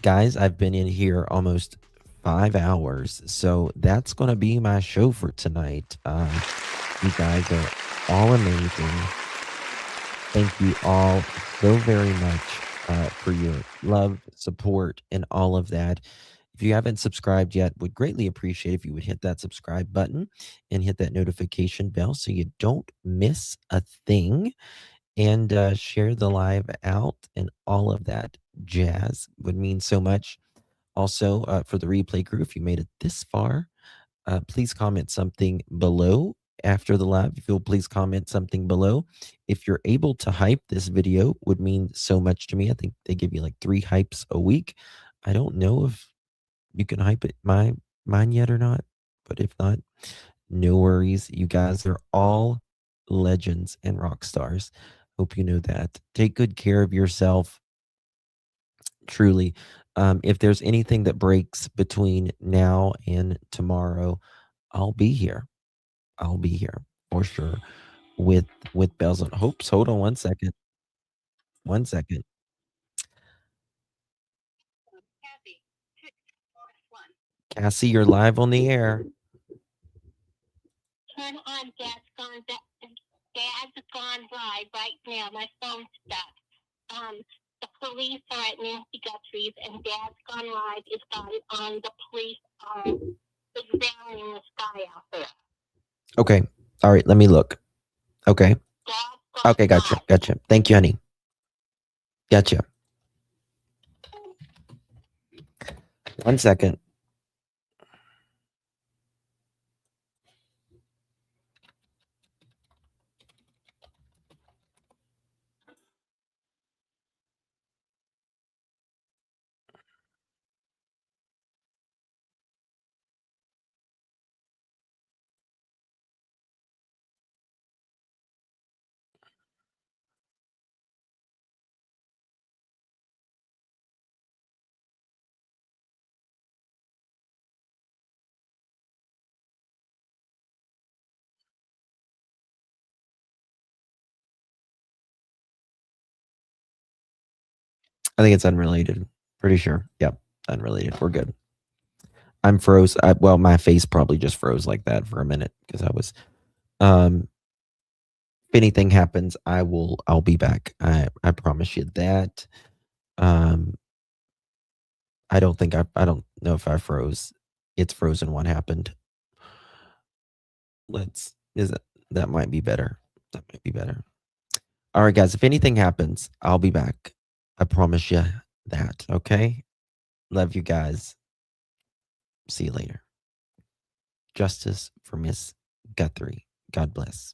Guys, I've been in here almost 5 hours, so that's going to be my show for tonight. You guys are all amazing. Thank you all so very much for your love, support, and all of that. If you haven't subscribed yet, would greatly appreciate if you would hit that subscribe button and hit that notification bell so you don't miss a thing, and share the live out and all of that jazz would mean so much. Also, for the replay crew, if you made it this far, please comment something below after the live. If you'll please comment something below. If you're able to hype this video, would mean so much to me. I think they give you like 3 hypes a week. I don't know if you can hype it mine yet or not, but if not, no worries. You guys are all legends and rock stars. Hope you know that. Take good care of yourself. Truly. If there's anything that breaks between now and tomorrow, I'll be here. I'll be here for sure with bells on hopes. Hold on 1 second. 1 second. Cassie, you're live on the air. Turn on Dad's Gone Live right now. My phone's stuck. The police are at Nancy Guthrie's, and Dad's Gone Live is on. The police are examining this guy out there. Okay. All right. Let me look. Okay. Okay. Gotcha. Gotcha. Thank you, honey. Gotcha. 1 second. I think it's unrelated. Pretty sure. Yep. Unrelated. We're good. I'm froze. Well, my face probably just froze like that for a minute because I was if anything happens, I'll be back. I promise you that. I don't know if I froze. It's frozen. What happened? That might be better. That might be better. All right, guys. If anything happens, I'll be back. I promise you that. Okay. Love you guys. See you later. Justice for Miss Guthrie. God bless.